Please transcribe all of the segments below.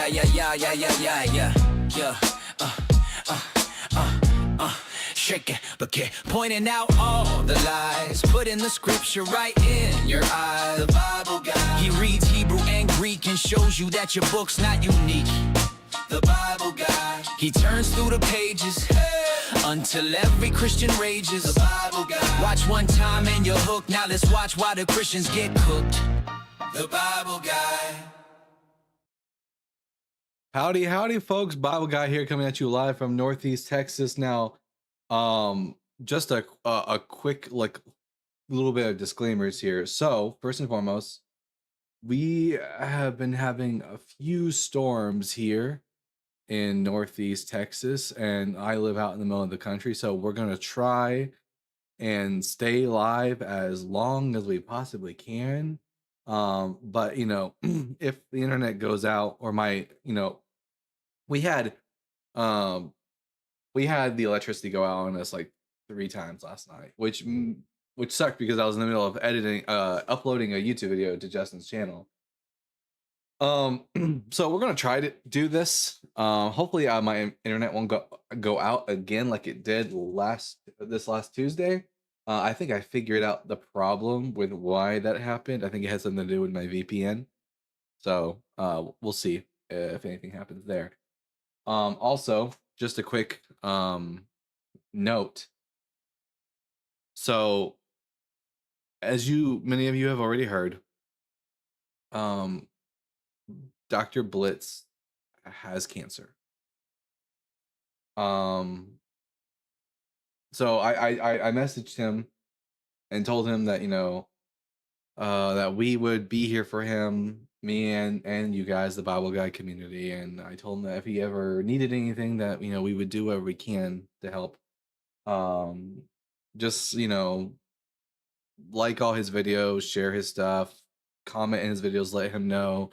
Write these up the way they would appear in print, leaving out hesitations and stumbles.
Yeah. Shake it, but keep pointing out all the lies. Putting the scripture right in your eyes. The Bible guy. He reads Hebrew and Greek and shows you that your book's not unique. The Bible guy. He turns through the pages until every Christian rages. The Bible guy. Watch one time and you're hooked. Now let's watch why the Christians get cooked. The Bible guy. Howdy, folks. Bible Guy here, coming at you live from Northeast Texas. Now, just a quick, little bit of disclaimers here. So, first and foremost, we have been having a few storms here in Northeast Texas, and I live out in the middle of the country, so we're gonna try and stay live as long as we possibly can. But if the internet goes out, or we had the electricity go out on us like 3 times last night, which sucked because I was in the middle of uploading a YouTube video to Justin's channel. So we're gonna try to do this. Hopefully my internet won't go out again like it did this last Tuesday. I think I figured out the problem with why that happened. I think it has something to do with my VPN. So we'll see if anything happens there. Also, just a quick note. So, as many of you have already heard, Dr. Blitz has cancer. So I messaged him and told him that that we would be here for him, me and you guys, the Bible Guy community, and I told him that if he ever needed anything, that we would do whatever we can to help. Just like all his videos, share his stuff, comment in his videos, let him know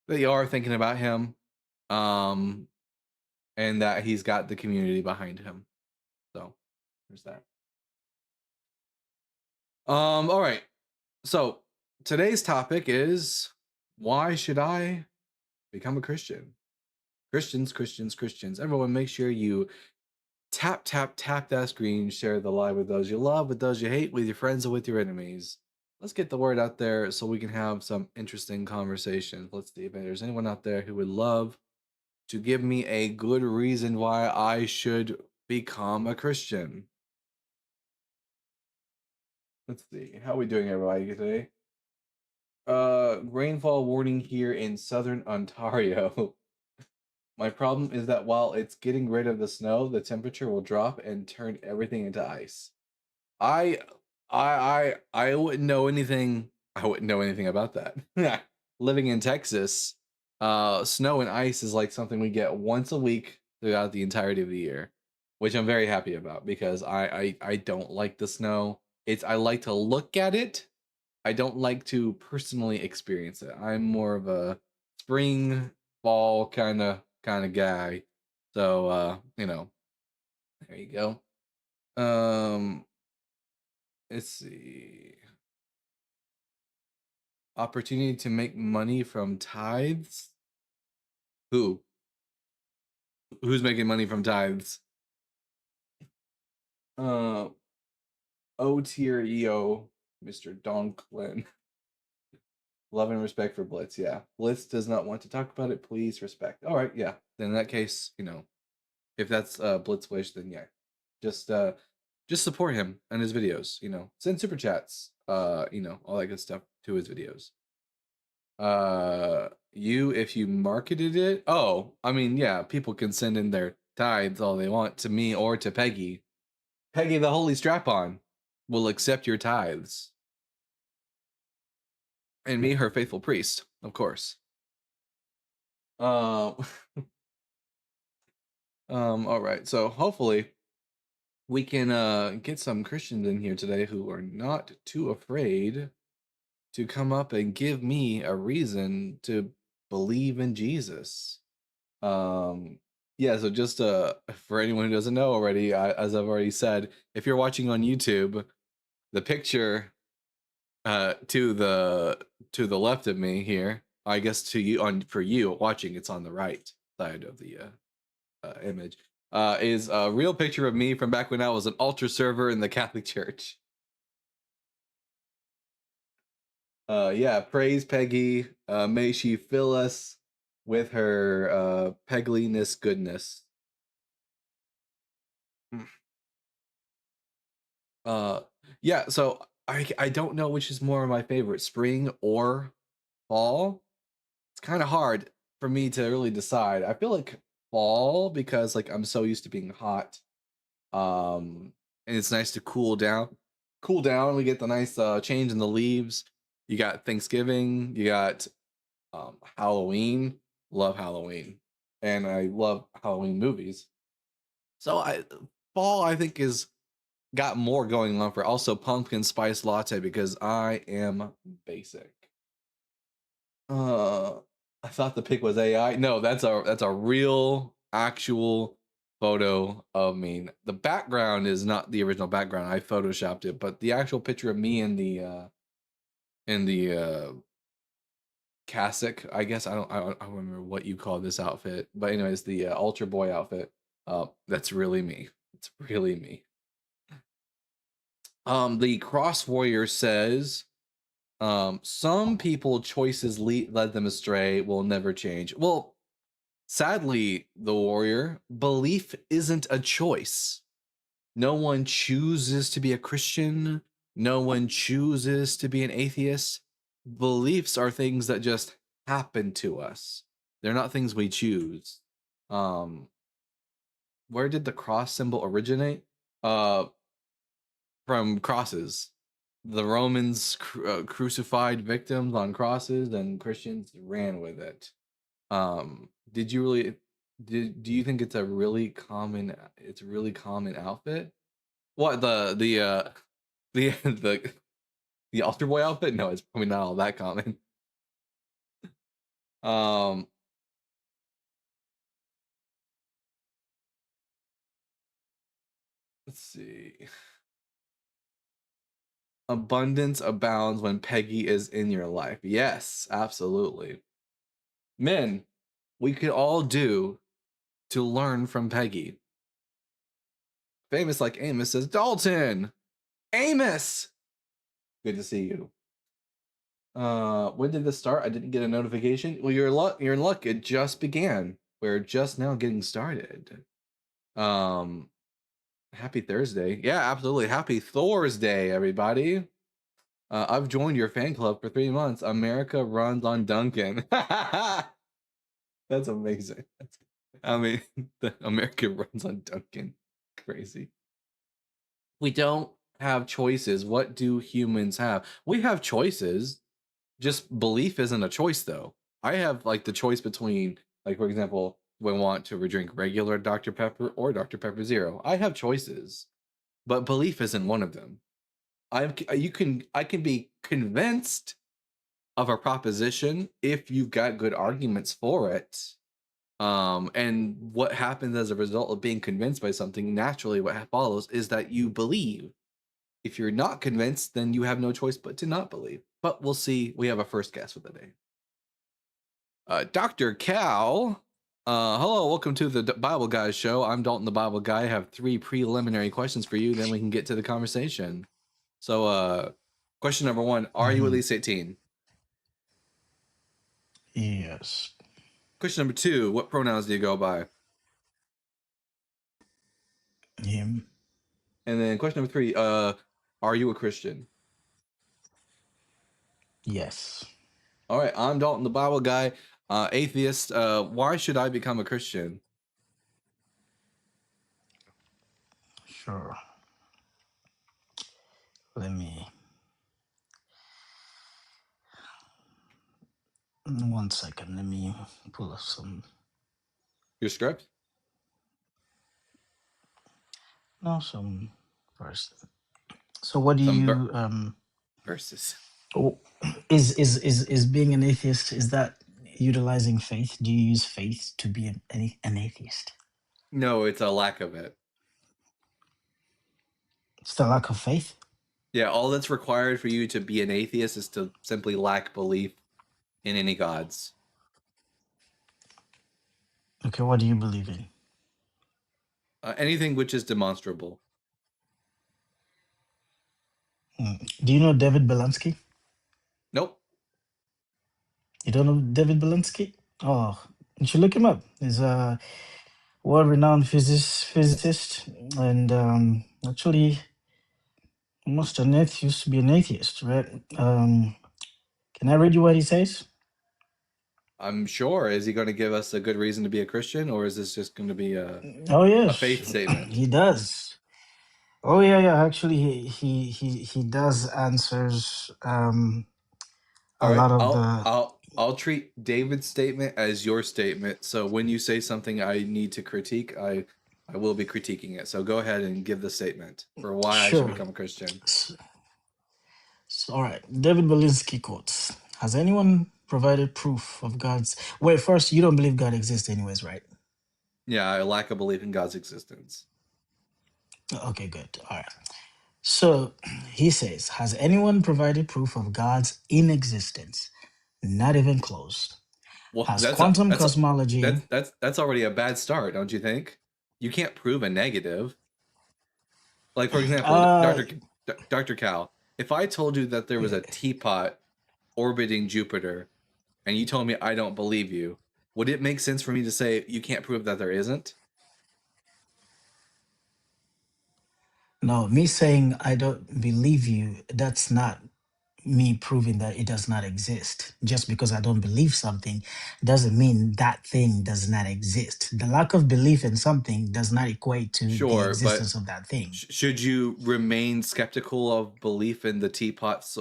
that you are thinking about him, and that he's got the community behind him. So there's that. All right. So today's topic is, why should I become a Christian? Christians. Everyone, make sure you tap that screen, share the live with those you love, with those you hate, with your friends, and with your enemies. Let's get the word out there so we can have some interesting conversations. Let's see if there's anyone out there who would love to give me a good reason why I should become a Christian. Let's see. How are we doing, everybody, today? Rainfall warning here in southern Ontario. My problem is that while it's getting rid of the snow, the temperature will drop and turn everything into ice. I wouldn't know anything. I wouldn't know anything about that. Living in Texas, snow and ice is like something we get once a week throughout the entirety of the year, which I'm very happy about, because I don't like the snow. I like to look at it. I don't like to personally experience it. I'm more of a spring, fall kind of guy. So there you go. Let's see. Opportunity to make money from tithes. Who's making money from tithes? O tier EO, Mr. Donklin. Love and respect for Blitz. Yeah, Blitz does not want to talk about it. Please respect. All right, yeah. Then in that case, if that's Blitz wish, then yeah, just support him and his videos. Send super chats. All that good stuff to his videos. If you marketed it, oh, I mean, yeah, people can send in their tithes all they want to me or to Peggy. Peggy, the holy strap-on, will accept your tithes. And me, her faithful priest, of course. All right. So hopefully we can get some Christians in here today who are not too afraid to come up and give me a reason to believe in Jesus. Yeah, so just for anyone who doesn't know already, as I've already said, if you're watching on YouTube, the picture to the left of me here I guess to you for you watching, it's on the right side of the image. Is a real picture of me from back when I was an altar server in the Catholic Church. Yeah, praise Peggy. May she fill us with her pegliness goodness. Mm. Uh, yeah, so I don't know which is more of my favorite, spring or fall. It's kind of hard for me to really decide. I feel like fall because like I'm so used to being hot. And it's nice to cool down. Cool down. We get the nice change in the leaves. You got Thanksgiving. You got Halloween. Love Halloween, and I love Halloween movies. So I fall I think is got more going on for also pumpkin spice latte because I am basic. Uh, I thought the pic was AI. No, that's a real actual photo of me. The background is not the original background. I photoshopped it, but the actual picture of me in the cassock, I guess I don't remember what you call this outfit, but anyways, the Ultra Boy outfit. That's really me. It's really me. The Cross Warrior says, some people choices led them astray will never change. Well, sadly, the Warrior, belief isn't a choice. No one chooses to be a Christian. No one chooses to be an atheist. Beliefs are things that just happen to us. They're not things we choose. Um, where did the cross symbol originate? Uh, from crosses. The Romans crucified victims on crosses, and Christians ran with it. Did you really? Do you think it's a really common? It's a really common outfit. What the the altar boy outfit? No, it's probably not all that common. Um, let's see. Abundance abounds when Peggy is in your life. Yes, absolutely. Men, we could all do to learn from Peggy. Famous like Amos says, Dalton, Amos. Good to see you. When did this start? I didn't get a notification. Well, you're in luck. You're in luck. It just began. We're just now getting started. Um, Happy Thursday. Yeah, absolutely. Happy Thor's Day, everybody. I've joined your fan club for 3 months. America runs on Duncan. That's amazing. I mean, the America runs on Duncan. Crazy. We don't have choices. What do humans have? We have choices. Just belief isn't a choice, though. I have like the choice between, like, for example, do I want to drink regular Dr. Pepper or Dr. Pepper Zero? I have choices, but belief isn't one of them. I can be convinced of a proposition if you've got good arguments for it. And what happens as a result of being convinced by something, naturally what follows is that you believe. If you're not convinced, then you have no choice but to not believe. But we'll see. We have a first guest for the day. Dr. Cal. Hello, welcome to the Bible Guy show. I'm Dalton the Bible Guy. I have 3 preliminary questions for you, then we can get to the conversation. So, question number 1, are you at least 18? Yes. Question number 2, what pronouns do you go by? Him. And then question number 3, are you a Christian? Yes. All right, I'm Dalton the Bible Guy, atheist. Why should I become a Christian? Sure. Let me. 1 second. Let me pull up some. Your script? Some first. So, what do Some you verses. oh, is being an atheist? Is that utilizing faith? Do you use faith to be an atheist? No, it's a lack of it. It's the lack of faith. Yeah, all that's required for you to be an atheist is to simply lack belief. in any gods. Okay, what do you believe in? Anything which is demonstrable. Do you know David Belansky? Nope. You don't know David Belansky? Oh, you should look him up. He's a world-renowned physicist, and actually almost an atheist, used to be an atheist, right? Can I read you what he says? I'm sure. Is he going to give us a good reason to be a Christian, or is this just going to be Oh a yes, faith statement? he does. Oh yeah, yeah. Actually, he does answers a All right. lot of I'll the. I'll I'll treat David's statement as your statement. So when you say something I need to critique, I will be critiquing it. So go ahead and give the statement for why I should Sure. become a Christian. All right. David Belinsky quotes: Has anyone provided proof of God's? Wait, first, you don't believe God exists, anyways, right? Yeah, I lack a belief in God's existence. Okay, good. All right. So he says, has anyone provided proof of God's inexistence? Not even close. Well, Has quantum cosmology? that's already a bad start, don't you think? You can't prove a negative. Like for example, Uh, Dr. Cal, if I told you that there was a teapot orbiting Jupiter and you told me I don't believe you, would it make sense for me to say you can't prove that there isn't? no, me saying I don't believe you, that's not me proving that it does not exist. Just because I don't believe something doesn't mean that thing does not exist. The lack of belief in something does not equate to the Sure, but existence of that thing. should you remain skeptical of belief in the teapots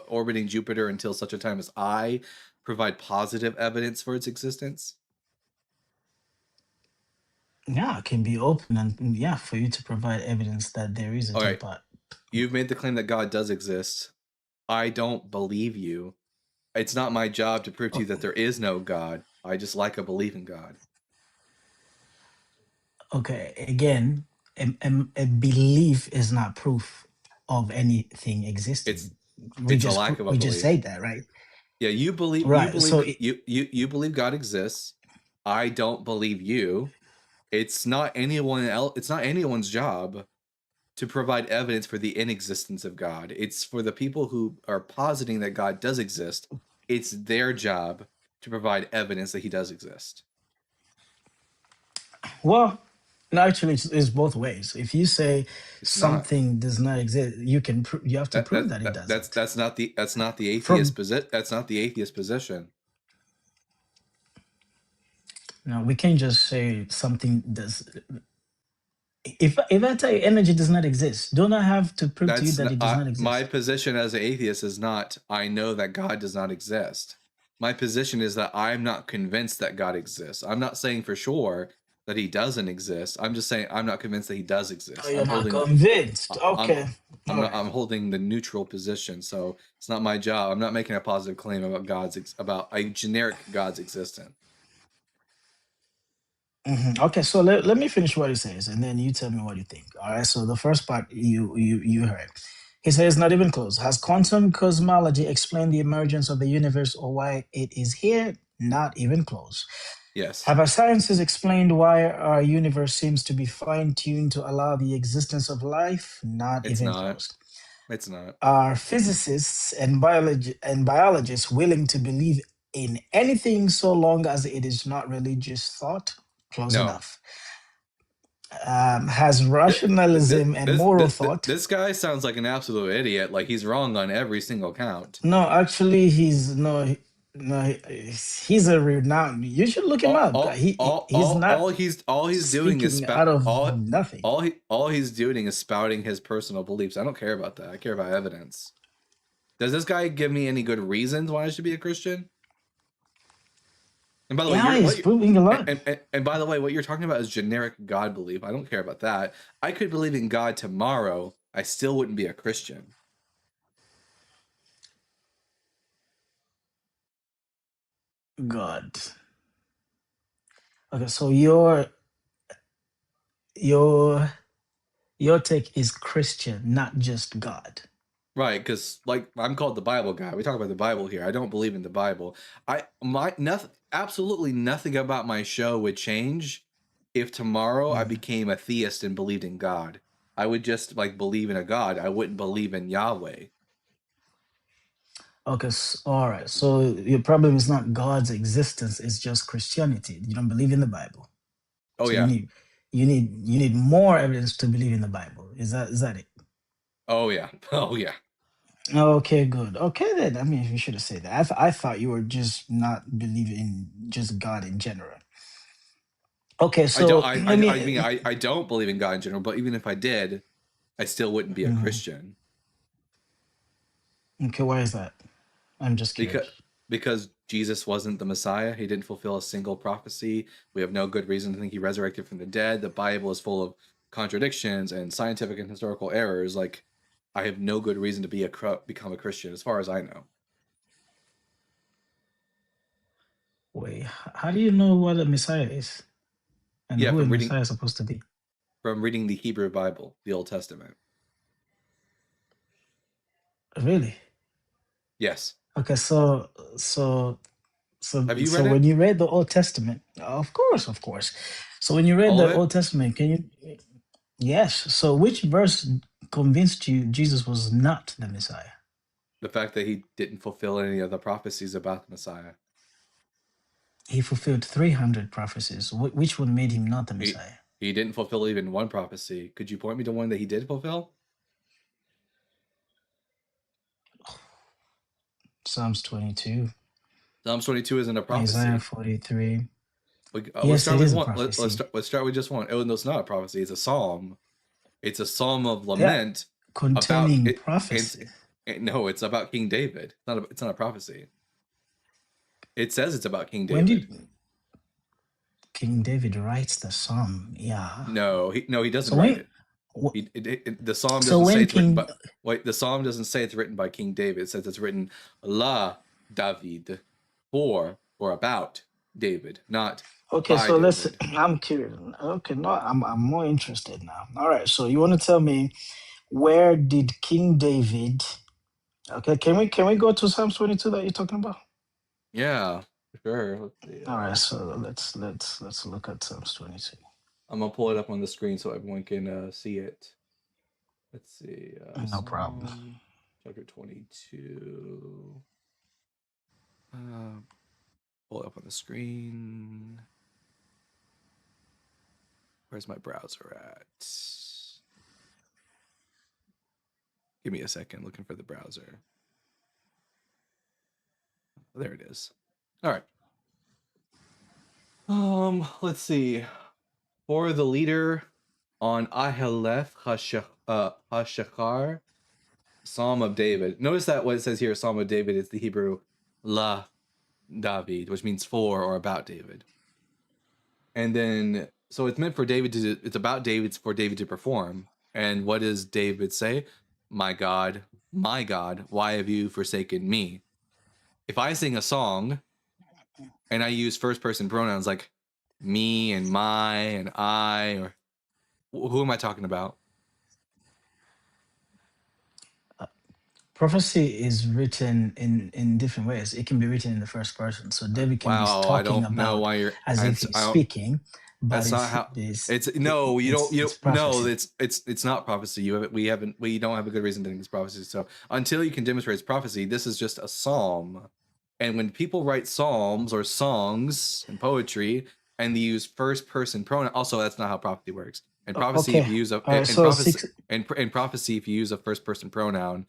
orbiting Jupiter until such a time as I provide positive evidence for its existence? Yeah, it can be open and yeah, for you to provide evidence that there is a All right, teapot. you've made the claim that God does exist. I don't believe you. It's not my job to prove to you that there is no God. I just like a belief in God. Okay, again, a belief is not proof of anything It's existing. it's a lack of a We just belief. say that, right? Yeah, you Right. believe So you believe God exists. I don't believe you. It's not anyone else. It's not anyone's job to provide evidence for the inexistence of God. It's for the people who are positing that God does exist. It's their job to provide evidence that he does exist. well, no, actually, it's both ways. If you say It's not. something does not exist, you have to prove that it doesn't. That's not the From that's not the atheist position. we can't just say something does. If I tell you energy does not exist, don't I have to prove to you That's that not, it does not my exist? position as an atheist is not I know that God does not exist. My position is that I'm not convinced that God exists. I'm not saying for sure that he doesn't exist. I'm just saying I'm not convinced that he does Oh, exist. you're not convinced. I'm Okay, all right. I'm holding the neutral position. So it's not my job. I'm not making a positive claim about about a generic God's existence. Okay, so let me finish what he says, and then you tell me what you think. All right. So the first part you heard, he says not even close. Has quantum cosmology explained the emergence of the universe or why it is here? Not even close. Yes. Have our sciences explained why our universe seems to be fine tuned to allow the existence of life? Not It's even not. close. It's not. Are physicists and biologists willing to believe in anything so long as it is not religious thought? Close No. enough. Has rationalism and moral thought? This guy sounds like an absolute idiot. Like he's wrong on every single count. No, actually, he's no, no, he's a renowned. You should look him up. He's not All he's doing is speaking out of nothing. all he's doing is spouting his personal beliefs. I don't care about that. I care about evidence. Does this guy give me any good reasons why I should be a Christian? And by the way, Yeah, you're he's what proving a lot. and by the way, what you're talking about is generic God belief. I don't care about that. I could believe in God tomorrow. I still wouldn't be a Christian. God. Okay, so your your take is Christian, not just God. Right, because like I'm called the Bible guy. We talk about the Bible here. I don't believe in the Bible. Absolutely nothing about my show would change if tomorrow I became a theist and believed in God. I would just like believe in a God. I wouldn't believe in Yahweh. Okay, all right. So your problem is not God's existence; it's just Christianity. You don't believe in the Bible. Oh So yeah. you need more evidence to believe in the Bible. Is that it? Oh yeah. Oh yeah. Okay, good. Okay, then. I mean, you should have said that. I thought you were just not believing in just God in general. Okay, I don't. so let I mean, me. I don't believe in God in general. But even if I did, I still wouldn't be a Mhm. Christian Okay, why is that? I'm just because curious. Jesus wasn't the Messiah. He didn't fulfill a single prophecy. We have no good reason to think he resurrected from the dead. The Bible is full of contradictions and scientific and historical errors. Like, I have no good reason to become a Christian, as far as I know. Wait, how do you know what a Messiah is and Yeah, who a Messiah is supposed to be? from reading the Hebrew Bible, the Old Testament. Really? Yes. Okay, so Have you so read when it? you read the Old Testament, of course, of course. So when you read All of the it? Old Testament, can you? Yes. So which verse convinced you Jesus was not the Messiah? The fact that he didn't fulfill any of the prophecies about the Messiah. He fulfilled 300 prophecies. Which one made him not the He Messiah? he didn't fulfill even one prophecy. Could you point me to one that he did fulfill? Psalms 22, Psalms 22 isn't a Isaiah prophecy. 43. Let's Yes, start it with is a one. prophecy. Let's start with just one. Oh, no, it's not a prophecy. It's a psalm. It's a psalm of Yeah, lament about containing it. prophecy. No, it's about King David. It's not a prophecy. It says it's about King When David. did King David writes the psalm? Yeah. No, he doesn't So write when it. The psalm so doesn't say when it's written King by. Wait, the psalm doesn't say it's written by King David. It says it's written La David, for or about David, not Okay, by so let's. David. I'm curious. Okay, no, I'm more interested now. All right, so you want to tell me where did King David? Okay, can we go to Psalms 22 that you're talking about? Yeah, sure. Let's see. All right, so let's look at Psalms 22. I'm gonna pull it up on the screen so everyone can see it. Let's see. No problem. Psalm chapter 22. Uh, pull it up on the screen. Where's my browser at? Give me a second. Looking for the browser. There it is. All right. Let's see. For the leader on Ahaleth Hashachar, Psalm of David. Notice that what it says here, Psalm of David, is the Hebrew La David, which means for or about David. And then, so it's meant for David to, it's about David, for David to perform. And what does David say? My God, why have you forsaken me? If I sing a song and I use first person pronouns like me and my and I, or who am I talking about? Prophecy is written in different ways. It can be written in the first person. So David can be Wow, I talking don't know about why you're. as if he's I don't. speaking, but That's not how. It's no. You don't. You it's don't. No. prophecy. It's not prophecy. You haven't. We haven't. We don't have a good reason to think it's prophecy. So until you can demonstrate it's prophecy, this is just a psalm. And when people write psalms or songs and poetry, and they use first person pronoun, also that's not how prophecy works. And prophecy, if Okay. you use a All right. and So prophecy six. and prophecy, if you use a first person pronoun,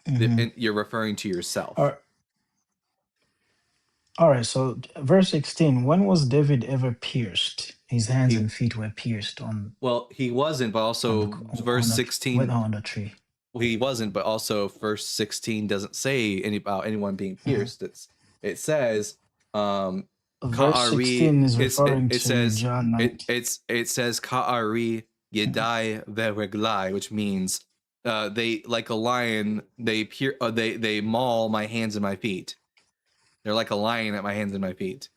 Mhm. you're referring to All yourself. right. All right. So verse 16. When was David ever pierced? His hands He and feet were pierced he wasn't, but on the also verse with 16. on the tree. Well, he wasn't, but also verse 16 doesn't say any about anyone being Mhm. pierced. It says Verse Ka'ari 16 is referring to John 19. it says Ka'ari Yedai Vereglai, which means they, like a lion, they maul my hands and my feet. They're like a lion at my hands and my feet.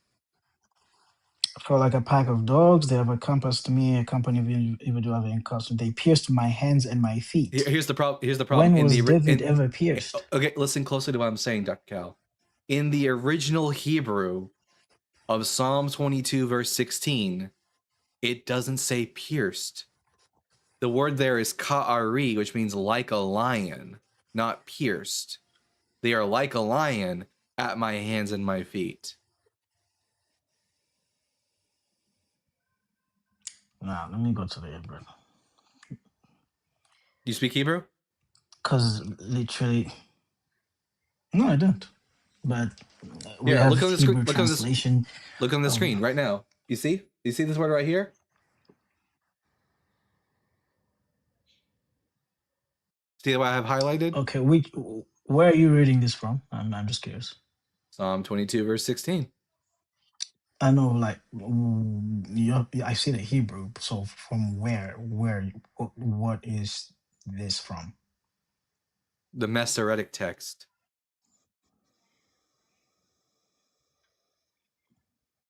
For like a pack of dogs, they have encompassed me, a company of evil have encompassed. They pierced my hands and my feet. Here's the problem. Here's the problem. When was David ever pierced? Okay, listen closely to what I'm saying, Dr. Cal. In the original Hebrew of Psalm 22, verse 16, it doesn't say pierced. The word there is ka'ari, which means like a lion, not pierced. They are like a lion at my hands and my feet. Now, let me go to the Hebrew. You speak Hebrew? Because literally, no, I don't. But we Yeah, have look on the Hebrew screen. translation. Look on the screen right now. You see? You see this word right here? See what I have highlighted? Okay, where are you reading this from? I'm just curious. Psalm 22, verse 16. I know, like, I see the Hebrew. So from what is this from? The Masoretic text.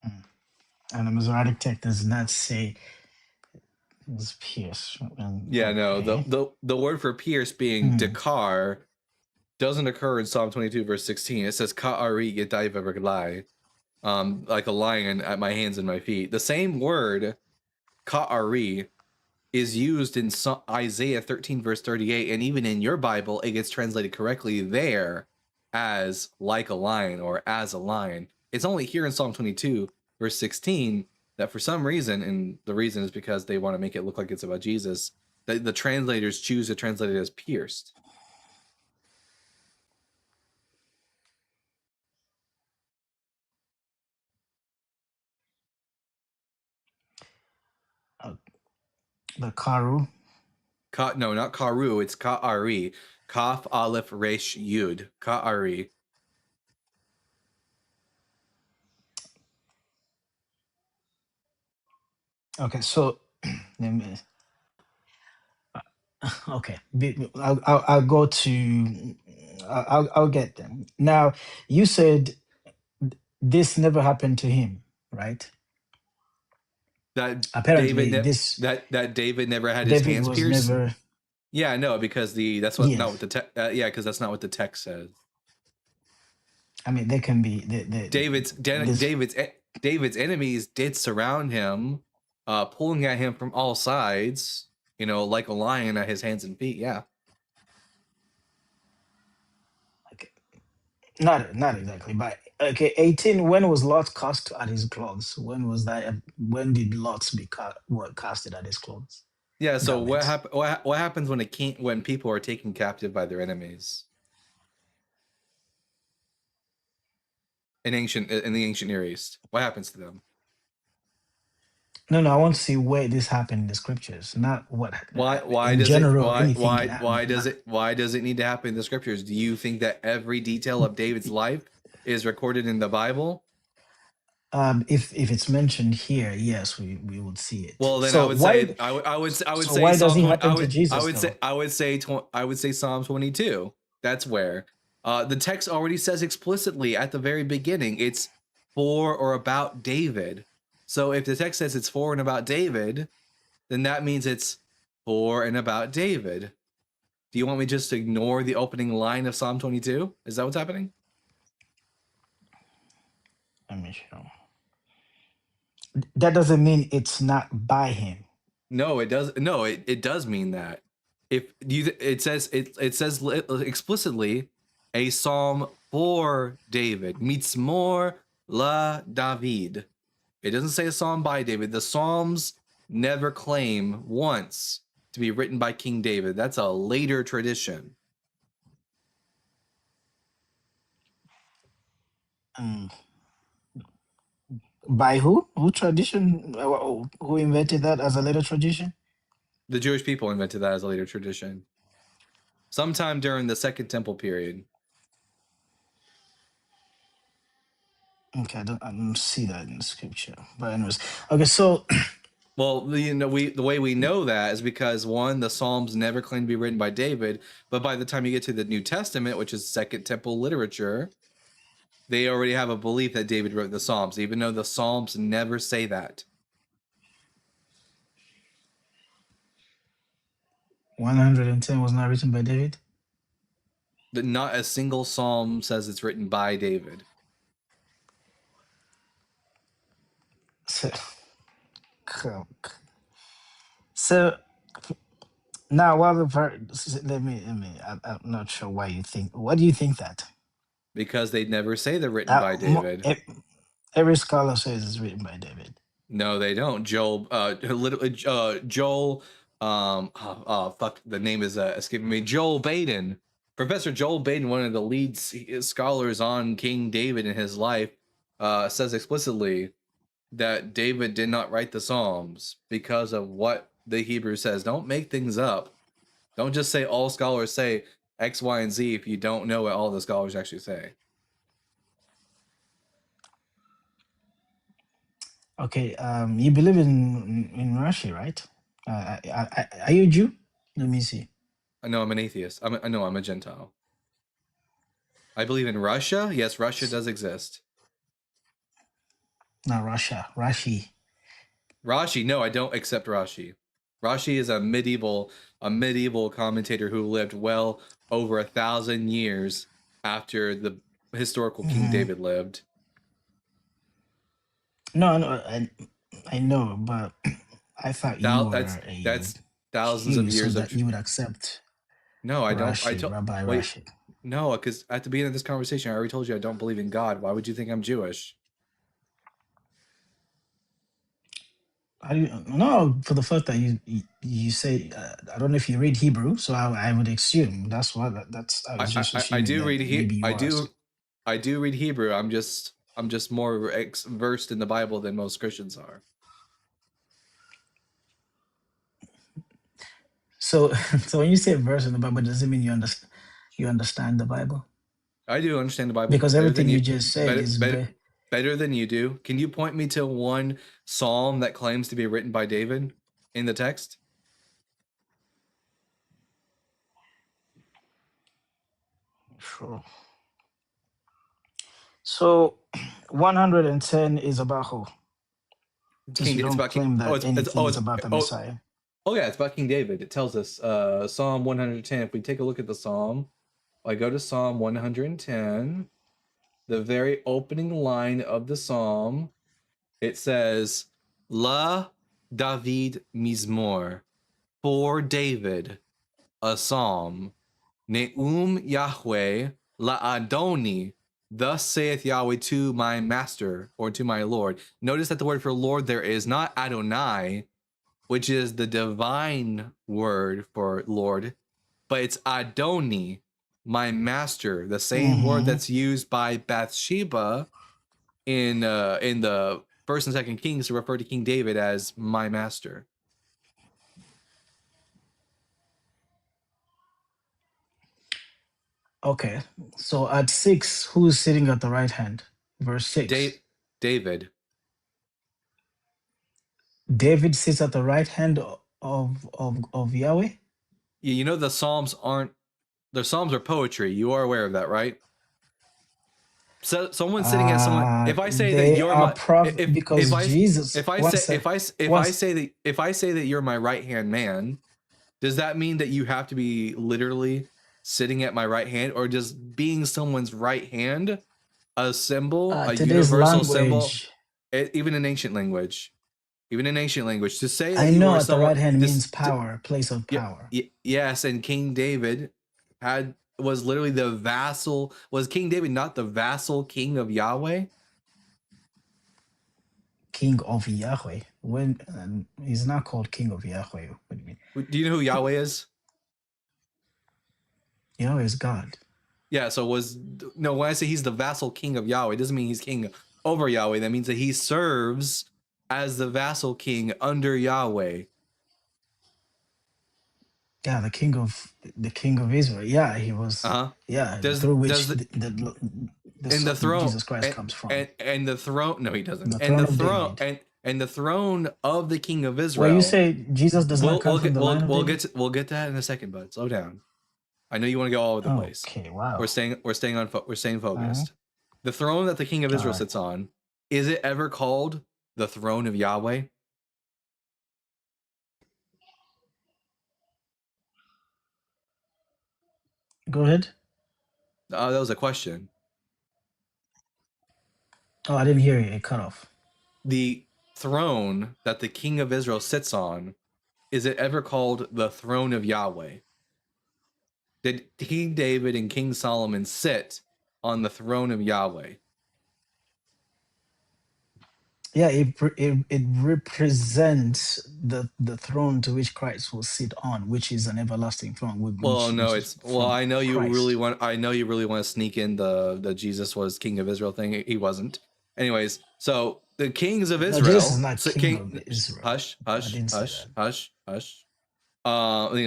Mm. And the Masoretic text does not say it's pierce. Yeah, no. Okay. The word for pierce being Mm. dekar doesn't occur in Psalm 22, verse 16. It says ka'ari yedai v'reglai, like a lion at my hands and my feet. The same word, ka'ari, is used in Isaiah 13, verse 38, and even in your Bible, it gets translated correctly there as like a lion or as a lion. It's only here in Psalm 22, verse 16, that for some reason, and the reason is because they want to make it look like it's about Jesus, the translators choose to translate it as pierced. The Karu. No, not karu, it's ka'ari. Kaf, aleph, resh, yud. Ka'ari. Okay, so let me. Okay, I'll go to. I'll get them now. You said this never happened to him, right? That Apparently, this that David never had his David hands was pierced. never. Yeah, no, because that's what not Yes, what the because that's not what the text says. I mean there can be this. David's enemies did surround him, pulling at him from all sides. You know, like a lion at his hands and feet. Yeah. Okay, not exactly, but okay. 18. When was Lot cast at his clothes? When was that? When did Lot be casted at his clothes? Yeah. So Garments. what happens when people are taken captive by their enemies in the ancient Near East? What happens to them? No, no, I want to see where this happened in the scriptures, not what Why in does it general anything can happen. why does it need to happen in the scriptures? Do you think that every detail of David's life is recorded in the Bible? If it's mentioned here, yes, we would see it. Well, then I So would why say I would so say why does Psalm it 20 happen to Jesus though? I would say Psalm 22. That's where the text already says explicitly at the very beginning it's for or about David. So if the text says it's for and about David, then that means it's for and about David. Do you want me just to ignore the opening line of Psalm 22? Is that what's happening? Let me show. That doesn't mean it's not by him. No, it does. No, it does mean that. If you, it says explicitly a psalm for David. Mitzmor la David. It doesn't say a psalm by David. The Psalms never claim once to be written by King David. That's a later tradition. Mm. By who? Who tradition? Who invented that as a later tradition? The Jewish people invented that as a later tradition. Sometime during the Second Temple period. Okay, I don't see that in the scripture. But anyways, okay, so Well, you know, the way we know that is because one, the Psalms never claim to be written by David, but by the time you get to the New Testament, which is Second Temple literature, They already have a belief that David wrote the Psalms, even though the Psalms never say that. 110 was not written by David? Not a single Psalm says it's written by David. So now, let me. I'm not sure why you think. What do you think that? Because they never say they're written by David. Every scholar says it's written by David. No, they don't. Joel, fuck, the name is escaping me. Joel Baden, Professor Joel Baden, one of the lead scholars on King David in his life, says explicitly that David did not write the Psalms because of what the Hebrew says. Don't make things up. Don't just say all scholars say X, Y, and Z if you don't know what all the scholars actually say. Okay, you believe in Rashi, right? Are you a Jew? Let me see. I know I'm an atheist. I'm a Gentile. I believe in Russia. Yes, Russia does exist. Not Russia, Rashi. Rashi, no, I don't accept Rashi. Rashi is a medieval commentator who lived well over 1,000 years after the historical King David lived. No, I know, but I thought you were that's thousands of years so that you would accept. No, I don't. Rabbi wait, Rashi. No, because at the beginning of this conversation, I already told you I don't believe in God. Why would you think I'm Jewish? No, for the fact that you say I don't know if you read Hebrew, so I would assume that's why I was just assuming. I do read Hebrew. I'm just more versed in the Bible than most Christians are. So when you say verse in the Bible, does it mean you understand the Bible? I do understand the Bible because everything you just said is better than you do. Can you point me to one psalm that claims to be written by David in the text? Sure. So 110 is about who? You don't claim that anything is about the Messiah. Oh yeah, it's about King David. It tells us Psalm 110. If we take a look at the psalm, I go to Psalm 110, the very opening line of the psalm, it says, La David Mizmor, for David, a psalm, Neum Yahweh La Adoni, thus saith Yahweh to my master, or to my Lord. Notice that the word for Lord there is not Adonai, which is the divine word for Lord, but it's Adoni, my master, the same word that's used by Bathsheba in the First and Second Kings to refer to King David as my master. Okay, so at 6, who's sitting at the right hand? Verse 6. David. David sits at the right hand of Yahweh. You know the Psalms are poetry. You are aware of that, right? So someone sitting at someone. If I say that you're my if I say that you're my right hand man, does that mean that you have to be literally sitting at my right hand, or does being someone's right hand a symbol, a universal symbol, even in ancient language? Even in ancient language, to say that I know at the right hand means power, place of power. Yes, and King David was literally the vassal. Was King David not the vassal king of Yahweh? King of Yahweh. When he's not called King of Yahweh. What do you mean? Do you know who Yahweh is? Yahweh is God. Yeah, so when I say he's the vassal king of Yahweh, it doesn't mean he's king over Yahweh. That means that he serves as the vassal king under Yahweh. Yeah, the king of Israel. Yeah, he was. Yeah, through which the throne Jesus Christ comes from. And the throne. No, he doesn't. And the throne of the king of Israel. Well, you say Jesus does not come from the line of David? We'll get to that in a second, bud. Slow down. I know you want to go all over the place. Okay, wow. We're staying focused. The throne that the king of Israel Alright. sits on, is it ever called the throne of Yahweh? Go ahead. That was a question. Oh, I didn't hear you. It cut off. The throne that the king of Israel sits on, is it ever called the throne of Yahweh? Did King David and King Solomon sit on the throne of Yahweh? Yeah, it represents the throne to which Christ will sit on, which is an everlasting throne. Well, no, Which is it's well. from I know you Christ. really want. I know you really want to sneak in the Jesus was king of Israel thing. He wasn't. Anyways, so the kings of No, Jesus is Israel. not king of Israel. Hush, I hush, didn't say hush, that. hush, hush.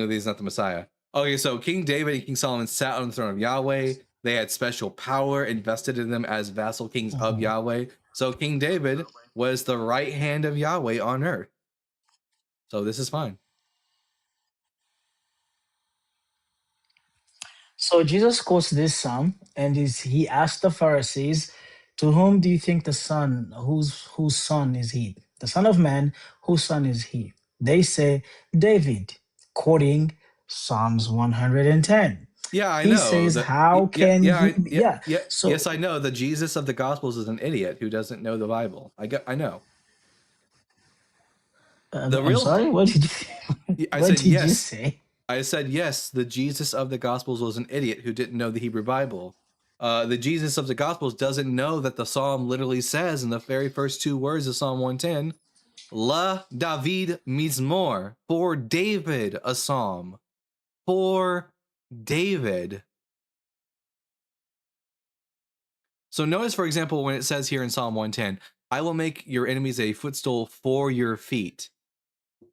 He's not the Messiah. Okay, so King David and King Solomon sat on the throne of Yahweh. They had special power invested in them as vassal kings of Mhm. Yahweh. So King David was the right hand of Yahweh on earth. So this is fine. So Jesus quotes this psalm, and he asked the Pharisees, "To whom do you think the son, whose son is he? The Son of Man, whose son is he?" They say, "David," quoting Psalms 110. Yeah, I He know says, that. "How can he?" Yeah. Yes, So I know. The Jesus of the Gospels is an idiot who doesn't know the Bible. I know. The I'm real. sorry. What did you? I What said did you yes. say? I said yes. The Jesus of the Gospels was an idiot who didn't know the Hebrew Bible. The Jesus of the Gospels doesn't know that the Psalm literally says in the very first two words of Psalm 110, "La David Mizmor," for David, a psalm. For David. So notice, for example, when it says here in Psalm 110, "I will make your enemies a footstool for your feet."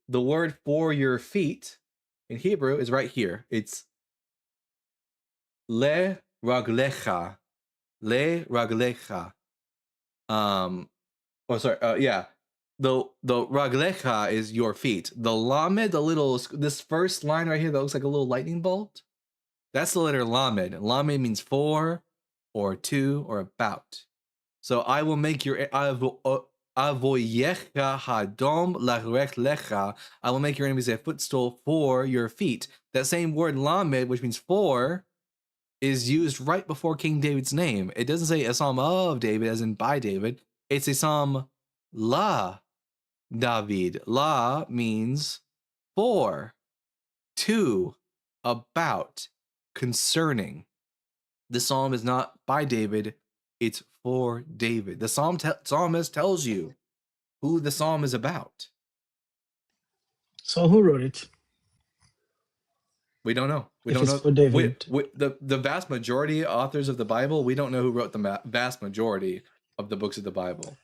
The word "for your feet" in Hebrew is right here. It's le raglecha. Le raglecha. Yeah. The raglecha is your feet. The lamed, this first line right here that looks like a little lightning bolt, that's the letter lamed. Lamed means for, or to, or about. So I will make your avoyecha hadom lachlecha. I will make your enemies a footstool for your feet. That same word lamed, which means for, is used right before King David's name. It doesn't say a psalm of David, as in by David. It's a psalm la David. La means for, to, about, concerning. The psalm is not by David, it's for David. The psalmist tells you who the psalm is about. So who wrote it? We don't know. We If don't it's know. for David. The vast majority of authors of the Bible, we don't know who wrote the vast majority of the books of the Bible.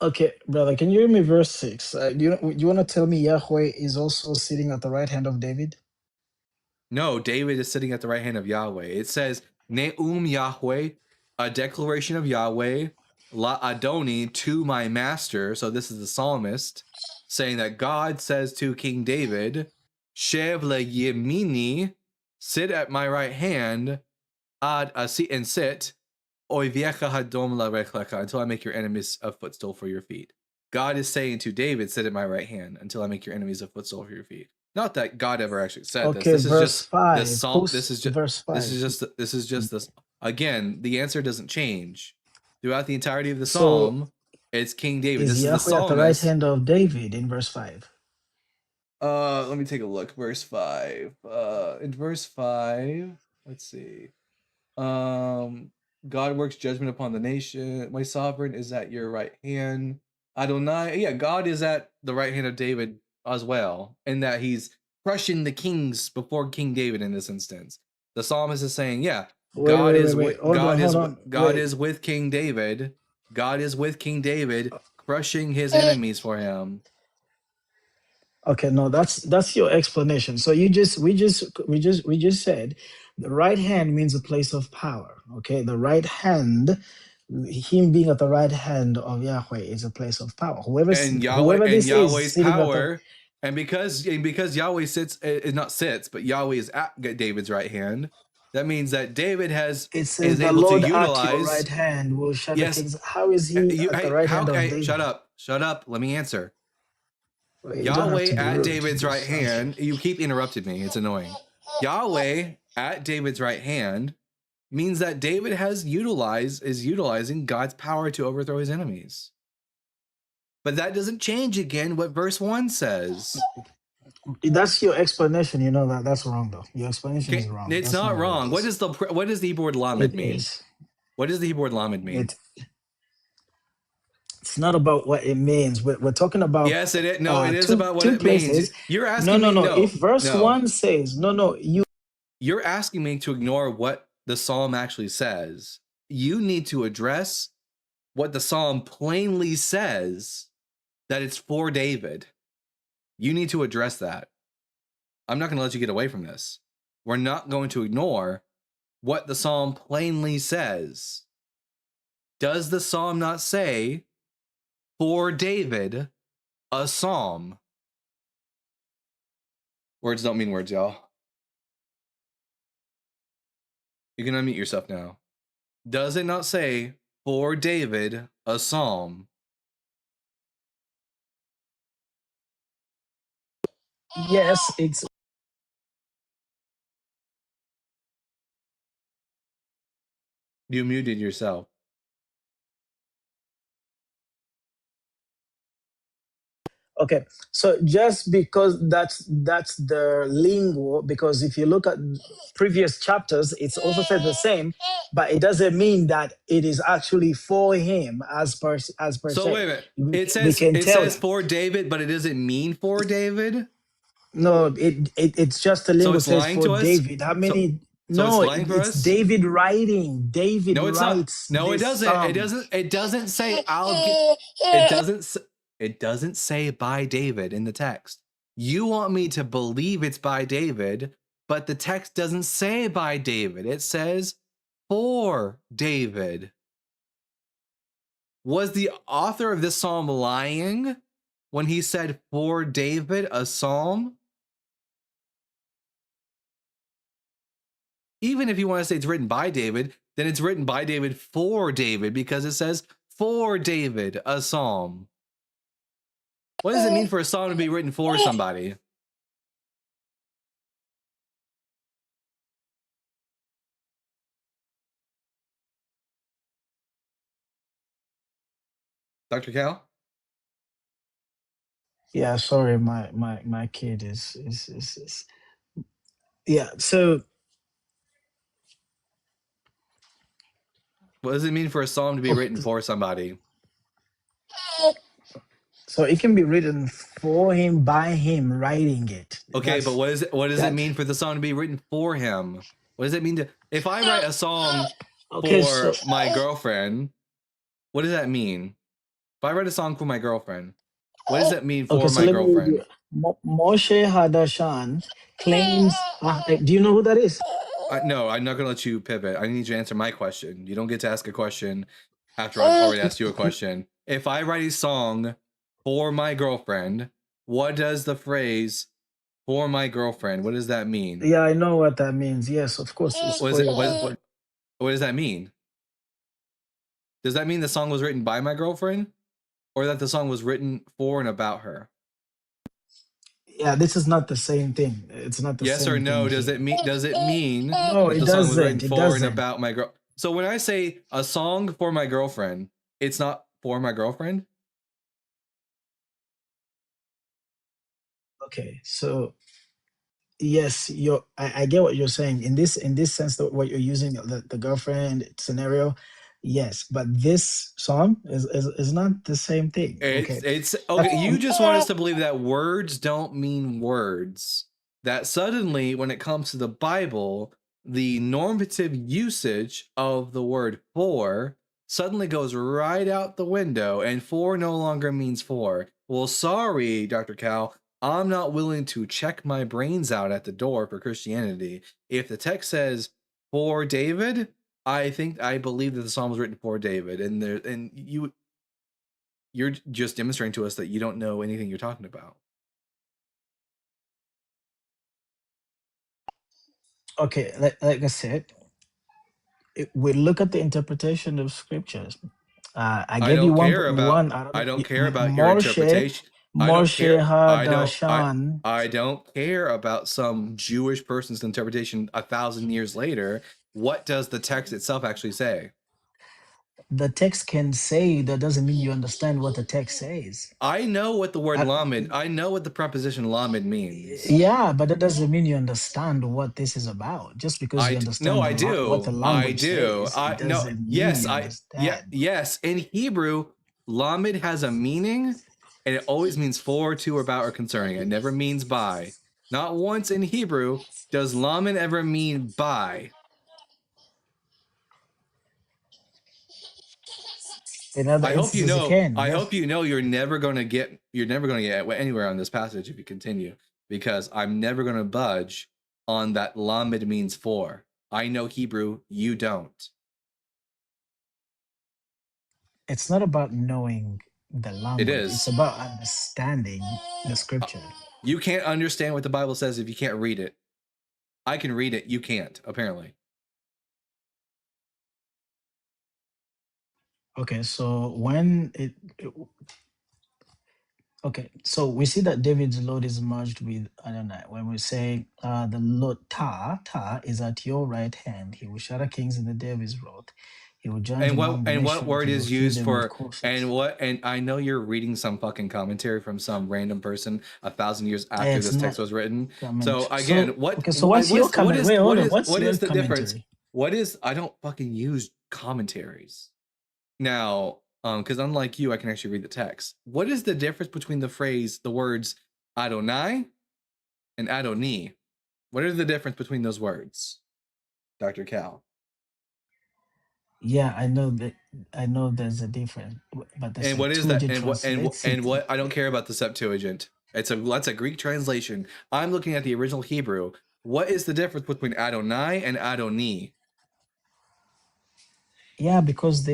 Okay, brother, can you read me verse 6? Do you want to tell me Yahweh is also sitting at the right hand of David? No, David is sitting at the right hand of Yahweh. It says, Ne'um Yahweh, a declaration of Yahweh, La Adoni, to my master. So this is the psalmist saying that God says to King David, Shev le yemini, sit at my right hand, and sit, Oiviecha hadom la rechlecha, until I make your enemies a footstool for your feet. God is saying to David, sit at my right hand until I make your enemies a footstool for your feet. Not that God ever actually said this. Okay, This is verse just 5. this psalm. This is just verse 5? this is just this. Again, the answer doesn't change throughout the entirety of the So psalm. It's King David. is This is the Yahweh at the right psalmist. hand of David in verse 5? Let me take a look. Verse 5. In verse 5, let's see. God works judgment upon the nation. My sovereign is at your right hand. Adonai, yeah, God is at the right hand of David as well, in that he's crushing the kings before King David in this instance. The psalmist is saying, yeah, Wait, wait, wait, wait. Hold on. God is with King David. God is with King David, crushing his enemies for him. Okay, no, that's your explanation. So we just said the right hand means a place of power. Okay, the right hand, him being at the right hand of Yahweh is a place of power. And Whoever this is Yahweh's sitting at the power, and because Yahweh sits, it not sits, but Yahweh is at David's right hand. That means that David It says is the able to Lord at your right utilize. hand will shut the Yes, kings. How is he you. at the right hand of Hey, David? shut up. Let me answer. Well, you don't have Yahweh to be at rude. David's right Just answer. hand. You keep interrupting me. It's annoying. Yahweh at David's right hand means that David is utilizing God's power to overthrow his enemies. But that doesn't change again what verse 1 says. That's your explanation. You know that's wrong though. Your explanation is Okay, wrong. it's That's not not what it wrong. What is. does the Hebrew word lamed It mean? is. What does the Hebrew word lamed mean? It's not about what it means. We're talking about Yes, it is. No, it is two about what two it means. places. You're No, asking no, me. no. If No, verse no. one says no, You're asking me to ignore what the psalm actually says. You need to address what the psalm plainly says, that it's for David. You need to address that. I'm not going to let you get away from this. We're not going to ignore what the psalm plainly says. Does the psalm not say, for David, a psalm? Words don't mean words, y'all. You can unmute yourself now. Does it not say, for David, a psalm? yes, it's You muted yourself. okay. So just because that's the lingo, because if you look at previous chapters, it's also said the same, but it doesn't mean that it is actually for him as per So se. wait a minute. We can It tell says that. for David, but it doesn't mean for David. No, it's just the So lingo it's says lying for to us. David. How So many? it's No, lying for it's us. David writing. David No, it's not. writes No, it this doesn't. psalms. It doesn't say I'll get. It doesn't. It doesn't say by David in the text. You want me to believe it's by David, but the text doesn't say by David. It says for David. Was the author of this psalm lying when he said for David a psalm? Even if you want to say it's written by David, then it's written by David for David because it says for David a psalm. What does it mean for a psalm to be written for somebody? Dr. Cal? Yeah, sorry, my kid is yeah. What does it mean for a psalm to be written for somebody? So it can be written for him by him writing it. Okay, but what does it That mean for the song to be written for him? What does it mean to if I write a song okay. So for my girlfriend, what does that mean? If I write a song for my girlfriend, what does that mean okay, for so my let me read you. girlfriend? Moshe Hadashan claims. Do you know who that is? No, I'm not gonna let you pivot. I need you to answer my question. You don't get to ask a question after I've already asked you a question. If I write a song for my girlfriend, what does the phrase for my girlfriend, what does that mean? Yeah, I know what that means. Yes, of course, it's What is for it your what does that mean? Does that mean the song was written by my girlfriend? Or that the song was written for and about her? yeah. This is not the same thing. It's not the Yes or same thing no? here. Does it mean No, that it the song was written doesn't. It for and doesn't. about my girl? So when I say a song for my girlfriend, it's not for my girlfriend? Okay, so yes, I get what you're saying in this sense that what you're using the girlfriend scenario. Yes, but this song is not the same thing. Okay, It's okay. that's You just want us to believe that words don't mean words. That suddenly, when it comes to the Bible, the normative usage of the word for suddenly goes right out the window, and for no longer means for. Well, sorry, Dr. Cal. I'm not willing to check my brains out at the door for Christianity. If the text says for David, I believe that the psalm was written for David, and you're just demonstrating to us that you don't know anything you're talking about. Okay, like I said, we look at the interpretation of scriptures. I I gave you don't care about one. I don't I know. don't care about your Moshe, interpretation. I don't Moshe care. Hadashan. I don't care about some Jewish person's interpretation 1,000 years later. What does the text itself actually say? The text can say that doesn't mean you understand what the text says. I know what the word I, lamed. I know what the preposition lamed means. yeah, but that doesn't mean you understand what this is about. Just because you No, understand I what the do. I language do. says, it I no. doesn't mean Yes, you understand. yes. In Hebrew, lamed has a meaning, and it always means for, to, about, or concerning. It never means by. Not once in Hebrew does lamed ever mean by. In other I hope you instances, it know. can. I Yes. hope you know you're never going to get anywhere on this passage if you continue, because I'm never going to budge on that lamed means for. I know Hebrew, you don't. It's not about knowing the It language, it's is. about understanding the Uh, scripture. You can't understand what the Bible says if you can't read it. I can read it, you can't, apparently. Okay, so okay, so we see that David's Lord is merged with Adonai. When we say the Lord Ta is at your right hand, he will shatter kings in the day of his wrath. He will judge among the What nations, word he will is fill used them with for curses. and I know you're reading some fucking commentary from some random person 1,000 years after It's this text not was written. So commentary. again, So okay, so what's your comment? Wait, hold on. What's what your is the difference? commentary? What is I don't fucking use commentaries. Now, because unlike you, I can actually read the text. What is the difference between the words Adonai and Adoni? What is the difference between those words, Dr. Cal? Yeah, I know that. I know there's a difference, but the And what is that? Septuagint translates it. What? I don't care about the Septuagint. That's a Greek translation. I'm looking at the original Hebrew. What is the difference between Adonai and Adoni? Yeah, because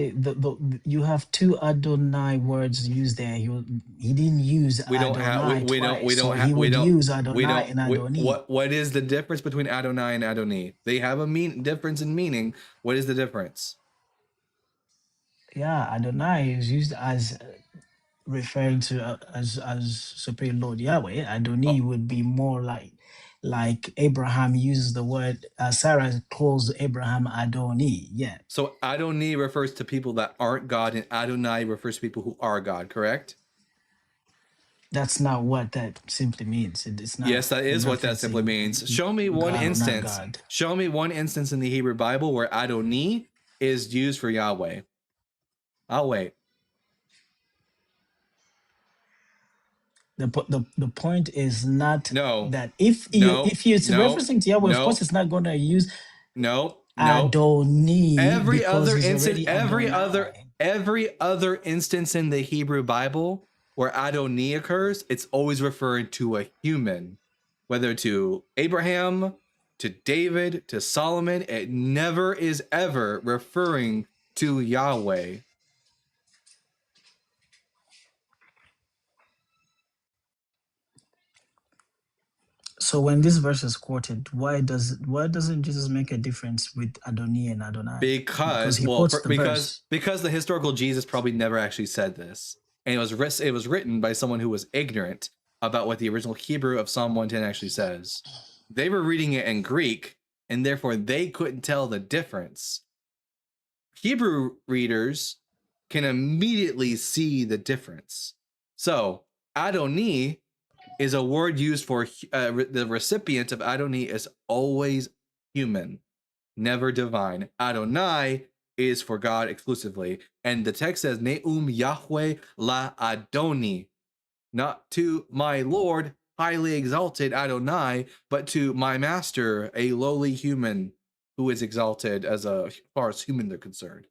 you have two Adonai words used there. He didn't use We don't have Adonai twice, so he we would don't use Adonai and Adoni. what is the difference between Adonai and Adoni? They have a difference in meaning. What is the difference? Yeah, Adonai is used as referring to as Supreme Lord Yahweh. Adoni Oh, would be more like Abraham uses the word. Sarah calls Abraham Adoni. Yeah, so Adoni refers to people that aren't God, and Adonai refers to people who are God. Correct? that's not what that simply means. It's not Yes, that is what that simply referencing means. Show me one God or not instance. God. Show me one instance in the Hebrew Bible where Adoni is used for Yahweh. I'll wait. The point is not No, that if it's no, referencing to Yahweh, of course no, it's not going to use no, no. Adoni because he's already Adonai. Every other instance in the Hebrew Bible where Adoni occurs, it's always referring to a human, whether to Abraham, to David, to Solomon. It never is ever referring to Yahweh. So when this verse is quoted, why doesn't Jesus make a difference with Adoni and Adonai? Because he quotes the verse. Because the historical Jesus probably never actually said this, and it was written by someone who was ignorant about what the original Hebrew of Psalm 110 actually says. They were reading it in Greek, and therefore they couldn't tell the difference. Hebrew readers can immediately see the difference. So Adoni is a word used for the recipient of Adoni is always human, never divine. Adonai is for God exclusively. And the text says, Ne'um Yahweh la Adoni, not to my Lord, highly exalted Adonai, but to my master, a lowly human who is exalted as far as humans are concerned.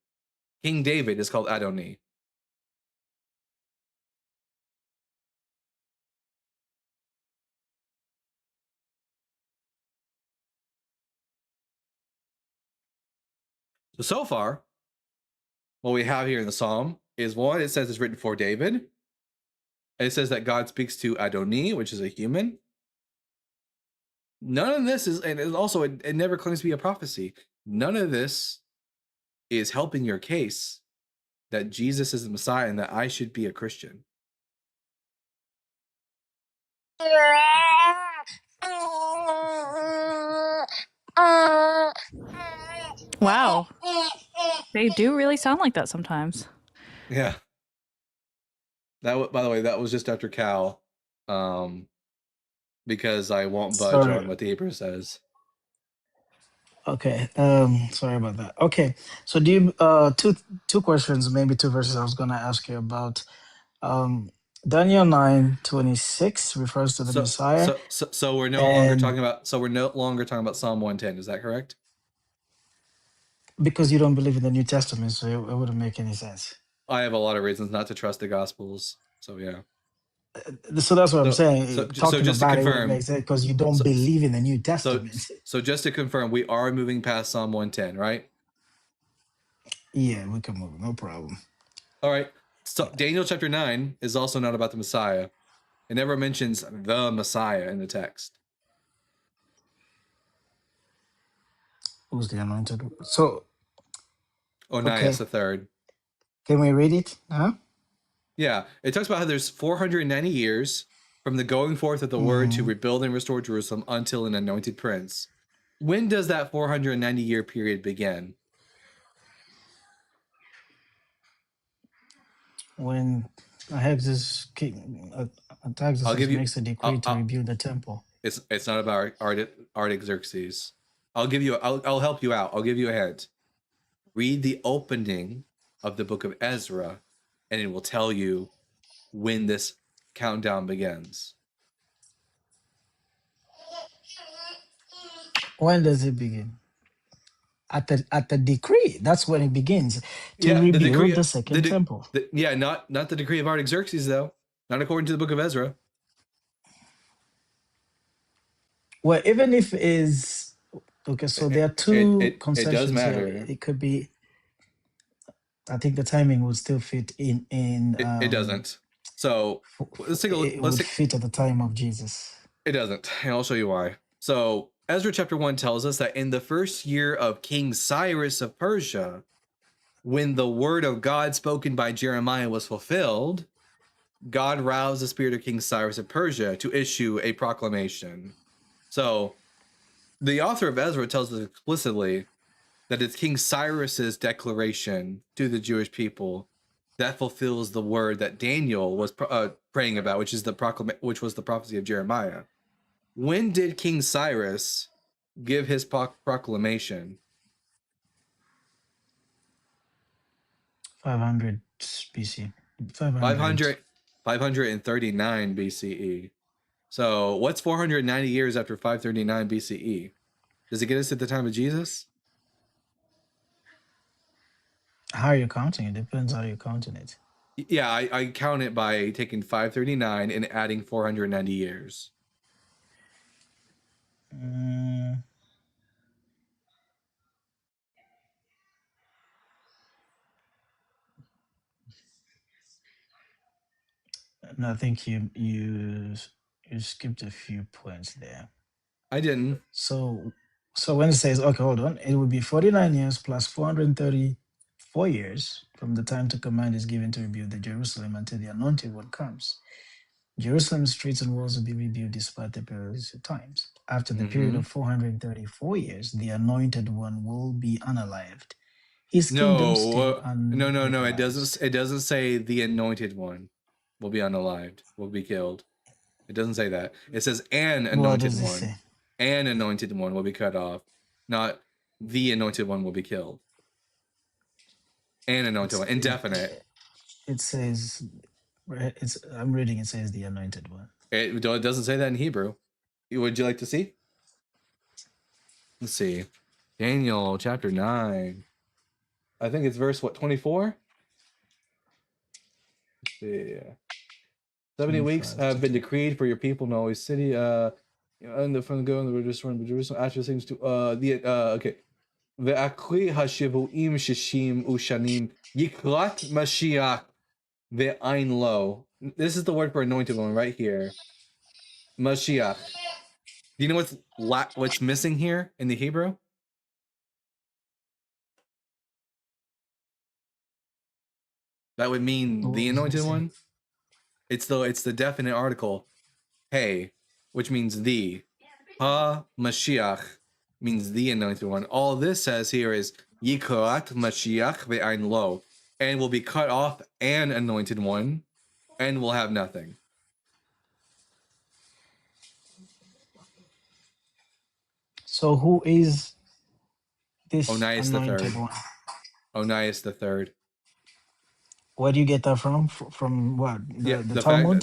King David is called Adoni. So far, what we have here in the Psalm is one, it says it's written for David. It says that God speaks to Adoni, which is a human. None of this is, and also it never claims to be a prophecy. None of this is helping your case that Jesus is the Messiah and that I should be a Christian. Wow. They do really sound like that sometimes. Yeah. By the way, that was just after Cal, because I won't budge Sorry. on what the Hebrew says. Okay. Sorry about that. Okay. So do you two questions, maybe two verses I was gonna ask you about. Daniel 9:26 refers to the Messiah, So we're no longer and talking about. So we're no longer talking about Psalm 110. Is that correct? because you don't believe in the New Testament, so it wouldn't make any sense. I have a lot of reasons not to trust the Gospels. So yeah. So that's what I'm saying. So Talking just to about it wouldn't confirm, make sense because you don't so believe in the New so Testament. so just to confirm, we are moving past Psalm 110, right? Yeah, we can move. No problem. All right. So Daniel chapter 9 is also not about the Messiah. It never mentions the Messiah in the text. Who's the anointed? So Onias okay, the third. can we read it? Huh? Yeah, it talks about how there's 490 years from the going forth of the word to Mhm. rebuild and restore Jerusalem until an anointed prince. When does that 490 year period begin? When Artaxerxes king I'll Artaxerxes give you. makes a decree to rebuild the temple. It's not about Artaxerxes. I'll help you out. I'll give you a hint. Read the opening of the book of Ezra, and it will tell you when this countdown begins. When does it begin? At the decree. That's when it begins to Yeah, the decree. rebuild the second temple. Not the decree of Artaxerxes though. Not according to the book of Ezra. Well, even if it is okay, so there are two It does concessions here. matter. It could be. I think the timing would still fit in. It doesn't. So let's take a look. It would fit at the time of Jesus. It doesn't, and I'll show you why. So Ezra chapter 1 tells us that in the first year of King Cyrus of Persia, when the word of God spoken by Jeremiah was fulfilled, God roused the spirit of King Cyrus of Persia to issue a proclamation. So the author of Ezra tells us explicitly that it's King Cyrus's declaration to the Jewish people that fulfills the word that Daniel was praying about, which was the prophecy of Jeremiah. When did King Cyrus give his proclamation? 500 BC. 500. 539 BCE. So what's 490 years after 539 BCE? Does it get us to the time of Jesus? How are you counting? It depends how you're counting it. Yeah, I count it by taking 539 and adding 490 years. Mm, no, I think you skipped a few points there. I didn't. So when it says, okay, hold on, it would be 49 years plus 434 years from the time the command is given to rebuild the Jerusalem until the anointed one comes. Jerusalem's streets and walls will be rebuilt despite the periods of times. After the period of 434 years, the anointed one will be unalived. His kingdom still No. unlocalized. It doesn't say the anointed one will be unalived, will be killed. It doesn't say that. It says an What anointed does it one. say? An anointed one will be cut off, not the anointed one will be killed. An anointed one, indefinite. It says, I'm reading, it says the anointed one. It doesn't say that in Hebrew. Would you like to see? Let's see. Daniel chapter 9. I think it's verse 24? Yeah. 70 weeks have been decreed for your people in all city. And from the go and the Jerusalem actually seems to okay. Ve'akri hashivuim shishim ushanim yikrat Mashiach ve'ain lo. This is the word for anointed one right here. Mashiach. Do you know what's missing here in the Hebrew? That would mean What the was anointed missing? one. It's the definite article, hey, which means the. Ha Mashiach means the anointed one. All this says here is Yikorat Mashiach ve'ain lo, and will be cut off an anointed one, and will have nothing. So who is this Onias the anointed third. one? Onias the third. Where do you get that from? From what? Yeah, The the fact Talmud?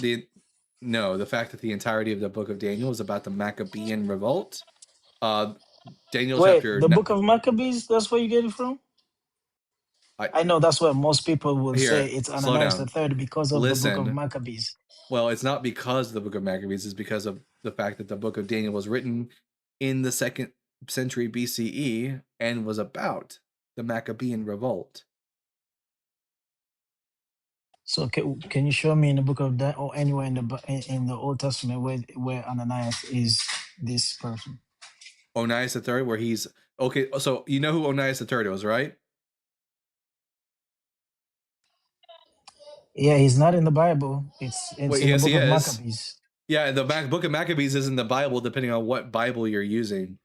the fact that the entirety of the book of Daniel is about the Maccabean revolt. Daniel Wait, chapter. the book of Maccabees, that's where you get it from? I know that's what most people will say Here, it's slow Ananias the down. third because of the book of Listen. Maccabees. Well, it's not because of the book of Maccabees, it's because of the fact that the book of Daniel was written in the 2nd century BCE and was about the Maccabean revolt. So can you show me in the book of that or anywhere in the Old Testament where Ananias is this person? Onias III, where he's okay. So you know who Onias III was, right? Yeah, he's not in the Bible. It's Wait, in the yes, he book of is. Maccabees. Yeah, the book of Maccabees is in the Bible, depending on what Bible you're using.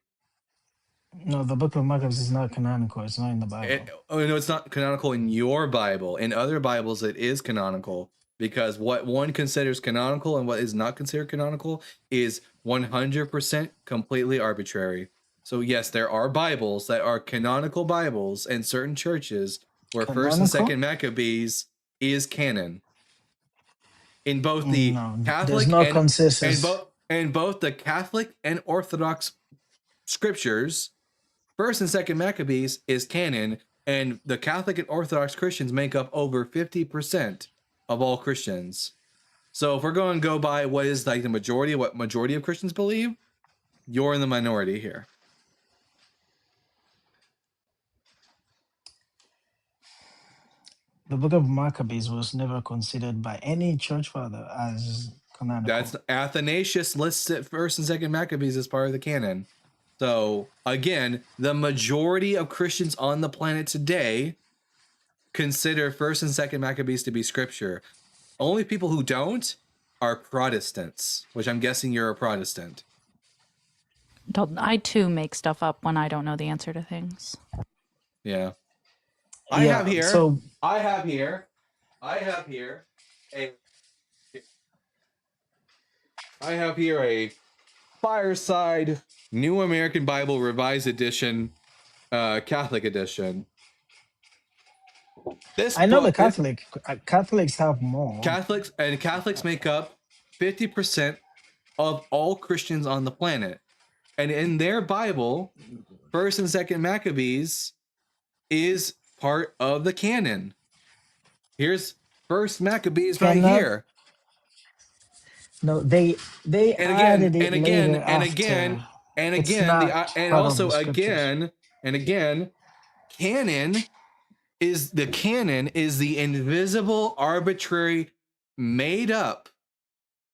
No, the book of Maccabees is not canonical. It's not in the Bible. No, it's not canonical in your Bible. In other Bibles, it is canonical because what one considers canonical and what is not considered canonical is 100% completely arbitrary. So yes, there are Bibles that are canonical Bibles in certain churches where First and Canonical? Second Maccabees is canon. In both the No, there's Catholic no and consensus. both the Catholic and Orthodox scriptures, First and Second Maccabees is canon, and the Catholic and Orthodox Christians make up over 50% of all Christians. So if we're going to go by what is like the majority, what majority of Christians believe, you're in the minority here. The book of Maccabees was never considered by any church father as canonical. That's Athanasius lists it First and Second Maccabees as part of the canon. So again, the majority of Christians on the planet today consider First and Second Maccabees to be scripture. Only people who don't are Protestants, which I'm guessing you're a Protestant. I too make stuff up when I don't know the answer to things. Yeah. I have here a Fireside New American Bible Revised Edition, Catholic edition. I know the Catholics have more. Catholics make up 50% of all Christians on the planet. And in their Bible, First and Second Maccabees is part of the canon. Here's First Maccabees right here. No, they added it later after. And It's again, not and part of also the scriptures. again, canon is the invisible, arbitrary, made up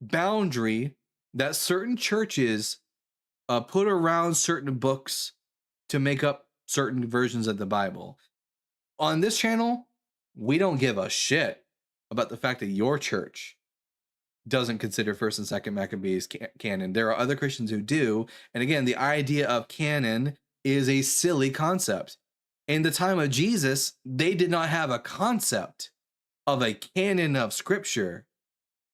boundary that certain churches put around certain books to make up certain versions of the Bible. On this channel, we don't give a shit about the fact that your church doesn't consider First and Second Maccabees canon. There are other Christians who do. And again, the idea of canon is a silly concept. In the time of Jesus, they did not have a concept of a canon of scripture.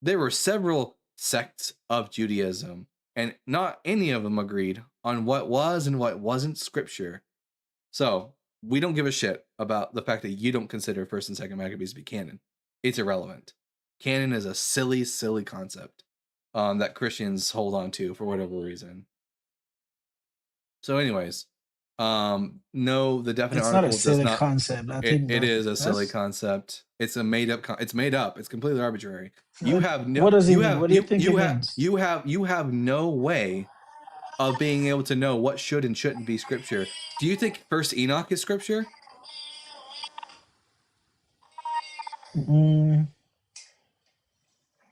There were several sects of Judaism, and not any of them agreed on what was and what wasn't scripture. So we don't give a shit about the fact that you don't consider First and Second Maccabees to be canon. It's irrelevant. Canon is a silly, silly concept that Christians hold on to for whatever reason. So, anyways, no, the definite It's article not a silly does not. concept. I think It is a that's silly concept. It's a made up. It's made up. It's completely arbitrary. You have no. What does it You mean? have What do you think it have means? you have no way of being able to know what should and shouldn't be scripture. Do you think First Enoch is scripture?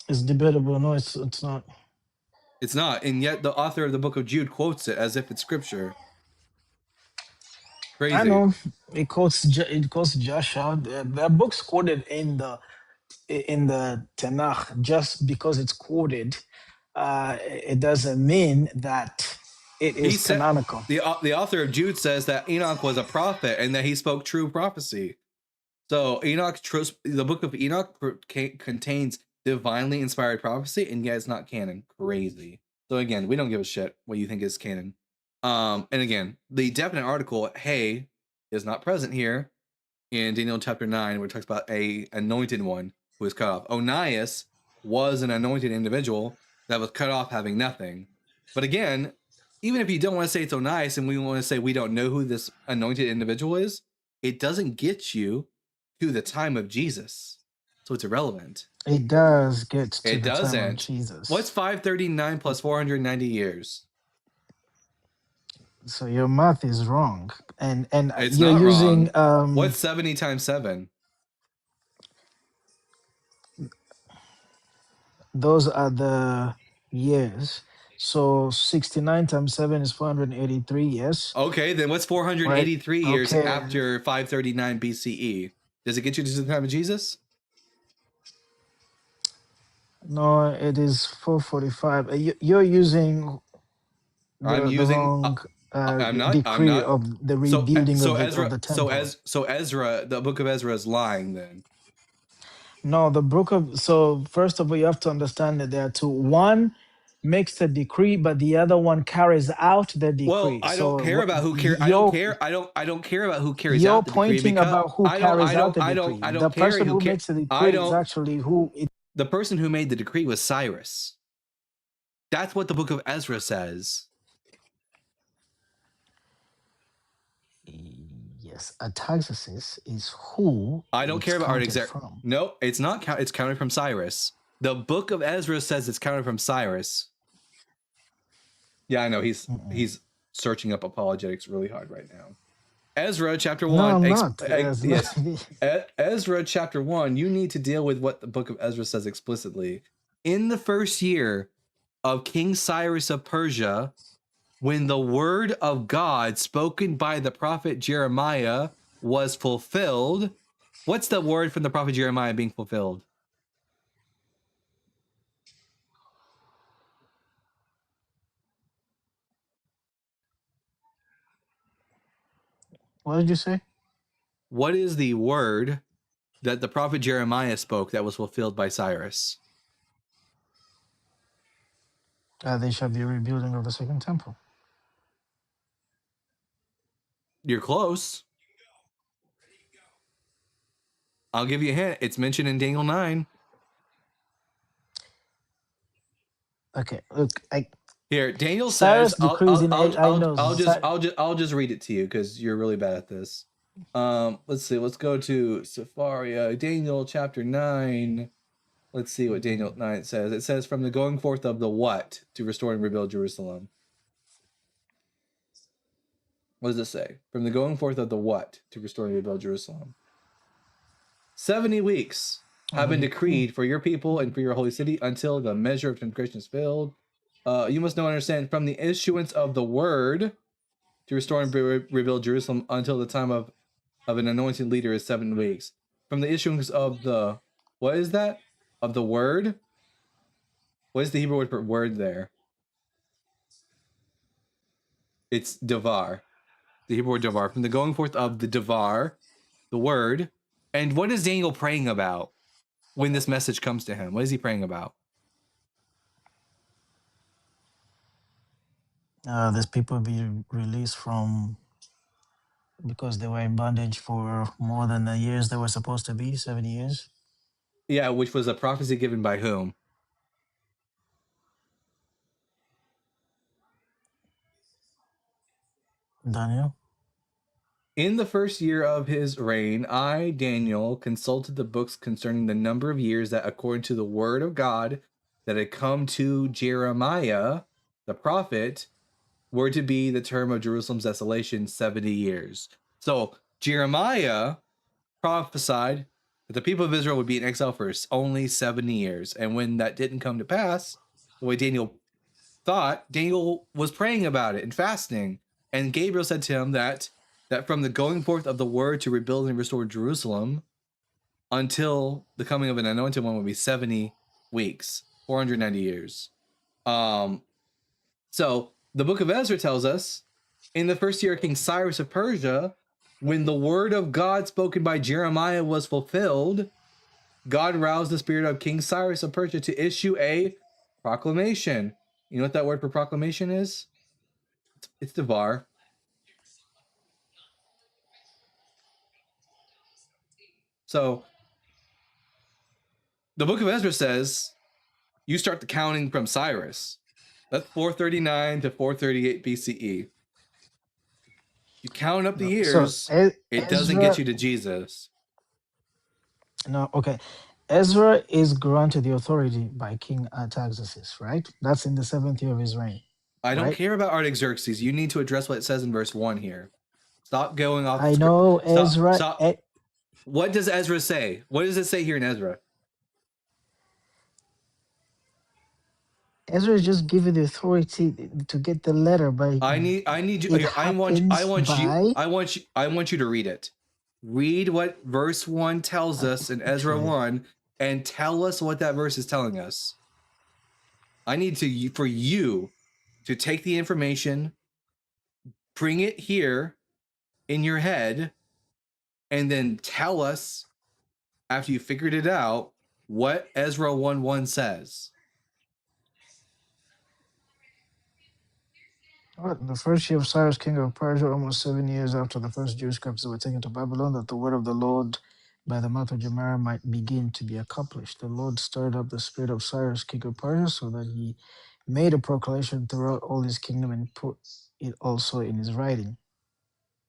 It's debatable. No, it's not. It's not, and yet the author of the book of Jude quotes it as if it's scripture. Crazy. I know it quotes Joshua. There are books quoted in the Tanakh. Just because it's quoted, it doesn't mean that it He is said canonical. the author of Jude says that Enoch was a prophet and that he spoke true prophecy. So the book of Enoch contains divinely inspired prophecy, and yet it's not canon. Crazy. So again, we don't give a shit what you think is canon. And again, the definite article, hey, is not present here in Daniel chapter 9, where it talks about a anointed one who was cut off. Onias was an anointed individual that was cut off having nothing. But again, even if you don't want to say it's Onias and we want to say we don't know who this anointed individual is, it doesn't get you to the time of Jesus. So it's irrelevant. It does get to It the time of doesn't. Jesus. What's 539 plus 490 years? So your math is wrong, and It's you're not using wrong. What's 70 times 7? those are the years. So 69 times 7 is 483 years. Okay, then what's 483 Right. years Okay. after 539 BCE? Does it get you to the time of Jesus? No, it is 445. You're using I'm the using. wrong I'm not. decree of the rebuilding So of Ezra. the temple. So Ezra, the book of Ezra is lying. Then No, the book of, so first of all, you have to understand that there are two. One makes the decree, but the other one carries out the decree. well, I don't So care about who care. I don't care. I don't care about who carries You're out the decree pointing because about who carries out the decree. I The don't care person who who care. makes the I decree is don't. actually who it. The person who made the decree was Cyrus. That's what the book of Ezra says. Yes, Artaxerxes is who. I don't care about Artaxerxes Artaxerxes. from. No, it's not. It's counted from Cyrus. The book of Ezra says it's counted from Cyrus. Yeah, I know he's searching up apologetics really hard right now. Ezra chapter 1. No, I'm not. Yes. Ezra chapter 1. You need to deal with what the book of Ezra says explicitly. In the first year of King Cyrus of Persia, when the word of God spoken by the prophet Jeremiah was fulfilled. What's the word from the prophet Jeremiah being fulfilled? What did you say? What is the word that the prophet Jeremiah spoke that was fulfilled by Cyrus? They shall be rebuilding of the second temple. You're close. I'll give you a hint. It's mentioned in Daniel 9. Okay, look, Here, Daniel Cyrus says, decrees in. I'll just read it to you because you're really bad at this. Let's see. Let's go to Sepharia, Daniel chapter 9. Let's see what Daniel 9 says. It says, from the going forth of the what to restore and rebuild Jerusalem. What does it say? From the going forth of the what to restore and rebuild Jerusalem. 70 weeks have been decreed for your people and for your holy city until the measure of transgression is filled. You must know and understand, from the issuance of the word to restore and rebuild Jerusalem until the time of an anointed leader is 7 weeks. From the issuance of the, what is that? Of the word? What is the Hebrew word for word there? It's davar. The Hebrew word davar. From the going forth of the davar, the word. And what is Daniel praying about when this message comes to him? What is he praying about? These people be released from, because they were in bondage for more than the years they were supposed to be, 7 years. Yeah, which was a prophecy given by whom? Daniel. In the first year of his reign, I, Daniel, consulted the books concerning the number of years that, according to the word of God, that had come to Jeremiah, the prophet, were to be the term of Jerusalem's desolation, 70 years. So Jeremiah prophesied that the people of Israel would be in exile for only 70 years. And when that didn't come to pass, the way Daniel thought Daniel was praying about it and fasting. And Gabriel said to him that from the going forth of the word to rebuild and restore Jerusalem until the coming of an anointed one would be 70 weeks, 490 years. So the book of Ezra tells us in the first year of King Cyrus of Persia, when the word of God spoken by Jeremiah was fulfilled, God roused the spirit of King Cyrus of Persia to issue a proclamation. You know what that word for proclamation is? It's devar. So the book of Ezra says you start the counting from Cyrus. That's 439 to 438 BCE. You count up the So years, it doesn't Ezra, get you to Jesus. no, okay. Ezra is granted the authority by King Artaxerxes, right? That's in the 7th year of his reign, I don't right? care about Artaxerxes. You need to address what it says in verse 1 here. Stop going off I script. know Stop. Ezra. Stop. What does Ezra say? What does it say here in Ezra? Ezra is just given the authority to get the letter, but I need you it here. I want you to read it. Read what verse 1 tells us in Ezra okay. 1 and tell us what that verse is telling us. I need for you to take the information, bring it here in your head, and then tell us after you figured it out what Ezra 1:1 says. The first year of Cyrus, king of Persia, almost 7 years after the first Jewish captives were taken to Babylon, that the word of the Lord by the mouth of Jeremiah might begin to be accomplished. The Lord stirred up the spirit of Cyrus, king of Persia, so that he made a proclamation throughout all his kingdom and put it also in his writing.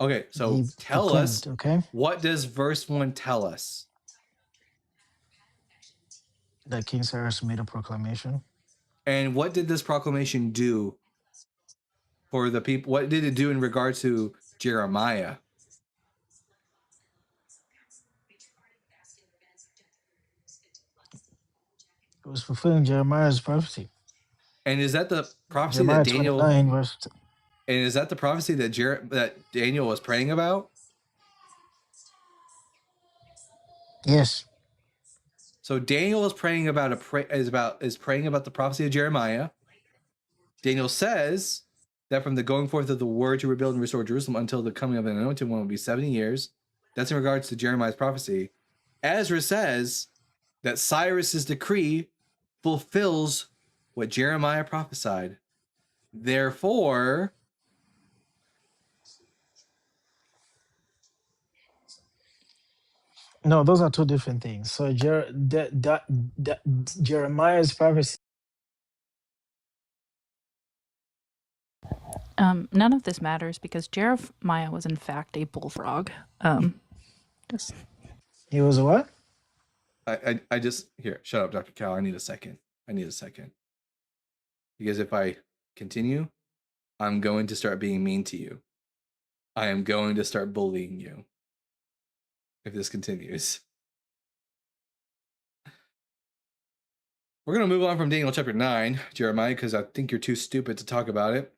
Okay, so He tell us, okay, what does verse 1 tell us? that King Cyrus made a proclamation. And what did this proclamation do for the people? What did it do in regard to Jeremiah? It was fulfilling Jeremiah's prophecy. And is that the prophecy that Jeremiah Daniel? 29, verse. And is that the prophecy that Daniel was praying about? Yes. So Daniel is praying about is praying about the prophecy of Jeremiah. Daniel says that from the going forth of the word to rebuild and restore Jerusalem until the coming of an anointed one will be 70 years. That's in regards to Jeremiah's prophecy. Ezra says that Cyrus's decree fulfills what Jeremiah prophesied. Therefore, No, those are two different things. So Jeremiah's prophecy. None of this matters because Jeremiah was in fact a bullfrog. Just He was what? I just here, shut up, Dr. Cal. I need a second. Because if I continue, I'm going to start being mean to you. I am going to start bullying you if this continues. We're going to move on from Daniel chapter 9, Jeremiah, because I think you're too stupid to talk about it.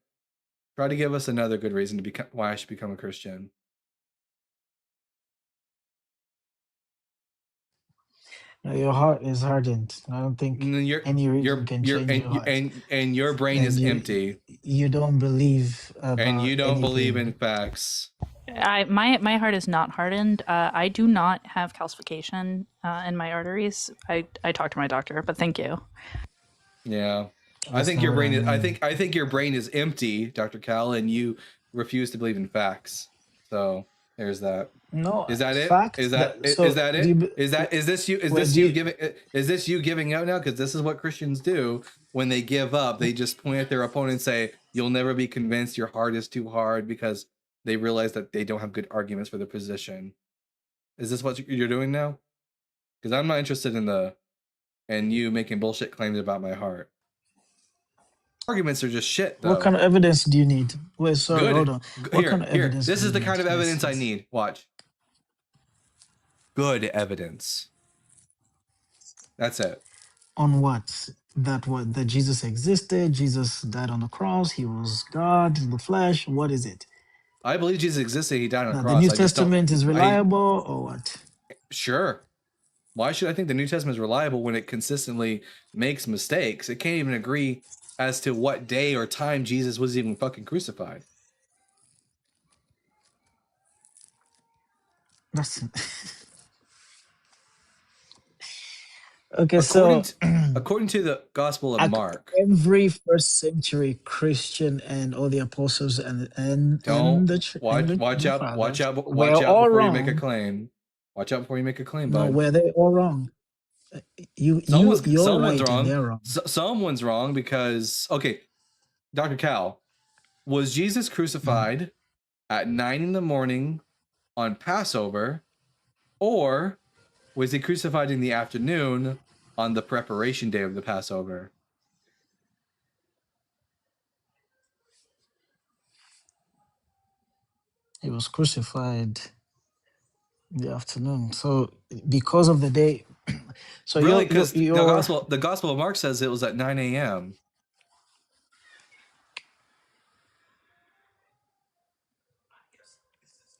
Try to give us another good reason to become why I should become a Christian. No, your heart is hardened. I don't think any reason can change your heart. And your brain is empty. You don't believe about and you don't believe in anything. facts. my heart is not hardened. I do not have calcification in my arteries. I talked to my doctor, but thank you. Yeah. That's I think not your what brain I is mean. I think your brain is empty, Dr. Cal, and you refuse to believe in facts. So there's that. No, Is that it? fact. Is that Do it? you, Is this you giving out now? Because this is what Christians do when they give up. They just point at their opponent and say, "You'll never be convinced. Your heart is too hard," because they realize that they don't have good arguments for their position. Is this what you're doing now? Because I'm not interested in you making bullshit claims about my heart. Arguments are just shit, though. What kind of evidence do you need? Wait, sorry, hold on. What kind of evidence? This do is you the kind need? of evidence I Yes. need. Watch. Good evidence. That's it. On what? that Jesus existed, Jesus died on the cross, he was God in the flesh. What is it? I believe Jesus existed. He died on a That the cross. New I just don't. Testament is reliable or what? Sure. Why should I think the New Testament is reliable when it consistently makes mistakes? It can't even agree as to what day or time Jesus was even fucking crucified. That's okay. According So to, according to the Gospel of ac- Mark, every first century Christian and all the apostles don't and watch the out, fathers were watch out all before you make a wrong. claim. Watch out before you make a claim, No, bud. were they all wrong? You're Someone's right and wrong. they're wrong. Someone's wrong because okay, Dr. Cal, was Jesus crucified at 9 in the morning on Passover, or was he crucified in the afternoon on the preparation day of the Passover? He was crucified in the afternoon. So because of the day, so Really, because you're the Gospel of Mark says it was at 9 a.m.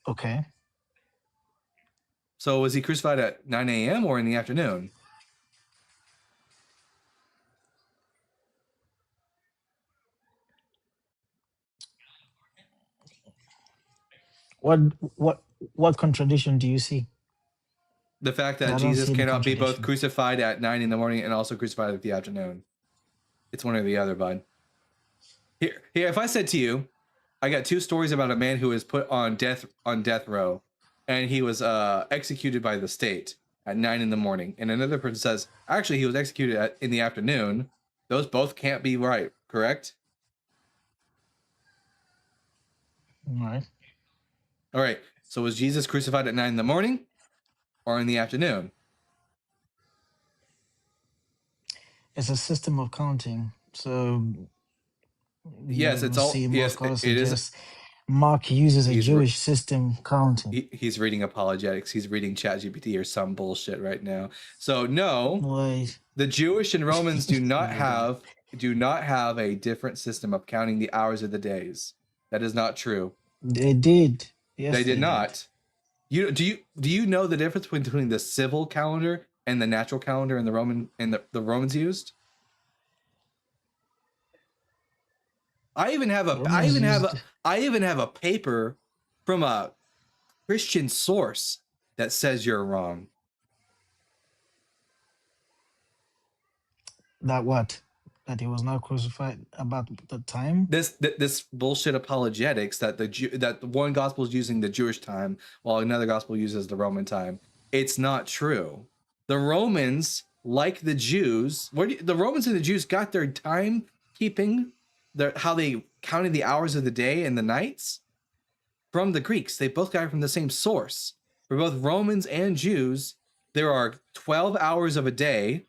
okay. So was he crucified at 9 a.m. or in the afternoon? What what what contradiction do you see? The fact that I don't Jesus see any cannot be both contradiction. crucified at 9 in the morning and also crucified at the afternoon. It's one or the other, bud. Here, if I said to you, I got two stories about a man who was put on death row, and he was executed by the state at 9 in the morning, and another person says actually he was executed in the afternoon. Those both can't be right, correct? All right. All right. So was Jesus crucified at 9 in the morning or in the afternoon? It's a system of counting. So you Yes, don't it's even all. see most Yes, scholars it is. suggest Mark uses a He's Jewish system counting. he's reading apologetics. He's reading ChatGPT or some bullshit right now. So no, Why? the Jewish and Romans do not My God. have a different system of counting the hours of the days. That is not true. They did. Yes, They did they did. not. Do you know the difference between the civil calendar and the natural calendar and the Romans used? I even have Romans used a paper from a Christian source that says you're wrong. that what? That he was not crucified about the time? This bullshit apologetics that that one gospel is using the Jewish time while another gospel uses the Roman time. It's not true. The Romans, like the Jews, the Romans and the Jews got their time keeping, how they counted the hours of the day and the nights from the Greeks. They both got it from the same source. For both Romans and Jews, there are 12 hours of a day,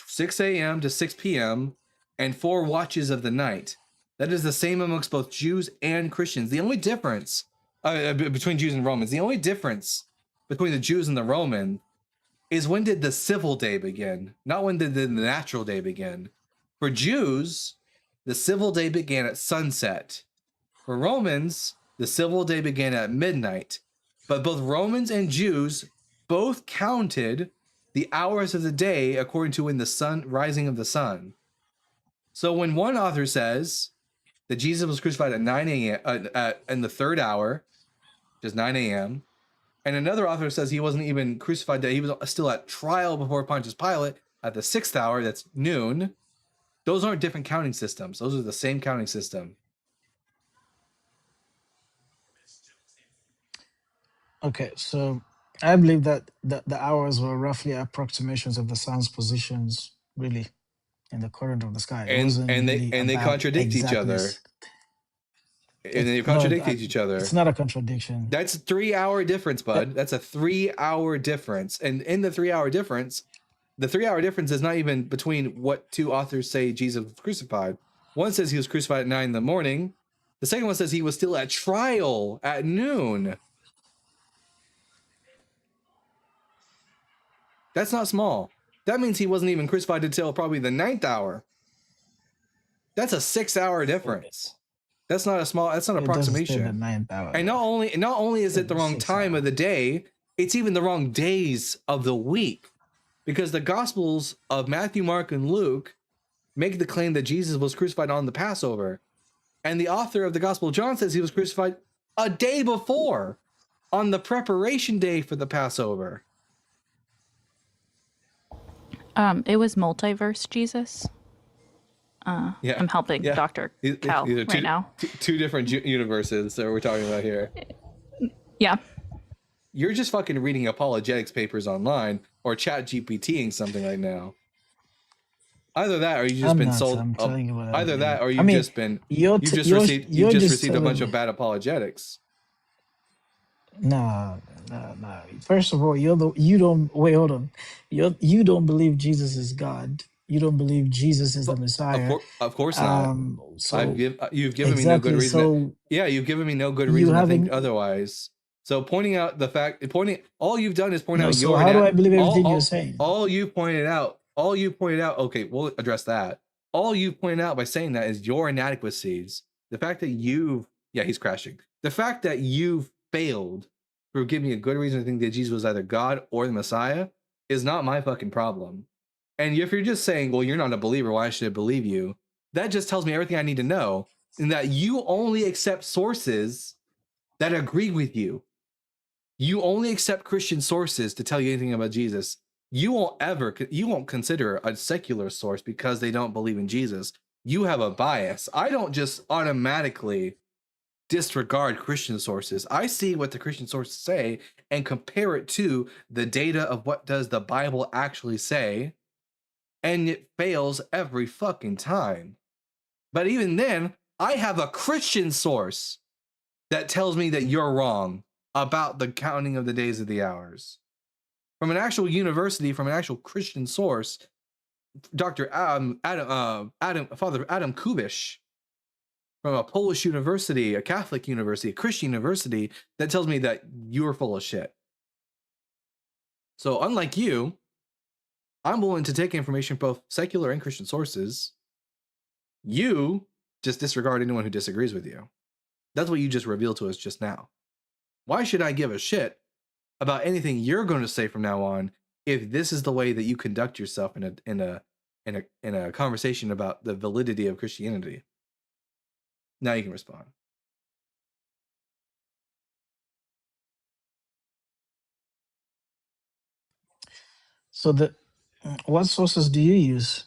6 a.m. to 6 p.m., and 4 watches of the night. That is the same amongst both Jews and Christians. The only difference between Jews and Romans, the only difference between the Jews and the Roman is when did the civil day begin, not when did the natural day begin. For Jews, the civil day began at sunset. For Romans, the civil day began at midnight. But both Romans and Jews both counted the hours of the day according to when the rising of the sun. So when one author says that Jesus was crucified at 9 a.m. In the third hour, which is 9 a.m., and another author says he wasn't even crucified, that he was still at trial before Pontius Pilate at the 6th hour, that's noon, those aren't different counting systems. Those are the same counting system. Okay, so I believe that the hours were roughly approximations of the sun's positions, really, in the current of the sky. It wasn't really And they about contradict each other. exactness. And they contradict each other. It's not a contradiction. That's a 3-hour difference, bud. That's a 3-hour difference. And in the 3-hour difference, the 3-hour difference is not even between what two authors say Jesus was crucified. One says he was crucified at 9 in the morning. The second one says he was still at trial at noon. That's not small. that means he wasn't even crucified until probably the 9th hour. That's a 6-hour difference. That's not an It doesn't say the approximation. 9th hour. And not only is it the wrong 6 time hours. of the day, it's even the wrong days of the week. Because the Gospels of Matthew, Mark, and Luke make the claim that Jesus was crucified on the Passover. And the author of the Gospel of John says he was crucified a day before, on the preparation day for the Passover. It was multiverse Jesus. Yeah, I'm helping Dr. Cal These are right now. two different universes that we're talking about here. Yeah. You're just fucking reading apologetics papers online or chat GPTing something right now. Either that, or you just I'm been not, sold. I'm telling you what I'm Either doing. that, or I mean, you've just received a bunch of bad apologetics. No. First of all, you don't wait. Hold on. You don't believe Jesus is God. You don't believe Jesus is the Messiah. Of course not. So you've given me no good reason. So You've given me no good you reason to think haven't. otherwise. So pointing out the fact, all you've done is point No. out So your. how do I believe everything you're saying? All you pointed out. Okay, we'll address that. All you pointed out by saying that is your inadequacies. The fact that he's crashing. The fact that you've failed to give me a good reason to think that Jesus was either God or the Messiah is not my fucking problem. And if you're just saying, well, you're not a believer, why should I believe you? That just tells me everything I need to know, in that you only accept sources that agree with you. You only accept Christian sources to tell you anything about Jesus. You won't consider a secular source because they don't believe in Jesus. You have a bias. I don't just automatically disregard Christian sources. I see what the Christian sources say and compare it to the data of what does the Bible actually say, and it fails every fucking time. But even then, I have a Christian source that tells me that you're wrong about the counting of the days of the hours. From an actual university, from an actual Christian source, Father Adam Kubish, from a Polish university, a Catholic university, a Christian university, that tells me that you're full of shit. So unlike you, I'm willing to take information from both secular and Christian sources. You just disregard anyone who disagrees with you. That's what you just revealed to us just now. Why should I give a shit about anything you're going to say from now on if this is the way that you conduct yourself in a conversation about the validity of Christianity? Now you can respond. So what sources do you use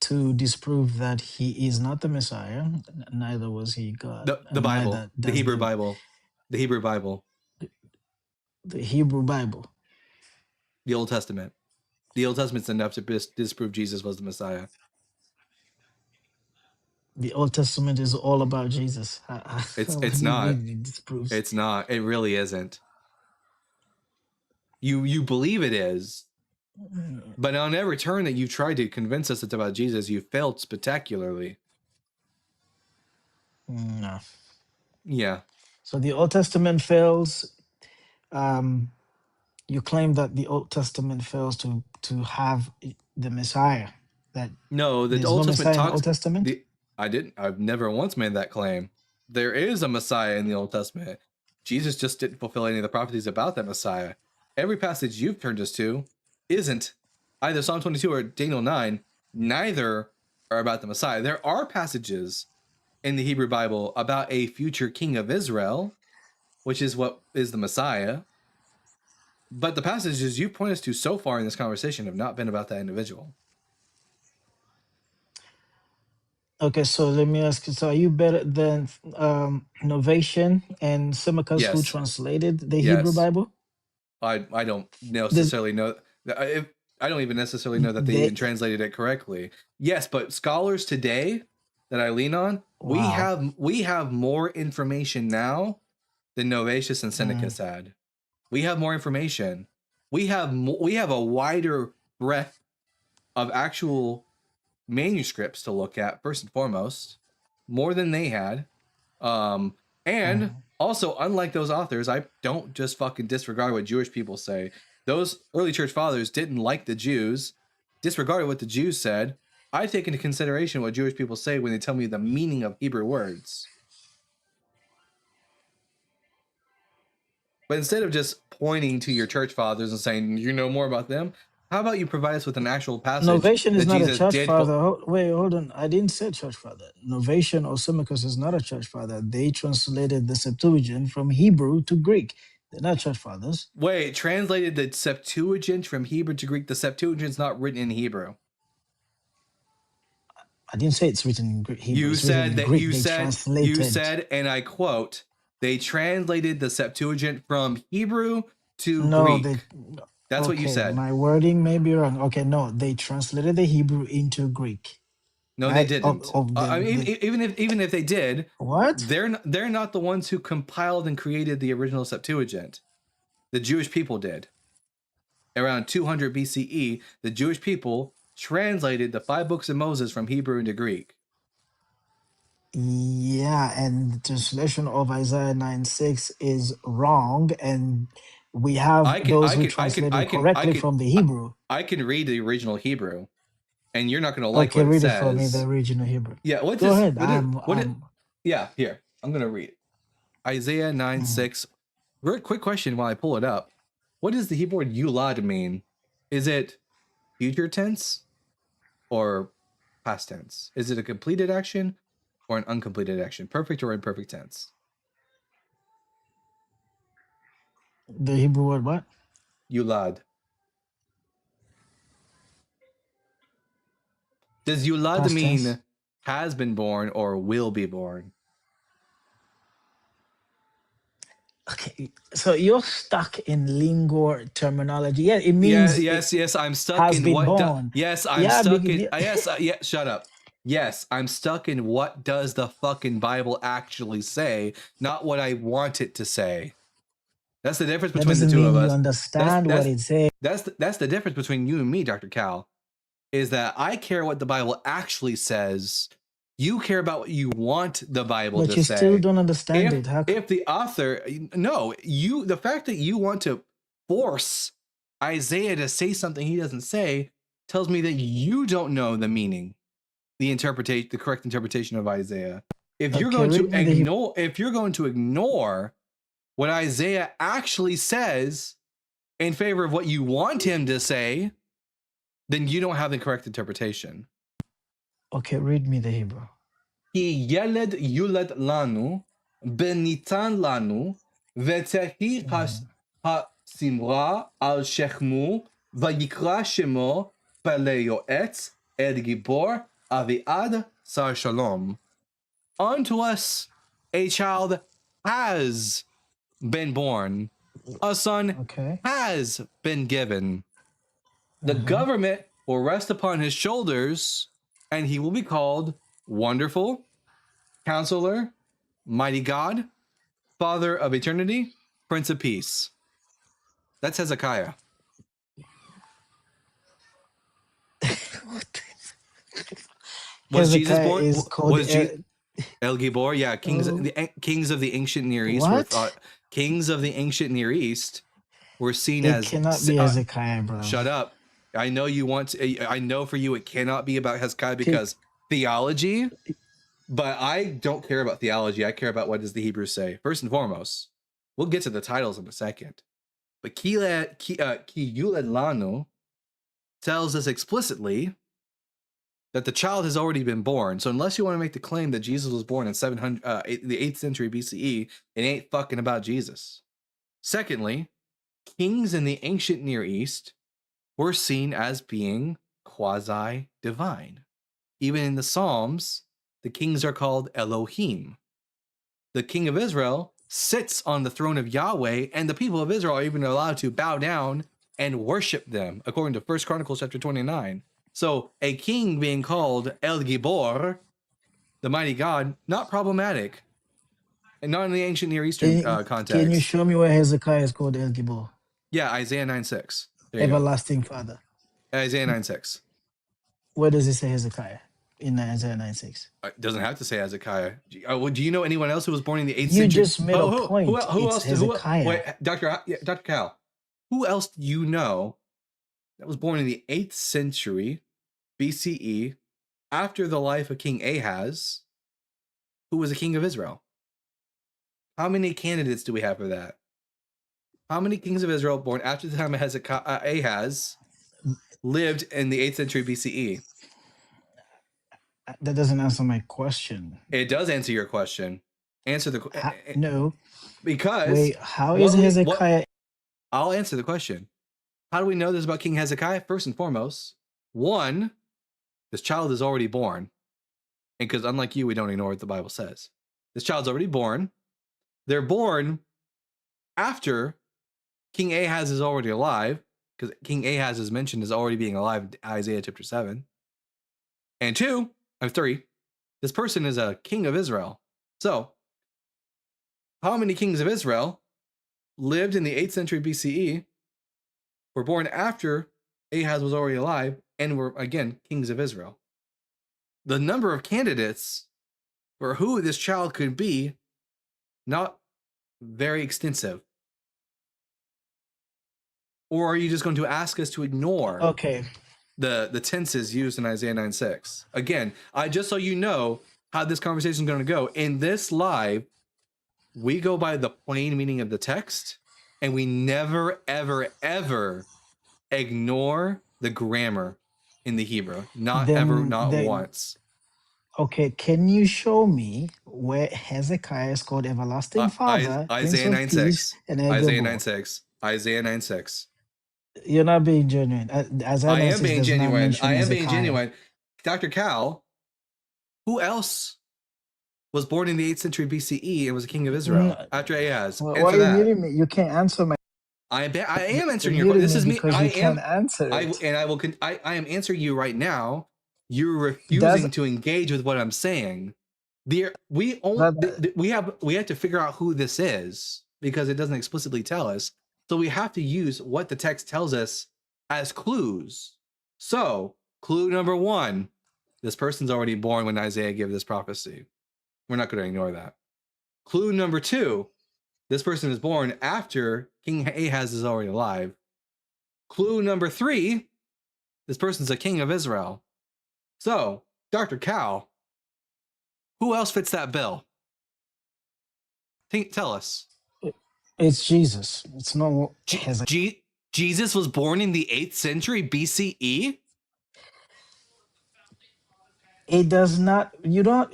to disprove that he is not the Messiah? Neither was he God. The Bible, the Hebrew Bible, the Hebrew Bible, the Hebrew Bible, the Old Testament. The Old Testament's enough to disprove Jesus was the Messiah. The Old Testament is all about Jesus. It's not. It's not. It really isn't. You believe it is, but on every turn that you tried to convince us it's about Jesus, you failed spectacularly. No. Yeah. So the Old Testament fails. You claim that the Old Testament fails to have the Messiah. That no, the there's Old no Testament Messiah in the talks. Old Testament? I've never once made that claim. There is a Messiah in the Old Testament. Jesus just didn't fulfill any of the prophecies about that Messiah. Every passage you've turned us to isn't either Psalm 22 or Daniel 9. Neither are about the Messiah. There are passages in the Hebrew Bible about a future king of Israel, which is what is the Messiah. But the passages you point us to so far in this conversation have not been about that individual. Okay, so let me ask you, so are you better than Novation and Symmachus, who Yes. translated the Hebrew Bible? I don't necessarily know. I don't even necessarily know that they even translated it correctly. Yes, but scholars today that I lean on, Wow. we have more information now than Novatius and Symmachus had. We have more information. We have a wider breadth of actual manuscripts to look at, first and foremost, more than they had. And also, unlike those authors, I don't just fucking disregard what Jewish people say. Those early church fathers didn't like the Jews, disregarded what the Jews said. I take into consideration what Jewish people say when they tell me the meaning of Hebrew words. But instead of just pointing to your church fathers and saying you know more about them, how about you provide us with an actual passage Novation is that not a Jesus church did? father. Wait, hold on. I didn't say church father. Novation or Symmachus is not a church father. They translated the Septuagint from Hebrew to Greek. They're not church fathers. Wait, translated the Septuagint from Hebrew to Greek. The Septuagint's not written in Hebrew. I didn't say it's written in Greek. Hebrew. You It's written said in that Greek. They translated. you said, and I quote, they translated the Septuagint from Hebrew to No, Greek. That's what you said. My wording may be wrong. Okay, no, they translated the Hebrew into Greek. No, Right? they didn't. I mean, even if they did, What? they're not the ones who compiled and created the original Septuagint. The Jewish people did. Around 200 BCE, the Jewish people translated the 5 books of Moses from Hebrew into Greek. Yeah, and the translation of Isaiah 9:6 is wrong, and we have those who translated correctly from the Hebrew. I can read the original Hebrew, and you're not going to like Okay, what it read says. it for me, the original Hebrew. Yeah, Go ahead. Yeah, here. I'm going to read it. Isaiah 9:6. Very quick question while I pull it up. What does the Hebrew word yulad mean? Is it future tense or past tense? Is it a completed action or an uncompleted action? Perfect or imperfect tense? The Hebrew word what? Yulad. Does yulad Past mean tense. has been born or will be born? Okay, so you're stuck in lingo terminology. Yeah, it means Yes. I'm stuck has in been what. born. Yes, I'm Yeah, stuck because- in. Yeah. Shut up. Yes, I'm stuck in what does the fucking Bible actually say, not what I want it to say. That's the difference That between the doesn't two mean of you us. understand what it says. That's the difference between you and me, Dr. Cal, is that I care what the Bible actually says. You care about what you want the Bible But to you say. still don't understand it. If the author, no, the fact that you want to force Isaiah to say something he doesn't say tells me that you don't know the meaning, the correct interpretation of Isaiah. If you're going to ignore what Isaiah actually says in favor of what you want him to say, then you don't have the correct interpretation. Okay, read me the Hebrew. Ki yeled yuled lanu, benitan lanu, v'tehi ha-simra al shechmu, v'yikra shemo peleyoetz el gibor aviad sar shalom. Unto us a child has been born, a son has been given. The government will rest upon his shoulders, and he will be called Wonderful, Counselor, Mighty God, Father of Eternity, Prince of Peace. That's Hezekiah. Was Jesus born? Is called El Gibor? Yeah, kings of the ancient Near East. Kings of the ancient Near East were seen as. It cannot be Hezekiah, bro. Shut up. I know you want to, I know for you it cannot be about Hezekiah because theology, but I don't care about theology. I care about what does the Hebrew say. First and foremost, we'll get to the titles in a second. But Ki Yuled Lanu tells us explicitly that the child has already been born. So unless you want to make the claim that Jesus was born in the 8th century BCE, it ain't fucking about Jesus. Secondly, kings in the ancient Near East were seen as being quasi-divine. Even in the Psalms, the kings are called Elohim. The king of Israel sits on the throne of Yahweh, and the people of Israel are even allowed to bow down and worship them, according to 1 Chronicles chapter 29. So a king being called El Gibor, the mighty God, not problematic. And not in the ancient Near Eastern context. Can you show me where Hezekiah is called El Gibor? Yeah, Isaiah 9:6. Everlasting Father. Isaiah 9:6. Where does it say Hezekiah in Isaiah 9:6? It doesn't have to say Hezekiah. Do you know anyone else who was born in the 8th century? You just made a point. Who else? Hezekiah. Wait, Dr. Cal, who else do you know that was born in the 8th century BCE after the life of King Ahaz, who was a king of Israel. How many candidates do we have for that? How many kings of Israel born after the time of Ahaz lived in the 8th century BCE? That doesn't answer my question. It does answer your question. Answer the no. because Wait, how is Hezekiah? I'll answer the question. How do we know this about King Hezekiah? First and foremost, one, this child is already born. And because unlike you, we don't ignore what the Bible says. This child's already born. They're born after King Ahaz is already alive, because King Ahaz is mentioned as already being alive in Isaiah chapter 7. And 2, or 3, this person is a king of Israel. So, how many kings of Israel lived in the 8th century BCE, were born after Ahaz was already alive, and were, again, kings of Israel? The number of candidates for who this child could be, not very extensive. Or are you just going to ask us to ignore the tenses used in Isaiah 9:6? Again, just so you know how this conversation is going to go, in this live, we go by the plain meaning of the text, and we never, ever, ever ignore the grammar in the Hebrew. Not once. Okay, can you show me where Hezekiah is called everlasting father, Isaiah 9:6, and Isaiah 9:6, Isaiah 9:6. You're not being genuine. I am being genuine. I am being genuine. Dr. Cal, who else was born in the 8th century BCE and was a king of Israel after Ahaz? Why are you muting me? You can't answer my. I am answering your question. This is me. I can't answer it. I am answering you right now. You're refusing to engage with what I'm saying. We have to figure out who this is because it doesn't explicitly tell us. So we have to use what the text tells us as clues. So clue number 1, this person's already born when Isaiah gave this prophecy. We're not going to ignore that. Clue number 2, this person is born after King Ahaz is already alive. Clue number 3, this person's a king of Israel. So, Dr. Cal, who else fits that bill? Tell us. It's Jesus. It's not Jesus was born in the 8th century BCE? It does not. You don't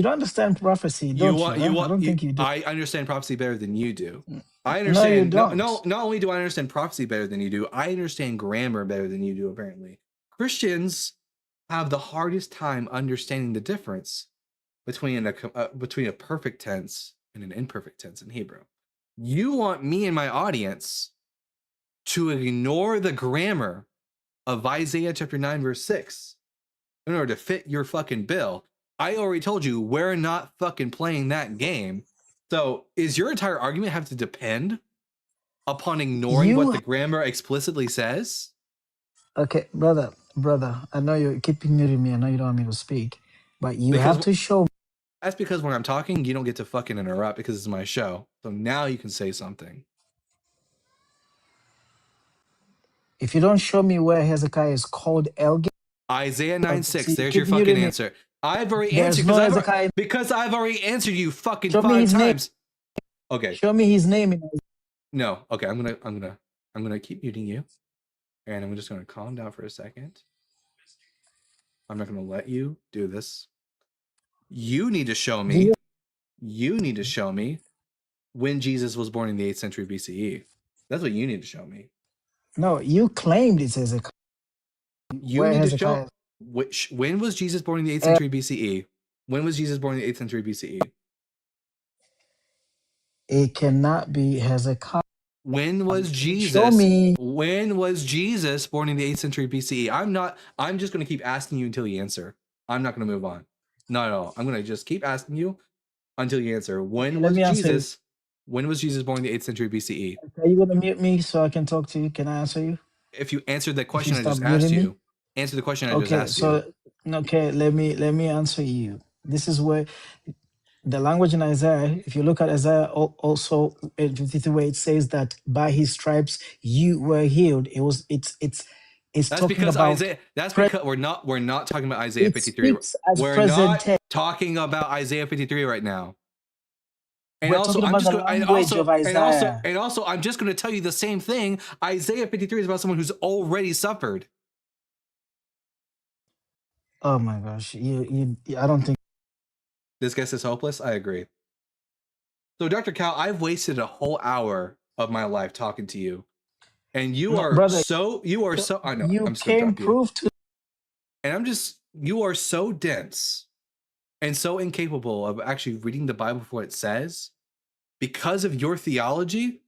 understand prophecy, don't you? I don't think you do. I understand prophecy better than you do. I understand. No, you don't. No, not only do I understand prophecy better than you do, I understand grammar better than you do, apparently. Christians have the hardest time understanding the difference between a perfect tense and an imperfect tense in Hebrew. You want me and my audience to ignore the grammar of Isaiah chapter 9 verse 6 in order to fit your fucking bill. I already told you we're not fucking playing that game. So is your entire argument have to depend upon ignoring what the grammar explicitly says? Okay, brother, I know you keep muting me. I know you don't want me to speak, but you have to show me. That's because when I'm talking, you don't get to fucking interrupt because it's my show. So now you can say something. If you don't show me where Hezekiah is called Isaiah 9:6. There's your fucking answer. I've already answered because I've already answered you fucking 5 times. Okay. Show me his name. No. Okay. I'm gonna keep muting you, and I'm just gonna calm down for a second. I'm not gonna let you do this. You need to show me. You need to show me when Jesus was born in the 8th century BCE. That's what you need to show me. No, you claimed it says you need to show when was Jesus born in the 8th century BCE? When was Jesus born in the 8th century BCE? It cannot be Hezekiah. When was Jesus? Show me. When was Jesus born in the 8th century BCE? I'm just going to keep asking you until you answer. I'm not going to move on. Not at all. I'm going to just keep asking you until you answer. When was Jesus born in the 8th century BCE? Are you going to mute me so I can talk to you? Can I answer you? If you answered the question I just asked you, answer the question I just asked you. Okay, let me answer you. This is where the language in Isaiah, if you look at Isaiah also in 53, where it says that by his stripes you were healed. It's It's That's talking because about Isaiah. That's because we're not talking about Isaiah it 53. speaks as We're present not tense. talking about Isaiah 53 right now. And We're also, talking I'm about just the going. And language also, of and also, Isaiah. and also, I'm just going to tell you the same thing. Isaiah 53 is about someone who's already suffered. Oh my gosh, I don't think. This guess is hopeless. I agree. So, Dr. Cal, I've wasted a whole hour of my life talking to you, and you No, are brother, so. I know. you I'm just going to can drop you. prove to. And you are so dense and so incapable of actually reading the Bible for what it says. Because of your theology,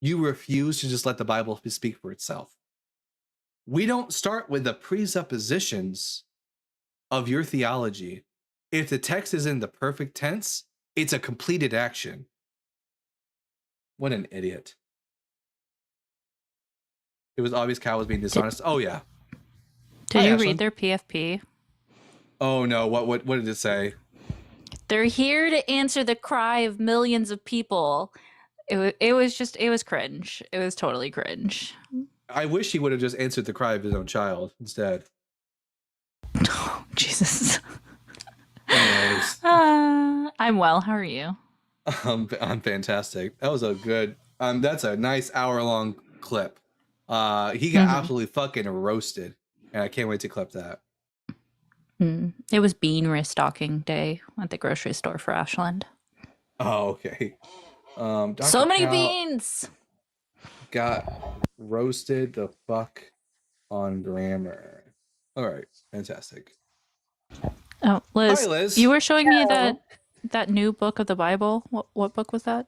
you refuse to just let the Bible speak for itself. We don't start with the presuppositions of your theology. If the text is in the perfect tense, it's a completed action. What an idiot. It was obvious Cal was being dishonest. Oh, yeah. Did Hi, you Ashlyn. read their PFP? Oh, no. What did it say? They're here to answer the cry of millions of people. It was cringe. It was totally cringe. I wish he would have just answered the cry of his own child instead. Oh, Jesus. Anyways. I'm well. How are you? I'm fantastic. That was a good. That's a nice hour-long clip. He got absolutely fucking roasted, and I can't wait to clip that. It was bean restocking day at the grocery store for Ashland. Oh, okay. Dr. So many Cal beans. got roasted the fuck on grammar. All right, fantastic. Oh, Liz, Hi, Liz. you were showing me that new book of the Bible. What book was that?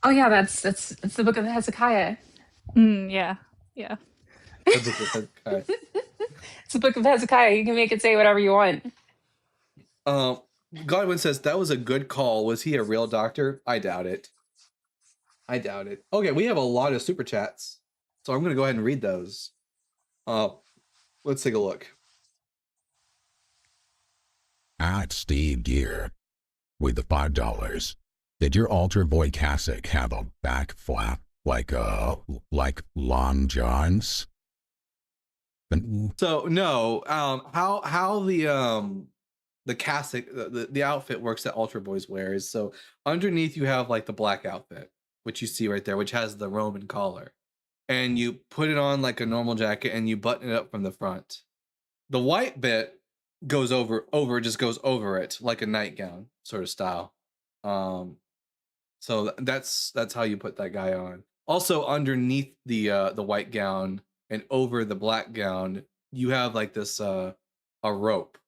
Oh yeah, that's the book of Hezekiah. Yeah. It's It's the book of Hezekiah. You can make it say whatever you want. Godwin says that was a good call. Was he a real doctor? I doubt it. Okay, we have a lot of super chats, so I'm going to go ahead and read those. Let's take a look. At Steve Gear with the $5. Did your altar boy cassock have a back flap like Long John's? So no, how the cassock, the outfit works that altar boys wear is, so underneath you have like the black outfit, which you see right there, which has the Roman collar, and you put it on like a normal jacket and you button it up from the front. The white bit goes over it like a nightgown sort of style. So that's how you put that guy on. Also, underneath the white gown and over the black gown, you have like this a rope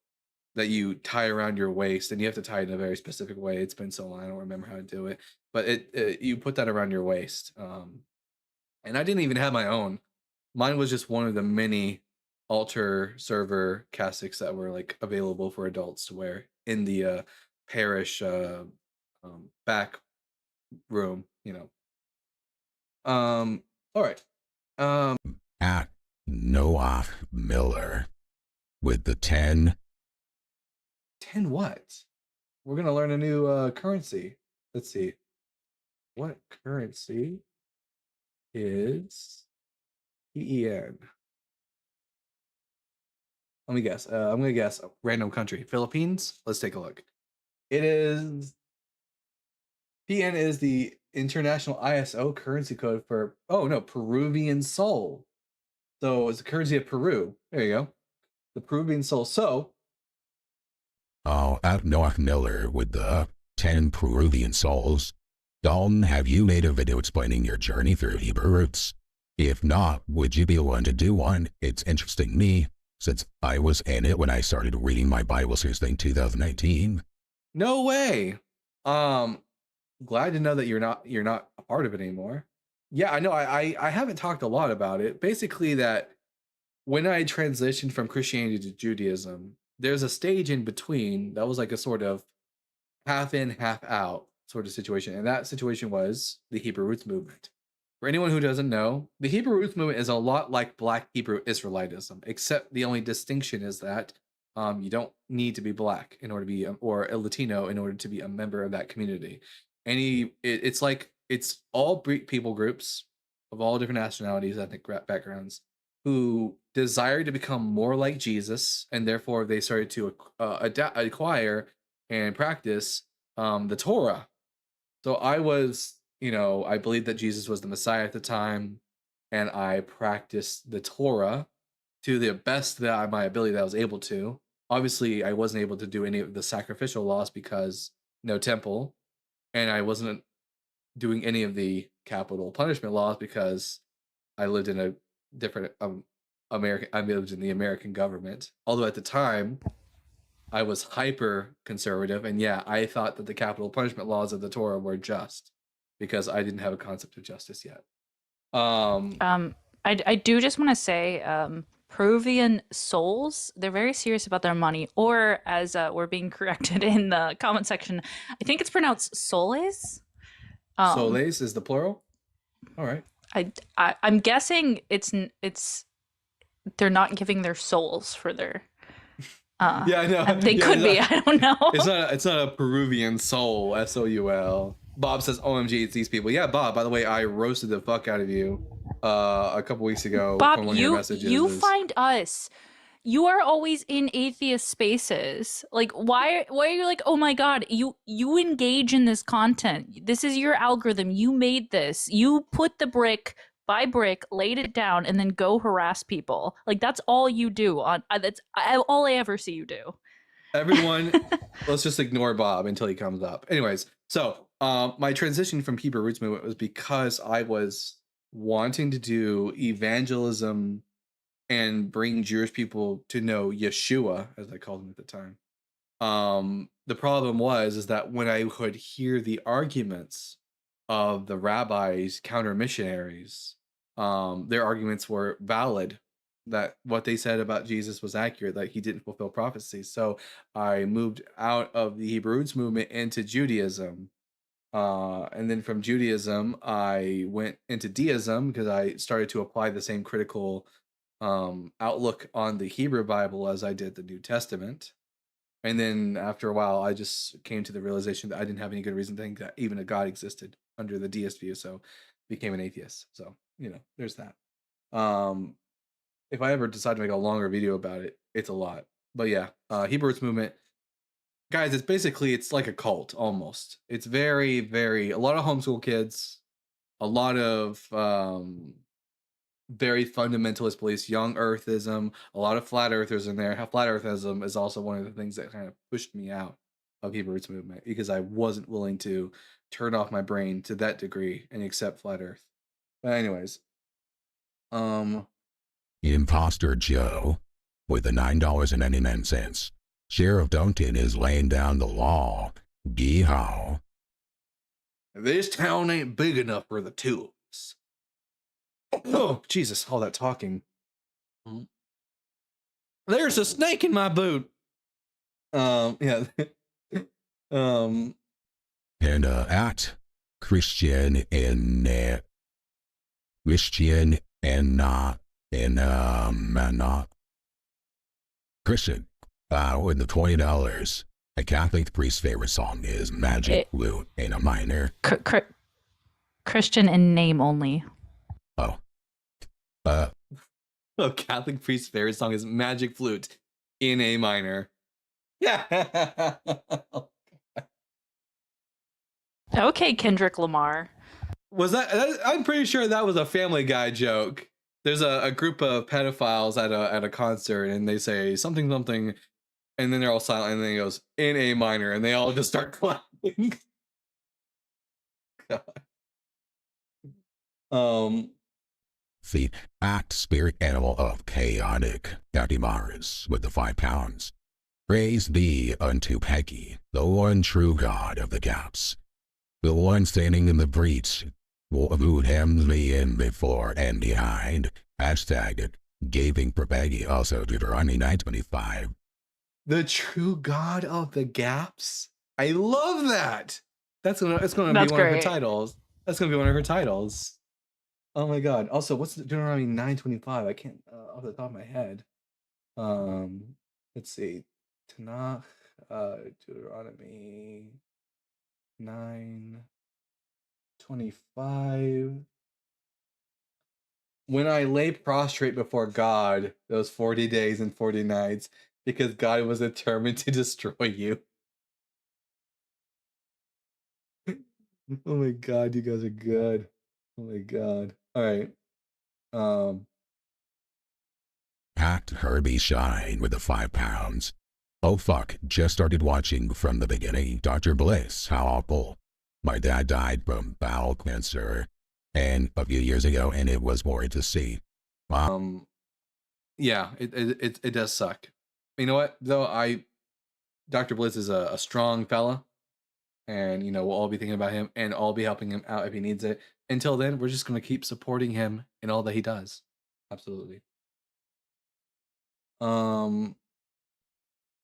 that you tie around your waist, and you have to tie it in a very specific way. It's been so long, I don't remember how to do it, but you put that around your waist. And I didn't even have my own. Mine was just one of the many altar server cassocks that were like available for adults to wear in the parish back room, all right. At Noah Miller with the 10. 10 what? We're gonna learn a new currency. Let's see. What currency is PEN? Let me guess. I'm gonna guess a random country. Philippines. Let's take a look. It is PN is the international ISO currency code for Peruvian sol. So it's the currency of Peru. There you go. The Peruvian sol. So At Noah Miller with the 10 Peruvian sols. Dalton, have you made a video explaining your journey through Hebrew roots? If not, would you be willing to do one? It's interesting me, since I was in it when I started reading my Bible seriously in 2019. no way. Glad to know that you're not a part of it anymore. Yeah, I know. I haven't talked a lot about it. Basically, that when I transitioned from Christianity to Judaism, there's a stage in between that was like a sort of half in, half out sort of situation. And that situation was the Hebrew Roots movement. For anyone who doesn't know, the Hebrew Roots movement is a lot like Black Hebrew Israelitism, except the only distinction is that you don't need to be Black in order to be, or a Latino in order to be a member of that community. It's all people groups of all different nationalities, ethnic backgrounds, who desired to become more like Jesus, and therefore they started to acquire and practice the Torah. So I was, I believed that Jesus was the Messiah at the time, and I practiced the Torah to the best that my ability that I was able to. Obviously, I wasn't able to do any of the sacrificial laws because no temple, and I wasn't doing any of the capital punishment laws because I lived in a different American. I lived in the American government. Although at the time, I was hyper conservative, and yeah, I thought that the capital punishment laws of the Torah were just because I didn't have a concept of justice yet. I do just want to say, Peruvian souls, they're very serious about their money, or as we're being corrected in the comment section, I think it's pronounced soles. Soles is the plural. All right. I'm guessing it's they're not giving their souls for their. Yeah, I know. They could be. I don't know. It's not a Peruvian soul. SOUL. Bob says, "OMG, it's these people." Yeah, Bob. By the way, I roasted the fuck out of you a couple weeks ago. Bob, from one of your messages. you find us. You are always in atheist spaces. Like, why are you like, oh my god, you engage in this content. This is your algorithm. You made this. You put the brick by brick, laid it down, and then go harass people. Like, that's all you do. That's all I ever see you do. Everyone, let's just ignore Bob until he comes up. Anyways, so my transition from Hebrew Roots Movement was because I was wanting to do evangelism and bring Jewish people to know Yeshua, as I called him at the time. The problem is that when I could hear the arguments of the rabbis, counter missionaries, their arguments were valid, that what they said about Jesus was accurate, that he didn't fulfill prophecy. So I moved out of the Hebrew Roots movement into Judaism. And then from Judaism, I went into deism because I started to apply the same critical outlook on the Hebrew Bible as I did the New Testament. And then after a while, I just came to the realization that I didn't have any good reason to think that even a God existed under the deist view, so became an atheist. So, there's that. If I ever decide to make a longer video about it, it's a lot. But yeah, Hebrew Roots Movement, guys, it's like a cult almost. It's very, very, a lot of homeschool kids, a lot of very fundamentalist beliefs, young earthism, a lot of flat earthers in there. Flat earthism is also one of the things that kind of pushed me out of Hebrew Roots Movement because I wasn't willing to turn off my brain to that degree and accept flat earth. But anyways, Imposter Joe with the $9.99. Sheriff Duncan is laying down the law. Yeehaw. This town ain't big enough for the two of us. Oh, Jesus, all that talking. There's a snake in my boot. Yeah. And at Christian and Christian and not Christian with the $20. A Catholic priest's favorite song is Magic Flute in a minor. Christian in name only. Oh. A Catholic priest's favorite song is Magic Flute in A minor. Yeah. Okay, Kendrick Lamar. Was that? I'm pretty sure that was a Family Guy joke. There's a group of pedophiles at a concert, and they say something, and then they're all silent, and then he goes in A minor, and they all just start clapping. The act spirit animal of chaotic Gatimaris with the £5. Praise be unto Peggy, the one true God of the gaps, the one standing in the breach, who hems me in before and behind. Hashtag gaping for Peggy, also Deuteronomy 9:25. The true God of the gaps. I love that. It's gonna be one of her titles. That's gonna be one of her titles. Oh my god. Also, what's Deuteronomy 9:25? I can't off the top of my head. Let's see. Tanakh, Deuteronomy 9:25. when I lay prostrate before God those 40 days and 40 nights, because God was determined to destroy you. Oh my God, you guys are good. Oh my God. All right. Um, At Herbie Shine with the £5. Oh fuck, just started watching from the beginning. Dr. Bliss, how awful. My dad died from bowel cancer and a few years ago, and it was more to see. Wow. yeah, it does suck. You know what though? Dr. Bliss is a strong fella, and we'll all be thinking about him, and I'll be helping him out if he needs it. Until then, we're just gonna keep supporting him in all that he does. Absolutely.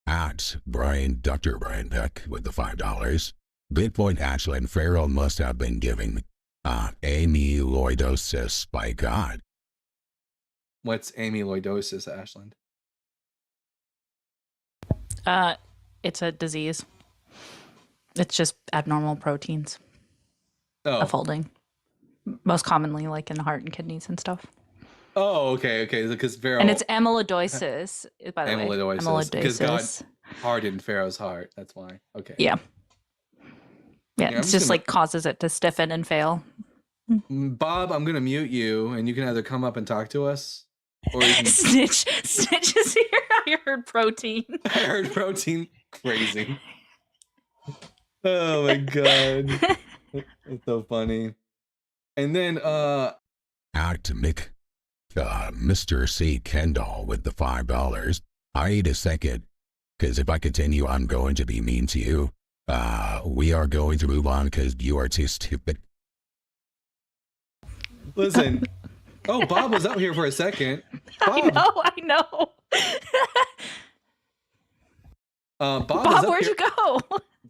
At Dr. Brian Peck with the $5. Bitcoin Ashland Farrell must have been giving amyloidosis by God. What's amyloidosis, Ashland? It's a disease. It's just abnormal proteins unfolding. Most commonly like in the heart and kidneys and stuff. Oh, okay, because Pharaoh... And it's amyloidosis, by the way. Amyloidosis. Because God hardened Pharaoh's heart. That's why. Okay. Yeah. Yeah, it's just like causes it to stiffen and fail. Bob, I'm going to mute you, and you can either come up and talk to us, or you can... Snitch is here. I heard protein. I heard protein. Crazy. Oh my God. It's so funny. And then, Out to Mick. Mr. C. Kendall with the $5. I need a second, because if I continue, I'm going to be mean to you. We are going to move on because you are too stupid. Listen. Oh, Bob was up here for a second. Bob. I know. Bob, where'd you go?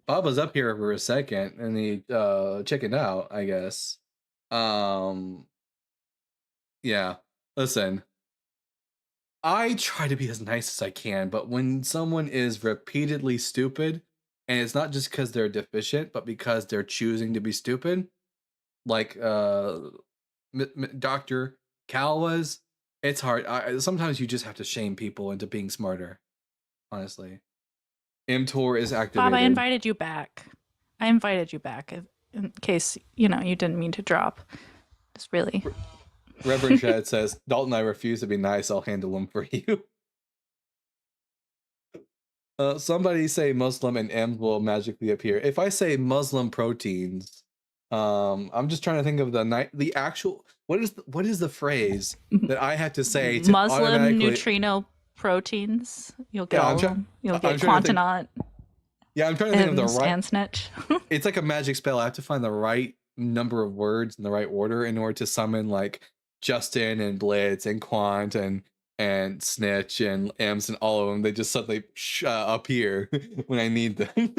Bob was up here for a second, and he chickened out, I guess. Yeah. Listen, I try to be as nice as I can, but when someone is repeatedly stupid, and it's not just because they're deficient, but because they're choosing to be stupid, like Dr. Cal was, it's hard. Sometimes you just have to shame people into being smarter, honestly. mTOR is activated. Bob, I invited you back. In case, you didn't mean to drop. Just really... Reverend Chad says, Dalton, I refuse to be nice. I'll handle them for you. Somebody say Muslim and M's will magically appear. If I say Muslim proteins, I'm just trying to think of the actual... What is the phrase that I have to say to Muslim neutrino proteins? You'll get all of them. You'll get Quantinaut. Yeah, I'm trying to think of the right... And snitch. It's like a magic spell. I have to find the right number of words in the right order in order to summon like Justin and Blitz and Quant and Snitch and Ems and all of them. They just suddenly appear when I need them.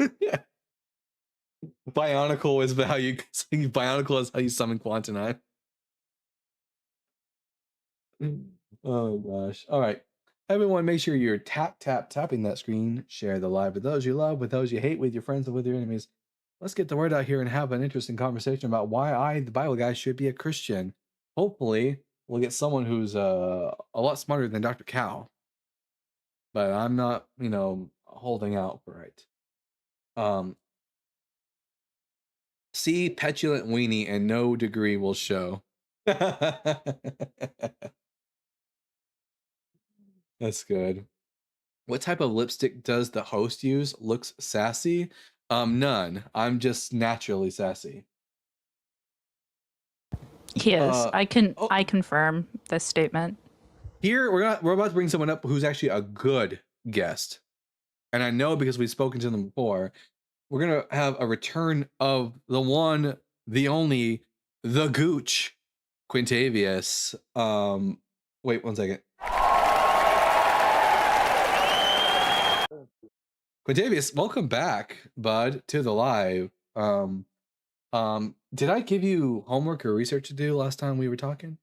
Bionicle is how you summon Quantinaut. Oh gosh. All right. Everyone, make sure you're tapping that screen. Share the live with those you love, with those you hate, with your friends, and with your enemies. Let's get the word out here and have an interesting conversation about why I, the Bible guy, should be a Christian. Hopefully, we'll get someone who's a lot smarter than Dr. Cal. But I'm not, holding out for it. See petulant weenie and no degree will show. That's good. What type of lipstick does the host use? Looks sassy? None. I'm just naturally sassy. He is. I confirm this statement. Here we're about to bring someone up who's actually a good guest. And I know because we've spoken to them before. We're gonna have a return of the one, the only, the Gooch, Quintavious. Wait 1 second. Quintavious, welcome back, bud, to the live. Did I give you homework or research to do last time we were talking?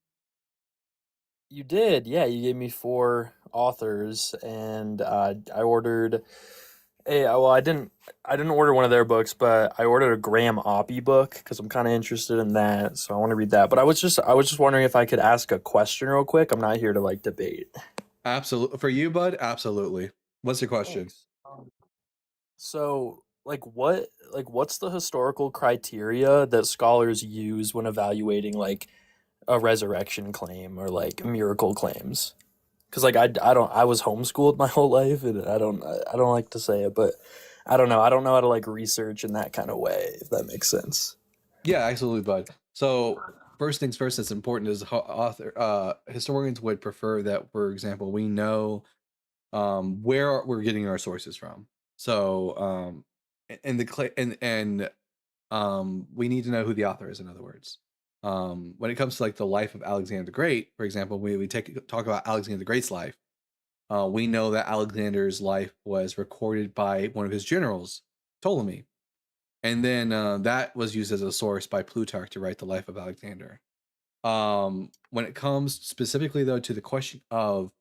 You did, yeah. You gave me 4 authors, and I ordered Hey, well, I didn't order one of their books, but I ordered a Graham Oppie book because I'm kind of interested in that, so I want to read that. But I was just wondering if I could ask a question real quick. I'm not here to like debate. Absolutely. For you, bud, absolutely. What's your question? Thanks. So, what's the historical criteria that scholars use when evaluating like a resurrection claim or like miracle claims? Because like I was homeschooled my whole life, and I don't like to say it, but I don't know how to like research in that kind of way, if that makes sense. Yeah, absolutely, bud. So first things first, it's important is historians would prefer that, for example, we know where we're getting our sources from. So and we need to know who the author is, in other words. When it comes to like the life of Alexander the Great, for example, we talk about Alexander the Great's life. We know that Alexander's life was recorded by one of his generals, Ptolemy, and then that was used as a source by Plutarch to write the life of Alexander. When it comes specifically though to the question of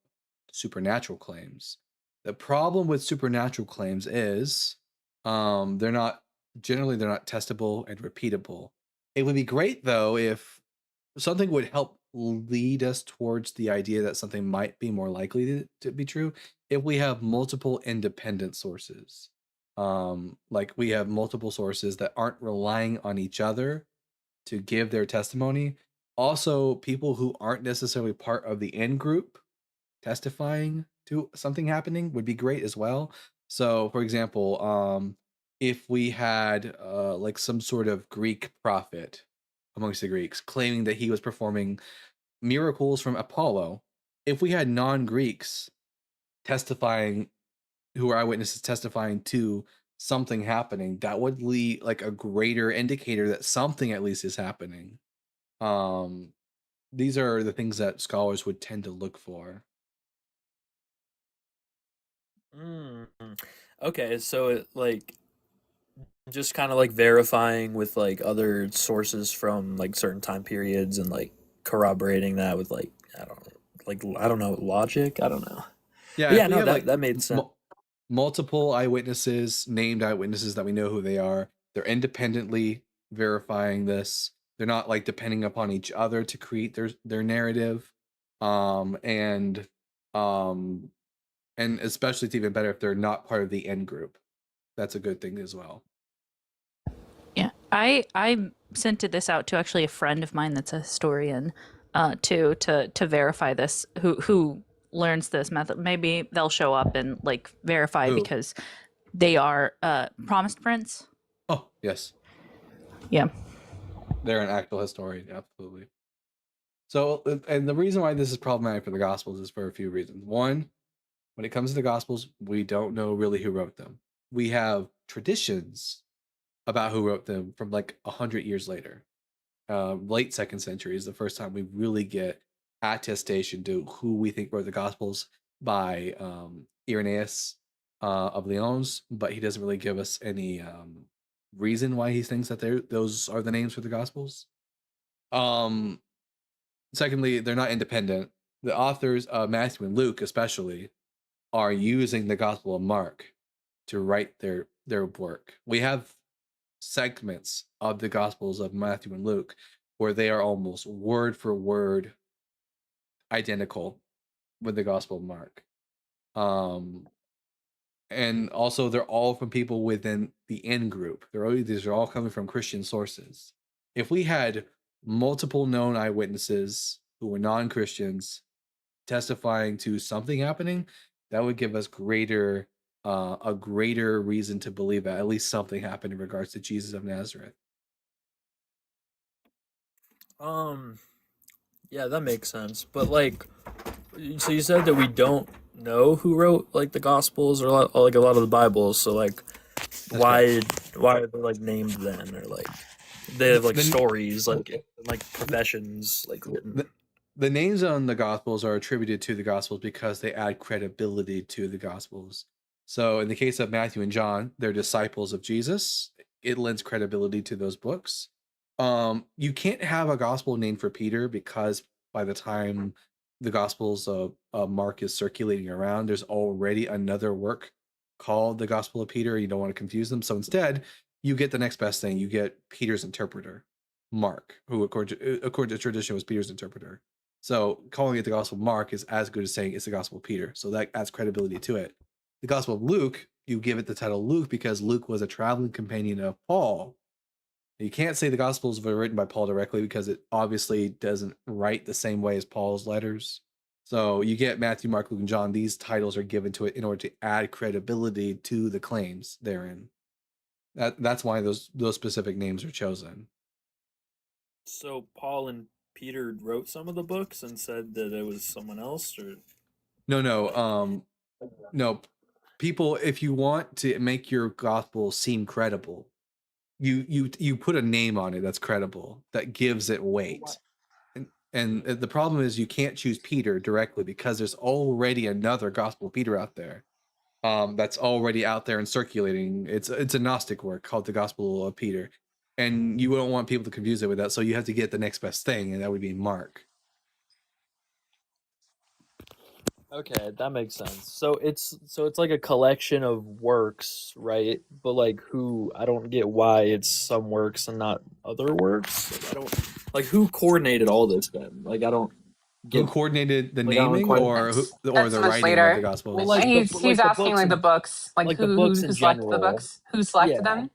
supernatural claims, the problem with supernatural claims is they're not they're not testable and repeatable. It would be great though if something would help lead us towards the idea that something might be more likely to be true if we have multiple independent sources. Like we have multiple sources that aren't relying on each other to give their testimony. Also, people who aren't necessarily part of the in group testifying to something happening would be great as well. So, for example, if we had like some sort of Greek prophet amongst the Greeks claiming that he was performing miracles from Apollo, if we had non-Greeks testifying, who are eyewitnesses testifying to something happening, that would lead like a greater indicator that something at least is happening. Um, these are the things that scholars would tend to look for. Mm. Okay, so it like just kind of like verifying with like other sources from like certain time periods and like corroborating that with like I don't know logic. I don't know. Yeah, But if yeah, we no, have that like that made sense. multiple eyewitnesses, named eyewitnesses that we know who they are, they're independently verifying this. They're not like depending upon each other to create their narrative. Um, and um, and especially it's even better if they're not part of the end group. That's a good thing as well. Yeah, I sent this out to actually a friend of mine that's a historian, to verify this. Who learns this method? Maybe they'll show up and like verify Who? because they are promised prince. Oh, yes. Yeah. They're an actual historian, absolutely. So, and the reason why this is problematic for the Gospels is for a few reasons. One, when it comes to the Gospels, we don't know really who wrote them. We have traditions about who wrote them from like 100 years later. Late second century is the first time we really get attestation to who we think wrote the Gospels by Irenaeus of Lyons, but he doesn't really give us any reason why he thinks that those are the names for the Gospels. Um, Secondly, they're not independent. The authors, Matthew and Luke especially, are using the Gospel of Mark to write their work. We have segments of the Gospels of Matthew and Luke where they are almost word for word identical with the Gospel of Mark. Um, and also they're all from people within the in group. These are all coming from Christian sources. If we had multiple known eyewitnesses who were non-Christians testifying to something happening, that would give us a greater reason to believe that at least something happened in regards to Jesus of Nazareth. Um, yeah, that makes sense. But like, so you said that we don't know who wrote like the Gospels or like a lot of the Bibles. So like, That's correct. why are they like named then, or like they have like The, stories like professions like written. the the names on the Gospels are attributed to the Gospels because they add credibility to the Gospels. So in the case of Matthew and John, they're disciples of Jesus. It lends credibility to those books. You can't have a gospel named for Peter because by the time the Gospels of Mark is circulating around, there's already another work called the Gospel of Peter. You don't want to confuse them. So instead, you get the next best thing. You get Peter's interpreter, Mark, who according to tradition was Peter's interpreter. So calling it the Gospel of Mark is as good as saying it's the Gospel of Peter. So that adds credibility to it. The Gospel of Luke, you give it the title Luke because Luke was a traveling companion of Paul. You can't say the Gospels were written by Paul directly because it obviously doesn't write the same way as Paul's letters. So you get Matthew, Mark, Luke, and John. These titles are given to it in order to add credibility to the claims therein. That's why those specific names are chosen. So Paul and Peter wrote some of the books and said that it was someone else, or No. People, if you want to make your gospel seem credible, you put a name on it that's credible, that gives it weight. And the problem is you can't choose Peter directly because there's already another Gospel of Peter out there. That's already out there and circulating. It's a Gnostic work called the Gospel of Peter, and you don't want people to confuse it with that. So you have to get the next best thing, and that would be Mark. okay, that makes sense. So it's like a collection of works, right? But like who, I don't get why it's some works and not other works. Like, I don't like who coordinated all this then. Like I don't Who get coordinated the like I don't naming quite or That's the much writing of the later. Gospels? Well, like he's the he's asking books like the in, books, like like the who books in selected the general. books, who selected Yeah. them.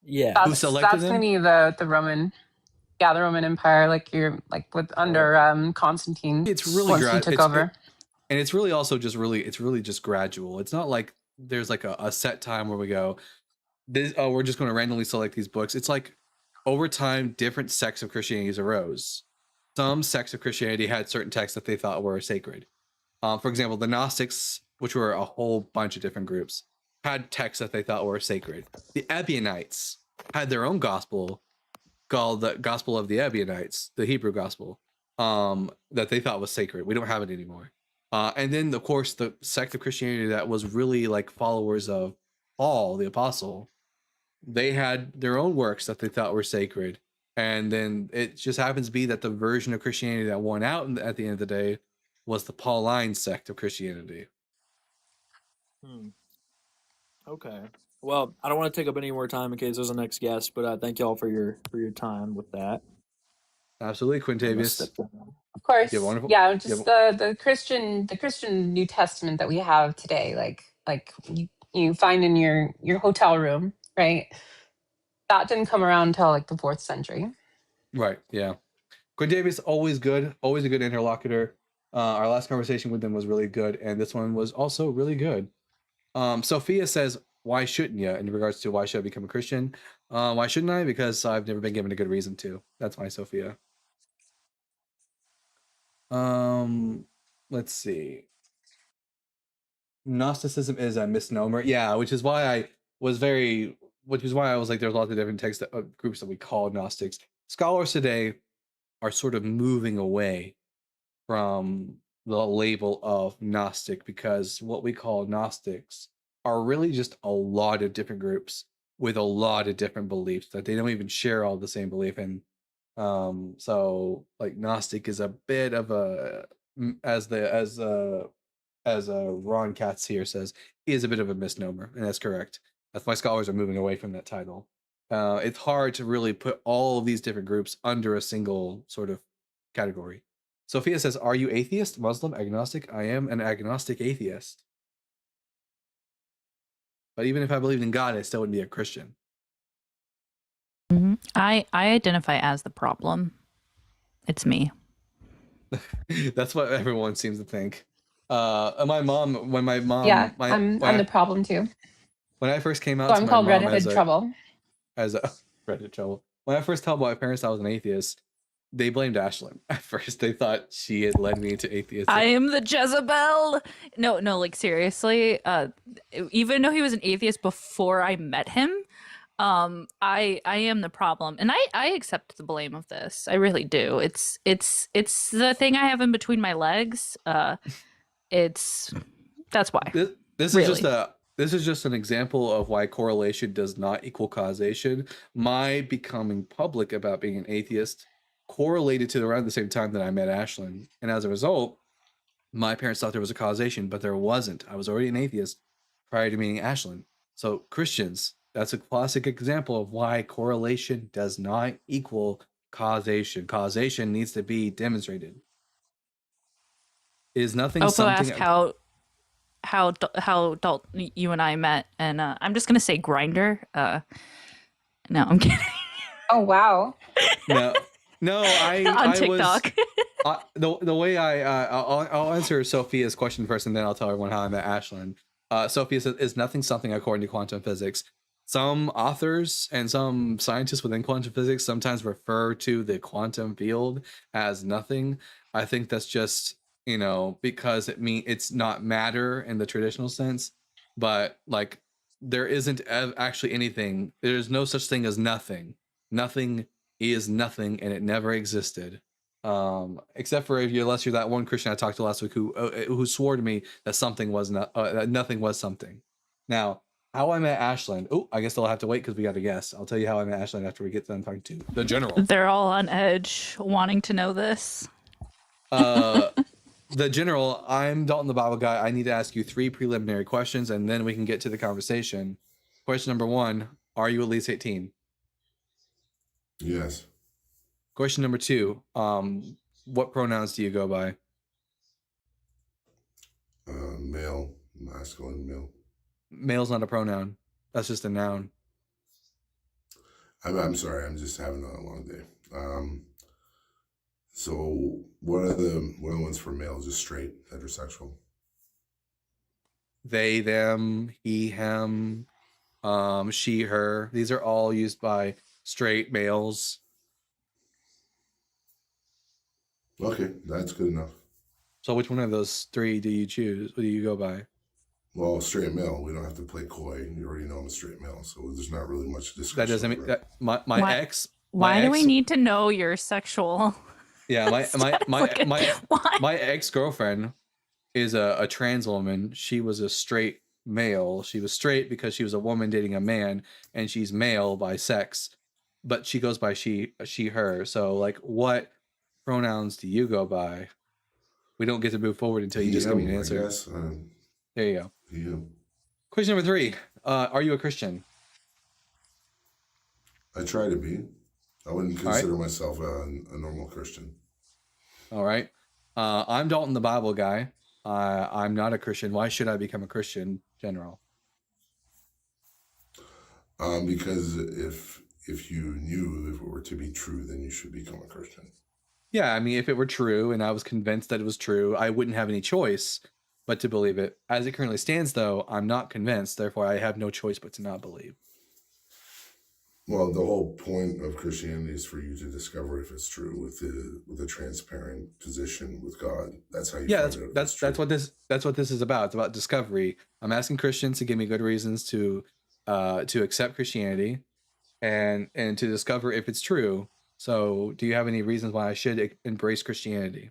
Yeah. Who selected That's them? gonna be the Roman, yeah, the Roman Empire, like you're like with under Constantine. It's really once he took over. And it's really also just really just gradual. It's not like there's like a set time where we go, we're just going to randomly select these books. It's like over time, different sects of Christianity arose. Some sects of Christianity had certain texts that they thought were sacred. For example, the Gnostics, which were a whole bunch of different groups, had texts that they thought were sacred. The Ebionites had their own gospel called the Gospel of the Ebionites, the Hebrew gospel, that they thought was sacred. We don't have it anymore. And then, of course, the sect of Christianity that was really like followers of Paul, the apostle, they had their own works that they thought were sacred. And then it just happens to be that the version of Christianity that won out at the end of the day was the Pauline sect of Christianity. Okay. Well, I don't want to take up any more time in case there's a next guest, but thank y'all for your time with that. Absolutely, Quintavious. Of course, Yeah, wonderful. yeah. Just the Christian New Testament that we have today, like you find in your hotel room, right? That didn't come around until like the 4th century. Right. Yeah. Quintavious, always good, always a good interlocutor. Our last conversation with them was really good, and this one was also really good. Sophia says, "Why shouldn't you?" In regards to why should I become a Christian? Why shouldn't I? Because I've never been given a good reason to. That's why, Sophia. Let's see. Gnosticism is a misnomer. Yeah, which is why I was like, there's lots of different text groups that we call Gnostics. Scholars today are sort of moving away from the label of Gnostic because what we call Gnostics are really just a lot of different groups with a lot of different beliefs that they don't even share all the same belief in. So like Gnostic is a bit of a, as Ron Katz here says, is a bit of a misnomer, and that's correct. That's why scholars are moving away from that title. It's hard to really put all of these different groups under a single sort of category. Sophia says, "Are you atheist, Muslim, agnostic?" I am an agnostic atheist. But even if I believed in God, I still wouldn't be a Christian. Mm-hmm. I identify as the problem. It's me. That's what everyone seems to think. My mom, when my mom, Yeah, I'm the problem too. When I first came out So to I'm my called mom redheaded trouble. as a redheaded trouble. When I first told my parents I was an atheist, they blamed Ashlyn. At first, they thought she had led me into atheism. I am the Jezebel. No, like seriously. Even though he was an atheist before I met him, I am the problem, and I accept the blame of this. I really do. It's the thing I have in between my legs. That's why. This is just an example of why correlation does not equal causation. My becoming public about being an atheist correlated to around the same time that I met Ashlyn, and as a result, my parents thought there was a causation, but there wasn't. I was already an atheist prior to meeting Ashlyn. So Christians, that's a classic example of why correlation does not equal causation. Causation needs to be demonstrated. Is nothing Also something? ask how Dalton, you and I met, and I'm just gonna say Grinder. No, I'm kidding. Oh wow. No, I On I was TikTok. the way I'll answer Sophia's question first, and then I'll tell everyone how I met Ashlyn. Sophia says, "Is nothing something according to quantum physics?" Some authors and some scientists within quantum physics sometimes refer to the quantum field as nothing. I think that's just, because it's not matter in the traditional sense, but like there isn't actually anything. There's no such thing as nothing. Nothing is nothing, and it never existed. Except for unless you're that one Christian I talked to last week who swore to me that something was not that nothing was something. Now, how I met Ashlyn. Oh, I guess they'll have to wait because we got to guess. I'll tell you how I met Ashlyn after we get done talking to the general. They're all on edge, wanting to know this. The general. I'm Dalton, the Bible guy. I need to ask you 3 preliminary questions, and then we can get to the conversation. Question number 1: Are you at least 18? Yes. Question number 2: What pronouns do you go by? Male, masculine, male. Male's not a pronoun. That's just a noun. I'm sorry. I'm just having a long day. So what are the ones for male? Just straight, heterosexual? They, them, he, him, she, her. These are all used by straight males. Okay, that's good enough. So which one of those 3 do you choose? What do you go by? Well, straight male. We don't have to play coy. You already know I'm a straight male, so there's not really much discussion. That doesn't mean that my Why- ex. Why do we need to know your sexual? Yeah, my Why? ex-girlfriend is a trans woman. She was a straight male. She was straight because she was a woman dating a man, and she's male by sex, but she goes by she, her. So like, what pronouns do you go by? We don't get to move forward until you just give me an answer. I guess. There you go. Yeah. Question number 3. Are you a Christian? I try to be. I wouldn't consider myself a normal Christian. All right. I'm Dalton, the Bible guy. I'm not a Christian. Why should I become a Christian, General? Because if you knew if it were to be true, then you should become a Christian. Yeah, I mean, if it were true and I was convinced that it was true, I wouldn't have any choice but to believe it. As it currently stands, though, I'm not convinced. Therefore, I have no choice but to not believe. Well, the whole point of Christianity is for you to discover if it's true with a transparent position with God. That's how you. Yeah, find out that's what this is about. It's about discovery. I'm asking Christians to give me good reasons to accept Christianity, and to discover if it's true. So, do you have any reasons why I should embrace Christianity?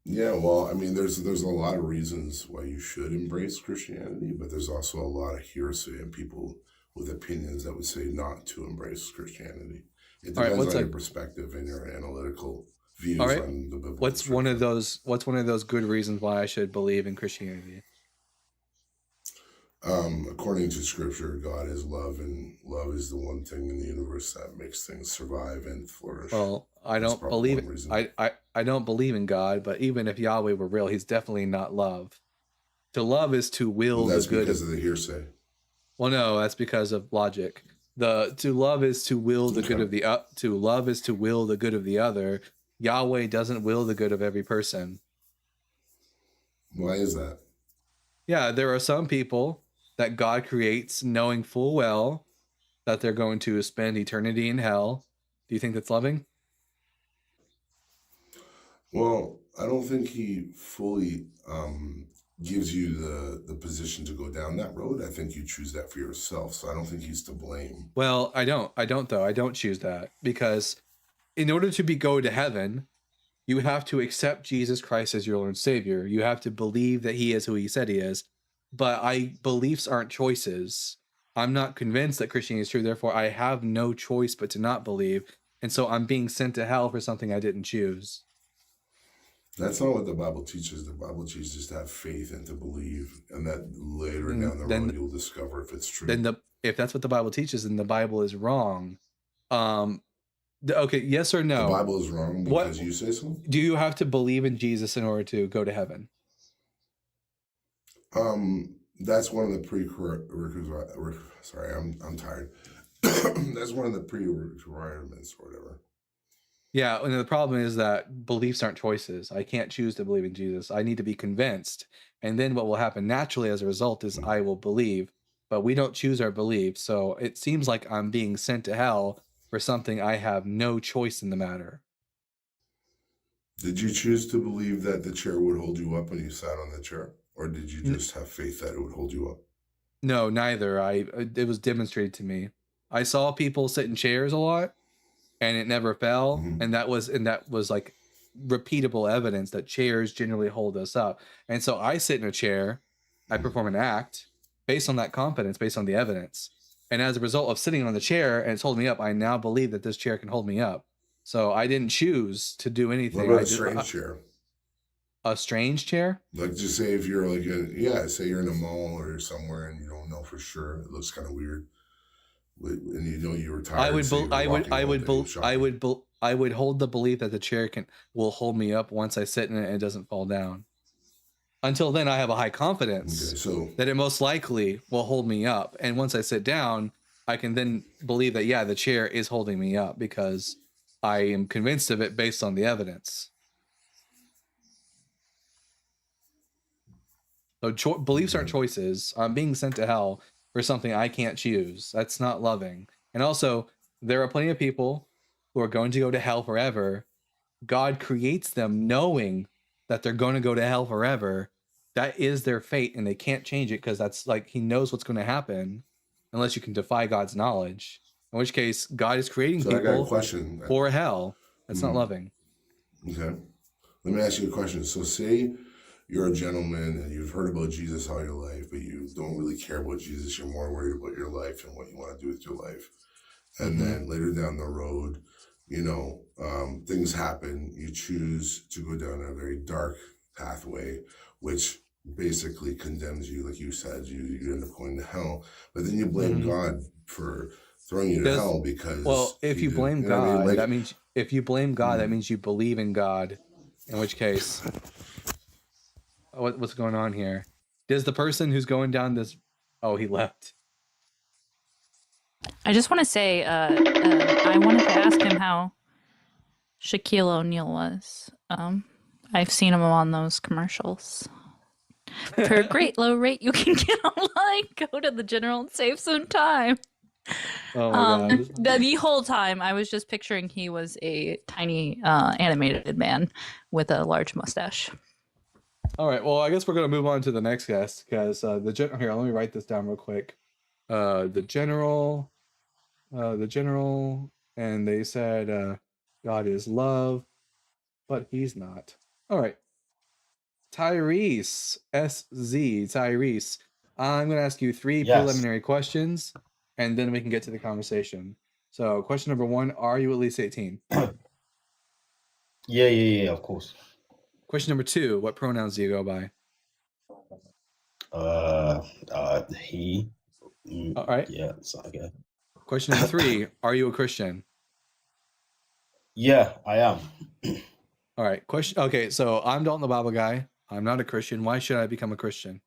Yeah, well, I mean, there's a lot of reasons why you should embrace Christianity, but there's also a lot of hearsay and people with opinions that would say not to embrace Christianity. It depends on your perspective and your analytical views on the biblical. What's one of those good reasons why I should believe in Christianity? According to Scripture, God is love, and love is the one thing in the universe that makes things survive and flourish. Well, I don't believe it. I don't believe in God, but even if Yahweh were real, he's definitely not love. To love is to will the good. That's because of the hearsay. Well, no, that's because of logic. To love is to will the good of the to love is to will the good of the other. Yahweh doesn't will the good of every person. Why is that? Yeah, there are some people that God creates knowing full well that they're going to spend eternity in hell. Do you think that's loving? Well, I don't think he fully gives you the position to go down that road. I think you choose that for yourself. So I don't think he's to blame. Well, I don't though. I don't choose that because in order to go to heaven, you have to accept Jesus Christ as your Lord and Savior. You have to believe that he is who he said he is. But beliefs aren't choices. I'm not convinced that Christianity is true. Therefore, I have no choice but to not believe. And so I'm being sent to hell for something I didn't choose. That's not what the Bible teaches. The Bible teaches to have faith and to believe, and that later down the road you'll discover if it's true. Then if that's what the Bible teaches, then the Bible is wrong. Okay, yes or no? The Bible is wrong because you say so? Do you have to believe in Jesus in order to go to heaven? That's one of the sorry, I'm tired. That's one of the pre-requirements or whatever. Yeah, and the problem is that beliefs aren't choices. I can't choose to believe in Jesus. I need to be convinced. And then what will happen naturally as a result is I will believe, but we don't choose our beliefs. So it seems like I'm being sent to hell for something I have no choice in the matter. Did you choose to believe that the chair would hold you up when you sat on the chair? Or did you just have faith that it would hold you up? No, neither. It was demonstrated to me. I saw people sit in chairs a lot, and it never fell. Mm-hmm. And that was like repeatable evidence that chairs generally hold us up. And so I sit in a chair, I perform an act based on that confidence, based on the evidence. And as a result of sitting on the chair and it's holding me up, I now believe that this chair can hold me up. So I didn't choose to do anything. What about a strange chair? A strange chair? Like, just say if you're say you're in a mall or somewhere and you don't know for sure, it looks kind of weird, and you know you were tired. I would hold the belief that the chair will hold me up once I sit in it and it doesn't fall down. Until then, I have a high confidence that it most likely will hold me up, and once I sit down, I can then believe that the chair is holding me up because I am convinced of it based on the evidence. So beliefs aren't choices. I'm being sent to hell for something I can't choose. That's not loving. And also, there are plenty of people who are going to go to hell forever. God creates them knowing that they're going to go to hell forever. That is their fate, and they can't change it because that's like he knows what's going to happen unless you can defy God's knowledge. In which case, God is creating people I got a question. For hell. That's not loving. Okay. Let me ask you a question. So say you're a gentleman and you've heard about Jesus all your life, but you don't really care about Jesus. You're more worried about your life and what you want to do with your life. And then later down the road, things happen. You choose to go down a very dark pathway, which basically condemns you. Like you said, you end up going to hell. But then you blame God for throwing you to hell because... Well, if you blame God, that means... If you blame God, that means you believe in God. In which case... What's going on here? Does the person who's going down this... Oh, he left. I just want to say, I wanted to ask him how Shaquille O'Neal was. I've seen him on those commercials. For a great low rate, you can get online. Go to the General and save some time. Oh my God. The whole time, I was just picturing he was a tiny animated man with a large mustache. All right, well, I guess we're going to move on to the next guest because here, let me write this down real quick. The general, and they said God is love, but he's not. All right. Tyrese, Tyrese. I'm going to ask you 3 preliminary questions, and then we can get to the conversation. So, question number 1, are you at least 18? Yeah, of course. Question number 2, what pronouns do you go by? He. All right. Yeah, it's okay. Question number 3, are you a Christian? Yeah, I am. All right. Okay, so I'm Dalton the Bible guy. I'm not a Christian. Why should I become a Christian?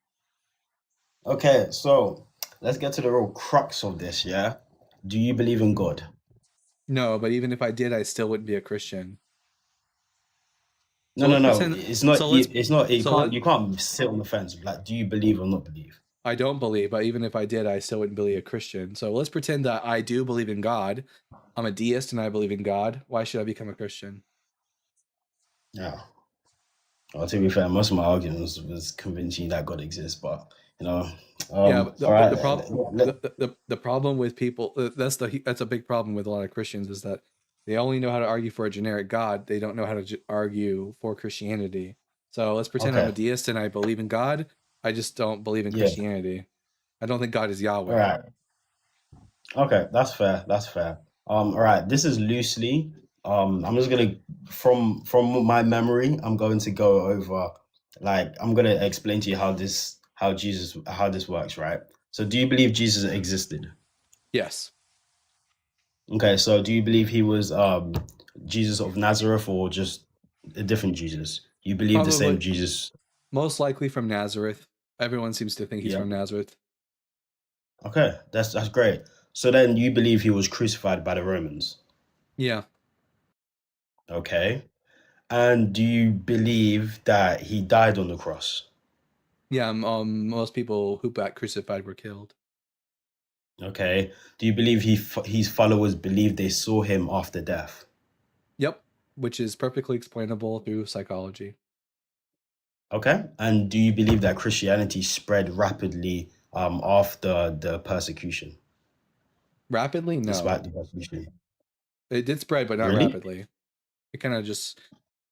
Okay, so let's get to the real crux of this, yeah? Do you believe in God? No, but even if I did, I still wouldn't be a Christian. No. It's not. You can't sit on the fence. Like, do you believe or not believe? I don't believe, but even if I did, I still wouldn't be a Christian. So let's pretend that I do believe in God. I'm a deist and I believe in God. Why should I become a Christian? Yeah. Well, to be fair, most of my arguments was convincing that God exists, but the problem with people that's a big problem with a lot of Christians is that they only know how to argue for a generic God. They don't know how to argue for Christianity. So let's pretend I'm a deist and I believe in God. I just don't believe in Christianity. I don't think God is Yahweh. All right. Okay, that's fair. All right. This is loosely I'm just gonna from my memory, I'm going to go over, like, I'm gonna explain to you how this works, right? So do you believe Jesus existed? Yes. Okay, so do you believe he was Jesus of Nazareth, or just a different Jesus? You believe the same Probably, Jesus? most likely from Nazareth. Everyone seems to think he's Yeah. from Nazareth. Okay, that's great. So then you believe he was crucified by the Romans? Yeah. Okay. And do you believe that he died on the cross? Yeah, most people who got crucified were killed. Okay. Do you believe his followers believed they saw him after death? Yep, which is perfectly explainable through psychology. Okay. And do you believe that Christianity spread rapidly after the persecution, Rapidly? No. despite the persecution? It did spread, but not Really? rapidly. It kind of just,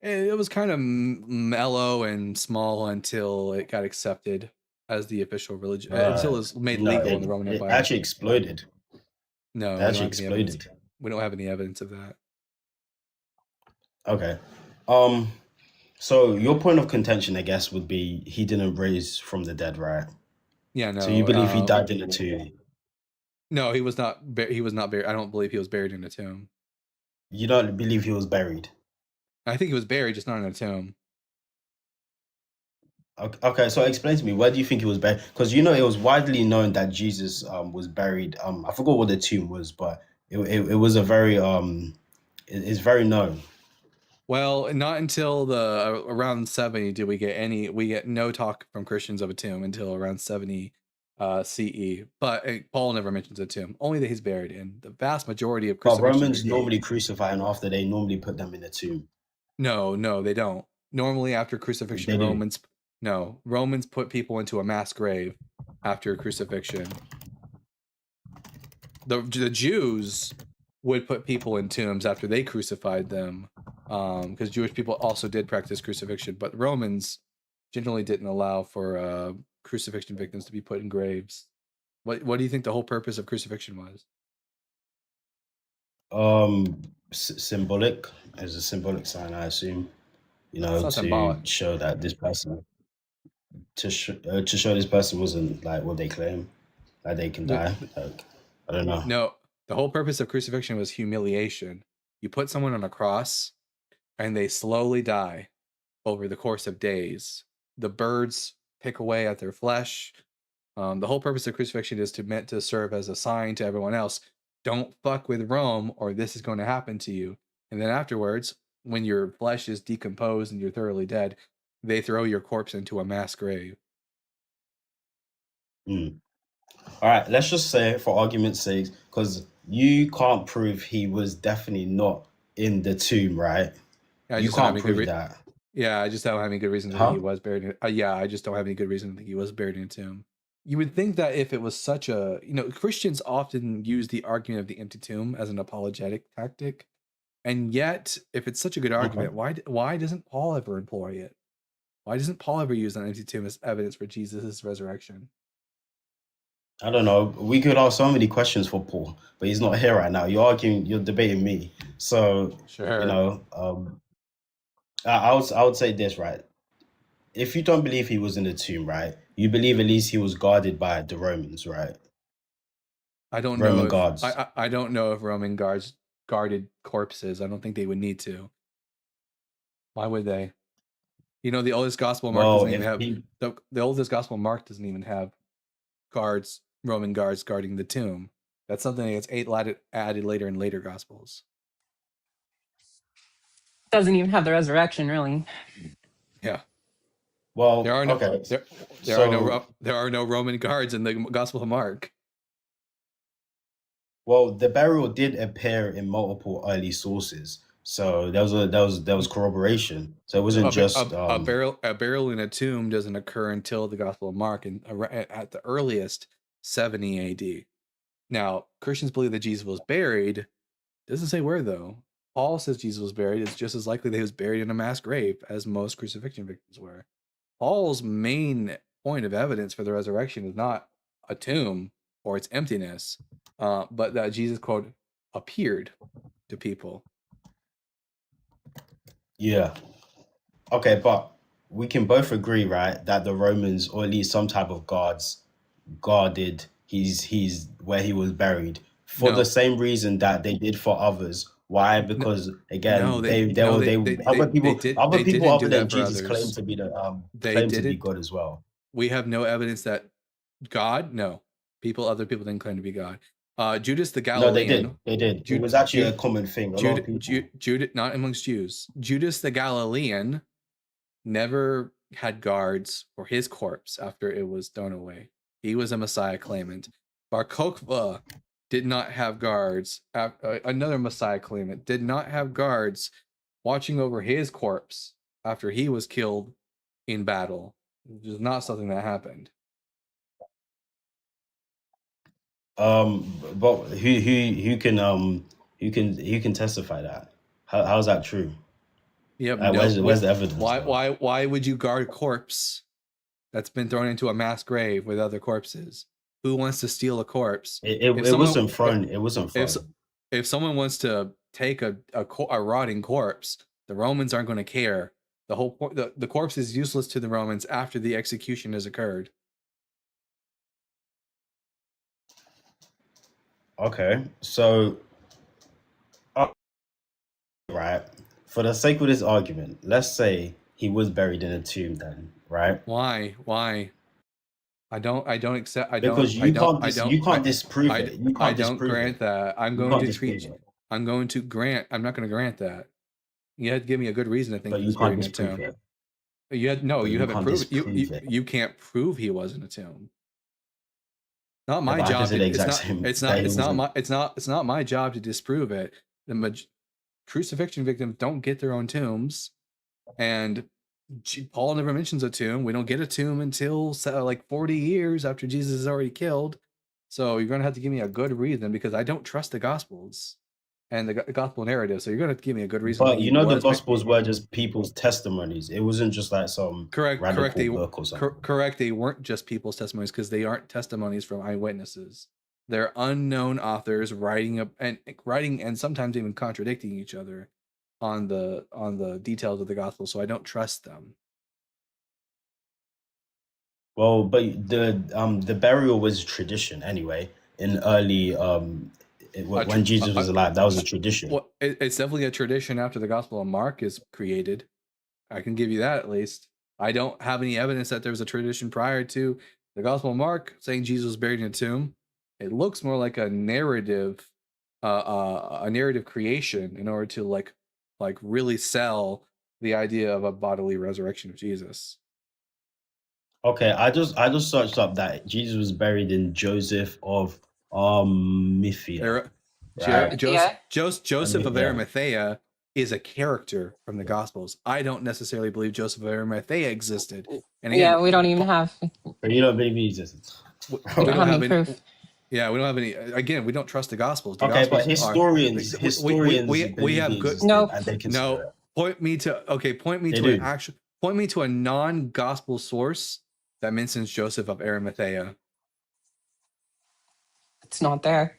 it was kind of mellow and small until it got accepted as the official religion, until it was made No, legal in the Roman it Empire. actually exploded. It No, we don't actually have any evidence. exploded. We don't have any evidence of that. Okay. Um, so your point of contention, I guess, would be he didn't raise from the dead, right? Yeah, So you no. believe he died in a tomb. No, he was not. He was not buried. I don't believe he was buried in a tomb. You don't believe he was buried. I think he was buried, just not in a tomb. Okay, so explain to me, where do you think he was buried? Because it was widely known that Jesus was buried. I forgot what the tomb was, but it was a very it's very known. Well, not until the around 70 did we get no talk from Christians of a tomb until around 70 CE. But Paul never mentions a tomb, only that he's buried in. The vast majority of But crucifixion Romans victims. normally crucify, and after they normally put them in a tomb. No, they don't. Normally after crucifixion, They do. Romans put people into a mass grave after crucifixion. The Jews would put people in tombs after they crucified them, because Jewish people also did practice crucifixion, but Romans generally didn't allow for crucifixion victims to be put in graves. What do you think the whole purpose of crucifixion was? Symbolic, as a symbolic sign, I assume. It's not To symbolic. show that this person, to show this person wasn't like what they claim, like they can The, die. Like, I don't know. no, the whole purpose of crucifixion was humiliation. You put someone on a cross, and they slowly die over the course of days. The birds pick away at their flesh. The whole purpose of crucifixion is meant to serve as a sign to everyone else. Don't fuck with Rome, or this is going to happen to you. And then afterwards, when your flesh is decomposed and you're thoroughly dead, they throw your corpse into a mass grave. All right, let's just say, for argument's sake, because you can't prove he was definitely not in the tomb, right? I You just don't have can't any good. prove that. Yeah, I just don't have any good reason to think he Huh? was buried. Yeah, I just don't have any good reason to think he was buried in a tomb. You would think that if it was such a, Christians often use the argument of the empty tomb as an apologetic tactic, and yet, if it's such a good Okay. argument, why doesn't Paul ever employ it? Why doesn't Paul ever use an empty tomb as evidence for Jesus' resurrection? I don't know. We could ask so many questions for Paul, but he's not here right now. You're debating me. So, Sure. I would say this, right? If you don't believe he was in the tomb, right? You believe at least he was guarded by the Romans, right? I don't know Roman if guards. I don't know if Roman guards guarded corpses. I don't think they would need to. Why would they? The oldest gospel Mark Well, doesn't even if have he, the oldest gospel Mark doesn't even have Roman guards guarding the tomb. That's something that gets added later in later gospels. Doesn't even have the resurrection, really. Yeah. There well, are no okay. there So, there are no Roman guards in the Gospel of Mark. well, the burial did appear in multiple early sources. So there was corroboration. So it wasn't just A burial in a tomb doesn't occur until the Gospel of Mark, and at the earliest 70 A.D. Now, Christians believe that Jesus was buried. Doesn't say where though. Paul says Jesus was buried. It's just as likely that he was buried in a mass grave as most crucifixion victims were. Paul's main point of evidence for the resurrection is not a tomb or its emptiness, but that Jesus, quote, appeared to people. Yeah. Okay, but we can both agree, right, that the Romans, or at least some type of guards, guarded he's where he was buried for the No, same reason that they did for others. Why? no, Because no, again, they other they people didn't other do than that for Jesus others. They claim to be didn't. God as well. We have no evidence that God, no, other people didn't claim to be God. Judas the No, they did. Galilean, They did. It Jude, was actually a Jude, common thing. A lot of people. Jude, not amongst Jews. Judas the Galilean never had guards for his corpse after it was thrown away. He was a Messiah claimant. Bar Kokhba did not have guards. Another Messiah claimant did not have guards watching over his corpse after he was killed in battle. It was not something that happened. But who can testify that? How's that true? You have Where's the evidence? Why would you guard a corpse that's been thrown into a mass grave with other corpses? Who wants to steal a corpse? It wasn't thrown. It wasn't thrown. If someone wants to take a rotting corpse, the Romans aren't going to care. The whole point, the corpse is useless to the Romans after the execution has occurred. Okay, so right, for the sake of this argument, let's say he was buried in a tomb then, right? Why? I don't accept. Because you can't disprove it. You can't I don't disprove grant it. that. I'm You going can't to disprove treat. it. I'm going to grant. I'm not going to grant that. You had to give me a good reason to think But he you was can't buried in a disprove tomb. it. You had no. But You you haven't can't proved. disprove it. You can't prove he was in a tomb. Not Yeah, my but I can job. say the exact same. It's not my job to disprove it. Crucifixion victims don't get their own tombs, and Paul never mentions a tomb. We don't get a tomb until like 40 years after Jesus is already killed. So you're gonna have to give me a good reason, because I don't trust the Gospels and the gospel narrative. So you're gonna have to give me a good reason. But you know, the Gospels were just people's testimonies. It wasn't just like some radical book or something. Correct. They weren't just people's testimonies, because they aren't testimonies from eyewitnesses. They're unknown authors writing and sometimes even contradicting each other on the details of the gospel. So I don't trust them. Well, but the burial was tradition anyway. In early when Jesus was alive, that was a tradition. Well, it's definitely a tradition after the Gospel of Mark is created. I can give you that at least. I don't have any evidence that there was a tradition prior to the Gospel of Mark saying Jesus was buried in a tomb. It looks more like a narrative creation in order to like really sell the idea of a bodily resurrection of Jesus. Okay, I just searched up that Jesus was buried in Joseph of Arimathea. Right? Joseph of Arimathea is a character from the Gospels. I don't necessarily believe Joseph of Arimathea existed. And again, yeah, we don't even have. But you don't believe he existed. We don't have any proof. Yeah, we don't have any. Again, we don't trust the Gospels. Okay, Gospels but historians we have good. No, and they can No, point me to a non-gospel source that mentions Joseph of Arimathea. it's not there.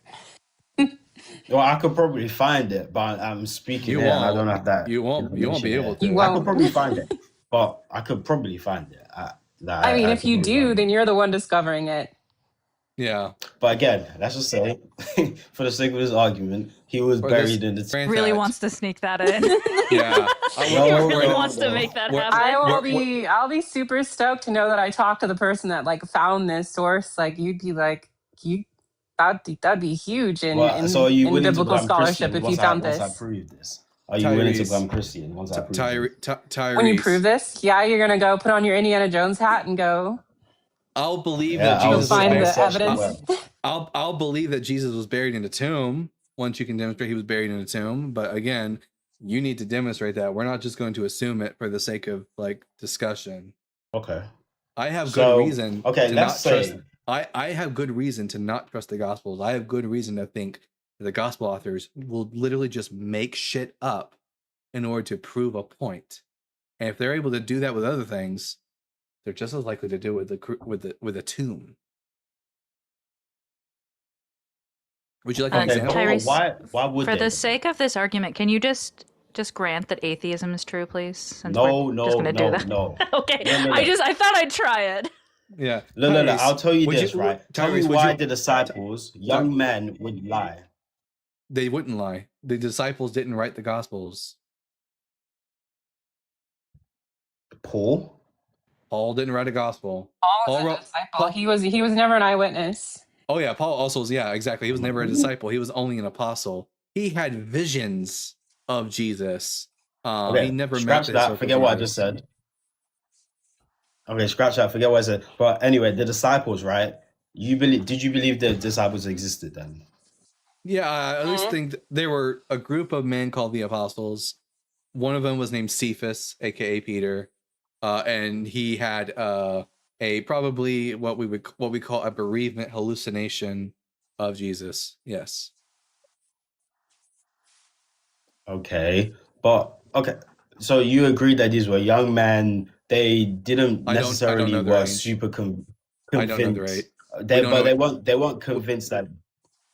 Well, I could probably find it, but I'm speaking here and I don't have that. You won't be able to. You I won't. could probably find it, but I could probably find it. I mean, if you do, then you're the one discovering it. Yeah. But again, let's just say, for the sake of this argument, he was buried in the. Really wants to sneak that in. Yeah. He really wants to make that happen. I'll be super stoked to know that I talked to the person that like found this source. Like you'd be like, that'd be huge in biblical scholarship if you found this. Once I prove this. Are you willing to become Christian once I prove this? When you prove this, yeah, you're gonna go put on your Indiana Jones hat and go. I'll believe that Jesus find the evidence. I'll believe that Jesus was buried in a tomb once you can demonstrate he was buried in a tomb. But again, you need to demonstrate that. We're not just going to assume it for the sake of like discussion. Okay. I have good reason. Okay, let's say I have good reason to not trust the Gospels. I have good reason to think that the Gospel authors will literally just make shit up in order to prove a point. And if they're able to do that with other things, they're just as likely to do it with a tomb. Would you like an example? Tyrese, why would for the sake of this argument, can you just just grant that atheism is true, please? Since No, we're just gonna do that. no. Okay. No. I thought I'd try it. Yeah. No. I'll tell you this, right? Tell me Tyrese, why the disciples, young men, would lie. They wouldn't lie. The disciples didn't write the Gospels. Paul didn't write a gospel. Paul was a disciple. He was never an eyewitness. Oh yeah, Paul also was, yeah, exactly. He was never a disciple. He was only an apostle. He had visions of Jesus. Okay, He never scratch met that. Forget what I just said. Okay, scratch that. Forget what I said. But anyway, the disciples, right? Did you believe the disciples existed then? Yeah, I at least think there were a group of men called the apostles. One of them was named Cephas, aka Peter, and he had a probably what we call a bereavement hallucination of Jesus. Yes. Okay, but okay. So you agree that these were young men. They didn't necessarily were super convinced. I don't know the rate. They weren't convinced that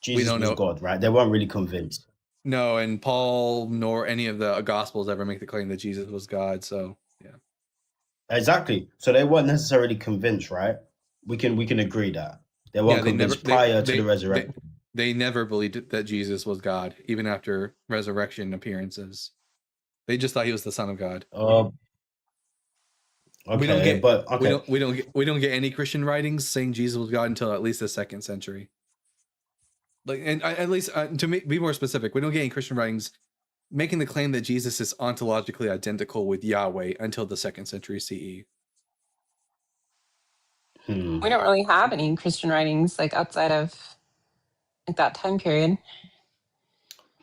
Jesus was God, right? They weren't really convinced. No, and Paul nor any of the Gospels ever make the claim that Jesus was God. So yeah, exactly. So they weren't necessarily convinced, right? We can agree that they weren't convinced prior to the resurrection. They never believed that Jesus was God, even after resurrection appearances. They just thought he was the Son of God. Okay, we don't get any Christian writings saying Jesus was God until at least the 2nd century. Like, and at least to be more specific, we don't get any Christian writings making the claim that Jesus is ontologically identical with Yahweh until the 2nd century CE. We don't really have any Christian writings like outside of like that time period.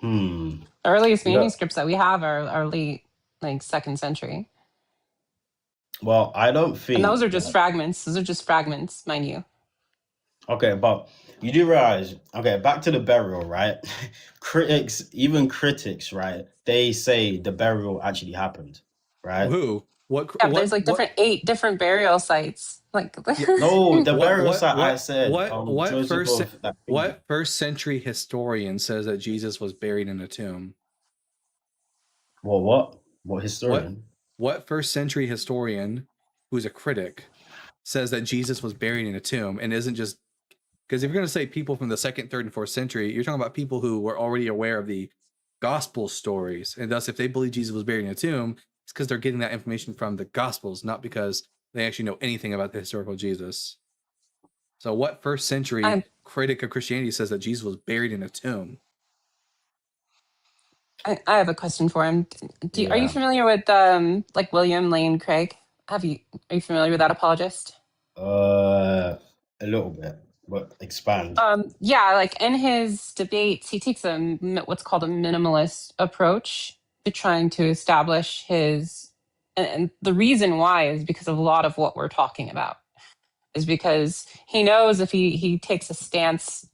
The earliest manuscripts that we have are late, like 2nd century. Well, I don't think. And those are just fragments. Those are just fragments, mind you. Okay, but you do realize, okay, back to the burial, right? Even critics, right? They say the burial actually happened, right? Who? There's like 8 different burial sites. Like no, the burial site. I said what first century historian says that Jesus was buried in a tomb? Well, what historian? What first century historian who's a critic says that Jesus was buried in a tomb and isn't just because if you're going to say people from the 2nd, 3rd, and 4th century, you're talking about people who were already aware of the gospel stories. And thus, if they believe Jesus was buried in a tomb, it's because they're getting that information from the gospels, not because they actually know anything about the historical Jesus. So what first century critic of Christianity says that Jesus was buried in a tomb? I have a question for him. Are you familiar with like William Lane Craig? Are you familiar with that apologist? A little bit, but expand. Yeah, like in his debates, he takes what's called a minimalist approach to trying to establish his, and the reason why is because of a lot of what we're talking about is because he knows if he takes a stance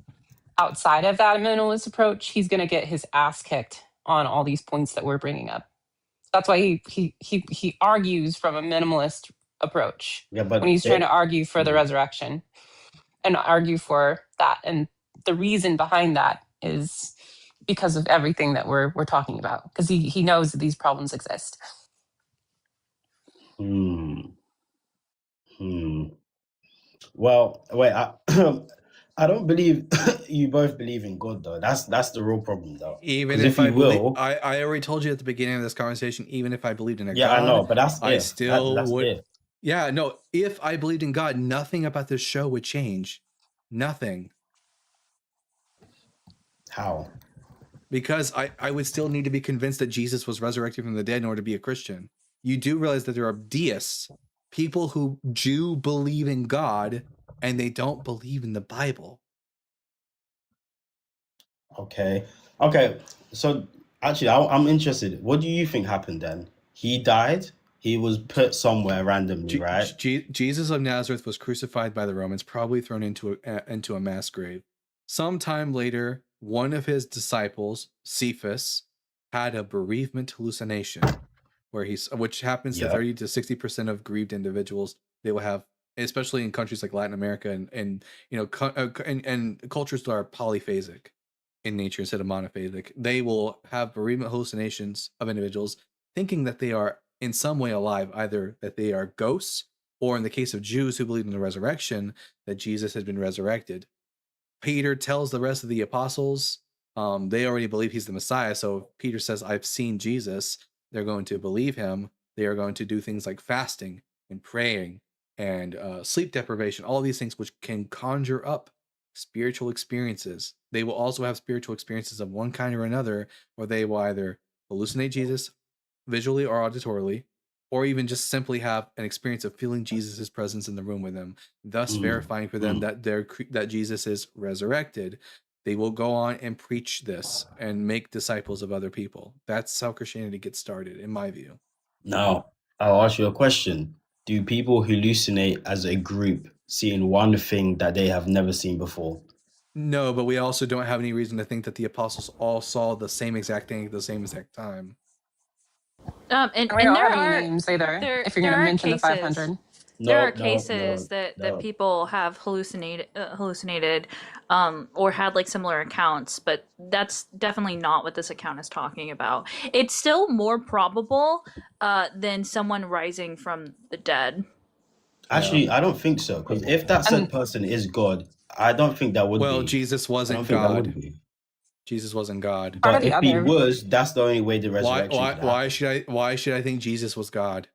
outside of that minimalist approach, he's going to get his ass kicked on all these points that we're bringing up. That's why he argues from a minimalist approach when he's trying to argue for the resurrection and argue for that. And the reason behind that is because of everything that we're talking about, because he knows that these problems exist. Well, wait, I don't believe you both believe in God, though. That's the real problem, though. Even if I believe, I already told you at the beginning of this conversation, even if I believed in a God, I know, but I still would. Yeah, no, if I believed in God, nothing about this show would change. Nothing. How? Because I would still need to be convinced that Jesus was resurrected from the dead in order to be a Christian. You do realize that there are deists, people who do believe in God, and they don't believe in the Bible. Okay. So actually, I'm interested. What do you think happened then? He died. He was put somewhere randomly, right? Jesus of Nazareth was crucified by the Romans, probably thrown into a mass grave. Sometime later, one of his disciples, Cephas, had a bereavement hallucination, which happens to 30 to 60% of grieved individuals. They will have, especially in countries like Latin America and cultures that are polyphasic. in nature instead of monophasic. They will have bereavement hallucinations of individuals thinking that they are in some way alive, either that they are ghosts, or in the case of Jews who believe in the resurrection, that Jesus has been resurrected. Peter tells the rest of the apostles, they already believe he's the Messiah. So Peter says, I've seen Jesus. They're going to believe him. They are going to do things like fasting and praying and sleep deprivation, all these things which can conjure up spiritual experiences. They will also have spiritual experiences of one kind or another, where they will either hallucinate Jesus visually or auditorily, or even just simply have an experience of feeling Jesus' presence in the room with them, thus verifying for them that that Jesus is resurrected. They will go on and preach this and make disciples of other people. That's how Christianity gets started, in my view. Now, I'll ask you a question. Do people hallucinate as a group, seeing one thing that they have never seen before? No, but we also don't have any reason to think that the apostles all saw the same exact thing at the same exact time. And we don't there have are any names either. If you're there going to are mention cases, the 500, there are cases that people have hallucinated, or had like similar accounts, but that's definitely not what this account is talking about. It's still more probable than someone rising from the dead. Actually, I don't think so. Because if that said person is God, I don't think that would be. Well, Jesus wasn't God. Jesus wasn't God. But if he was, that's the only way the resurrection could happen. Why should I think Jesus was God?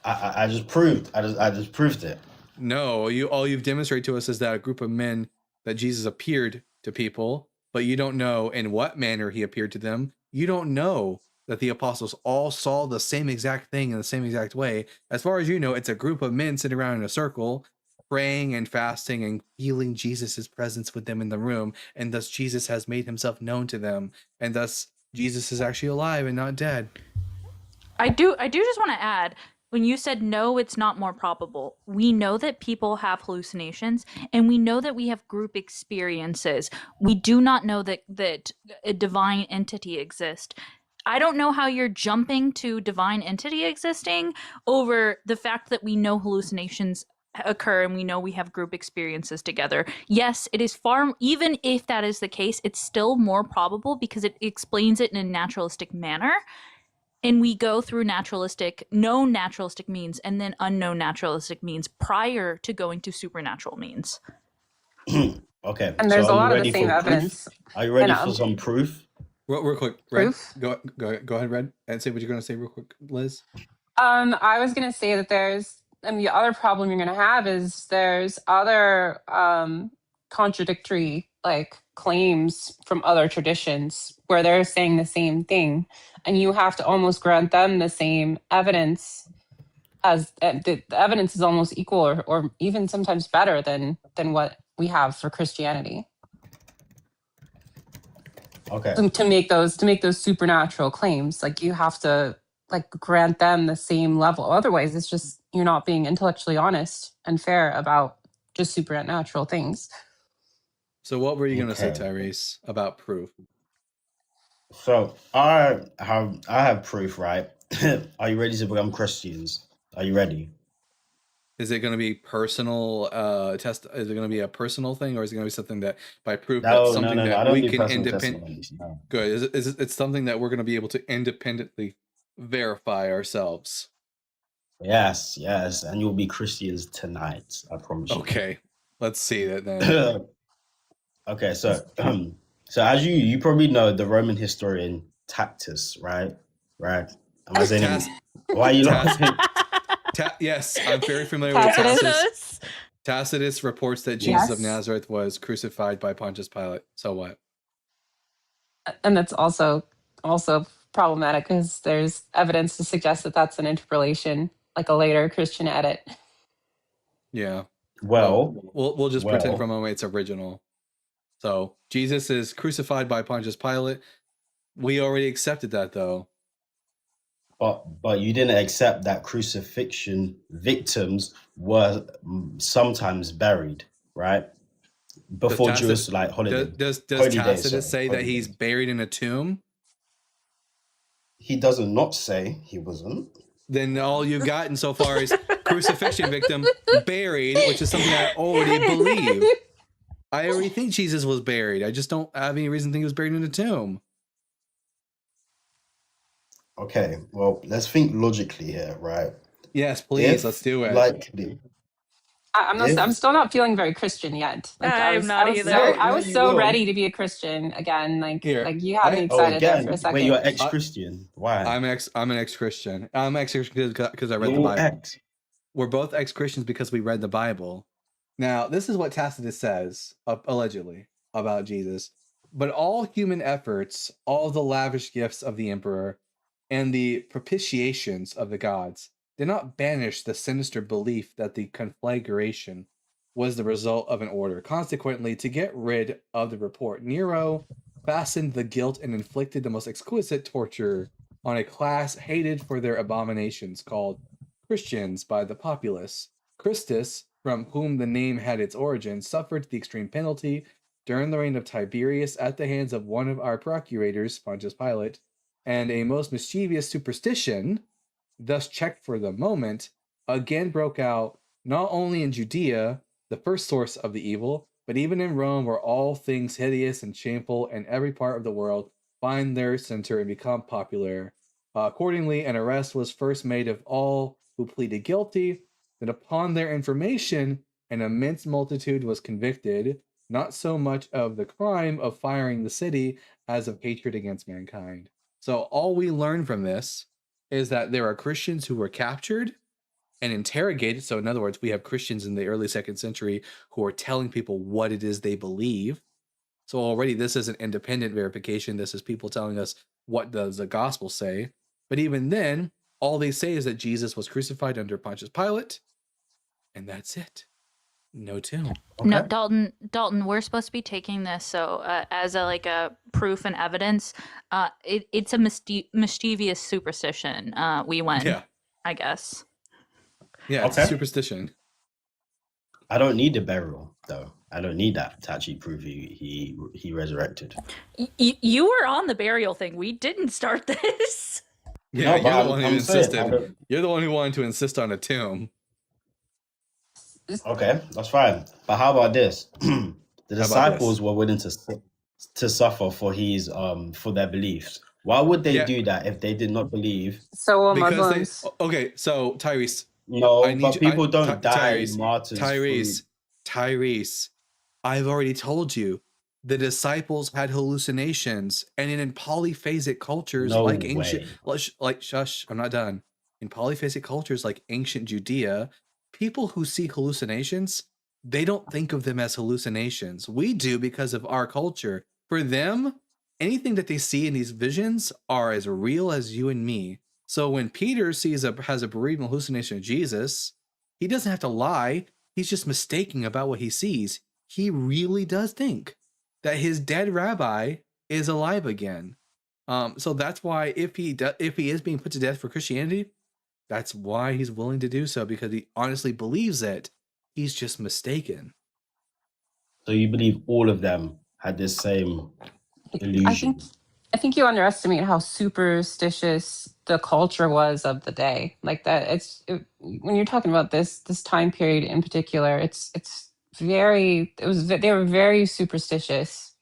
I just proved. I just proved it. No, all you've demonstrated to us is that a group of men that Jesus appeared to people, but you don't know in what manner he appeared to them. You don't know that the apostles all saw the same exact thing in the same exact way. As far as you know, it's a group of men sitting around in a circle, praying and fasting and feeling Jesus's presence with them in the room, and thus Jesus has made himself known to them, and thus Jesus is actually alive and not dead. I do just want to add, when you said no, it's not more probable. We know that people have hallucinations, and we know that we have group experiences. We do not know that a divine entity exists. I don't know how you're jumping to divine entity existing over the fact that we know hallucinations occur and we know we have group experiences together. Yes, it is even if that is the case, it's still more probable because it explains it in a naturalistic manner. And we go through known naturalistic means and then unknown naturalistic means prior to going to supernatural means. Okay. And there's a lot of the same evidence. Are you ready for some proof? Real quick, Red, go ahead, Red, and say what you're going to say real quick, Liz. I was going to say that the other problem you're going to have is there's other contradictory claims from other traditions where they're saying the same thing, and you have to almost grant them the same evidence as the evidence is almost equal or even sometimes better than what we have for Christianity. Okay. To make those supernatural claims, you have to grant them the same level. Otherwise, it's just you're not being intellectually honest and fair about just supernatural things. So what were you going to say, Tyrese, about proof? So I have proof, right? Are you ready to become Christians? Are you ready? Is it going to be personal test? Is it going to be a personal thing, or is it going to be something that by proof No, something no, that I don't we do can personal independently? testimonies, no. Good. It's something that we're going to be able to independently verify ourselves. Yes, and you'll be Christians tonight. I promise you. Okay, let's see that then. Okay, so as you probably know, the Roman historian Tacitus, right? Am I saying him? Why are you laughing? Yes, I'm very familiar with Tacitus. Tacitus reports that Jesus of Nazareth was crucified by Pontius Pilate. So what? And that's also problematic because there's evidence to suggest that that's an interpolation, like a later Christian edit. Yeah. Well, we'll just pretend for a moment it's original. So Jesus is crucified by Pontius Pilate. We already accepted that, though. But you didn't accept that crucifixion victims were sometimes buried, right? Before Jewish holiday. Does Tacitus say that he's buried in a tomb? He doesn't not say he wasn't. Then all you've gotten so far is crucifixion victim buried, which is something I already believe. I already think Jesus was buried. I just don't have any reason to think he was buried in a tomb. Okay, well, let's think logically here, right? Yes, please, If let's do it. like I'm if still not feeling very Christian yet. Like I'm not no, either. I no, was you so will. ready to be a Christian again. Here, Like you had me Oh, excited there for a again, wait, you're second. ex-Christian. Why? I'm an ex-Christian. I'm ex-Christian because I read the You're Bible. ex. We're both ex-Christians because we read the Bible. Now, this is what Tacitus says, allegedly, about Jesus. But all human efforts, all the lavish gifts of the emperor, and the propitiations of the gods did not banish the sinister belief that the conflagration was the result of an order. Consequently, to get rid of the report, Nero fastened the guilt and inflicted the most exquisite torture on a class hated for their abominations called Christians by the populace. Christus, from whom the name had its origin, suffered the extreme penalty during the reign of Tiberius at the hands of one of our procurators, Pontius Pilate, and a most mischievous superstition, thus checked for the moment, again broke out not only in Judea, the first source of the evil, but even in Rome, where all things hideous and shameful in every part of the world find their center and become popular. Accordingly, an arrest was first made of all who pleaded guilty. Then, upon their information, an immense multitude was convicted, not so much of the crime of firing the city as of hatred against mankind. So, all we learn from this is that there are Christians who were captured and interrogated. So, in other words, we have Christians in the early 2nd century who are telling people what it is they believe. So, already this is an independent verification. This is people telling us what does the gospel say. But even then, all they say is that Jesus was crucified under Pontius Pilate, and that's it. No tomb. Okay. No, Dalton, we're supposed to be taking this so as a proof and evidence. It's a mischievous superstition. We win, Yeah. I guess. Yeah, it's a superstition. I don't need the burial though. I don't need that to actually prove he resurrected. You were on the burial thing. We didn't start this. Yeah, No, but you're the one who insisted. saying, You're the one who wanted to insist on a tomb. Okay, that's fine. But how about this? The disciples were willing to suffer for his for their beliefs. Why would they do that if they did not believe? So Muslims. Okay, so Tyrese. No, but people don't die martyrs. Tyrese, I've already told you. The disciples had hallucinations, and in polyphasic cultures shush, I'm not done. In polyphasic cultures like ancient Judea, people who see hallucinations, they don't think of them as hallucinations. We do because of our culture. For them, anything that they see in these visions are as real as you and me. So when Peter has a bereavement hallucination of Jesus, he doesn't have to lie. He's just mistaking about what he sees. He really does think that his dead rabbi is alive again. So that's why if he is being put to death for Christianity, that's why he's willing to do so, because he honestly believes it. He's just mistaken. So you believe all of them had this same illusion? I think you underestimate how superstitious the culture was of the day. Like that, when you're talking about this time period in particular, they were very superstitious.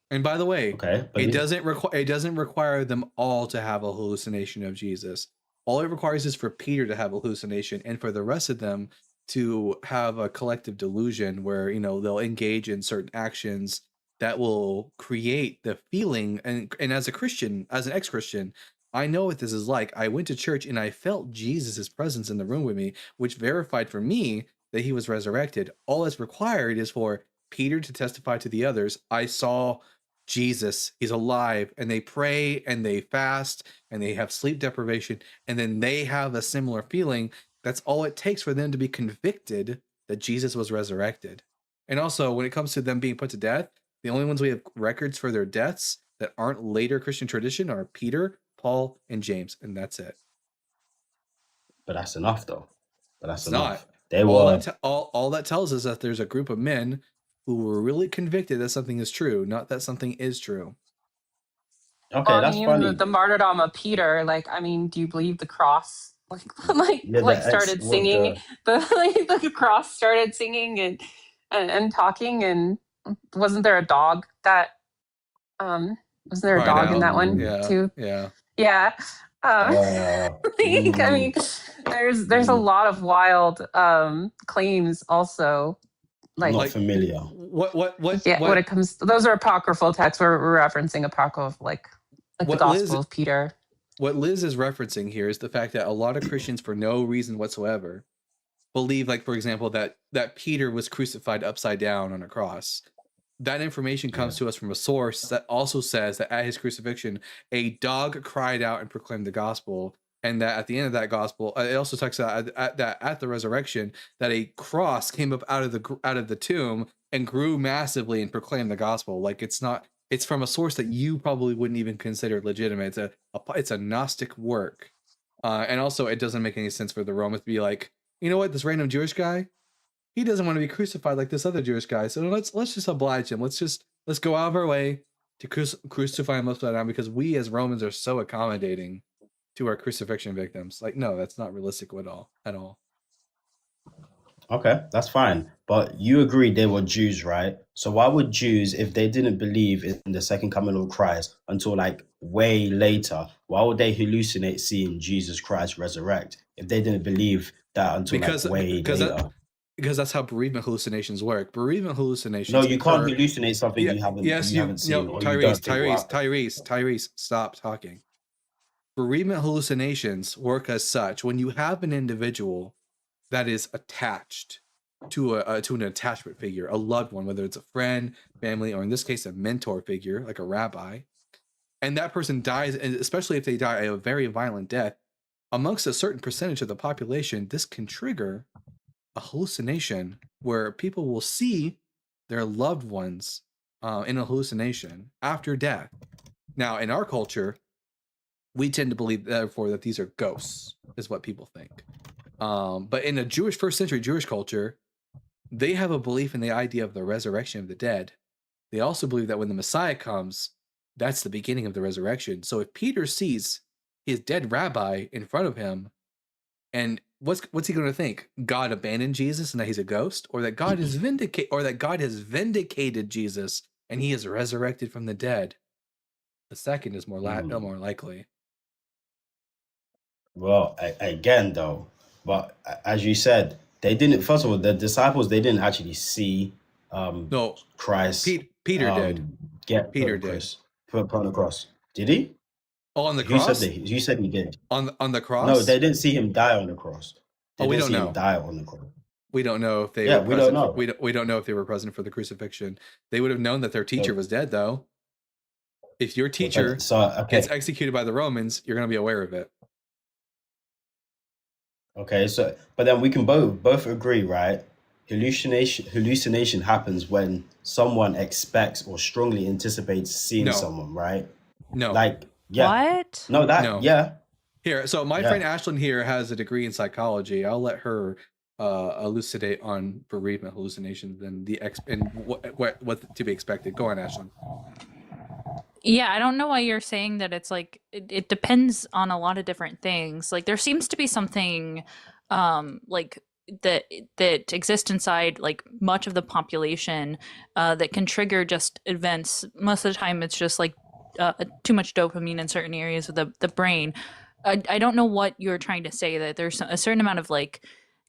And by the way, it doesn't require them all to have a hallucination of Jesus. All it requires is for Peter to have a hallucination, and for the rest of them to have a collective delusion where, they'll engage in certain actions that will create the feeling. And as a Christian, as an ex-Christian, I know what this is like. I went to church and I felt Jesus's presence in the room with me, which verified for me that he was resurrected. All that's required is for Peter to testify to the others, I saw Jesus, he's alive, and they pray and they fast and they have sleep deprivation, and then they have a similar feeling. That's all it takes for them to be convicted that Jesus was resurrected. And also, when it comes to them being put to death, the only ones we have records for their deaths that aren't later Christian tradition are Peter, Paul, and James, and that's it. But that's enough, though. It's enough. All that tells us that there's a group of men who were really convicted that something is true, not that something is true. Okay, that's funny. The martyrdom of Peter, do you believe the cross started singing? The cross started singing and talking, and wasn't there a dog that wasn't there a Cried dog in that out. one Yeah, too? yeah. Yeah. Um, like, I mean, Mm, there's a mm, lot of wild claims also. I'm Like, not Like familiar. yeah, when it comes, those are apocryphal texts. We're referencing apocryphal, like the what Gospel of Peter. what Liz is referencing here is the fact that a lot of Christians, for no reason whatsoever, believe, like, for example, that Peter was crucified upside down on a cross. That information comes Yeah. to us from a source that also says that at his crucifixion, a dog cried out and proclaimed the gospel, and that at the end of that gospel, it also talks about at the resurrection that a cross came up out of the tomb and grew massively and proclaimed the gospel. Like, it's from a source that you probably wouldn't even consider legitimate. It's a Gnostic work, and also it doesn't make any sense for the Romans to be like, you know what, this random Jewish guy, he doesn't want to be crucified like this other Jewish guy, so let's just oblige him. Let's go out of our way to crucify him upside down, because we as Romans are so accommodating to our crucifixion victims. Like, no, that's not realistic at all. Okay, that's fine. But you agree they were Jews, right? So why would Jews, if they didn't believe in the second coming of Christ until like way later, why would they hallucinate seeing Jesus Christ resurrect if they didn't believe that until like way later? Because that's how bereavement hallucinations work. Bereavement No, hallucinations you can't occur. hallucinate something Yeah, yes, you haven't seen or you don't think will happen. Tyrese, stop talking. Bereavement hallucinations work as such when you have an individual that is attached to an attachment figure, a loved one, whether it's a friend, family, or in this case a mentor figure like a rabbi, and that person dies, and especially if they die a very violent death, amongst a certain percentage of the population, this can trigger a hallucination where people will see their loved ones in a hallucination after death. Now, in our culture, we tend to believe, therefore, that these are ghosts, is what people think. But in a first century Jewish culture, they have a belief in the idea of the resurrection of the dead. They also believe that when the Messiah comes, that's the beginning of the resurrection. So if Peter sees his dead rabbi in front of him, and what's he going to think? God abandoned Jesus and that he's a ghost, or that God has vindicated Jesus and he is resurrected from the dead? The second is more likely. Well, again, though, but as you said, they didn't. First of all, the disciples, they didn't actually see No, Christ Peter did. get Peter did. Put on the cross. Did he? Oh, on the Who said cross? that? You said he did. On the cross? No, they didn't see him die on the cross. They we didn't don't see know. him die on the cross. We don't know if they Yeah, were we don't present. know. We don't know if they were present for the crucifixion. They would have known that their teacher was dead, though. If your teacher gets executed by the Romans, you're going to be aware of it. Okay, so but then we can both agree, right? Hallucination happens when someone expects or strongly anticipates seeing someone, right? No. Like, yeah. What? No, yeah. Here, so my friend Ashlyn here has a degree in psychology. I'll let her elucidate on bereavement hallucinations and what to be expected. Go on, Ashlyn. Yeah, I don't know why you're saying that. It's like it depends on a lot of different things. Like there seems to be something like that exists inside like much of the population that can trigger just events. Most of the time it's just like too much dopamine in certain areas of the brain. I don't know what you're trying to say, that there's a certain amount of like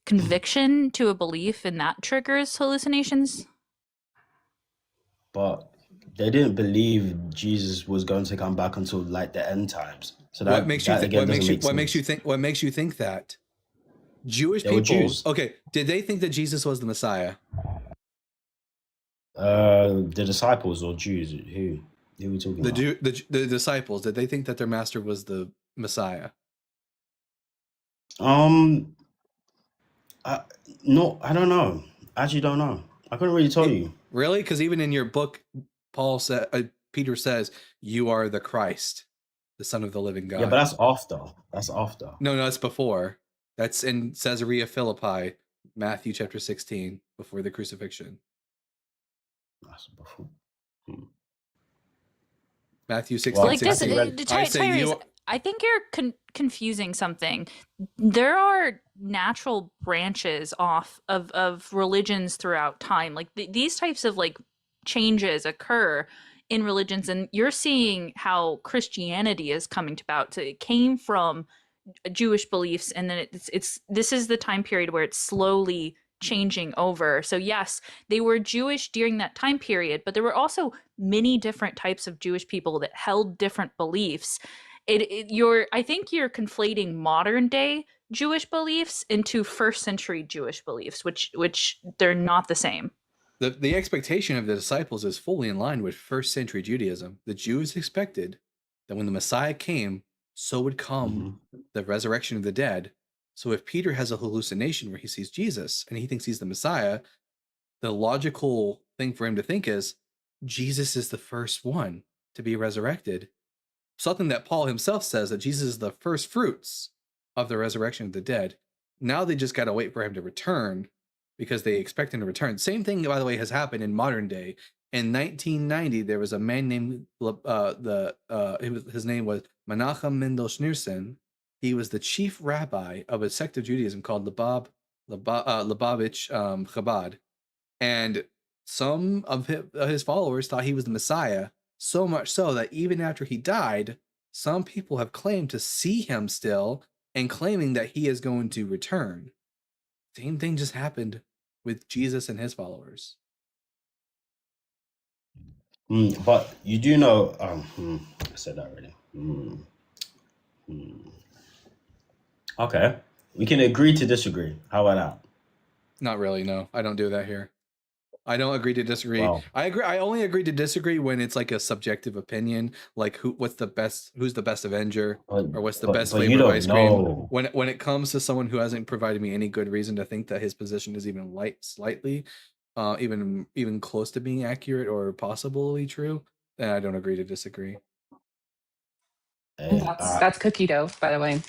conviction to a belief and that triggers hallucinations. But they didn't believe Jesus was going to come back until like the end times. So what makes you think that? Jewish people. Jews. Okay, did they think that Jesus was the Messiah? The disciples or Jews? Who are we talking about? The disciples, did they think that their master was the Messiah? No, I don't know. I actually don't know. I couldn't really tell you. Really? Because even in your book, Peter says, "You are the Christ, the Son of the living God." Yeah, but that's after. No, that's before. That's in Caesarea Philippi, Matthew chapter 16, before the crucifixion. That's before. Matthew 16. Like this, Tyrese, I think you're confusing something. There are natural branches off of religions throughout time. Like these types of like changes occur in religions, and you're seeing how Christianity is coming about. So it came from Jewish beliefs, and then it's this is the time period where it's slowly changing over. So yes, they were Jewish during that time period, but there were also many different types of Jewish people that held different beliefs. I think you're conflating modern day Jewish beliefs into first century Jewish beliefs, which they're not the same. The expectation of the disciples is fully in line with first century Judaism. The Jews expected that when the Messiah came, so would come the resurrection of the dead. So if Peter has a hallucination where he sees Jesus and he thinks he's the Messiah, the logical thing for him to think is Jesus is the first one to be resurrected. Something that Paul himself says, that Jesus is the first fruits of the resurrection of the dead. Now they just got to wait for him to return because they expect him to return. Same thing, by the way, has happened in modern day. In 1990, there was a man named his name was Menachem Mendel Schneerson. He was the chief rabbi of a sect of Judaism called Lubavitch Chabad, and some of his followers thought he was the Messiah. So much so that even after he died, some people have claimed to see him still and claiming that he is going to return. Same thing just happened with Jesus and his followers. But you do know, I said that already. Okay. We can agree to disagree. How about that? Not really, no. I don't do that here. I don't agree to disagree. Wow. I only agree to disagree when it's like a subjective opinion, like who's the best Avenger, or what's the best flavor of ice cream. When it comes to someone who hasn't provided me any good reason to think that his position is even slightly even close to being accurate or possibly true, then I don't agree to disagree. Hey, That's cookie dough, by the way.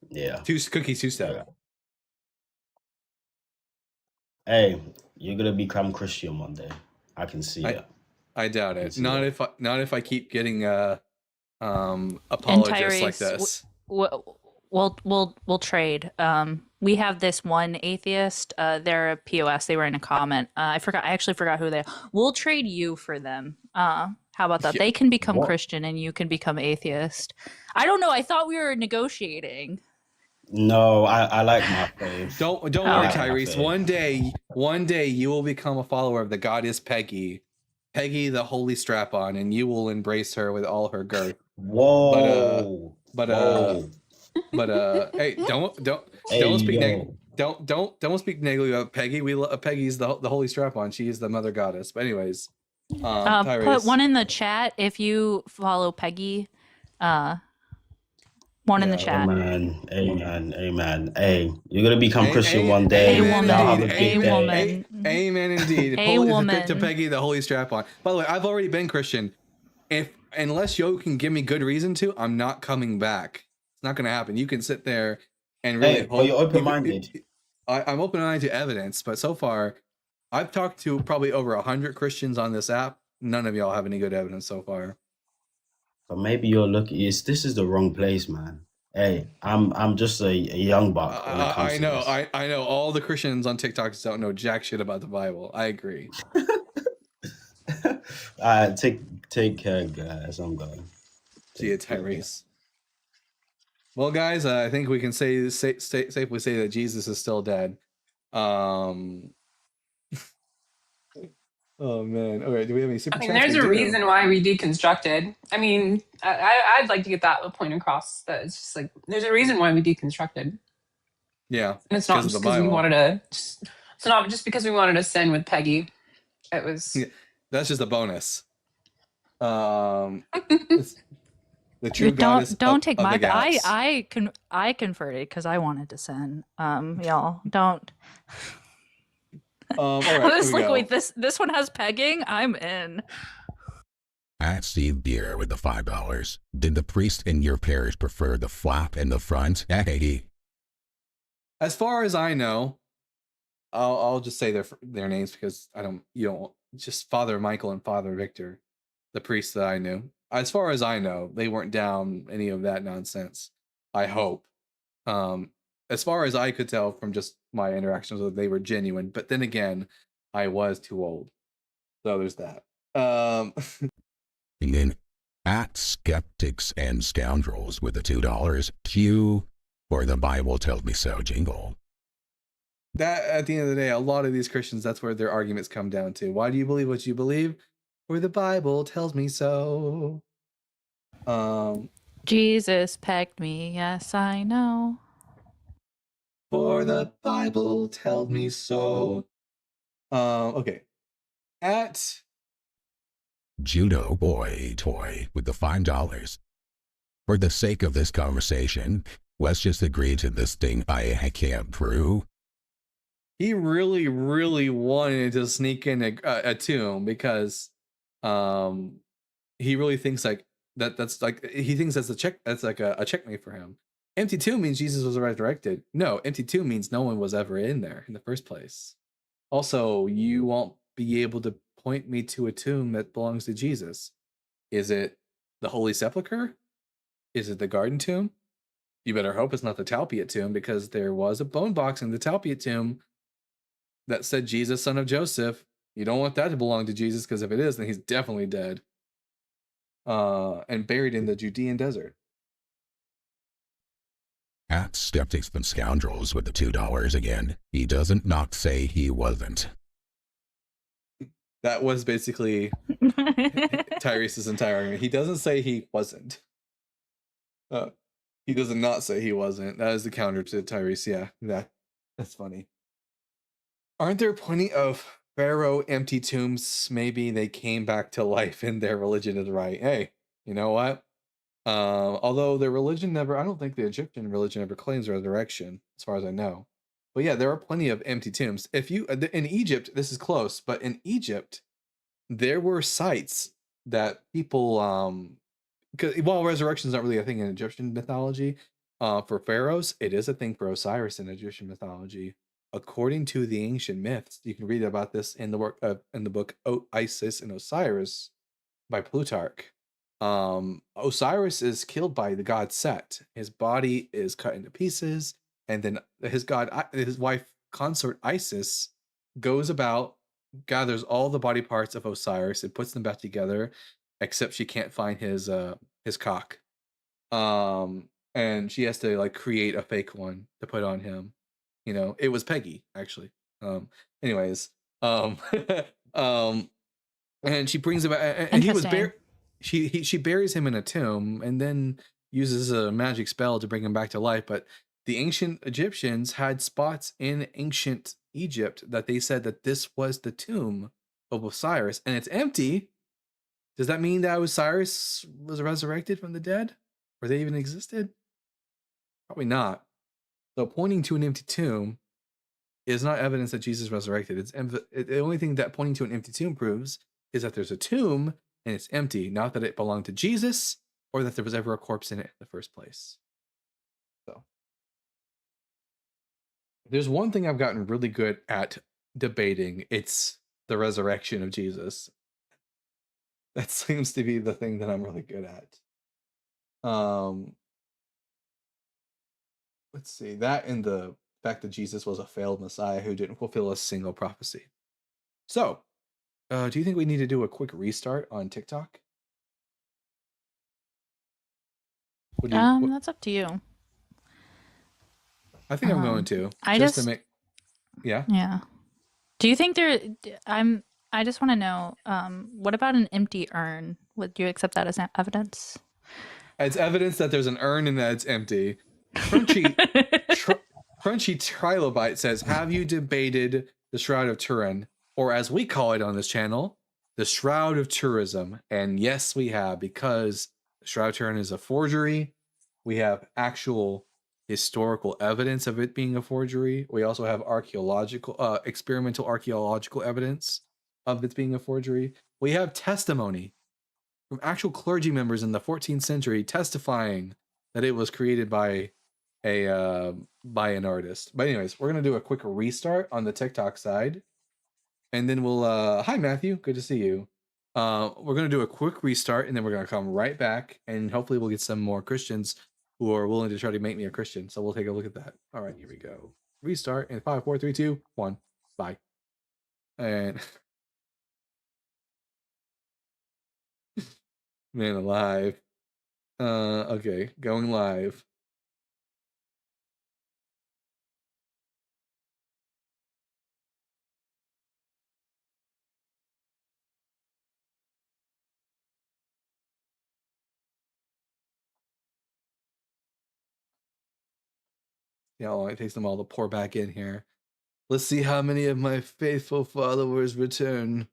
Yeah. Cookies two-step. Yeah. Hey, you're gonna become Christian one day. I can see it. I doubt it. Not if I keep getting apologists Tyrese, like this. We'll trade. We have this one atheist. They're a POS. They were in a comment. I actually forgot who they are. We'll trade you for them. How about that? They can become Christian and you can become atheist. I don't know. I thought we were negotiating. No, I like my faith. Don't worry, Tyrese. One day you will become a follower of the goddess Peggy, the holy strap-on, and you will embrace her with all her girth. Whoa. But hey, don't speak negatively about Peggy. Peggy's the holy strap-on. She is the mother goddess. But anyways, Tyrese, put one in the chat if you follow Peggy. One in the chat. Amen. Hey, you're gonna become Christian one day. Amen indeed. To Peggy, the holy strap-on. By the way, I've already been Christian. Unless Yo can give me good reason to, I'm not coming back. It's not gonna happen. You can sit there and really hope. But you're open-minded. I'm open-minded to evidence, but so far, I've talked to probably over 100 Christians on this app. None of y'all have any good evidence so far. But maybe you're looking. This is the wrong place, man. Hey, I'm just a young buck. I know. All the Christians on TikTok don't know jack shit about the Bible. I agree. Take care, guys. I'm going. See you, Tyrese. Well, guys, I think we can safely say that Jesus is still dead. Oh man! All right, do we have any super chats? There's a reason why we deconstructed. I'd like to get that point across. That it's just like there's a reason why we deconstructed. Yeah, and it's not just because we wanted to. It's not just because we wanted to sin with Peggy. It was. Yeah, that's just a bonus. The true goddess. Don't take my. I converted because I wanted to sin. Y'all don't. All right, I was like, wait, this one has pegging? I'm in. At Steve Beer with the $5. Did the priest in your parish prefer the flap in the front at 80? As far as I know, I'll just say their names because just Father Michael and Father Victor, the priests that I knew. As far as I know, they weren't down any of that nonsense. I hope. As far as I could tell from just my interactions with them, they were genuine. But then again, I was too old. So there's that. And then at Skeptics and Scoundrels with the $2, Q or the Bible tells me so jingle. That, at the end of the day, a lot of these Christians, that's where their arguments come down to. Why do you believe what you believe? For the Bible tells me so. Jesus pegged me, yes, I know. For the Bible tells me so. Okay. At Judo Boy Toy with the $5. For the sake of this conversation, let's just agree to this thing I can't prove. He really, really wanted to sneak in a tomb because he really thinks like that's like he thinks that's like a checkmate for him. Empty tomb means Jesus was resurrected. No, empty tomb means no one was ever in there in the first place. Also, you won't be able to point me to a tomb that belongs to Jesus. Is it the Holy Sepulchre? Is it the Garden Tomb? You better hope it's not the Talpiot tomb, because there was a bone box in the Talpiot tomb that said Jesus, son of Joseph. You don't want that to belong to Jesus, because if it is, then he's definitely dead. And buried in the Judean desert. At Skeptics and Scoundrels with the $2 again. He doesn't not say he wasn't. That was basically Tyrese's entire argument. He doesn't say he wasn't. He does not say he wasn't. That is the counter to Tyrese. Yeah, that's funny. Aren't there plenty of Pharaoh empty tombs? Maybe they came back to life and their religion is right. Hey, you know what? Although their religion never, I don't think the Egyptian religion ever claims resurrection, as far as I know. But yeah, there are plenty of empty tombs. If you in Egypt, this is close, but in Egypt, there were sites that people because while resurrection is not really a thing in Egyptian mythology, for pharaohs, it is a thing for Osiris in Egyptian mythology. According to the ancient myths, you can read about this in the book Isis and Osiris by Plutarch. Osiris is killed by the god Set. His body is cut into pieces, and then his wife consort Isis goes about, gathers all the body parts of Osiris and puts them back together, except she can't find his cock. And she has to like create a fake one to put on him. You know, it was Peggy actually. Anyways, and she brings him back, and he was buried. She buries him in a tomb and then uses a magic spell to bring him back to life. But the ancient Egyptians had spots in ancient Egypt that they said that this was the tomb of Osiris, and it's empty. Does that mean that Osiris was resurrected from the dead? Or they even existed? Probably not. So pointing to an empty tomb is not evidence that Jesus resurrected. The only thing that pointing to an empty tomb proves is that there's a tomb and it's empty, not that it belonged to Jesus or that there was ever a corpse in it in the first place. So there's one thing I've gotten really good at debating. It's the resurrection of Jesus. That seems to be the thing that I'm really good at. Let's see, that and the fact that Jesus was a failed Messiah who didn't fulfill a single prophecy. So, do you think we need to do a quick restart on TikTok? That's up to you. I think I'm going to. Yeah. Yeah. Do you think I just want to know, what about an empty urn? Would you accept that as evidence? It's evidence that there's an urn and that it's empty. Crunchy Trilobite says, have you debated the Shroud of Turin, or as we call it on this channel, the Shroud of Tourism? And yes, we have, because the Shroud of Turin is a forgery. We have actual historical evidence of it being a forgery. We also have experimental archaeological evidence of it being a forgery. We have testimony from actual clergy members in the 14th century testifying that it was created by an artist. But anyways, we're gonna do a quick restart on the TikTok side, and then we'll hi Matthew, good to see you. We're gonna do a quick restart, and then we're gonna come right back, and hopefully we'll get some more Christians who are willing to try to make me a Christian. So we'll take a look at that. All right, here we go. Restart in 5, 4, 3, 2, 1. Bye. And Man alive. Okay, going live. Yeah, how long it takes them all to pour back in here. Let's see how many of my faithful followers return.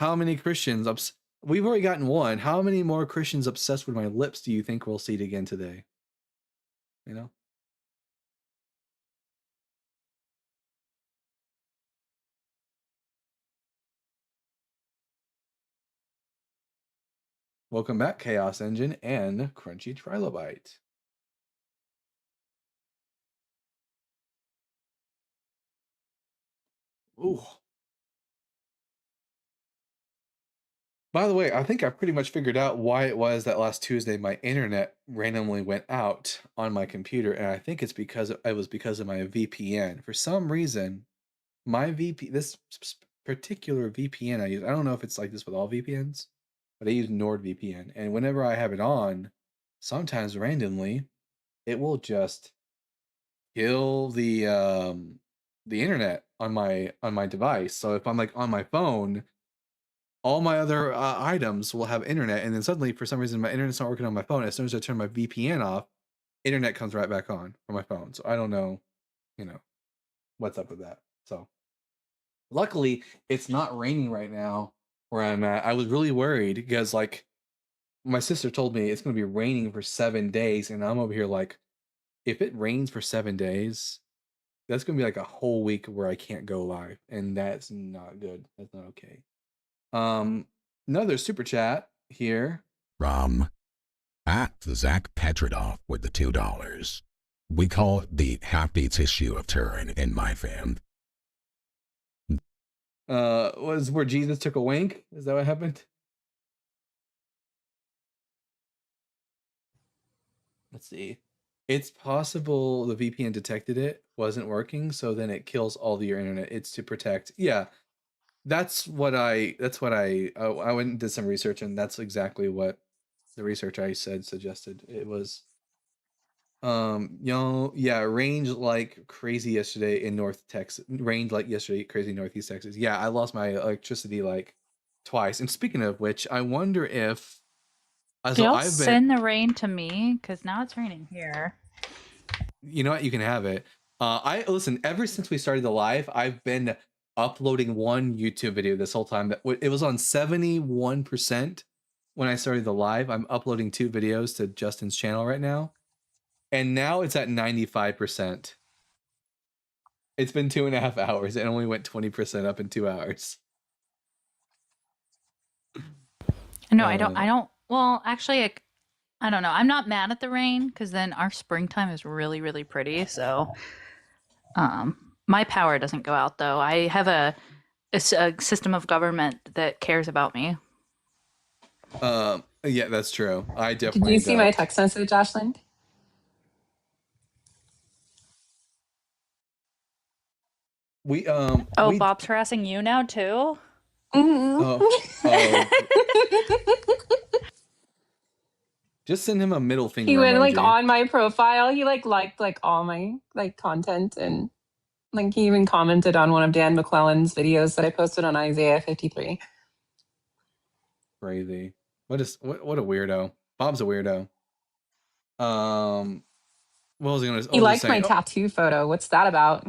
How many Christians? We've already gotten one. How many more Christians obsessed with my lips do you think we'll see again today? You know? Welcome back, Chaos Engine and Crunchy Trilobite. Ooh. By the way, I think I pretty much figured out why it was that last Tuesday my internet randomly went out on my computer, and I think it's because it was because of my VPN. For some reason, my this particular VPN I use, I don't know if it's like this with all VPNs, but I use NordVPN, and whenever I have it on, sometimes randomly, it will just kill the internet on my device. So if I'm like on my phone, all my other items will have internet, and then suddenly for some reason my internet's not working on my phone. As soon as I turn my VPN off, internet comes right back on my phone. So I don't know, what's up with that. So luckily it's not raining right now where I'm at. I was really worried because like my sister told me it's going to be raining for 7 days, and I'm over here like, if it rains for 7 days, that's going to be like a whole week where I can't go live, and that's not good. That's not okay. Another super chat here from at Zach Petrodoff with the $2. We call it the happy tissue of Turin in my fam. Was where Jesus took a wink? Is that what happened? Let's see. It's possible the VPN detected it wasn't working, so then it kills all your internet. It's to protect. Yeah, that's what I went and did some research, and that's exactly what the research I said suggested. It was it rained like crazy yesterday in North Texas. Rained like yesterday crazy Northeast Texas. Yeah, I lost my electricity like twice. And speaking of which, I wonder if Y'all send the rain to me, because now it's raining here. You know what? You can have it. I listen, ever since we started the live, I've been uploading one YouTube video this whole time. It was on 71% when I started the live. I'm uploading 2 videos to Justin's channel right now, and now it's at 95%. It's been 2.5 hours and only went 20% up in 2 hours. No, I don't. Well, actually, I don't know. I'm not mad at the rain, because then our springtime is really, really pretty. So, my power doesn't go out though. I have a system of government that cares about me. Yeah, that's true. I definitely. Did you see my text message, Ashlyn? Bob's harassing you now too? Mm-hmm. Just send him a middle finger. He went emoji. like on my profile. He liked like all my like content, and like he even commented on one of Dan McClellan's videos that I posted on Isaiah 53. Crazy. What a weirdo. Bob's a weirdo. What was he gonna? He liked my tattoo photo. What's that about?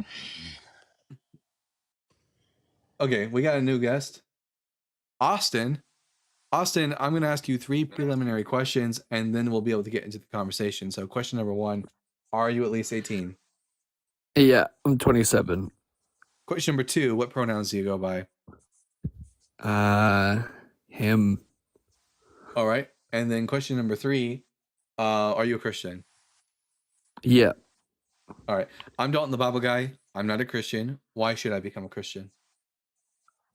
Okay, we got a new guest, Austin. Austin, I'm gonna ask you 3 preliminary questions, and then we'll be able to get into the conversation. So, question number 1: are you at least 18? Yeah, I'm 27. Question number 2: what pronouns do you go by? Him. All right, and then question number 3: are you a Christian? Yeah. All right, I'm Dalton the Bible Guy. I'm not a Christian. Why should I become a Christian?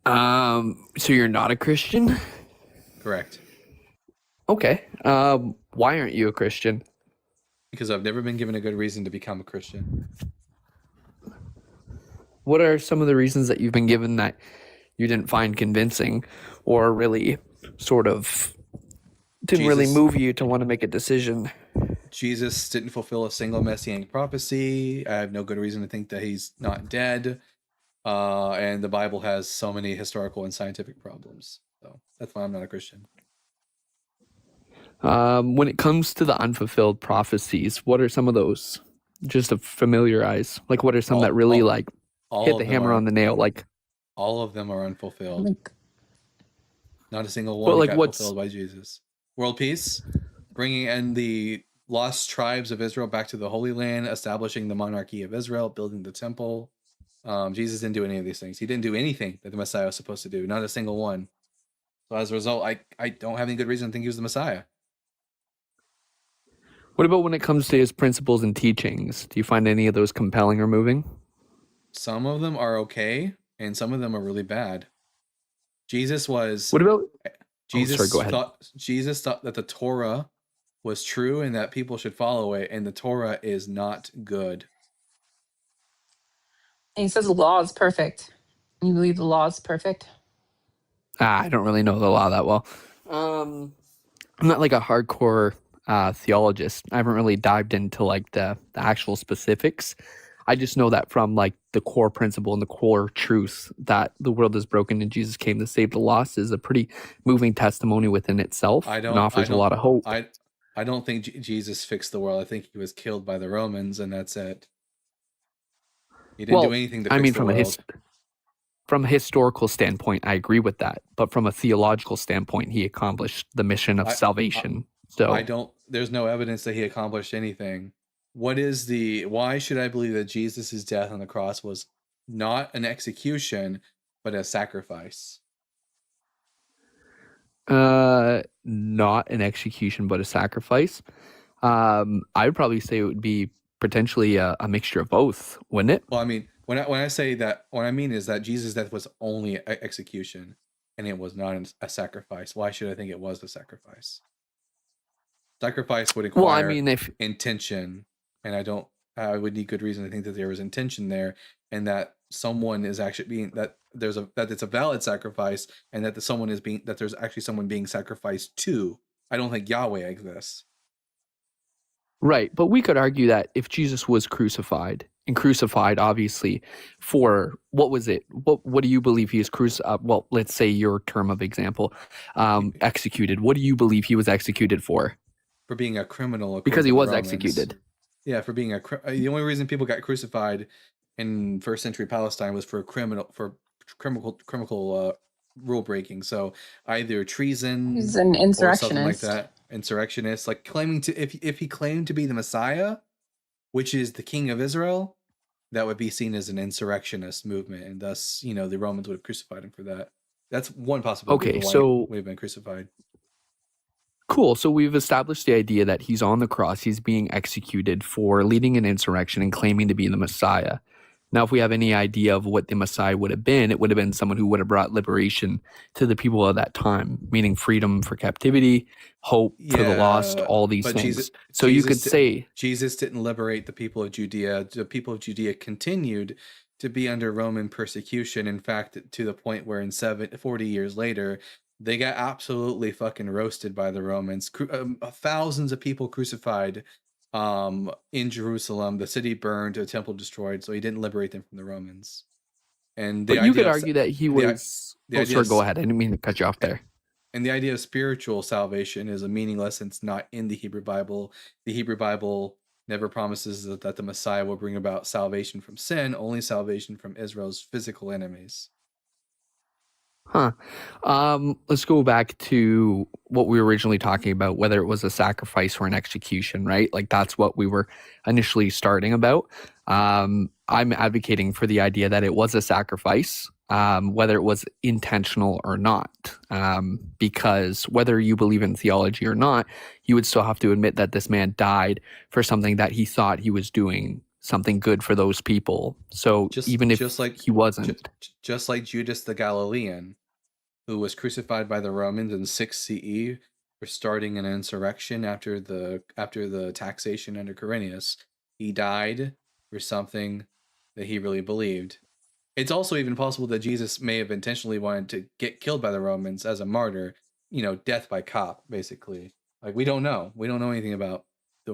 So you're not a Christian? Correct. Okay. Why aren't you a Christian? Because I've never been given a good reason to become a Christian. What are some of the reasons that you've been given that you didn't find convincing or really sort of didn't really move you to want to make a decision. Jesus didn't fulfill a single messianic prophecy. I have no good reason to think that he's not dead. And the Bible has so many historical and scientific problems. So that's why I'm not a Christian. When it comes to the unfulfilled prophecies, what are some of those? Just to familiarize, like what are some that really hit the hammer on the nail? Like all of them are unfulfilled. Not a single But, one like, got what's- fulfilled by Jesus. World peace, bringing in the lost tribes of Israel back to the Holy Land, establishing the monarchy of Israel, building the temple. Jesus didn't do any of these things. He didn't do anything that the Messiah was supposed to do. Not a single one. So as a result, I don't have any good reason to think he was the Messiah. What about when it comes to his principles and teachings? Do you find any of those compelling or moving? Some of them are okay, and some of them are really bad. Jesus was. What about? Jesus sorry, go ahead. Jesus thought that the Torah was true and that people should follow it, and the Torah is not good. And he says the law is perfect. You believe the law is perfect? I don't really know the law that well. I'm not like a hardcore theologist. I haven't really dived into like the actual specifics. I just know that from like the core principle and the core truth that the world is broken and Jesus came to save the lost is a pretty moving testimony within itself and offers a lot of hope. I don't think Jesus fixed the world. I think he was killed by the Romans, and that's it. He didn't do anything to fix the world. From a historical standpoint, I agree with that. But from a theological standpoint, he accomplished the mission of salvation. There's no evidence that he accomplished anything. Why should I believe that Jesus' death on the cross was not an execution, but a sacrifice? Not an execution, but a sacrifice. I would probably say it would be potentially a mixture of both, wouldn't it? Well, I mean, when I say that, what I mean is that Jesus' death was only an execution, and it was not a sacrifice. Why should I think it was a sacrifice? Sacrifice would require intention, and I would need good reason to think that there was intention there, and that someone is actually that it's a valid sacrifice, and that there's actually someone being sacrificed to. I don't think Yahweh exists. Right, but we could argue that if Jesus was crucified, and crucified obviously for, what was it? What do you believe he is crucified? Well, let's say your term of example, executed. What do you believe he was executed for? For being a criminal. Because he was executed. Yeah, for being the only reason people got crucified in first century Palestine was for criminal rule breaking. So either treason, he's an insurrectionist, or something like that. Insurrectionist, like claiming to if he claimed to be the Messiah, which is the King of Israel, that would be seen as an insurrectionist movement, and thus, the Romans would have crucified him for that. That's one possibility. Okay, so would have been crucified. Cool. So we've established the idea that he's on the cross. He's being executed for leading an insurrection and claiming to be the Messiah. Now, if we have any idea of what the Messiah would have been, it would have been someone who would have brought liberation to the people of that time, meaning freedom for captivity, hope for the lost, all these things. You could say Jesus didn't liberate the people of Judea. The people of Judea continued to be under Roman persecution. In fact, to the point where 40 years later, they got absolutely fucking roasted by the Romans. Thousands of people crucified in Jerusalem. The city burned, the temple destroyed, so he didn't liberate them from the Romans. But you could argue that he was... sorry, go ahead. I didn't mean to cut you off there. And the idea of spiritual salvation is a meaningless. It's not in the Hebrew Bible. The Hebrew Bible never promises that the Messiah will bring about salvation from sin, only salvation from Israel's physical enemies. Let's go back to what we were originally talking about, whether it was a sacrifice or an execution, right? Like that's what we were initially starting about. I'm advocating for the idea that it was a sacrifice, whether it was intentional or not, because whether you believe in theology or not, you would still have to admit that this man died for something that he thought he was doing something good for those people. So even if he wasn't, just like Judas the Galilean, who was crucified by the Romans in 6 CE for starting an insurrection after the taxation under Quirinius, he died for something that he really believed. It's also even possible that Jesus may have intentionally wanted to get killed by the Romans as a martyr, death by cop, basically. Like, we don't know anything about the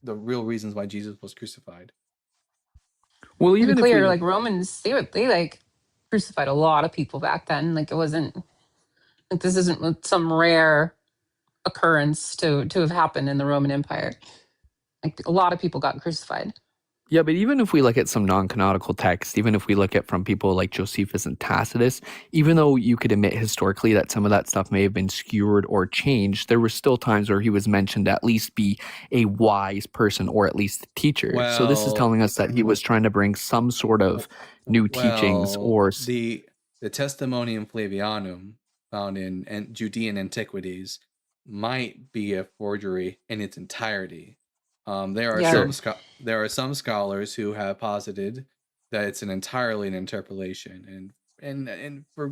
the real reasons why Jesus was crucified. Well, To be even if clear, we like Romans, they like crucified a lot of people back then. Like it wasn't like this isn't some rare occurrence to have happened in the Roman Empire. Like a lot of people got crucified. Yeah, but even if we look at some non-canonical texts, even if we look at from people like Josephus and Tacitus, even though you could admit historically that some of that stuff may have been skewed or changed, there were still times where he was mentioned to at least be a wise person or at least a teacher. So this is telling us that he was trying to bring some sort of new teachings or... the Testimonium Flavianum found in Judean Antiquities might be a forgery in its entirety. There are some scholars who have posited that it's entirely an interpolation, and for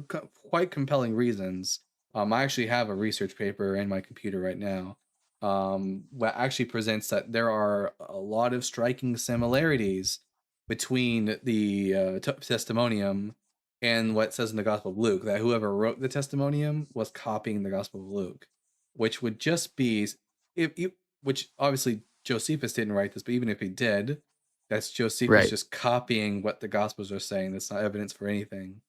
quite compelling reasons. I actually have a research paper in my computer right now, that actually presents that there are a lot of striking similarities between the Testimonium and what it says in the Gospel of Luke, that whoever wrote the Testimonium was copying the Gospel of Luke, which would just be, which obviously Josephus didn't write this, but even if he did, that's Josephus just copying what the Gospels are saying. That's not evidence for anything.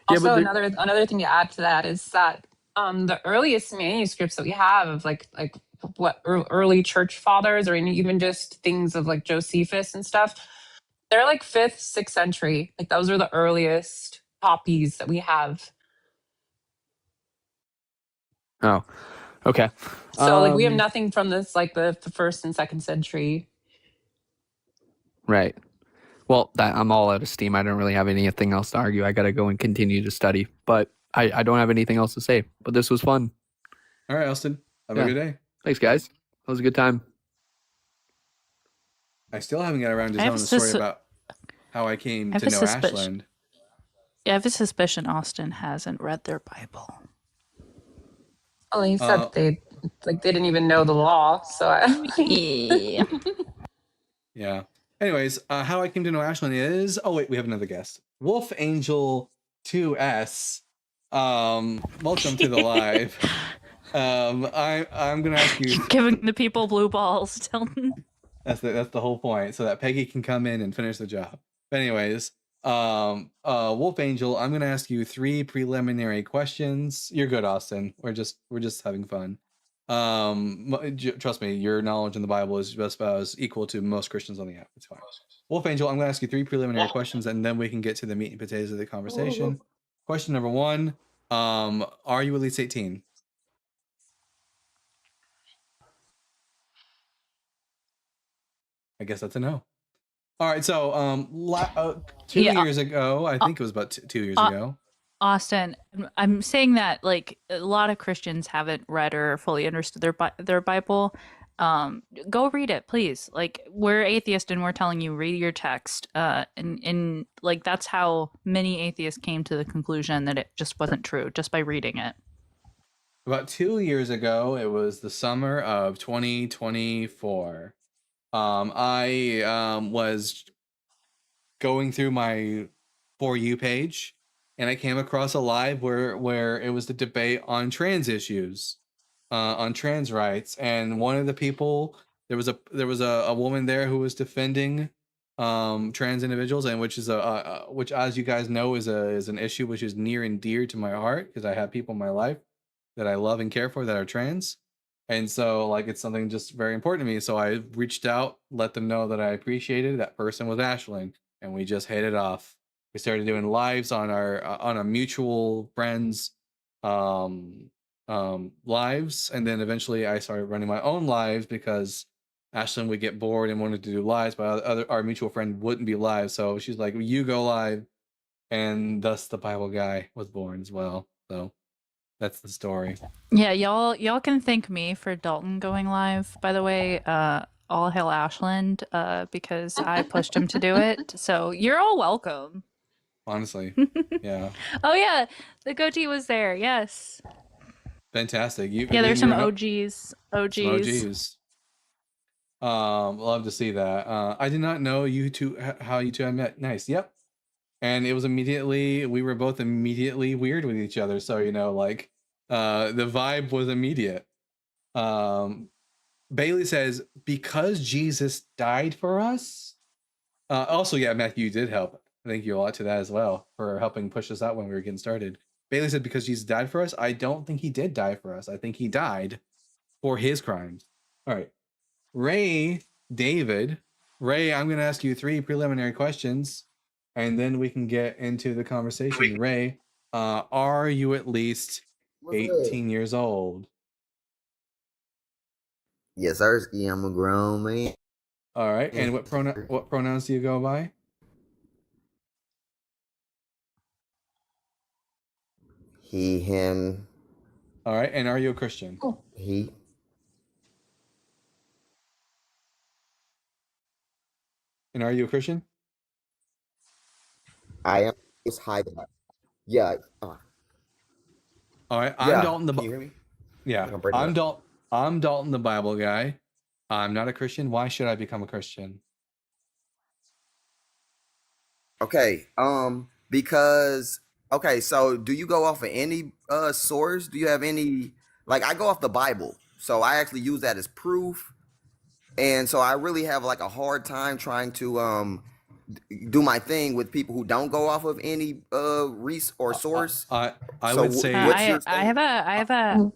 Also, another thing to add to that is that the earliest manuscripts that we have of like what early church fathers, or even just things of like Josephus and stuff, they're like 5th, 6th century. Like those are the earliest copies that we have. Oh, okay. So like we have nothing from this like the 1st and 2nd century. Right. Well, I'm all out of steam. I don't really have anything else to argue. I got to go and continue to study, but I don't have anything else to say. But this was fun. All right, Austin. Have a good day. Thanks, guys. That was a good time. I still haven't got around to telling the story about how I came to know Ashland. I have a suspicion Austin hasn't read their Bible. Well, he said they didn't even know the law, so yeah. Anyways, how I came to know Ashland is... Oh, wait, we have another guest. Wolf Angel 2S. Welcome to the live. I'm going to ask you... Giving the people blue balls, Tilton. That's the whole point, so that Peggy can come in and finish the job. But anyways, Wolf Angel, I'm going to ask you 3 preliminary questions. You're good, Austin. We're just having fun. Trust me, your knowledge in the Bible is just about as equal to most Christians on the app. It's fine. Wolf Angel, I'm going to ask you 3 preliminary questions, and then we can get to the meat and potatoes of the conversation. Question number 1, are you at least 18? I guess that's a no. All right, so 2 years ago, I think it was about 2 years ago. Austin, I'm saying that like a lot of Christians haven't read or fully understood their Bible. Go read it, please. Like, we're atheists and we're telling you, read your text. And like that's how many atheists came to the conclusion that it just wasn't true, just by reading it. About 2 years ago, it was the summer of 2024. I was going through my For You page, and I came across a live where it was the debate on trans issues, on trans rights, and one of the people, there was a woman there who was defending trans individuals, and which, as you guys know, is an issue which is near and dear to my heart, because I have people in my life that I love and care for that are trans. And so, like, it's something just very important to me. So I reached out, let them know that I appreciated that person was Ashland, and we just hit it off. We started doing lives on our mutual friends' lives, and then eventually I started running my own lives because Ashland would get bored and wanted to do lives, but our mutual friend wouldn't be live. So she's like, "You go live," and thus the Bible guy was born as well. So that's the story. Yeah, y'all can thank me for Dalton going live, by the way. All hail Ashland, because I pushed him to do it. So you're all welcome. Honestly. Yeah. Oh yeah, the goatee was there. Yes. Fantastic. There's some OGs. Love to see that. I did not know you two, how you two had met. Nice. Yep. and it was immediately, we were both immediately weird with each other. So, you know, like, the vibe was immediate. Bailey says, because Jesus died for us. Also, yeah, Matthew, you did help. Thank you a lot to that as well for helping push us out when we were getting started. Bailey said, because Jesus died for us. I don't think he did die for us. I think he died for his crimes. All right. Ray, David. Ray, I'm going to ask you 3 preliminary questions, and then we can get into the conversation. Ray, are you at least 18 years old? Yes, sir. I'm a grown man. All right. And what pronouns do you go by? He, him. All right. And are you a Christian? He. And are you a Christian? I am. It's high. Yeah. All right. I'm Yeah. Dalton. Can you hear me? Yeah. I'm Dalton. I'm Dalton, the Bible guy. I'm not a Christian. Why should I become a Christian? Okay. Because so do you go off of any source? Do you have any, like, I go off the Bible. So I actually use that as proof. And so I really have like a hard time trying to do my thing with people who don't go off of any or source. I would say I have a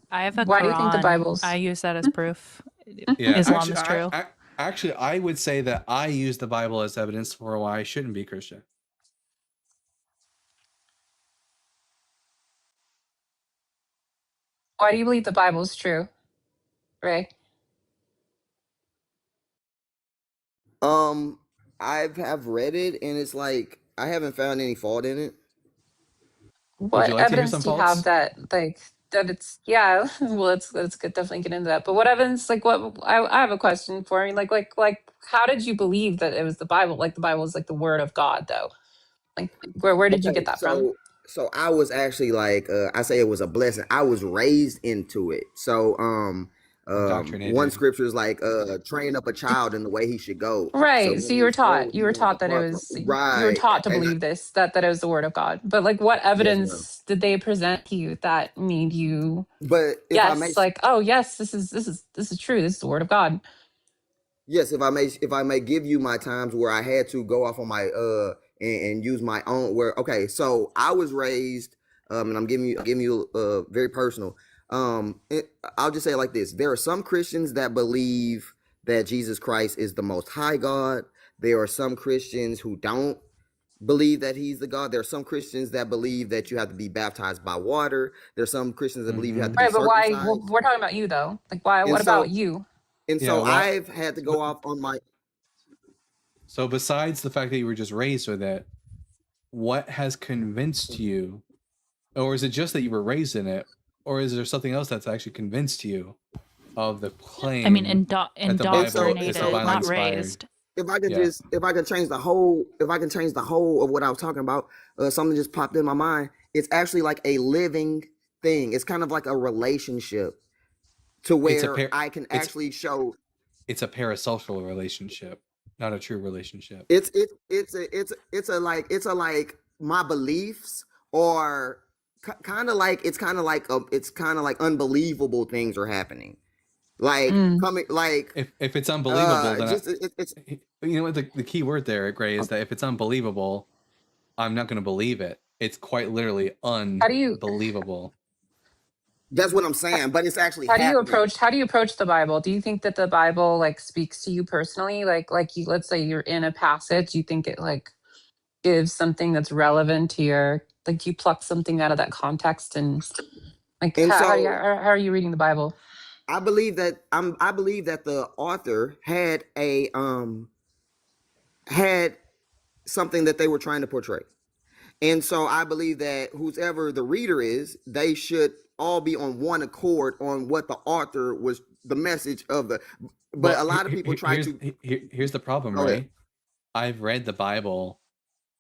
Why do you think the Quran. Bible's- I use that as proof. Yeah, Islam is true. Actually, I would say that I use the Bible as evidence for why I shouldn't be Christian. Why do you believe the Bible is true, Ray? I have read it, and it's like I haven't found any fault in it. What like evidence do you have that it's well, let's definitely get into that. But what evidence, like, what I have a question for you, like how did you believe that it was the Bible? Like, the Bible is like the word of God, though. Like, where did you get that from? So I was actually like, I say it was a blessing. I was raised into it. So one scripture is like, train up a child in the way he should go. Right. So you were taught that it was right. You were taught to believe this, that it was the word of God. But like, what evidence did they present to you that made you? But oh yes, this is true. This is the word of God. Yes, if I may give you my times where I had to go off on my and use my own word. Okay, so I was raised, and I'm giving you very personal. I'll just say it like this: there are some Christians that believe that Jesus Christ is the Most High God. There are some Christians who don't believe that he's the God. There are some Christians that believe that you have to be baptized by water. There are some Christians that believe you have to be circumcised. But why? Well, we're talking about you, though. Like, why? What about you? And so I've had to go off on my. So besides the fact that you were just raised with it, what has convinced you, or is it just that you were raised in it, or is there something else that's actually convinced you of the claim? I mean, indoctrinated, not raised. If I can change the whole of what I was talking about, something just popped in my mind. It's actually like a living thing. It's kind of like a relationship. To where I can actually show. It's a parasocial relationship, not a true relationship. It's like my beliefs, or kind of like unbelievable things are happening. Like coming, like if it's unbelievable, then it's you know what the key word there, Gray, is that if it's unbelievable, I'm not going to believe it. It's quite literally unbelievable. That's what I'm saying, but it's actually how do you approach the Bible? Do you think that the Bible like speaks to you personally? Like you, let's say you're in a passage, you think it like gives something that's relevant to your, like, you pluck something out of that context, and like how are you reading the Bible? I believe that the author had something that they were trying to portray. And so I believe that whoever the reader is, they should all be on one accord on what the author was, the message of the. But a lot of people Here's the problem, right? I've read the Bible,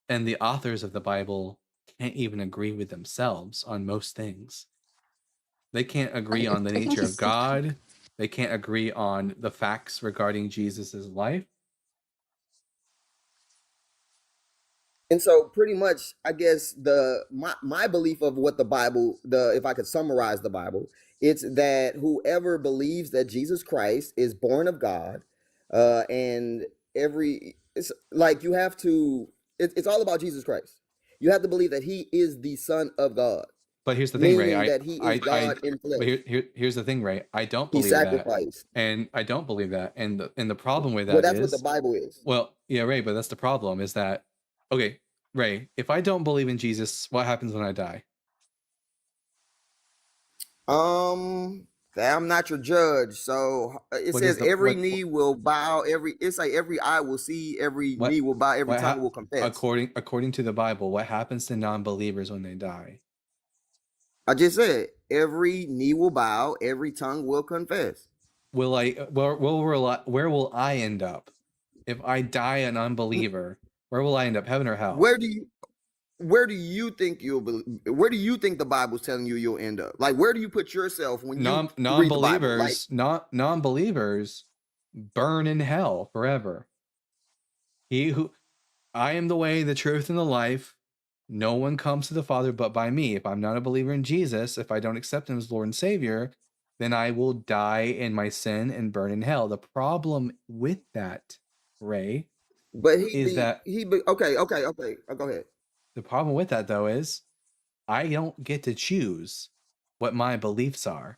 and the authors of the Bible can't even agree with themselves on most things. They can't agree on the nature of God. They can't agree on the facts regarding Jesus's life. And so pretty much, I guess my belief of what the Bible, if I could summarize the Bible, it's that whoever believes that Jesus Christ is born of God, and it's like you have to, it's all about Jesus Christ. You have to believe that he is the Son of God, But here's the thing, Ray. meaning that he is God in But flesh. here's the thing, Ray. I don't He believe that, sacrificed. and I don't believe that, and the problem with Well, that that's what the is, Bible is. well, yeah, Ray. But that's the problem is that, okay, Ray. If I don't believe in Jesus, what happens when I die? I'm not your judge. So it What is says the every knee will bow, it's like every eye will see, every knee will bow, every tongue will confess. according to the Bible? What happens to non-believers when they die? I just said every knee will bow, every tongue will confess. Where will I end up if I die an unbeliever? Where will I end up, heaven or hell? Where do you think where do you think the Bible's telling you you'll end up? Like, where do you put yourself when you read the Bible? Like, non-believers burn in hell forever. I am the way, the truth, and the life. No one comes to the Father but by me. If I'm not a believer in Jesus, if I don't accept him as Lord and Savior, then I will die in my sin and burn in hell. The problem with that, Ray, but okay. Oh, go ahead. The problem with that, though, is I don't get to choose what my beliefs are.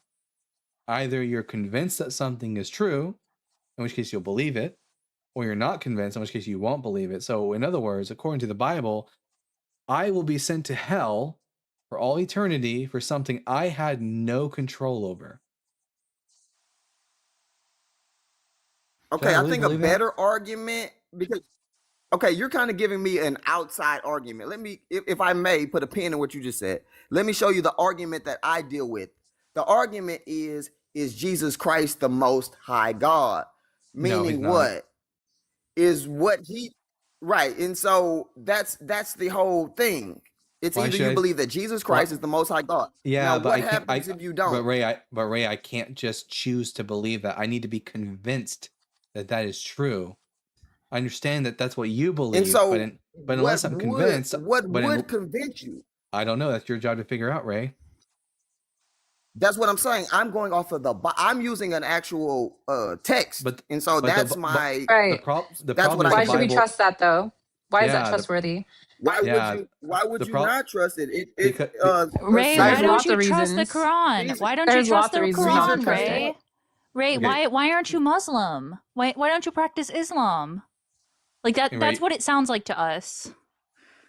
Either you're convinced that something is true, in which case you'll believe it, or you're not convinced, in which case you won't believe it. So, in other words, according to the Bible, I will be sent to hell for all eternity for something I had no control over. Okay, I think a better argument, because okay, you're kind of giving me an outside argument. Let me, if I may, put a pin in what you just said. Let me show you the argument that I deal with. The argument is Jesus Christ the Most High God? Meaning what? Is what he, right. And so that's the whole thing. It's either you believe that Jesus Christ is the Most High God. Yeah, now, but what happens if you don't? But Ray, I can't just choose to believe that. I need to be convinced that that is true. I understand that that's what you believe, and so but unless I'm convinced, what would convince you? I don't know. That's your job to figure out, Ray. That's what I'm saying. I'm going off of I'm using an actual text, and so that's my right. That's what why should we trust that though? Why is that trustworthy? Why would you not trust it? Ray, why don't you trust the Quran? Why don't you trust the Quran, Ray? Ray, why aren't you Muslim? Why don't you practice Islam? Like that's what it sounds like to us.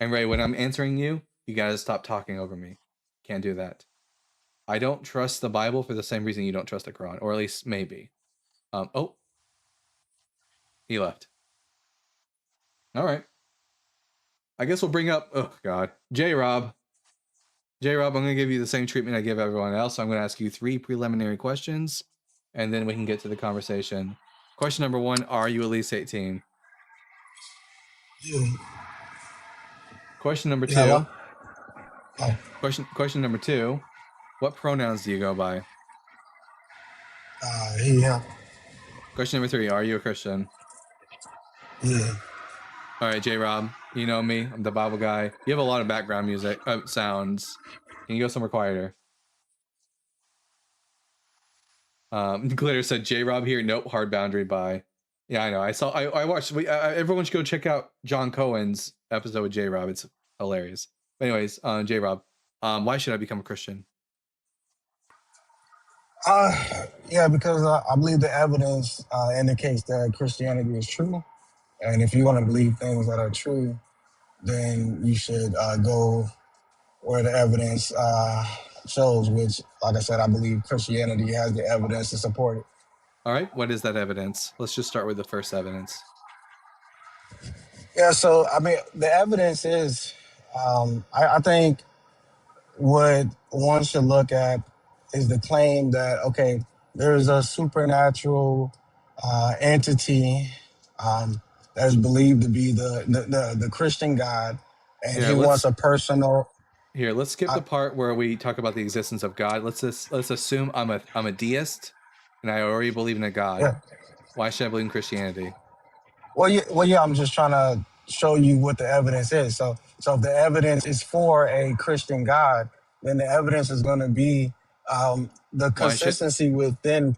And Ray, when I'm answering you, you gotta stop talking over me. Can't do that. I don't trust the Bible for the same reason you don't trust the Quran, or at least maybe. Oh, he left. All right. I guess we'll bring up, oh God, J-Rob. J-Rob, I'm going to give you the same treatment I give everyone else. So I'm going to ask you 3 preliminary questions, and then we can get to the conversation. Question number 1, are you at least 18? Yeah. Question number 2. Yeah, Question number 2, what pronouns do you go by? Yeah. Question number 3, are you a Christian? Yeah. All right, J-Rob, you know me. I'm the Bible guy. You have a lot of background music, sounds. Can you go somewhere quieter? Glitter said, J-Rob here. Nope, hard boundary by. Yeah, I know. I watched. Everyone should go check out John Cohen's episode with J-Rob. It's hilarious. But anyways, J-Rob, why should I become a Christian? Yeah, because I believe the evidence indicates that Christianity is true. And if you want to believe things that are true, then you should go where the evidence shows, which, like I said, I believe Christianity has the evidence to support it. All right, what is that evidence? Let's just start with the first evidence. Yeah, so, I mean, the evidence is, I think what one should look at is the claim that, okay, there is a supernatural entity that is believed to be the Christian God, and he wants a personal. Here, let's skip the part where we talk about the existence of God. Let's assume I'm a deist, and I already believe in a God. Yeah. Why should I believe in Christianity? Well, yeah. I'm just trying to show you what the evidence is. So if the evidence is for a Christian God, then the evidence is going to be the consistency within.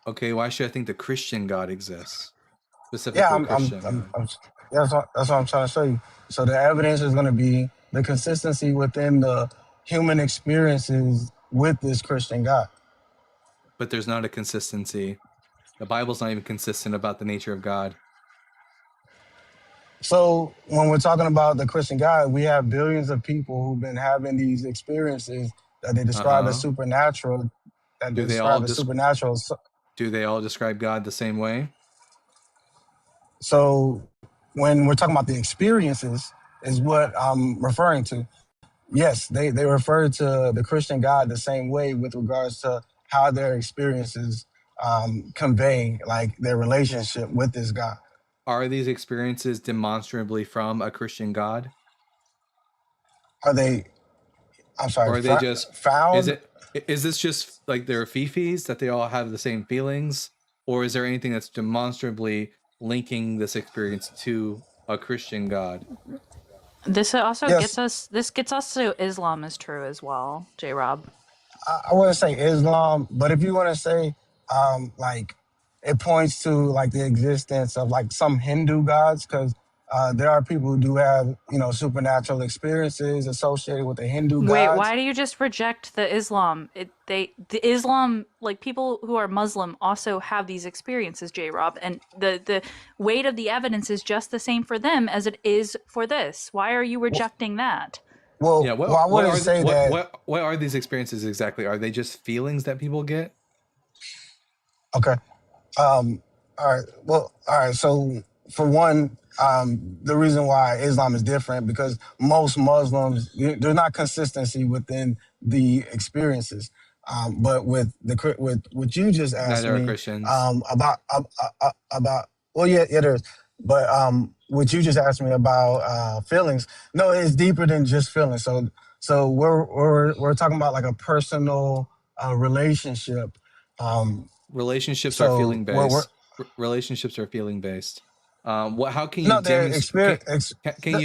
Okay, why should I think the Christian God exists? Yeah, Specifically Christian God. that's what I'm trying to show you. So the evidence is going to be the consistency within the human experiences with this Christian God. But there's not a consistency. The Bible's not even consistent about the nature of God. So when we're talking about the Christian God, we have billions of people who've been having these experiences that they describe as supernatural. Do they all describe God the same way? So when we're talking about the experiences is what I'm referring to. Yes, they refer to the Christian God the same way with regards to how their experiences convey like their relationship with this God. Are these experiences demonstrably from a Christian God? Are they? I'm sorry. Or are they just found? Is this just like their fifis that they all have the same feelings, or is there anything that's demonstrably linking this experience to a Christian God? This also gets us to Islam is true as well, J-Rob. I wouldn't say Islam, but if you want to say like it points to like the existence of like some Hindu gods, because there are people who do have, supernatural experiences associated with the Hindu gods. Wait, why do you just reject the Islam? The Islam, like people who are Muslim also have these experiences, J-Rob, and the weight of the evidence is just the same for them as it is for this. Why are you rejecting that? Well, yeah, I wouldn't say that. What are these experiences exactly? Are they just feelings that people get? Okay. All right. Well, all right. So for one, the reason why Islam is different because most Muslims, there's not consistency within the experiences. But with what you just asked Neither me are Christians. about well, yeah, there is. But what you just asked me about feelings, no, it's deeper than just feelings. So we're talking about like a personal relationship. Relationships are feeling based. Relationships are feeling based. How can you demonstrate? Can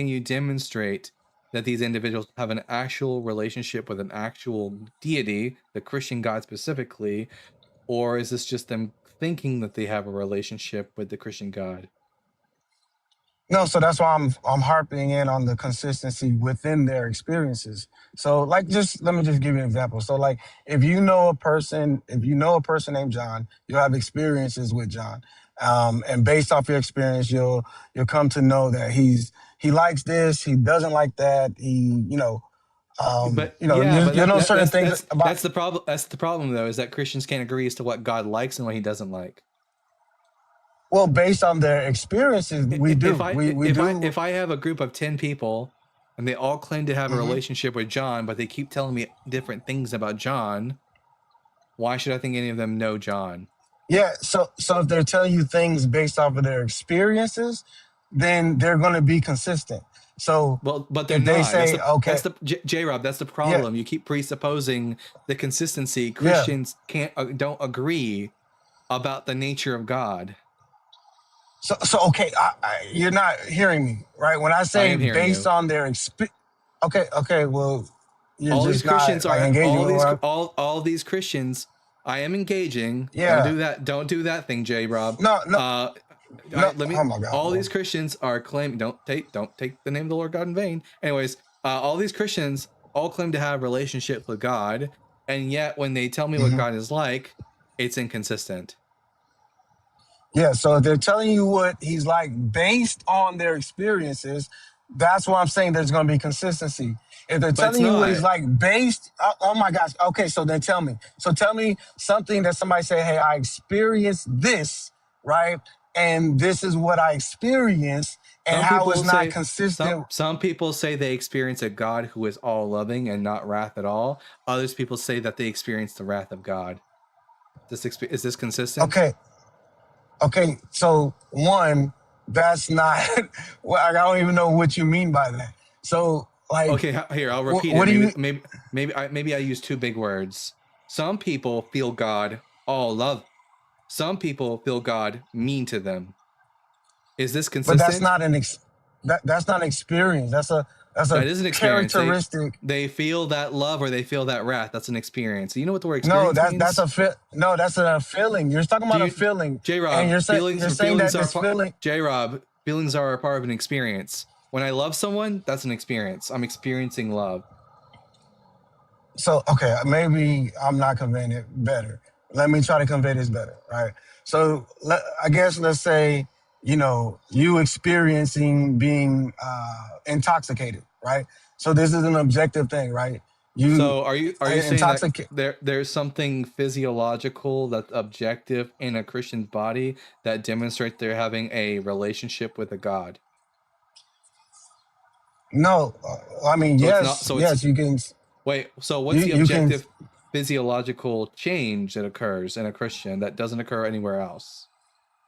you demonstrate that these individuals have an actual relationship with an actual deity, the Christian God specifically, or is this just them thinking that they have a relationship with the Christian God? No, so that's why I'm harping in on the consistency within their experiences. So like let me just give you an example. So like if you know a person named John, you'll have experiences with John. And based off your experience, you'll come to know that he likes this, he doesn't like that, certain things about. That's the problem. That's the problem though, is that Christians can't agree as to what God likes and what he doesn't like. Well, based on their experiences, we do. If I have a group of 10 people and they all claim to have a relationship with John, but they keep telling me different things about John, why should I think any of them know John? Yeah, so if they're telling you things based off of their experiences, then they're going to be consistent. So, but they're they not. Say, okay, that's the J-Rob. That's the problem. Yeah. You keep presupposing the consistency. Christians don't agree about the nature of God. So okay, you're not hearing me, right? When I say based on their experience, okay, well, you're all just these Christians not, like, engaging. All these Christians, I am engaging. Yeah. Don't do that thing, J-Rob. No. Oh my God. All these Christians are claiming. Don't take the name of the Lord God in vain. Anyways, all these Christians all claim to have relationships with God, and yet when they tell me what God is like, it's inconsistent. Yeah, so if they're telling you what he's like based on their experiences, that's why I'm saying there's going to be consistency. If they're telling you what he's like based, oh my gosh, okay, so then tell me. So tell me something that somebody say, hey, I experienced this, right? And this is what I experienced, and how it's not consistent. Some people say they experience a God who is all loving and not wrath at all. Others people say that they experience the wrath of God. Is this consistent? Okay, so one, that's not. Well, I don't even know what you mean by that. So, like, okay, here I'll repeat it. Maybe I use too big words. Some people feel God all love. Some people feel God mean to them. Is this But that's consistent? not that's not an experience. That's a That is an experience. characteristic. They feel that love or they feel that wrath. That's an experience. You know what the word No, experience means? that's a feeling. You're talking about a feeling. J-Rob, and you're saying that this feeling. J-Rob, feelings are a part of an experience. When I love someone, that's an experience. I'm experiencing love. So, okay, maybe I'm not conveying it better. Let me try to convey this better, right? So, I guess let's say, you experiencing being intoxicated, right? So this is an objective thing, right? So are you saying that there's something physiological that's objective in a Christian's body that demonstrates they're having a relationship with a God? No, I mean, so yes, you can. Wait, so what's the objective physiological change that occurs in a Christian that doesn't occur anywhere else?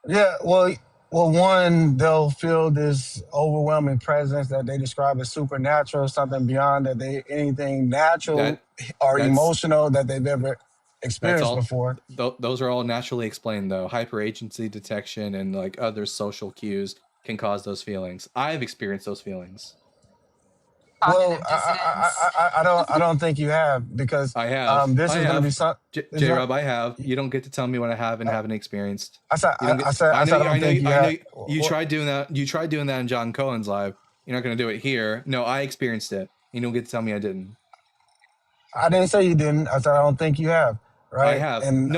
Yeah, well, one, they'll feel this overwhelming presence that they describe as supernatural, something beyond anything natural or emotional that they've ever experienced before. Those are all naturally explained, though. Hyperagency detection and like other social cues can cause those feelings. I've experienced those feelings. Well, I don't think you have, because I have. This is going to be something. J-Rob, I have. You don't get to tell me what I have and haven't experienced. I said I don't think you have. You tried doing that. You tried doing that in John Cohen's live. You're not going to do it here. No, I experienced it. You don't get to tell me I didn't. I didn't say you didn't. I said I don't think you have. Right? I have. And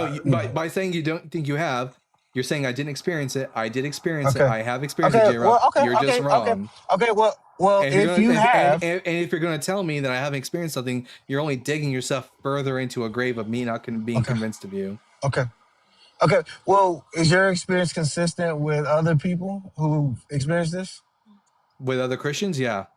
by saying you don't think you have, you're saying I didn't experience it. I did experience it. I have experienced it, J-Rob. You're just wrong. Okay. Well, if you have, and if you're going to tell me that I haven't experienced something, you're only digging yourself further into a grave of me not being convinced of you. Okay. Well, is your experience consistent with other people who experienced this? With other Christians, yeah.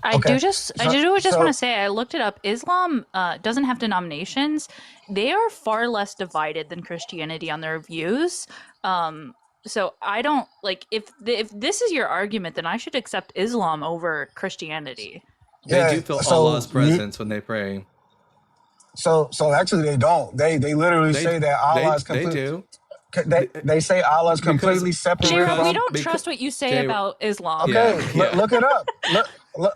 I do just want to say, I looked it up. Islam doesn't have denominations. They are far less divided than Christianity on their views. So I don't if this is your argument, then I should accept Islam over Christianity. They do feel Allah's presence when they pray. So actually they don't. They literally say that Allah is completely. They do. They say Allah is completely separate. J-Rob, we don't trust what you say about Islam. Okay, look it up.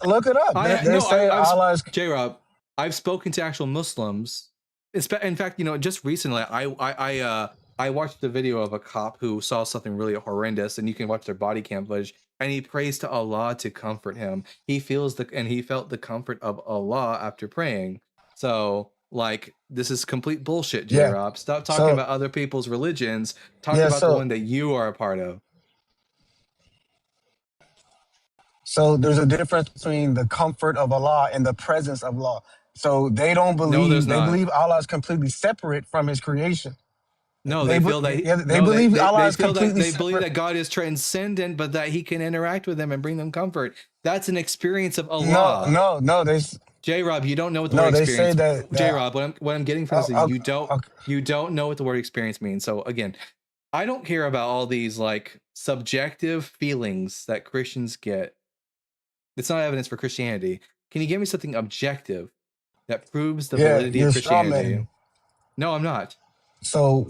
Look it up. They say Allah is. J-Rob, I've spoken to actual Muslims. In fact, just recently, I watched the video of a cop who saw something really horrendous, and you can watch their body cam footage. And he prays to Allah to comfort him. He felt the comfort of Allah after praying. So, this is complete bullshit, J-Rob. Stop talking about other people's religions. Talk about the one that you are a part of. So there's a difference between the comfort of Allah and the presence of Allah. So they don't believe, they believe Allah is completely separate from his creation. No, they feel that they believe Allah is completely separate. They believe that God is transcendent, but that he can interact with them and bring them comfort. That's an experience of Allah. No, J-Rob, you don't know what the word experience means. J-Rob, what I'm getting from this is you don't know what the word experience means. So again, I don't care about all these subjective feelings that Christians get. It's not evidence for Christianity. Can you give me something objective that proves the validity of Christianity? No, I'm not. So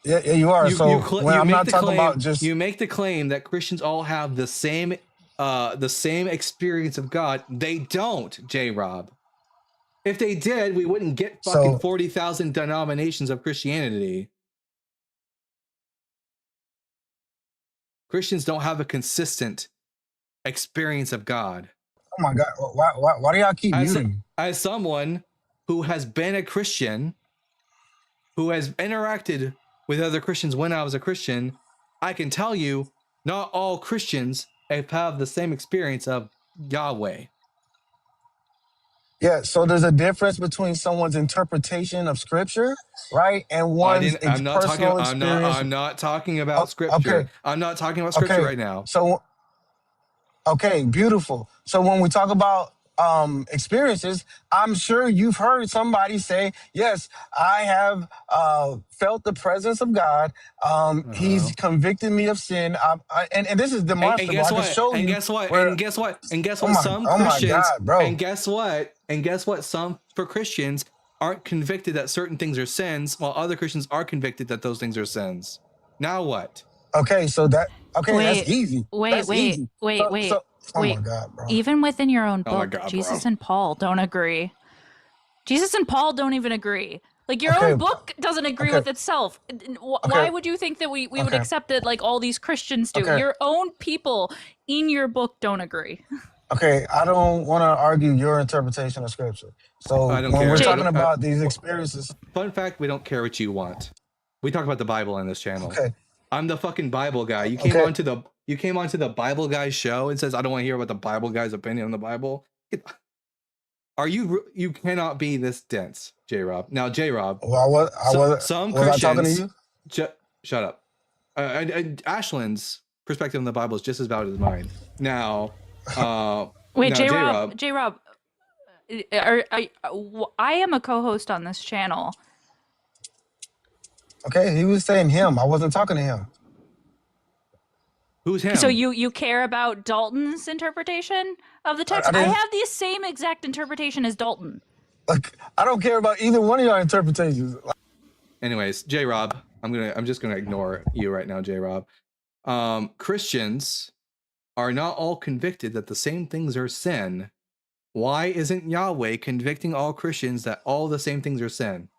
you are. I'm not talking about just. You make the claim that Christians all have the same experience of God. They don't, J-Rob. If they did, we wouldn't get fucking 40,000 denominations of Christianity. Christians don't have a consistent experience of God. Oh my God! Why do y'all keep muting? As someone who has been a Christian, who has interacted with other Christians when I was a Christian, I can tell you, not all Christians have the same experience of Yahweh. Yeah, so there's a difference between someone's interpretation of Scripture, right, and one's personal experience. I'm not talking about Scripture. Okay. I'm not talking about Scripture right now. So, okay, beautiful. So when we talk about experiences, I'm sure you've heard somebody say, yes, I have felt the presence of God. He's convicted me of sin. And this is demonstrable. I can show you. And guess what? Some Christians. And guess what? Some for Christians aren't convicted that certain things are sins, while other Christians are convicted that those things are sins. Now what? Okay, so Okay, that's easy. That's easy. Wait. Oh my God, bro. Even within your own Oh my book, God, Jesus bro. and Paul don't agree. Jesus and Paul don't even agree. Like your Okay, own book doesn't agree okay, with itself. okay, Why would you think that we would okay, accept it like all these Christians do? okay, Your own people in your book don't agree. okay. I don't want to argue your interpretation of scripture. So I don't when we're care. I talking don't. about these experiences, Fun fact: we don't care what you want. We talk about the Bible on this channel. okay, I'm the fucking Bible guy. You came okay, onto the Bible guy show and says I don't want to hear about the Bible guy's opinion on the Bible. Are you cannot be this dense, J Rob. Now, J Rob, well, some was I talking to Christians you? shut up. And Ashland's perspective on the Bible is just as valid as mine. Now, Wait, now J Rob, I am a co-host on this channel. Okay, he was saying him. I wasn't talking to him. Who's him? So you care about Dalton's interpretation of the text? I have the same exact interpretation as Dalton. Like, I don't care about either one of your interpretations. Anyways, J Rob, I'm just gonna ignore you right now, J Rob. Christians are not all convicted that the same things are sin. Why isn't Yahweh convicting all Christians that all the same things are sin?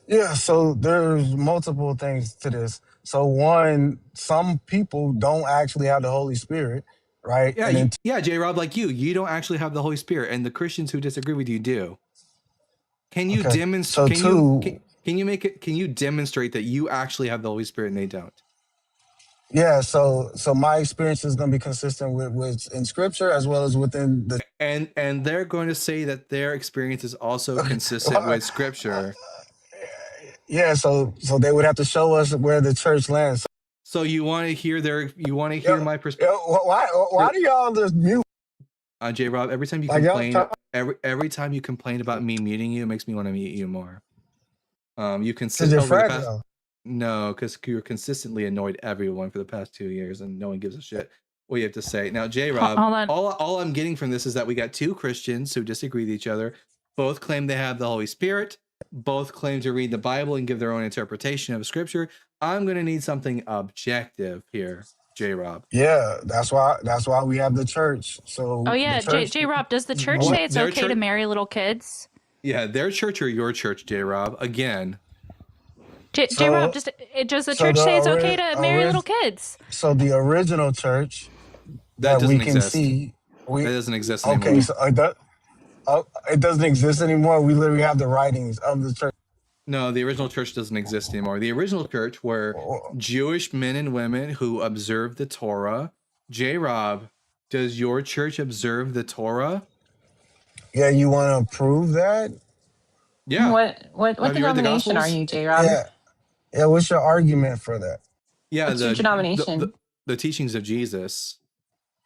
Yeah, so there's multiple things to this. So one, some people don't actually have the Holy Spirit, right? Yeah, And then yeah, J Rob, like you don't actually have the Holy Spirit, and the Christians who disagree with you do. Can you okay, so demonstrate? two, Can you make it? Can you demonstrate that you actually have the Holy Spirit and they don't? yeah, so my experience is going to be consistent with in Scripture as well as within the. And they're going to say that their experience is also consistent with Scripture. Yeah, so they would have to show us where the church lands. So you want to hear my perspective? Why do y'all just mute? J Rob, every time you Like, complain, every time you complain about me muting you, it makes me want to mute you more. You consist over the past. No, because you're consistently annoyed everyone for the past 2 years, and no one gives a shit what you have to say. Now, J Rob, all I'm getting from this is that we got two Christians who disagree with each other. Both claim they have the Holy Spirit. Both claim to read the Bible and give their own interpretation of Scripture. I'm going to need something objective here, J Rob. Yeah, that's why we have the church. So oh yeah, J Rob, does the church say it's okay to marry little kids? Yeah, their church or your church, J Rob? Again. J Rob, does the church say it's okay to marry little kids? So the original church that we can see, that doesn't exist anymore. Okay, so it doesn't exist anymore. We literally have the writings of the church. No, the original church doesn't exist anymore. The original church were Jewish men and women who observed the Torah. J Rob, does your church observe the Torah? Yeah, you want to prove that? Yeah. What denomination are you, J Rob? Yeah. What's your argument for that? Yeah, what's your denomination? The teachings of Jesus.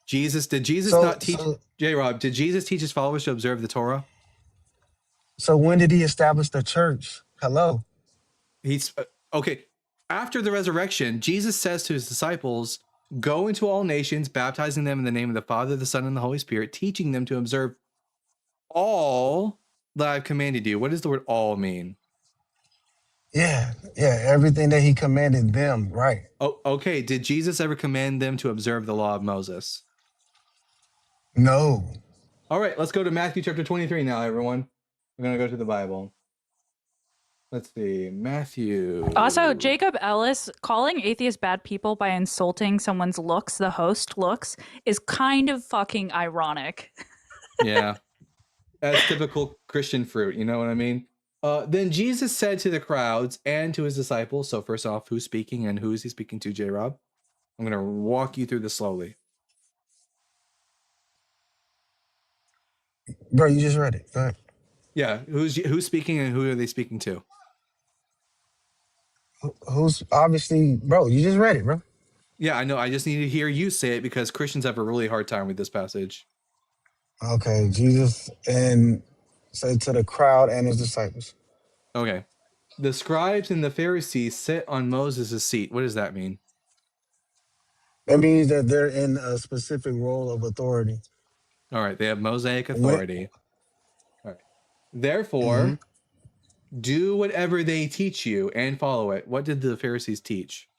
Did Jesus not teach? J Rob, did Jesus teach his followers to observe the Torah? So when did he establish the church? Hello. He's okay. After the resurrection, Jesus says to his disciples, "Go into all nations, baptizing them in the name of the Father, the Son, and the Holy Spirit, teaching them to observe all that I've commanded you." What does the word "all" mean? Yeah, everything that he commanded them, right? Oh, okay. Did Jesus ever command them to observe the law of Moses? No. All right, let's go to Matthew chapter 23 now, everyone. We're going to go to the Bible. Let's see, Matthew. Also, Jacob Ellis calling atheists bad people by insulting someone's looks, the host looks, is kind of fucking ironic. Yeah, that's typical Christian fruit, you know what I mean? Then Jesus said to the crowds and to his disciples, so first off, who's speaking and who is he speaking to, J Rob? I'm going to walk you through this slowly. Bro, you just read it. Go ahead. Yeah, who's speaking and who are they speaking to? Who's obviously, bro, you just read it, bro. Yeah, I know. I just need to hear you say it because Christians have a really hard time with this passage. Okay, Jesus and said to the crowd and his disciples. Okay. The scribes and the Pharisees sit on Moses' seat. What does that mean? That means that they're in a specific role of authority. All right, they have Mosaic authority. All right. Therefore, do whatever they teach you and follow it. What did the Pharisees teach?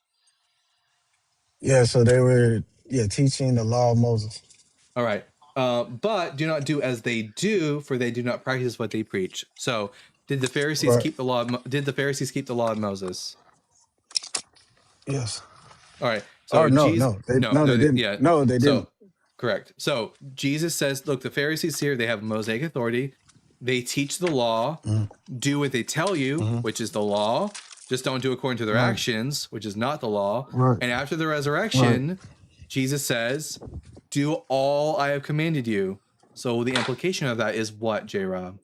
Yeah, so they were teaching the law of Moses. All right. But do not do as they do, for they do not practice what they preach. So, did the Pharisees Right. keep the law? Did the Pharisees keep the law of Moses? Yes. All right. Oh So no, Jesus, no, they didn't. yeah. No, they didn't. So correct. So Jesus says, look, the Pharisees here, they have Mosaic authority. They teach the law. Do what they tell you, which is the law. Just don't do according to their Right. actions, which is not the law. Right. And after the Right. resurrection, Jesus says, do all I have commanded you. So the implication of that is what, J-Rob?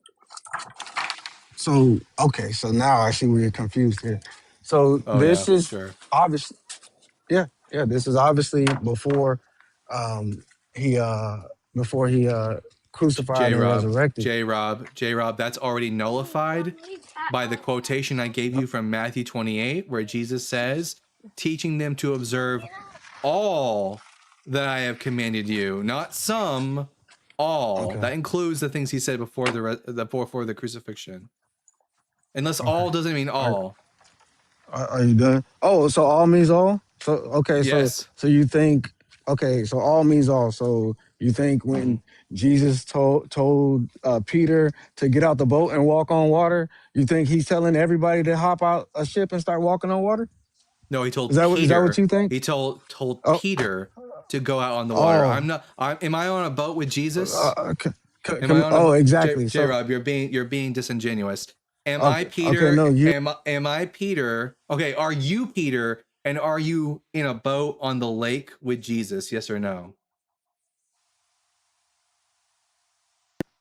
So okay, so now I see where you're confused here. So Oh, this yeah, is sure. obviously, yeah. This is obviously before um he uh before he crucified and J-Rob, resurrected. J-Rob, that's already nullified by the quotation I gave you from Matthew 28, where Jesus says, teaching them to observe all that I have commanded you, not some, all. Okay. That includes the things he said before before the crucifixion. Unless Okay. all doesn't mean all. Are you done? Oh, so all means all. So okay, Yes. so you think so all means all. So you think when Jesus told Peter to get out the boat and walk on water, you think he's telling everybody to hop out a ship and start walking on water? No, he Is told that what Peter. you think? He told Oh, Peter to go out on the water. oh, I'm not. am I on a boat with Jesus? Am I on oh, a exactly. J So Rob? You're being disingenuous. Am I okay, Peter? no, you Am I Peter? Okay, are you Peter? And are you in a boat on the lake with Jesus? Yes or no?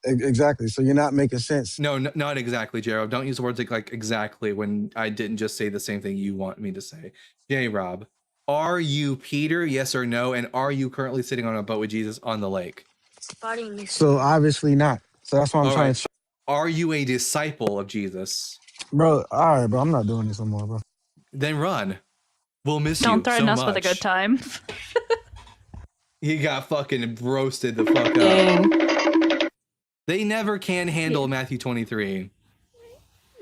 exactly. So you're not making sense. No, not exactly, J-Rob. Don't use words like exactly when I didn't just say the same thing you want me to say. J-Rob, are you Peter? Yes or no? And are you currently sitting on a boat with Jesus on the lake? So obviously not. So that's why I'm All trying right. to. Are you a disciple of Jesus? Bro, all right, bro. I'm not doing this no more, bro. Then run. We'll miss Don't you threaten so us with a good much. time. He got fucking roasted the fuck up. Dang. They never can handle Matthew 23.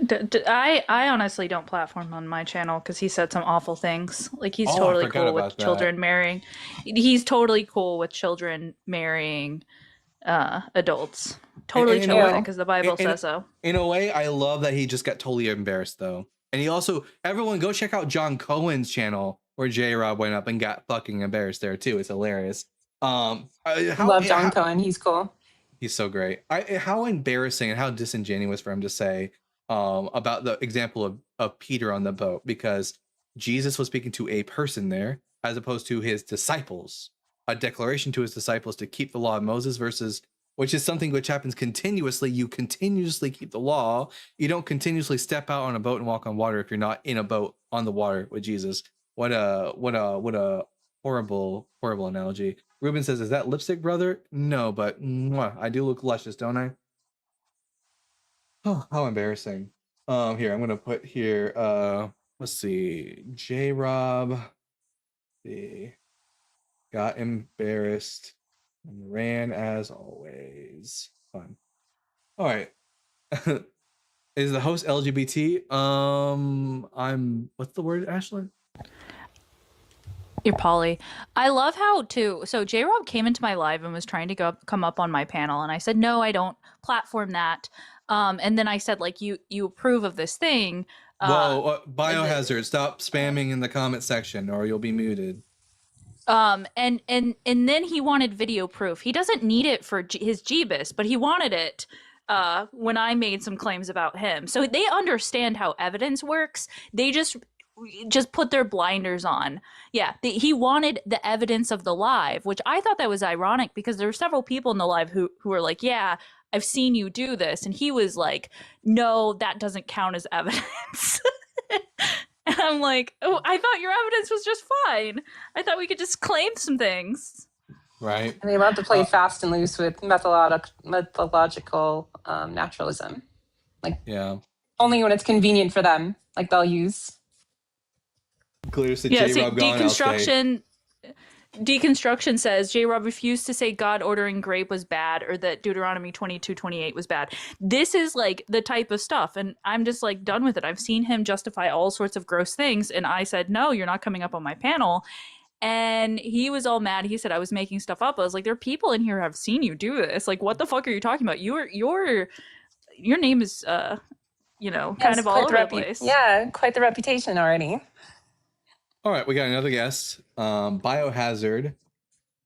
I honestly don't platform on my channel because he said some awful things. Like he's Oh, I totally forgot cool about with that. children marrying. He's totally cool with children marrying adults. Totally And- chill with it Ew. because the Bible says so. In a way, I love that he just got totally embarrassed though. And he also, everyone go check out John Cohen's channel where J-Rob went up and got fucking embarrassed there too. It's hilarious. Love John Cohen. He's cool. He's so great. How embarrassing and how disingenuous for him to say about the example of Peter on the boat, because Jesus was speaking to a person there as opposed to his disciples. A declaration to his disciples to keep the law of Moses versus, which is something which happens continuously. You continuously keep the law. You don't continuously step out on a boat and walk on water if you're not in a boat on the water with Jesus. What a horrible analogy. Ruben says, "Is that lipstick, brother?" No, but I do look luscious, don't I? Oh, how embarrassing. Here, I'm gonna put here, let's see, J-Rob, he got embarrassed and ran as always. Fun. All right. Is the host LGBT? What's the word, Ashlyn? You're Polly. I love how too. So J Rob came into my live and was trying to come up on my panel, and I said no, I don't platform that. And then I said like you approve of this thing. Whoa, biohazard! Stop spamming in the comment section, or you'll be muted. And then he wanted video proof. He doesn't need it for his Jeebus, but he wanted it when I made some claims about him. So they understand how evidence works. They just put their blinders on. Yeah, he wanted the evidence of the live, which I thought that was ironic because there were several people in the live who were like, yeah, I've seen you do this. And he was like, no, that doesn't count as evidence. And I'm like, oh, I thought your evidence was just fine. I thought we could just claim some things. Right. And they love to play fast and loose with methodological naturalism. Like, yeah, only when it's convenient for them. Like they'll use. Clear to Yeah, J-Rob gone, deconstruction says J-Rob refused to say God ordering grape was bad or that Deuteronomy 22:28 was bad. This is like the type of stuff, and I'm just like done with it. I've seen him justify all sorts of gross things, and I said, no, you're not coming up on my panel. And he was all mad. He said I was making stuff up. I was like, there are people in here who have seen you do this. Like, what the fuck are you talking about? Your name is kind of all over the place. Yeah, quite the reputation already. All right, we got another guest. Biohazard.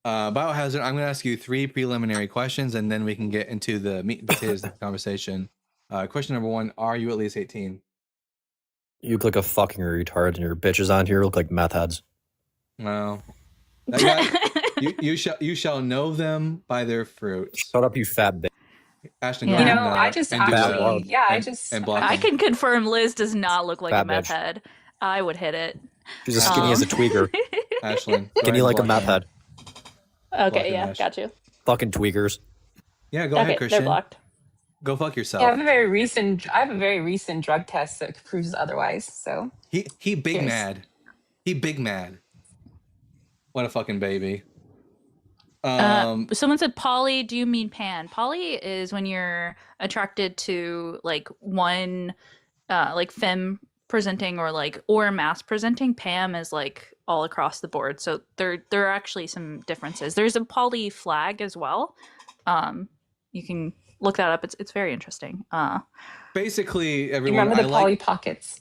Biohazard, I'm going to ask you 3 preliminary questions, and then we can get into the meat and potatoes of the conversation. Question number 1, are you at least 18? You look like a fucking retard, and your bitches on here look like meth heads. Well, you shall know them by their fruits. Shut up, you fat bitch. Ashton, Yeah. go You ahead know, and, I just and do actually, that. yeah, And block I him. can confirm Liz does not look like Fat a meth bitch. head. I would hit it. She's as skinny as a tweaker. Ashlyn, Skinny like a meth head. Okay, yeah, got you. Fucking tweakers. Yeah, go ahead, Christian. They're blocked. Go fuck yourself. Yeah, I have a very recent drug test that proves otherwise. So he big Cheers. mad. He big mad. What a fucking baby. Someone said poly. Do you mean pan? Poly is when you're attracted to like one, like femme presenting or mass presenting. Pam is like all across the board. So there are actually some differences. There's a poly flag as well. You can look that up. It's very interesting. Basically, you everyone. remember the Polly Pockets?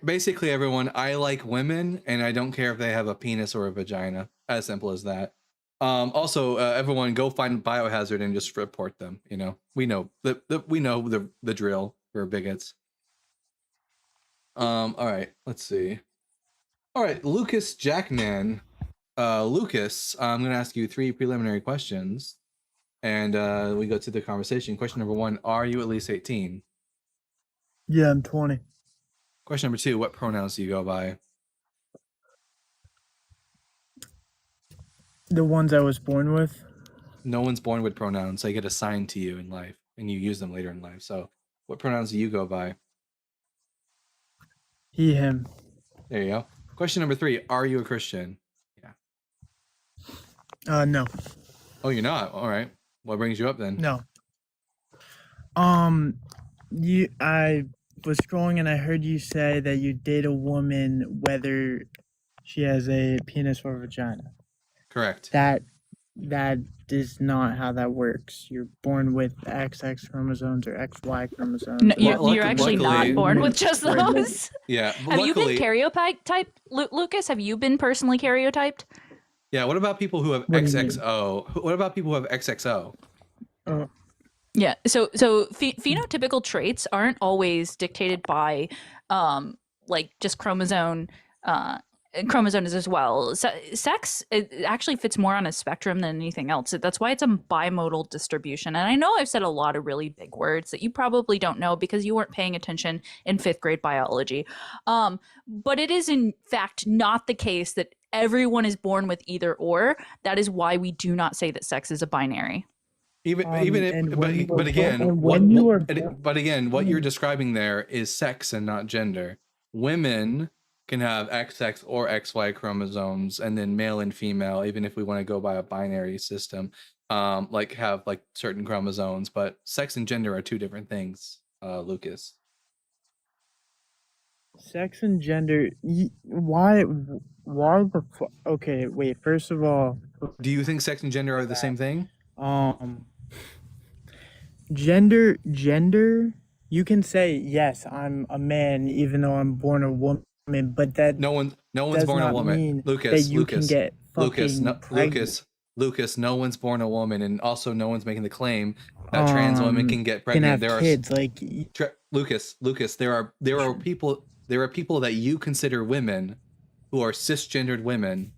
Basically, everyone. I like women, and I don't care if they have a penis or a vagina. As simple as that. Also, everyone, go find Biohazard and just report them. You know, we know the drill for bigots. All right, let's see. All right, Lucas Jackman. Lucas, I'm going to ask you 3 preliminary questions, and we go to the conversation. Question number 1, are you at least 18? Yeah, I'm 20. Question number 2, what pronouns do you go by? The ones I was born with. No one's born with pronouns. They get assigned to you in life, and you use them later in life. So what pronouns do you go by? He, him. There you go. Question number 3, are you a Christian? Yeah. No. Oh, you're not? All right. What brings you up then? No. I was scrolling and I heard you say that you date a woman whether she has a penis or vagina. Correct. That is not how that works. You're born with XX chromosomes or XY chromosomes. No, you're actually not born with just those. Yeah. Have you been karyotyped, Lucas? Have you been personally karyotyped? Yeah. What about people who have XXO? What about people who have XXO? Yeah. So phenotypical traits aren't always dictated by like just chromosomes as well. Sex, it actually fits more on a spectrum than anything else. That's why it's a bimodal distribution. And I know I've said a lot of really big words that you probably don't know because you weren't paying attention in 5th grade biology. But it is in fact not the case that everyone is born with either or. That is why we do not say that sex is a binary. But again, what you're describing there is sex and not gender. Women can have XX or XY chromosomes, and then male and female, even if we want to go by a binary system, like have like certain chromosomes. But sex and gender are 2 different things, Lucas. Sex and gender. Why the okay, wait. First of all, do you think sex and gender are the same thing? Gender. You can say yes, I'm a man, even though I'm born a woman. But that no one's born a woman. Lucas, no one's born a woman, and also no one's making the claim that trans women can get pregnant. There are kids like Lucas. There are people that you consider women who are cisgendered women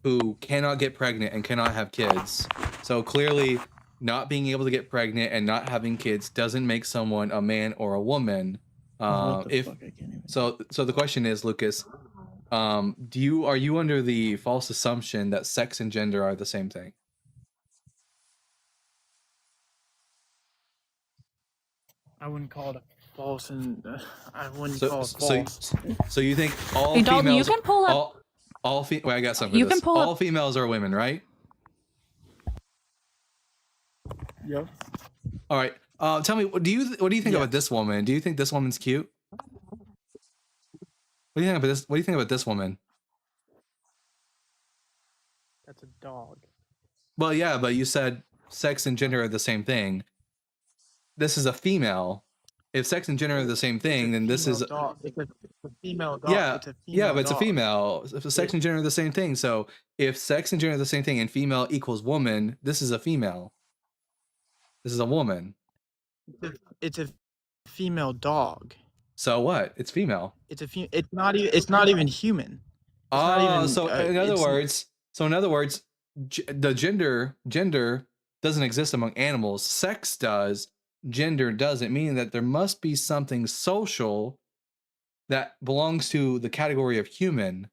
who cannot get pregnant and cannot have kids. So clearly, not being able to get pregnant and not having kids doesn't make someone a man or a woman. So the question is, Lucas, are you under the false assumption that sex and gender are the same thing? I wouldn't call it false, and I wouldn't call it false. So you think all Dalton, females? you can pull up. Wait, I got something. You can pull all up. Females are women, right? Yep. All right. Tell me, what do you think about this woman? Do you think this woman's cute? What do you think about this? What do you think about this woman? That's a dog. Well, yeah, but you said sex and gender are the same thing. This is a female. If sex and gender are the same thing, then this is dog. It's a female dog. yeah, It's a yeah, female but it's a dog. female. If sex and gender are the same thing, so if sex and gender are the same thing and female equals woman, this is a female. This is a woman. It's a female dog. So what? It's female. It's not even. It's not even human. It's not even. So in other words, the gender doesn't exist among animals. Sex does. Gender doesn't, meaning that there must be something social that belongs to the category of human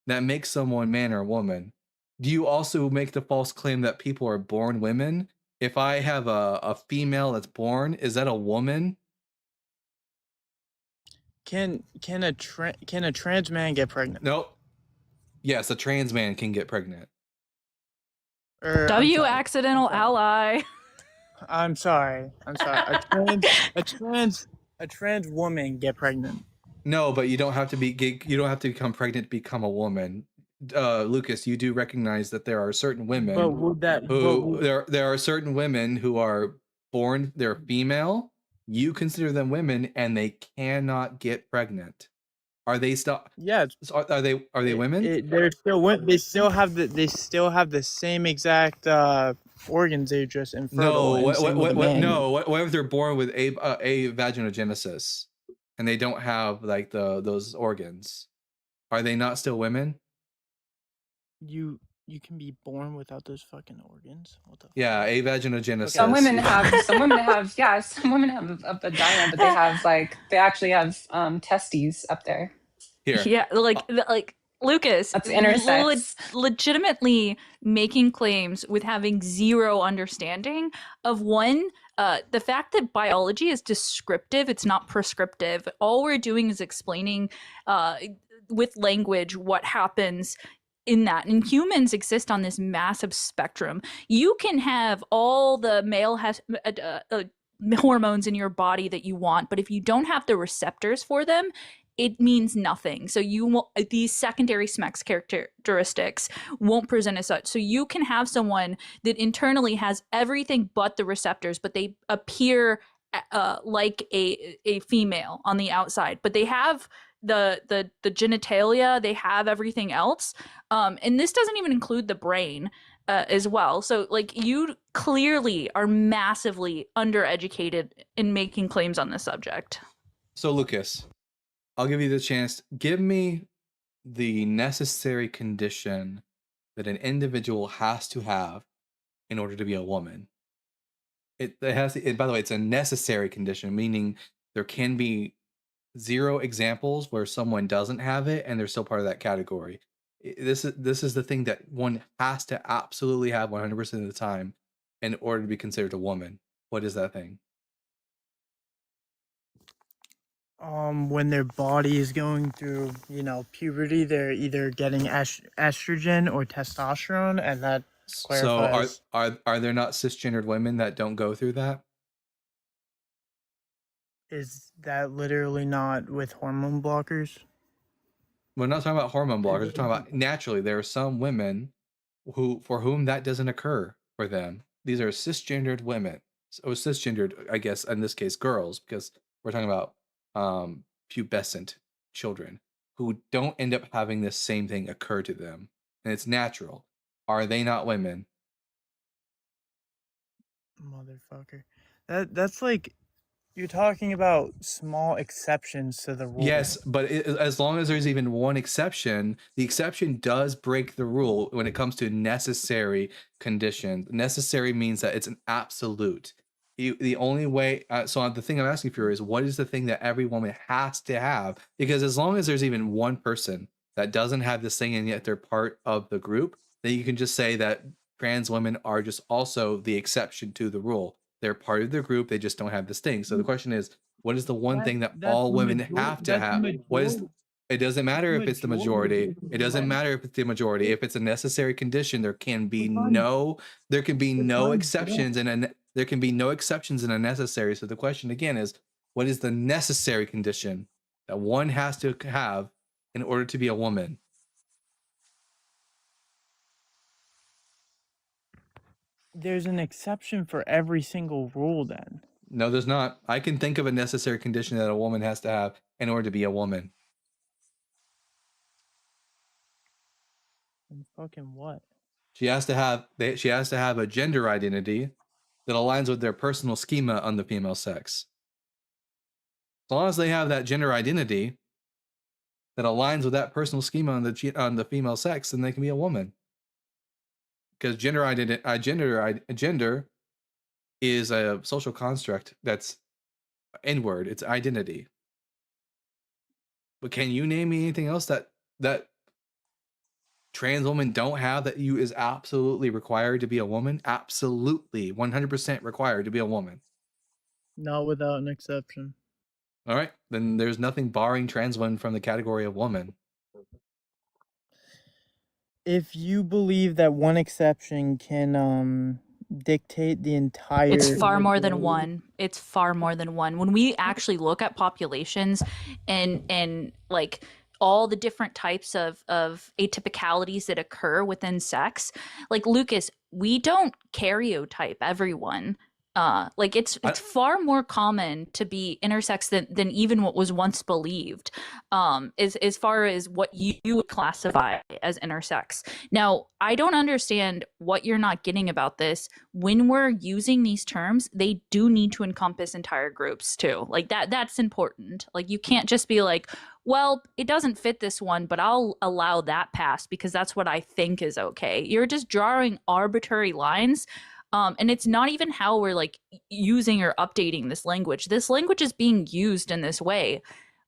that makes someone man or woman. Do you also make the false claim that people are born women? If I have a female that's born, is that a woman? Can a trans man get pregnant? Nope. Yes, a trans man can get pregnant. Accidental ally. I'm sorry. A trans woman get pregnant. No, but you don't have to become pregnant to become a woman. Lucas, you do recognize that there are certain women there are certain women who are born, they're female, you consider them women, and they cannot get pregnant. Are they still? Yeah. Are they women? They're still women. They still have the same exact organs. They're just infertile. What if they're born with a vaginogenesis and they don't have like those organs? Are they not still women? You can be born without those fucking organs. What the? Yeah, avaginogenesis. Some women have a vagina, but they actually have testes up there. Here. Yeah, like Lucas. That's intersex. Legitimately making claims with having zero understanding of the fact that biology is descriptive, it's not prescriptive. All we're doing is explaining with language what happens in that. And humans exist on this massive spectrum. You can have all the male hormones in your body that you want, but if you don't have the receptors for them, it means nothing. So these secondary sex characteristics won't present as such. So you can have someone that internally has everything but the receptors, but they appear like a female on the outside, but they have the genitalia, they have everything else, and this doesn't even include the brain as well. So like, you clearly are massively undereducated in making claims on this subject. So Lucas, I'll give you the chance. Give me the necessary condition that an individual has to have in order to be a woman. It has to, by the way, it's a necessary condition, meaning there can be zero examples where someone doesn't have it and they're still part of that category. This is the thing that one has to absolutely have 100% of the time in order to be considered a woman. What is that thing? When their body is going through, puberty, they're either getting estrogen or testosterone, and that clarifies. So are there not cisgendered women that don't go through that? Is that literally not with hormone blockers? We're not talking about hormone blockers. We're talking about naturally. There are some women for whom that doesn't occur for them. These are cisgendered women. So cisgendered, I guess, in this case, girls, because we're talking about pubescent children who don't end up having this same thing occur to them, and it's natural. Are they not women? Motherfucker. That's like, you're talking about small exceptions to the rule. Yes, but as long as there's even one exception, the exception does break the rule when it comes to necessary conditions. Necessary means that it's an absolute. The only way, so the thing I'm asking for is, what is the thing that every woman has to have? Because as long as there's even one person that doesn't have this thing and yet they're part of the group, then you can just say that trans women are just also the exception to the rule. They're part of the group, they just don't have this thing. So the question is, what is the one thing that all women have to have? What is? It doesn't matter if it's the majority. It doesn't matter if it's the majority. If it's a necessary condition, there can be no exceptions, and there can be no exceptions in a necessary. So the question again is, what is the necessary condition that one has to have in order to be a woman? There's an exception for every single rule then. No, there's not. I can think of a necessary condition that a woman has to have in order to be a woman. And fucking what? She has to have a gender identity that aligns with their personal schema on the female sex. As long as they have that gender identity that aligns with that personal schema on the female sex, then they can be a woman. Because gender is a social construct that's inward. It's identity. But can you name me anything else that trans women don't have that you is absolutely required to be a woman? Absolutely, 100% required to be a woman. Not without an exception. All right, then there's nothing barring trans women from the category of woman. If you believe that one exception can dictate the entire It's far more than one. It's far more than one. When we actually look at populations and like all the different types of atypicalities that occur within sex, like Lucas, we don't karyotype everyone. Like it's far more common to be intersex than even what was once believed, as far as what you would classify as intersex. Now, I don't understand what you're not getting about this. When we're using these terms, they do need to encompass entire groups too. Like that's important. Like you can't just be like, well, it doesn't fit this one, but I'll allow that pass because that's what I think is okay. You're just drawing arbitrary lines. And it's not even how we're like using or updating this language. This language is being used in this way,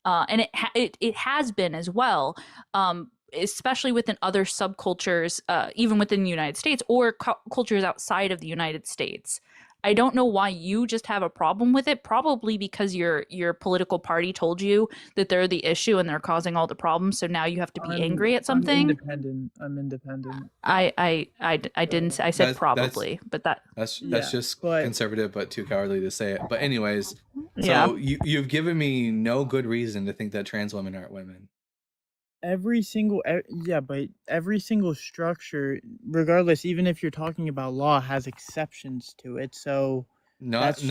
and it has been as well, especially within other subcultures, even within the United States or cultures outside of the United States. I don't know why you just have a problem with it. Probably because your political party told you that they're the issue and they're causing all the problems. So now you have to be angry at something. I'm independent. I didn't. I said probably, but that's just conservative, but too cowardly to say it. But anyways, so you've given me no good reason to think that trans women aren't women. Every single structure, regardless, even if you're talking about law, has exceptions to it. So not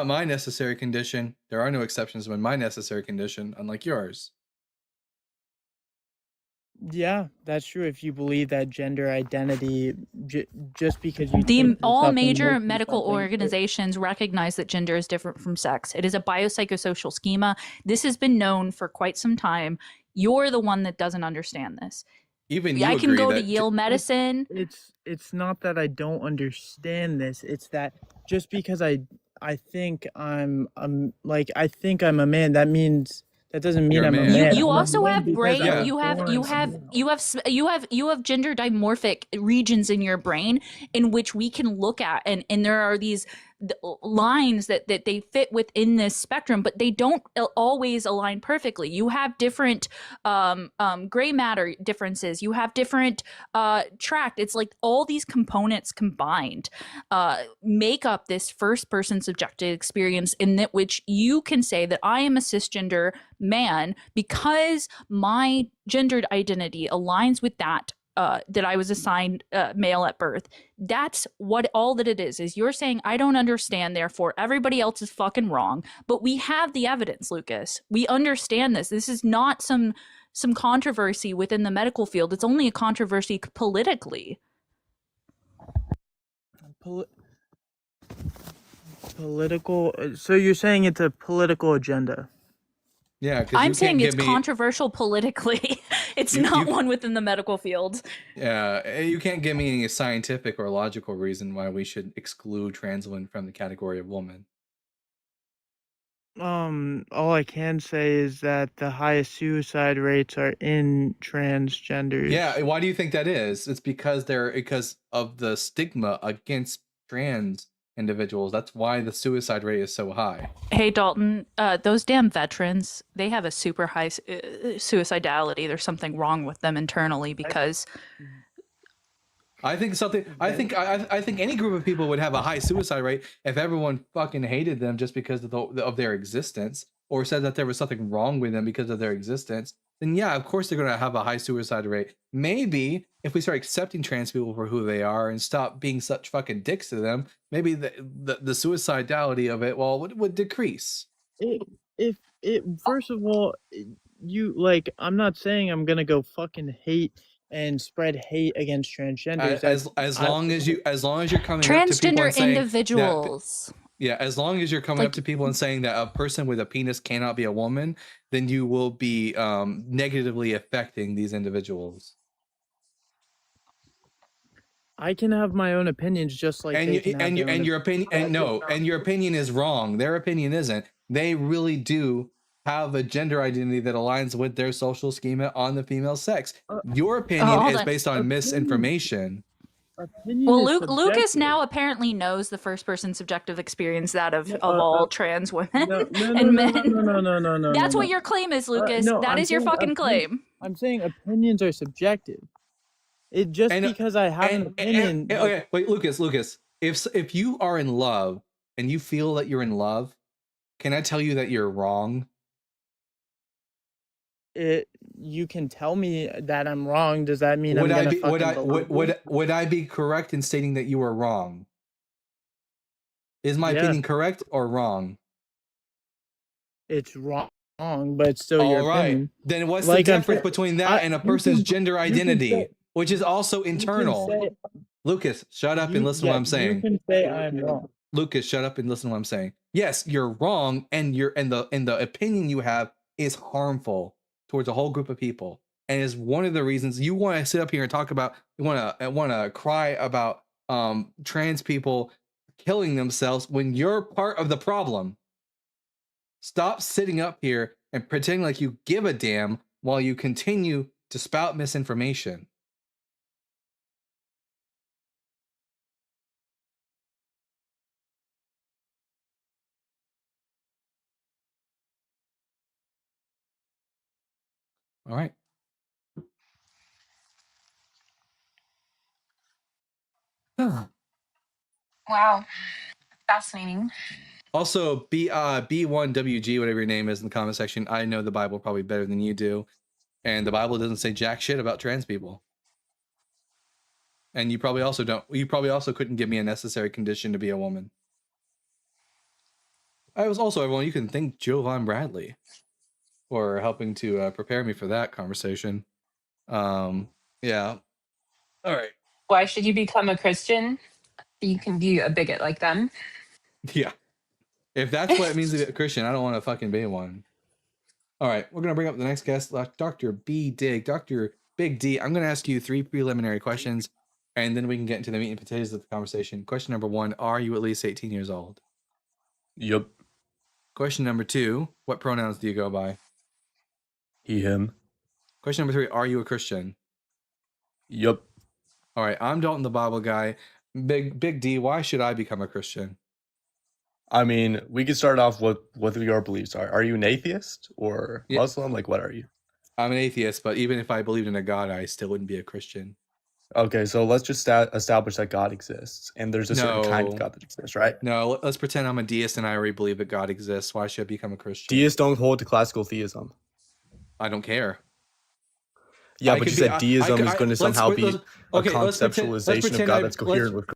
my necessary condition. There are no exceptions when my necessary condition, unlike yours. Yeah, that's true. If you believe that gender identity, just because all major medical organizations recognize that gender is different from sex. It is a biopsychosocial schema. This has been known for quite some time. You're the one that doesn't understand this. Even you I can agree go to that Yale Medicine. It's not that I don't understand this. It's that just because I think I'm I think I'm a man, that doesn't mean I'm a man. You also have brain. Yeah. You have gender dimorphic regions in your brain in which we can look at, and there are these lines that they fit within this spectrum, but they don't always align perfectly. You have different gray matter differences. You have different tract. It's like all these components combined make up this first person subjective experience in that which you can say that I am a cisgender man because my gendered identity aligns with that that I was assigned male at birth. That's what all that it is you're saying I don't understand, therefore everybody else is fucking wrong. But we have the evidence, Lucas. We understand this. This is not some controversy within the medical field. It's only a controversy politically. Political. So you're saying it's a political agenda? Yeah, I'm saying it's controversial politically. It's not one within the medical field. Yeah, you can't give me any scientific or logical reason why we should exclude trans women from the category of woman. All I can say is that the highest suicide rates are in transgenders. Yeah, why do you think that is? It's because of the stigma against trans individuals. That's why the suicide rate is so high. Hey Dalton, those damn veterans, they have a super high suicidality. There's something wrong with them internally because I think any group of people would have a high suicide rate if everyone fucking hated them just because of their existence, or said that there was something wrong with them because of their existence, then yeah, of course they're going to have a high suicide rate. Maybe if we start accepting trans people for who they are and stop being such fucking dicks to them, maybe the suicidality of it, well, would decrease. If first of all, you like, I'm not saying I'm gonna go fucking hate and spread hate against transgenders. As long as you're coming up to people Transgender and saying individuals. yeah, as long as you're coming up to people and saying that a person with a penis cannot be a woman, then you will be negatively affecting these individuals. I can have my own opinions, just like And your opinion is wrong. Their opinion isn't. They really do have a gender identity that aligns with their social schema on the female sex. Your opinion is based on misinformation. Well, Lucas now apparently knows the first person subjective experience that of all trans women and men. No. That's what your claim is, Lucas. That is your fucking claim. I'm saying opinions are subjective. Because I have an opinion. Okay, wait, Lucas. If you are in love and you feel that you're in love, can I tell you that you're wrong? You can tell me that I'm wrong. Does that mean would I be correct in stating that you are wrong? Is my opinion correct or wrong? It's wrong, but it's still your opinion. Then what's the difference between that and a person's gender identity, which is also internal? Lucas, shut up and listen to what I'm saying. You can say I'm wrong. Lucas, shut up and listen to what I'm saying. Yes, you're wrong, and the opinion you have is harmful towards a whole group of people, and is one of the reasons you want to sit up here and talk about, you want to cry about trans people killing themselves when you're part of the problem. Stop sitting up here and pretending like you give a damn while you continue to spout misinformation. All right. Wow. Fascinating. Also, B1WG, whatever your name is in the comment section, I know the Bible probably better than you do. And the Bible doesn't say jack shit about trans people. And you probably also couldn't give me a necessary condition to be a woman. I was also, everyone, you can thank Jovan Bradley for helping to prepare me for that conversation. Yeah. All right. Why should you become a Christian? You can be a bigot like them. Yeah. If that's what it means to be a Christian, I don't want to fucking be one. All right. We're going to bring up the next guest, Dr. Dr. Big D. I'm going to ask you 3 preliminary questions, and then we can get into the meat and potatoes of the conversation. Question number 1, are you at least 18 years old? Yep. Question number 2, what pronouns do you go by? He, him. Question number 3, are you a Christian? Yep. All right, I'm Dalton the Bible guy. Big D, why should I become a Christian? I mean, we could start off with what your beliefs are. Are you an atheist or Muslim? Like, what are you? I'm an atheist, but even if I believed in a God, I still wouldn't be a Christian. Okay, so let's just establish that God exists, and there's a certain kind of God that exists, right? No, let's pretend I'm a deist and I already believe that God exists. Why should I become a Christian? Deists don't hold to classical theism. I don't care. Yeah, but you said deism is going to somehow be a conceptualization of God that's coherent with.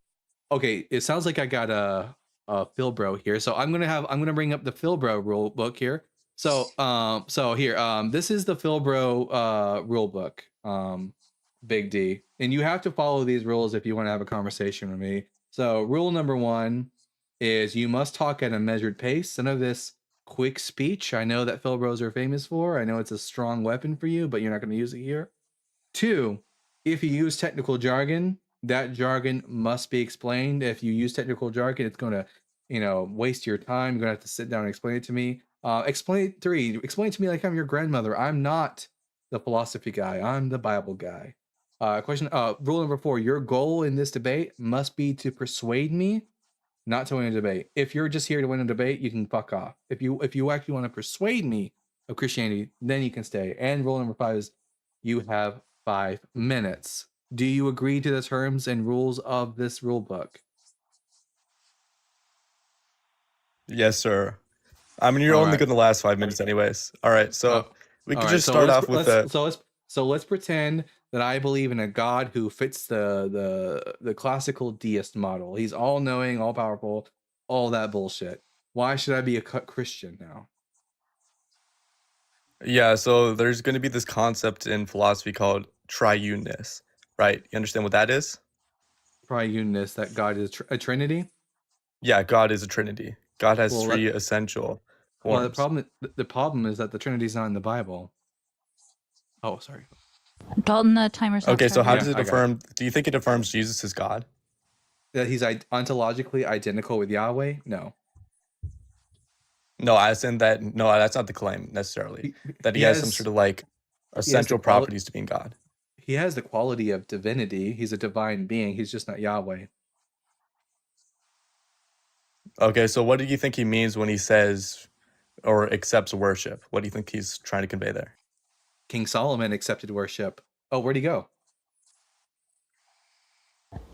Okay, it sounds like I got a Philbro here, so I'm gonna bring up the Philbro rule book here. So here, this is the Philbro rule book, Big D, and you have to follow these rules if you want to have a conversation with me. So rule number 1 is you must talk at a measured pace. None of this quick speech. I know that Philbros are famous for. I know it's a strong weapon for you, but you're not going to use it here. 2, if you use technical jargon, that jargon must be explained. If you use technical jargon, it's going to, waste your time. You're going to have to sit down and explain it to me. 3, explain it to me like I'm your grandmother. I'm not the philosophy guy. I'm the Bible guy. Rule number 4, your goal in this debate must be to persuade me, not to win a debate. If you're just here to win a debate, you can fuck off. If you actually want to persuade me of Christianity, then you can stay. And rule number 5 is you have 5 minutes. Do you agree to the terms and rules of this rule book? Yes, sir. I mean, you're only going to last 5 minutes anyways. All right, so We could just start off with that. So let's pretend that I believe in a God who fits the classical deist model. He's all knowing, all powerful, all that bullshit. Why should I be a Christian now? Yeah, so there's going to be this concept in philosophy called triuneness, right? You understand what that is? Triuneness, that God is a trinity? Yeah, God is a trinity. God has three essential forms. Well, the problem is that the Trinity's not in the Bible. Oh, sorry. Dalton, the timer's Okay, so how started. does it affirm? Do you think it affirms Jesus is God? That he's ontologically identical with Yahweh? No. No, as in that. No, that's not the claim necessarily. That he has some sort of like essential properties to being God. He has the quality of divinity. He's a divine being. He's just not Yahweh. Okay, so what do you think he means when he says or accepts worship? What do you think he's trying to convey there? King Solomon accepted worship. Oh, where'd he go?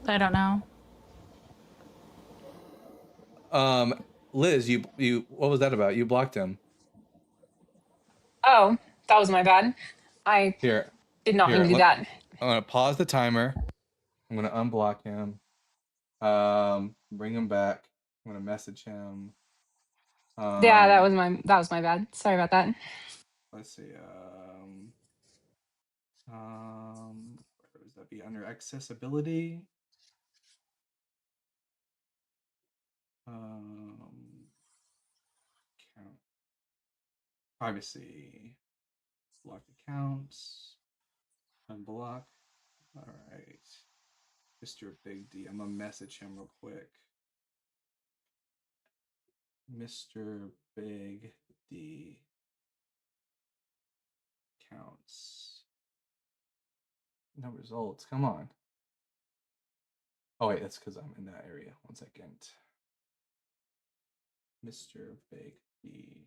I don't know. Liz, you what was that about? You blocked him. Oh, that was my bad. I did not mean to do that. I'm gonna pause the timer. I'm gonna unblock him. Bring him back. I'm gonna message him. Yeah, that was my bad. Sorry about that. Let's see. Where does that be under accessibility? Account privacy. Blocked accounts. Unblock. All right. Mr. Big D. I'm gonna message him real quick. Mr. Big D. Counts. No results. Come on. Oh wait, that's because I'm in that area. 1 second. Mr. Big D.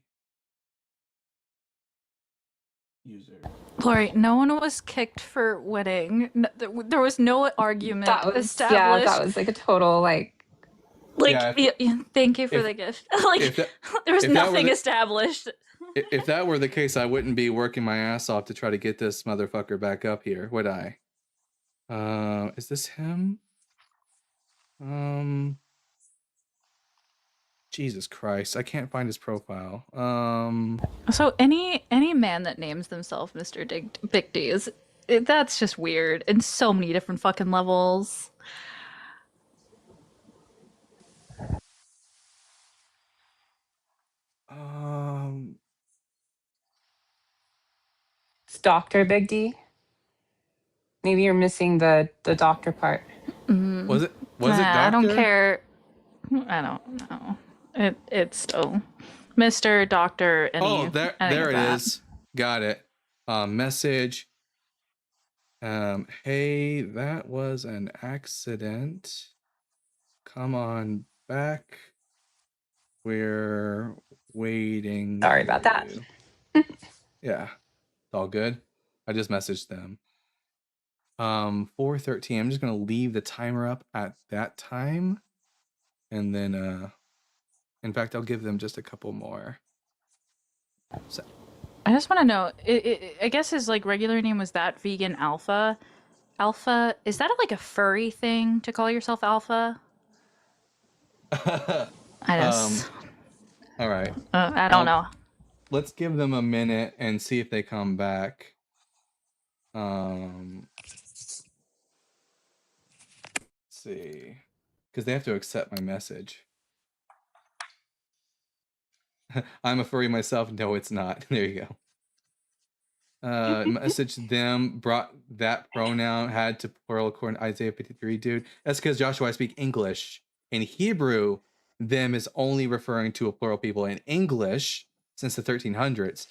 User. Lori, no one was kicked for winning. There was no argument established. Yeah, that was like a total thank you for the gift. There was nothing established. If that were the case, I wouldn't be working my ass off to try to get this motherfucker back up here, would I? Is this him? Jesus Christ, I can't find his profile. So any man that names themselves Mr. Big D that's just weird in so many different fucking levels. It's Dr. Big D. Maybe you're missing the doctor part. Was it doctor? I don't care. I don't know. It's still Mr. Doctor. There it is. Got it. Message. Hey, that was an accident. Come on back. We're waiting. Sorry about that. Yeah, it's all good. I just messaged them. 4:13. I'm just gonna leave the timer up at that time, and then in fact, I'll give them just a couple more. So. I just want to know. I guess his regular name was that Vegan Alpha. Alpha, is that like a furry thing to call yourself Alpha? I just. All right. I don't know. Let's give them a minute and see if they come back. Let's see, because they have to accept my message. I'm a furry myself. No, it's not. There you go. Message them, brought that pronoun, had to plural according to Isaiah 53, dude. That's because, Joshua, I speak English. In Hebrew, them is only referring to a plural people. In English, since the 1300s,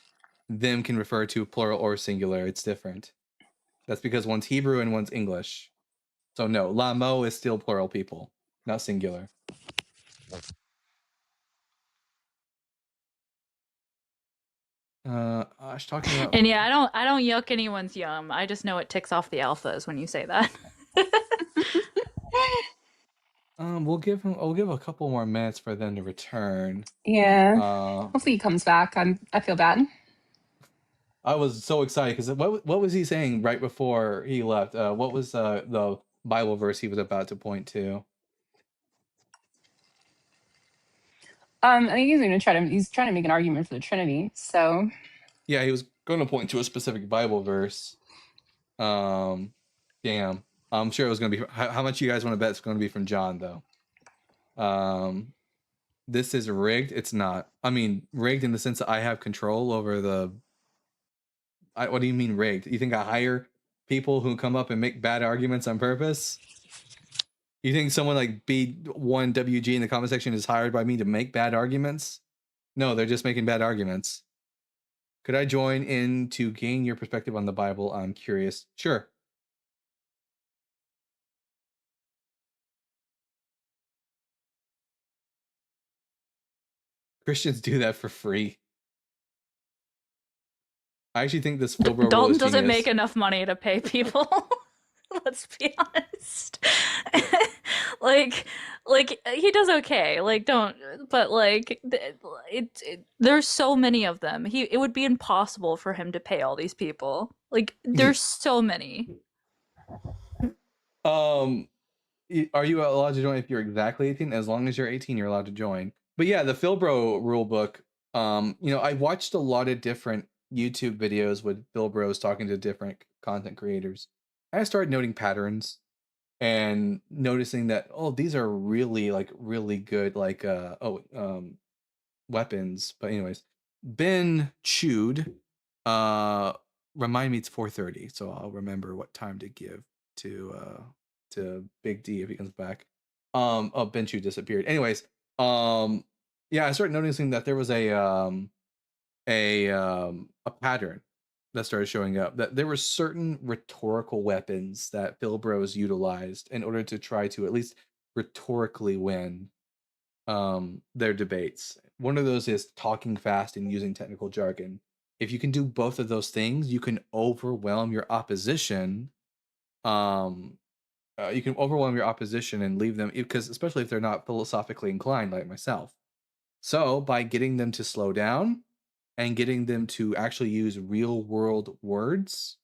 them can refer to plural or singular. It's different. That's because one's Hebrew and one's English. So no, Lamo is still plural people, not singular. Talking about. And yeah, I don't yuck anyone's yum. I just know it ticks off the alphas when you say that. We'll give a couple more minutes for them to return. Yeah. Hopefully he comes back. I feel bad. I was so excited because what was he saying right before he left? What was the Bible verse he was about to point to? I think he's trying to make an argument for the Trinity. So Yeah, he was going to point to a specific Bible verse. Damn. I'm sure it was going to be. How much you guys want to bet it's going to be from John, though? This is rigged. It's not. I mean, rigged in the sense that I have control over the. What do you mean rigged? You think I hire people who come up and make bad arguments on purpose? You think someone like B1WG in the comment section is hired by me to make bad arguments? No, they're just making bad arguments. Could I join in to gain your perspective on the Bible? I'm curious. Sure. Christians do that for free. I actually think this Philbro rule Dalton is doesn't genius. make enough money to pay people. Let's be honest. like he does okay. Like don't, but like there's so many of them. It would be impossible for him to pay all these people. Like there's so many. Are you allowed to join if you're exactly 18? As long as you're 18, you're allowed to join. But yeah, the Philbro rule book. I watched a lot of different YouTube videos with Philbros talking to different content creators. I started noting patterns and noticing that these are really good weapons. But anyways, Ben chewed. Remind me it's 4:30, so I'll remember what time to give to Big D if he comes back. Ben Chew disappeared. Anyways, yeah, I started noticing that there was a pattern that started showing up, that there were certain rhetorical weapons that Philbros utilized in order to try to at least rhetorically win their debates. One of those is talking fast and using technical jargon. If you can do both of those things, you can overwhelm your opposition. You can overwhelm your opposition and leave them, because especially if they're not philosophically inclined like myself. So by getting them to slow down and getting them to actually use real world words,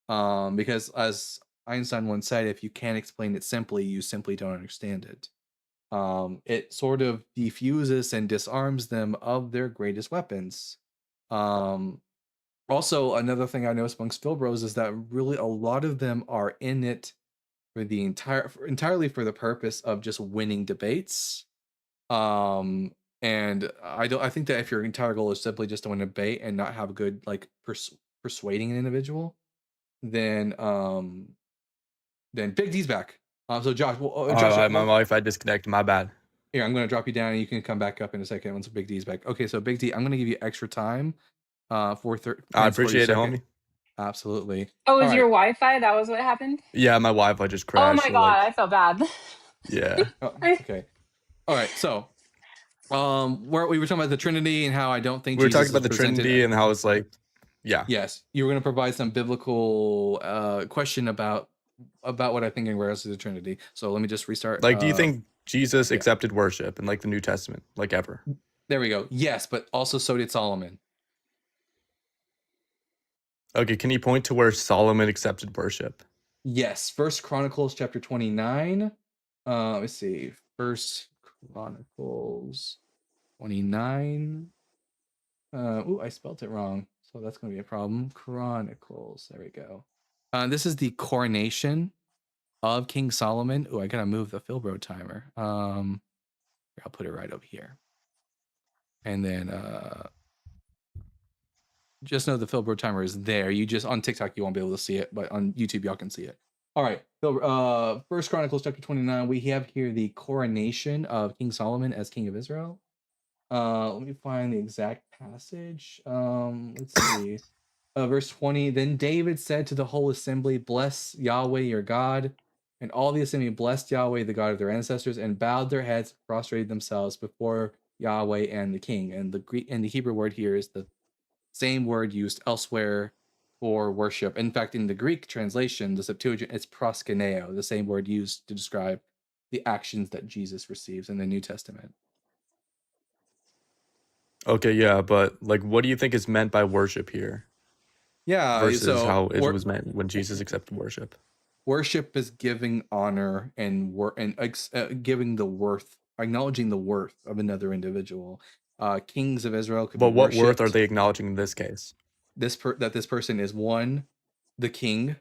because as Einstein once said, if you can't explain it simply, you simply don't understand it. It sort of defuses and disarms them of their greatest weapons. Also, another thing I noticed amongst Philbros is that really a lot of them are in it for the entirely for the purpose of just winning debates. And I think that if your entire goal is simply just to win a debate and not have a good persuading an individual, then Big D's back. So Josh, my Wi-Fi disconnected. My bad. Here, I'm going to drop you down and you can come back up in a second once Big D's back. Okay, so Big D, I'm going to give you extra time. I appreciate it, homie. Absolutely. Oh, was your Wi-Fi? That was what happened? Yeah, my Wi-Fi just crashed. Oh my god, I felt bad. Yeah. Okay. All right. So, where we were talking about the Trinity and how I don't think we were Jesus talking about the Trinity and how it's like, yeah. Yes, you were going to provide some biblical question about what I think in regards to the Trinity. So let me just restart. Like, do you think Jesus accepted worship in like the New Testament, like ever? There we go. Yes, but also so did Solomon. Okay, can you point to where Solomon accepted worship? Yes, First Chronicles chapter 29. Let's see. First Chronicles 29. I spelled it wrong, so that's going to be a problem. Chronicles. There we go. This is the coronation of King Solomon. I gotta move the Philbro timer. I'll put it right over here. And then just know the Philbro timer is there. You just on TikTok you won't be able to see it, but on YouTube y'all can see it. All right, First Chronicles chapter 29. We have here the coronation of King Solomon as king of Israel. Let me find the exact passage. Let's see. Verse 20. Then David said to the whole assembly, "Bless Yahweh your God." And all the assembly blessed Yahweh, the God of their ancestors, and bowed their heads, prostrated themselves before Yahweh and the king. And the Greek and the Hebrew word here is the same word used elsewhere for worship. In fact, in the Greek translation, the Septuagint, it's proskuneo, the same word used to describe the actions that Jesus receives in the New Testament. Okay, yeah, but like, what do you think is meant by worship here? Yeah, versus so how it was meant when Jesus accepted worship. Worship is giving honor and giving the worth, acknowledging the worth of another individual. Kings of Israel could But be what worth are worshipped. they acknowledging in this case? That this person is one, the king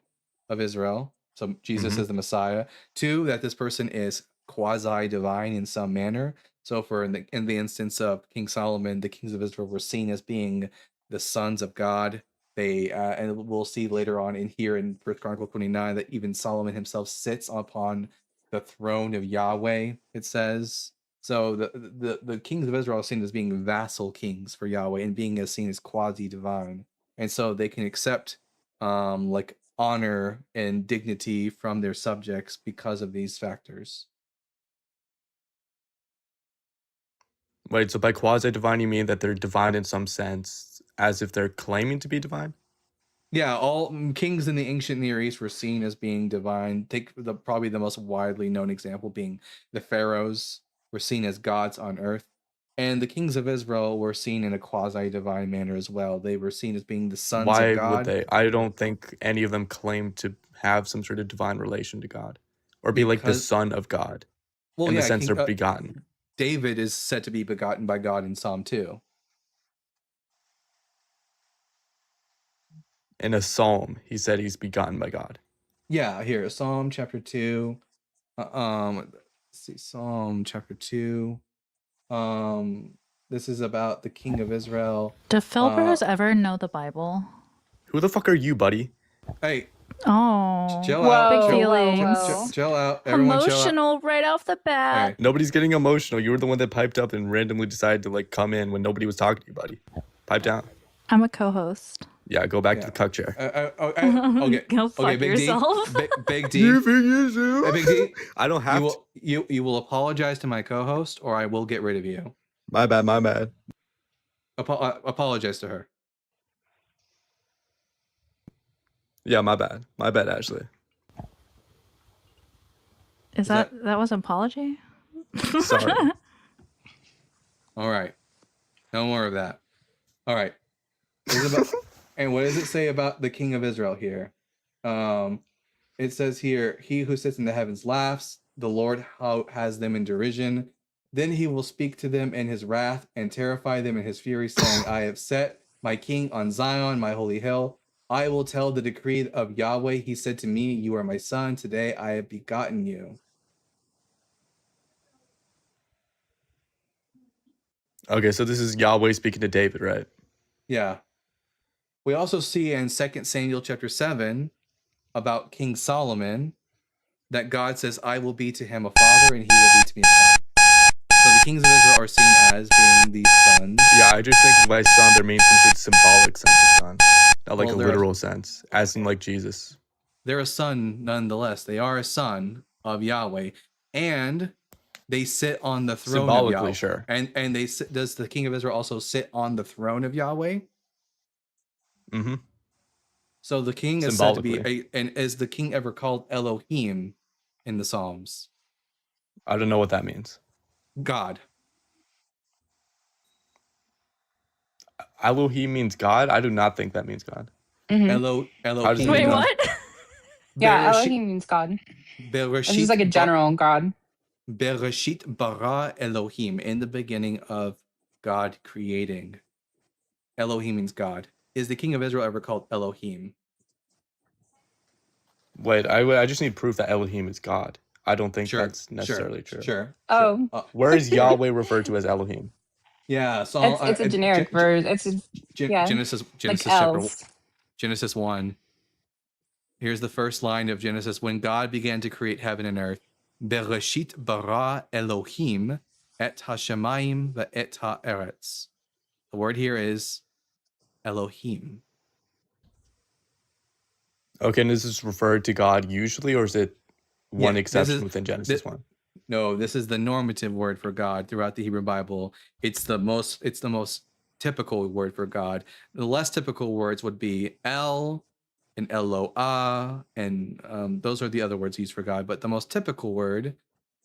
of Israel. So Jesus is the Messiah. Two, that this person is quasi divine in some manner. So for in the instance of King Solomon, the kings of Israel were seen as being the sons of God. They and we'll see later on in here in 1 Chronicles 29 that even Solomon himself sits upon the throne of Yahweh, it says. So the kings of Israel are seen as being vassal kings for Yahweh and being as seen as quasi divine. And so they can accept like honor and dignity from their subjects because of these factors. Wait, so by quasi-divine you mean that they're divine in some sense, as if they're claiming to be divine? Yeah, all kings in the ancient Near East were seen as being divine. Take probably the most widely known example being the pharaohs were seen as gods on earth. And the kings of Israel were seen in a quasi-divine manner as well. They were seen as being the sons of Why would God. they? I don't think any of them claim to have some sort of divine relation to God, or be like the son of God, in the sense they're begotten. David is said to be begotten by God in Psalm 2. In a psalm, he said he's begotten by God. Yeah, here, Psalm chapter 2. Let's see, Psalm chapter 2. This is about the king of Israel. Do Filbers ever know the Bible? Who the fuck are you, buddy? Hey. Oh, chill whoa, out. big whoa, feelings. whoa. Chill out. Everyone Emotional right off the bat. Hey. Nobody's getting emotional. You were the one that piped up and randomly decided to like come in when nobody was talking to you, buddy. Pipe down. I'm a co-host. Yeah, go back to the cuck chair. Okay. Go fuck Big yourself. D. Big D. Hey, Big D. I don't have to. You will apologize to my co-host, or I will get rid of you. My bad. My bad. Apologize to her. Yeah, my bad. My bad, Ashley. Is that was an apology? Sorry. All right. No more of that. All right. And what does it say about the king of Israel here? It says here, he who sits in the heavens laughs, the Lord has them in derision. Then he will speak to them in his wrath and terrify them in his fury, saying, I have set my king on Zion, my holy hill. I will tell the decree of Yahweh. He said to me, you are my son. Today I have begotten you. Okay, so this is Yahweh speaking to David, right? Yeah. We also see in 2 Samuel chapter 7 about King Solomon that God says, I will be to him a father and he will be to me a son. So the kings of Israel are seen as being these sons. Yeah, I just think by son there means some symbolic sense of son, not like a literal sense, as in like Jesus. They're a son nonetheless. They are a son of Yahweh, and they sit on the throne of Yahweh. Sure. And does the king of Israel also sit on the throne of Yahweh? Mm-hmm. So the king is said to be and is the king ever called Elohim in the Psalms? I don't know what that means. God. Elohim means God? I do not think that means God. Elohim. Wait, what? Yeah, Elohim means God. This is like a general God. Bereshit bara Elohim, in the beginning of God creating. Elohim means God. Is the king of Israel ever called Elohim? Wait, I just need proof that Elohim is God. I don't think that's necessarily true. Sure. Oh. Where is Yahweh referred to as Elohim? Yeah, so it's a generic verse. Genesis like chapter Genesis 1. Here's the first line of Genesis. When God began to create heaven and earth, Bereshit bara Elohim et hashamayim ve'et ha'eretz. The word here is Elohim. Okay, and this is referred to God usually, or is it one exception within Genesis 1? No, this is the normative word for God throughout the Hebrew Bible. It's the most typical word for God. The less typical words would be El and Eloah, and those are the other words used for God. But the most typical word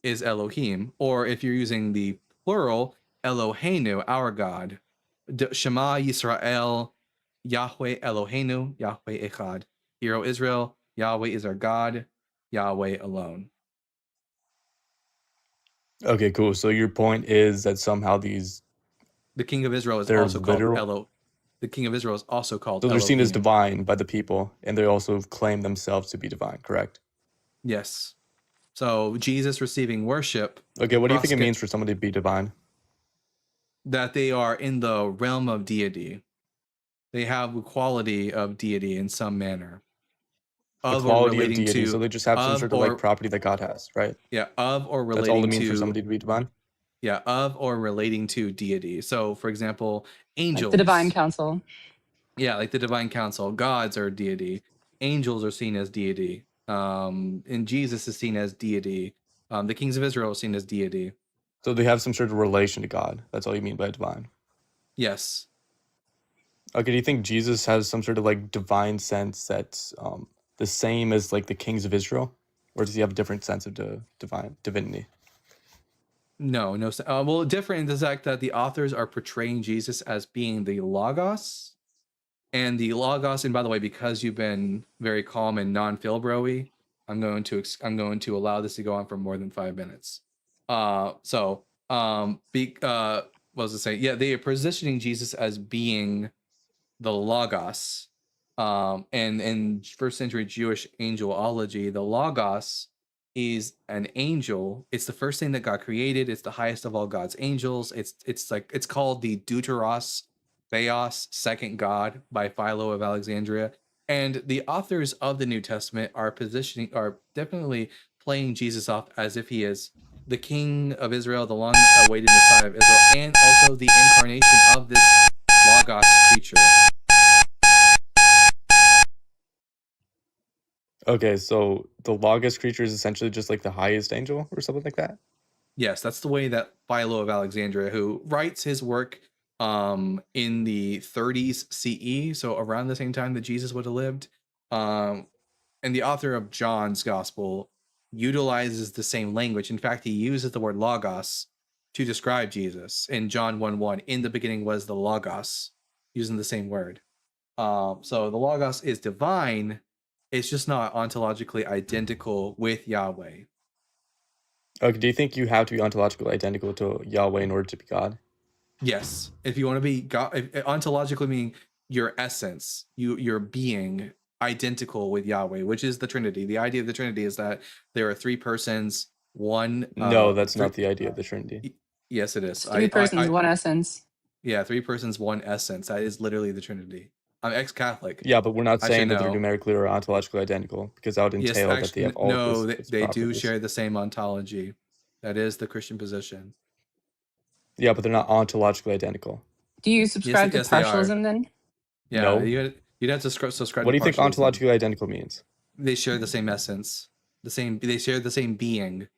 is Elohim, or if you're using the plural, Eloheinu, our God. Shema Yisrael, Yahweh Eloheinu, Yahweh Echad. Hear, O Israel, Yahweh is our God, Yahweh alone. Okay, cool. So your point is that somehow the king of Israel is they're also called literal. The king of Israel is also called So they're seen as Elohim. divine by the people, and they also claim themselves to be divine, correct? Yes. So Jesus receiving worship. Okay, what do you think it means for somebody to be divine? That they are in the realm of deity. They have the quality of deity in some manner. The quality of deity, so they just have some sort of like property that God has, right? Yeah, of or relating to. That's all it means for somebody to be divine? Yeah, of or relating to deity. So, for example, angels. Like the divine council. Yeah, like the divine council. Gods are deity. Angels are seen as deity. And Jesus is seen as deity. The kings of Israel are seen as deity. So they have some sort of relation to God. That's all you mean by divine? Yes. Okay, do you think Jesus has some sort of like divine sense that's the same as like the kings of Israel? Or does he have a different sense of divinity? No. Well, different in the fact that the authors are portraying Jesus as being the Logos. And the Logos, and by the way, because you've been very calm and non-Philbro-y, I'm going to allow this to go on for more than 5 minutes. What was I saying? Yeah, they are positioning Jesus as being the Logos. And in first century Jewish angelology, the Logos is an angel. It's the first thing that God created. It's the highest of all God's angels. It's called the Deuteros Theos, second God, by Philo of Alexandria. And the authors of the New Testament are definitely playing Jesus off as if he is the King of Israel, the long-awaited Messiah of Israel, and also the incarnation of this Logos creature. Okay, so the Logos creature is essentially just like the highest angel or something like that? Yes, that's the way that Philo of Alexandria, who writes his work in the 30s CE, so around the same time that Jesus would have lived, and the author of John's Gospel utilizes the same language. In fact, he uses the word Logos to describe Jesus in John 1:1. In the beginning was the Logos, using the same word. So the Logos is divine. It's just not ontologically identical with Yahweh. Okay, do you think you have to be ontologically identical to Yahweh in order to be God? Yes. If you want to be God, ontologically meaning your essence, your being identical with Yahweh, which is the Trinity. The idea of the Trinity is that there are three persons, one. No, that's not the idea of the Trinity. Yes, it is. It's three persons, one essence. Yeah, three persons, one essence. That is literally the Trinity. I'm ex-Catholic. Yeah, but we're not saying that they're numerically or ontologically identical, because that would entail that they have all of this. No, they do share the same ontology. That is the Christian position. Yeah, but they're not ontologically identical. Do you subscribe to partialism then? Yeah, no. You'd have to subscribe. What do you think ontologically identical means? They share the same essence. They share the same being.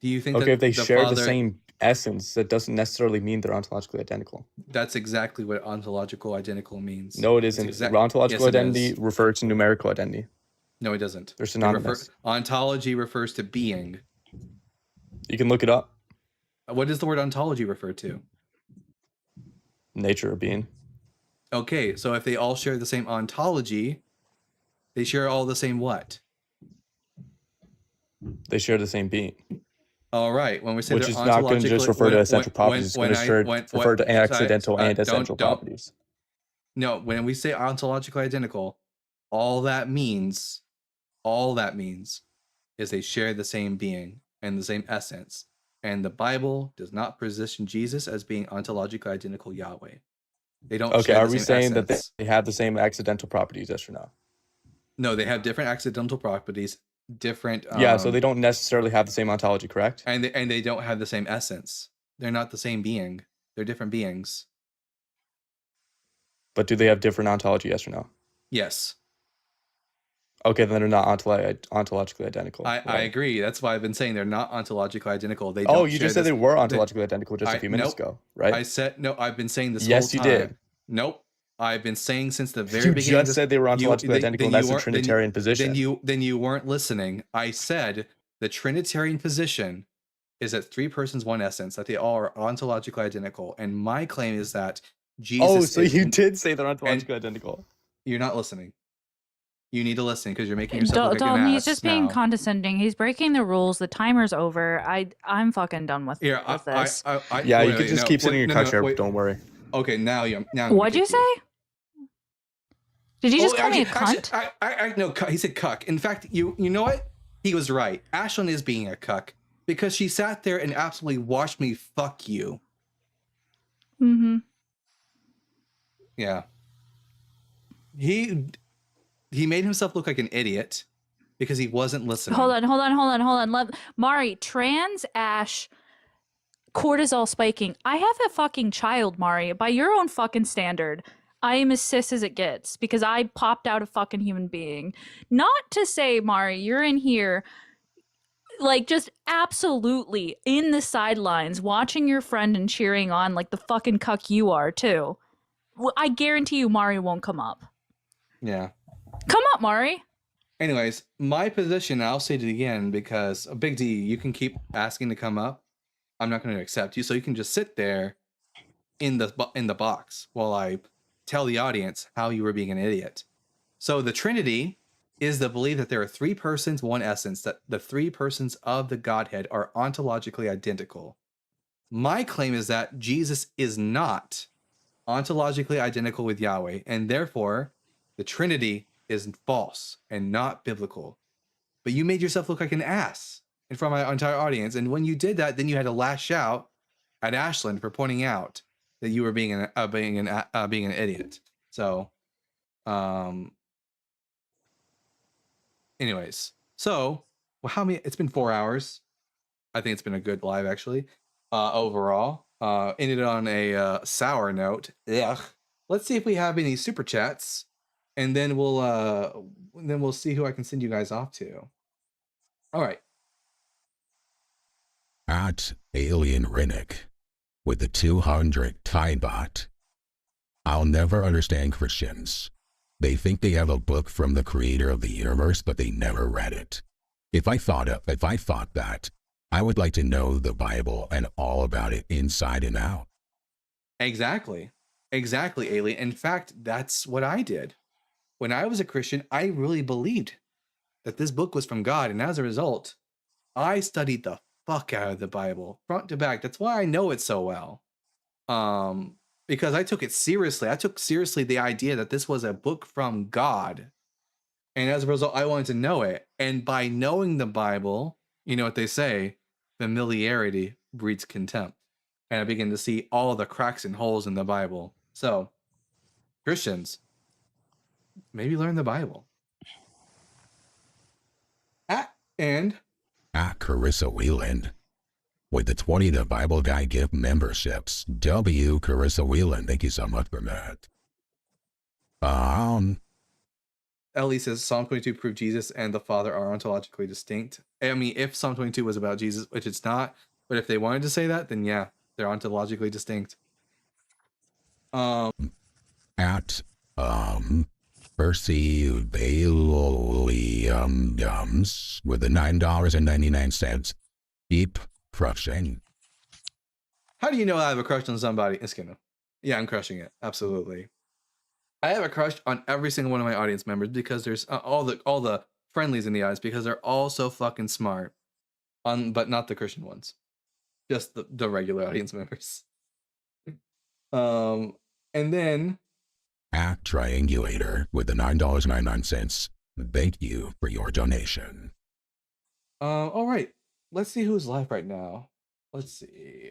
Do you think? Okay, if they share the same essence, that doesn't necessarily mean they're ontologically identical. That's exactly what ontological identical means. No, it isn't. Ontological identity refers to numerical identity. No, it doesn't. They're synonymous. Ontology refers to being. You can look it up. What does the word ontology refer to? Nature of being. Okay, so if they all share the same ontology, they share all the same what? They share the same being. All right. When we say which is not going to just refer to essential properties, it's going to refer to accidental and essential properties. No, when we say ontologically identical, all that means is they share the same being and the same essence. And the Bible does not position Jesus as being ontologically identical Yahweh. They don't. Okay, are we saying that they have the same accidental properties? Yes or no? No, they have different accidental properties. Different. Yeah, so they don't necessarily have the same ontology, correct? And they don't have the same essence. They're not the same being. They're different beings. But do they have different ontology? Yes or no? Yes. Okay, then they're not ontologically identical. I agree. That's why I've been saying they're not ontologically identical. They you just said they were ontologically identical just a few minutes ago, right? I said no. I've been saying this. Yes, whole time. You did. Nope. I've been saying since the very beginning. You just said they were ontologically identical, and that's the Trinitarian position. Then you weren't listening. I said the Trinitarian position is that three persons, one essence, that they all are ontologically identical. And my claim is that Jesus. so you did say they're ontologically identical. You're not listening. You need to listen because you're making yourself look like Dalton, an ass. he's just being now. condescending. He's breaking the rules. The timer's over. I'm fucking done with Here, this. Yeah, you could just keep sitting in your couch chair. Don't worry. Okay, now I'm What'd you say? Did you just call me a cunt? No, he said cuck. In fact, you know what? He was right. Ashlyn is being a cuck because she sat there and absolutely watched me fuck you. Mm-hmm. Yeah. He made himself look like an idiot because he wasn't listening. Hold on. Mari, trans Ash, cortisol spiking. I have a fucking child, Mari. By your own fucking standard, I am as cis as it gets because I popped out a fucking human being. Not to say, Mari, you're in here like just absolutely in the sidelines watching your friend and cheering on like the fucking cuck you are too. Well, I guarantee you Mari won't come up. Yeah. Come up, Mari. Anyways, my position, I'll say it again because Big D, you can keep asking to come up. I'm not going to accept you, so you can just sit there in the box while I tell the audience how you were being an idiot. So the Trinity is the belief that there are three persons, one essence, that the three persons of the Godhead are ontologically identical. My claim is that Jesus is not ontologically identical with Yahweh, and therefore the Trinity is false and not biblical. But you made yourself look like an ass in front of my entire audience, and when you did that, then you had to lash out at Ashlyn for pointing out that you were being an idiot. So, anyways, so how many? It's been 4 hours. I think it's been a good live actually. Overall, ended on a sour note. Ugh. Let's see if we have any super chats, and then we'll see who I can send you guys off to. All right. At Alien Rennick with the 200 Tide Bot. I'll never understand Christians. They think they have a book from the creator of the universe, but they never read it. If I thought that, I would like to know the Bible and all about it inside and out. Exactly, Alien. In fact, that's what I did. When I was a Christian, I really believed that this book was from God, and as a result, I studied the fuck out of the Bible, front to back. That's why I know it so well. Because I took it seriously. I took seriously the idea that this was a book from God. And as a result, I wanted to know it. And by knowing the Bible, you know what they say, familiarity breeds contempt. And I began to see all the cracks and holes in the Bible. So, Christians, maybe learn the Bible. At Carissa Wheeland with the 20 The Bible Guy gift memberships. W. Carissa Wheeland, thank you so much for that. Ellie says Psalm 22 proved Jesus and the Father are ontologically distinct. I mean, if Psalm 22 was about Jesus, which it's not, but if they wanted to say that, then yeah, they're ontologically distinct. Percy Williams with the $9.99. Deep crushing. How do you know I have a crush on somebody? It's gonna. Yeah, I'm crushing it. Absolutely. I have a crush on every single one of my audience members because there's all the friendlies in the audience because they're all so fucking smart. But not the Christian ones. Just the regular audience members. And then Triangulator with the $9.99. Thank you for your donation. All right. Let's see who's live right now. Let's see.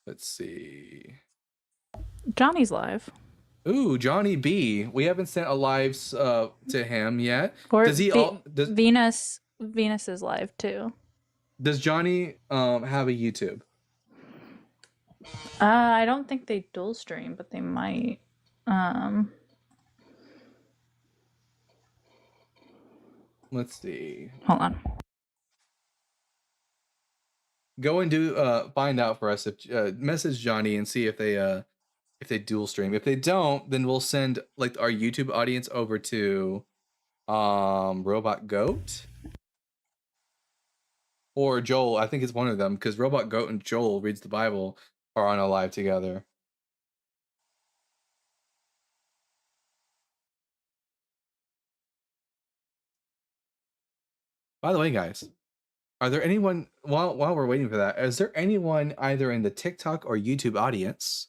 Let's see. Johnny's live. Ooh, Johnny B. We haven't sent a lives to him yet. Or does he? Venus is live too. Does Johnny have a YouTube? I don't think they dual stream, but they might. Let's see. Hold on. Go and do find out for us if message Johnny and see if they dual stream. If they don't, then we'll send like our YouTube audience over to Robot Goat. Or Joel, I think it's one of them, because Robot Goat and Joel reads the Bible are on a live together. By the way, guys, are there anyone while we're waiting for that? Is there anyone either in the TikTok or YouTube audience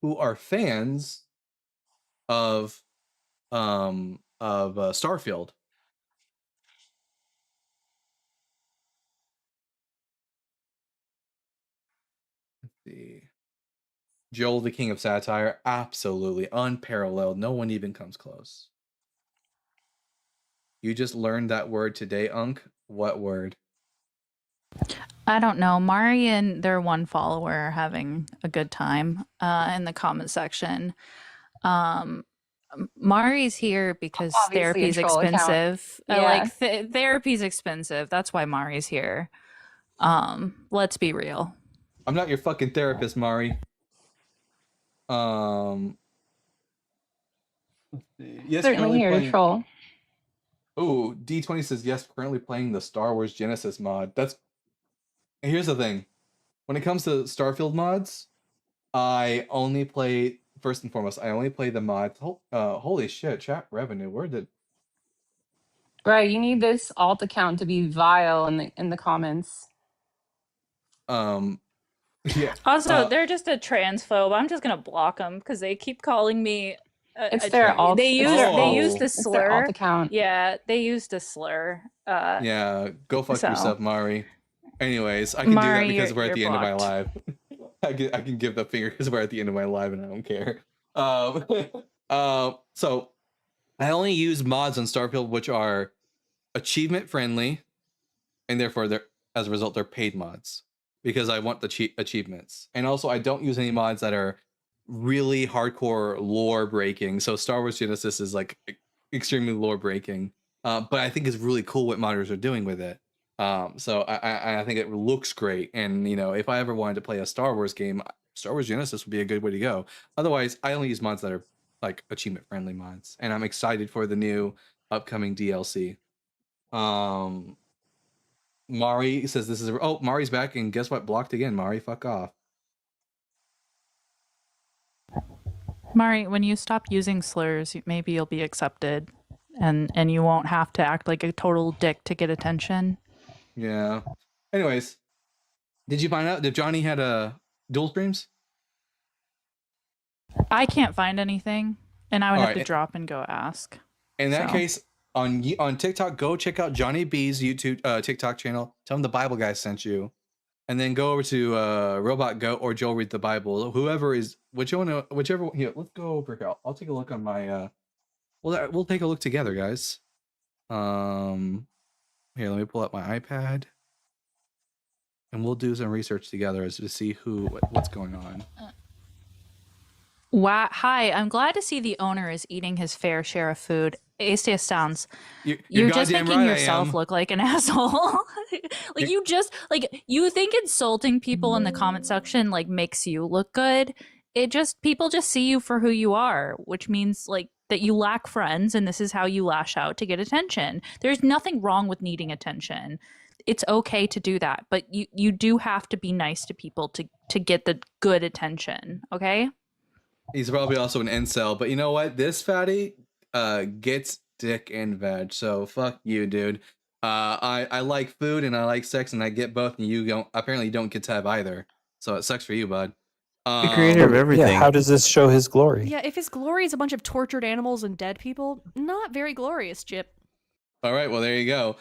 who are fans of Starfield? Let's see. Joel, the King of Satire, absolutely unparalleled. No one even comes close. You just learned that word today, Unk. What word? I don't know. Mari and their one follower are having a good time in the comment section. Mari's here because Obviously a therapy's troll account. expensive. Yeah. Therapy's expensive. That's why Mari's here. Let's be real. I'm not your fucking therapist, Mari. Yes, Certainly here to troll. Oh, D20 says yes, currently playing the Star Wars Genesis mod. Here's the thing. When it comes to Starfield mods, I only play, first and foremost, I only play the mods. Holy shit, chat revenue. Where did... Right, you need this alt account to be vile in the comments. Yeah. Also, they're just a transphobe. I'm just gonna block them because they keep calling me. It's their alt. They used a It's their alt slur. account. Yeah, they used a slur. Yeah, go fuck yourself, Mari. Anyways, I can Mari, do that because we're at the end of my blocked. live. I can give the finger because we're at the end of my live and I don't care. So I only use mods on Starfield which are achievement friendly, and therefore as a result they're paid mods because I want the achievements. And also I don't use any mods that are really hardcore lore breaking. So Star Wars Genesis is like extremely lore breaking, but I think it's really cool what modders are doing with it. So I think it looks great, and you know, if I ever wanted to play a Star Wars game, Star Wars Genesis would be a good way to go. Otherwise, I only use mods that are like achievement friendly mods, and I'm excited for the new upcoming DLC. Mari says this is Mari's back, and guess what? Blocked again. Mari, fuck off. Mari, when you stop using slurs, maybe you'll be accepted, and you won't have to act like a total dick to get attention. Yeah. Anyways, did you find out if Johnny had a dual streams? I can't find anything, and I would All have right. to drop and go ask. In that case, on TikTok, go check out Johnny B's YouTube TikTok channel. Tell him the Bible guy sent you, and then go over to Robot Goat or Joel Read the Bible. Whichever. Here, let's go over here. I'll take a look on my. We'll take a look together, guys. Here, let me pull up my iPad, and we'll do some research together as to see what's going on. Wow. Hi, I'm glad to see the owner is eating his fair share of food. Aestia sounds. You're just making yourself look like an asshole. You think insulting people in the comment section like makes you look good. People just see you for who you are, which means like that you lack friends, and this is how you lash out to get attention. There's nothing wrong with needing attention. It's okay to do that, but you do have to be nice to people to get the good attention, okay? He's probably also an incel, but you know what? This fatty gets dick and veg, so fuck you, dude. I like food and I like sex and I get both, and you don't get to have either. So it sucks for you, bud. The creator of everything. Yeah, how does this show his glory? Yeah, if his glory is a bunch of tortured animals and dead people, not very glorious, Chip. All right, well there you go.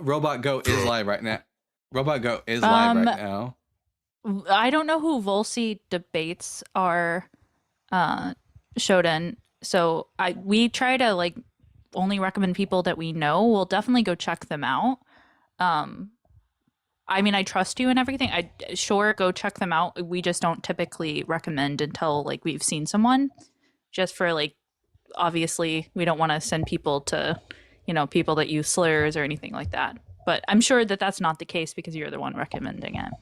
Robot Goat is live right now. Robot Goat is live right now. I don't know who Volsi debates are showed in, so we try to like only recommend people that we know. We'll definitely go check them out. I mean, I trust you and everything. Sure, go check them out. We just don't typically recommend until like we've seen someone, just for like, obviously we don't want to send people to, people that use slurs or anything like that. But I'm sure that that's not the case because you're the one recommending it.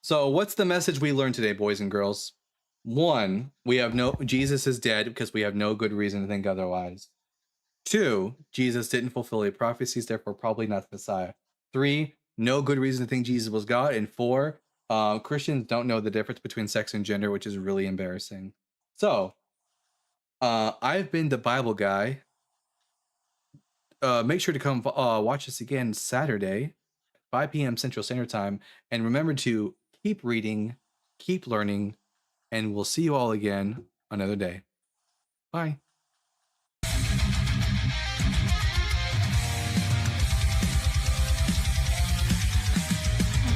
So what's the message we learned today, boys and girls? 1, Jesus is dead because we have no good reason to think otherwise. 2, Jesus didn't fulfill a prophecies, therefore probably not the Messiah. 3, no good reason to think Jesus was God. And 4, Christians don't know the difference between sex and gender, which is really embarrassing. So, I've been the Bible guy. Make sure to come watch us again Saturday, 5 p.m. Central Standard Time. And remember to keep reading, keep learning, and we'll see you all again another day. Bye.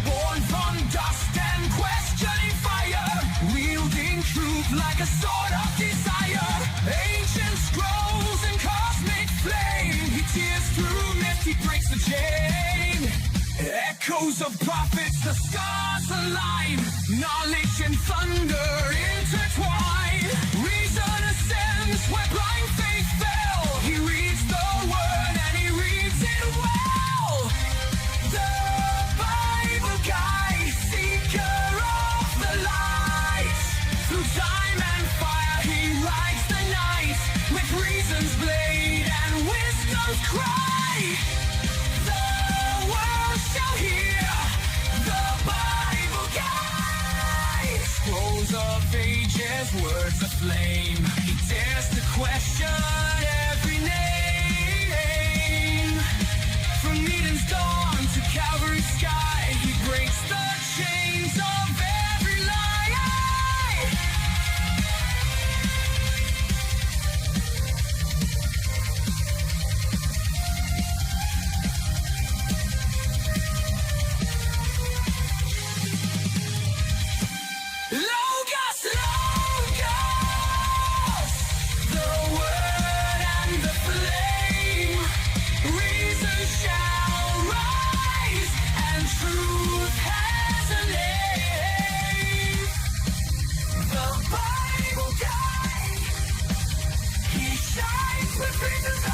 Born from dust and questioning fire, wielding truth like a sword of desire. Ancient scrolls and cosmic flame, he tears through myth, he breaks the chain. Echoes of prophets, the stars align, knowledge and thunder intertwine. Reason ascends where blind faith fell, he reads the word and he reads it well. The Bible guy, seeker of the light, through time and fire he rides the night, with reason's blade and wisdom's cry. The world shall hear the Bible guy. Scrolls of ages, words aflame, he dares to question every name. From Eden's dawn to Calvary's sky, he breaks the chains of every lie. Logos, Logos, the word and the flame. Reason shall rise, and truth has a name. The Bible guy, he shines with reason's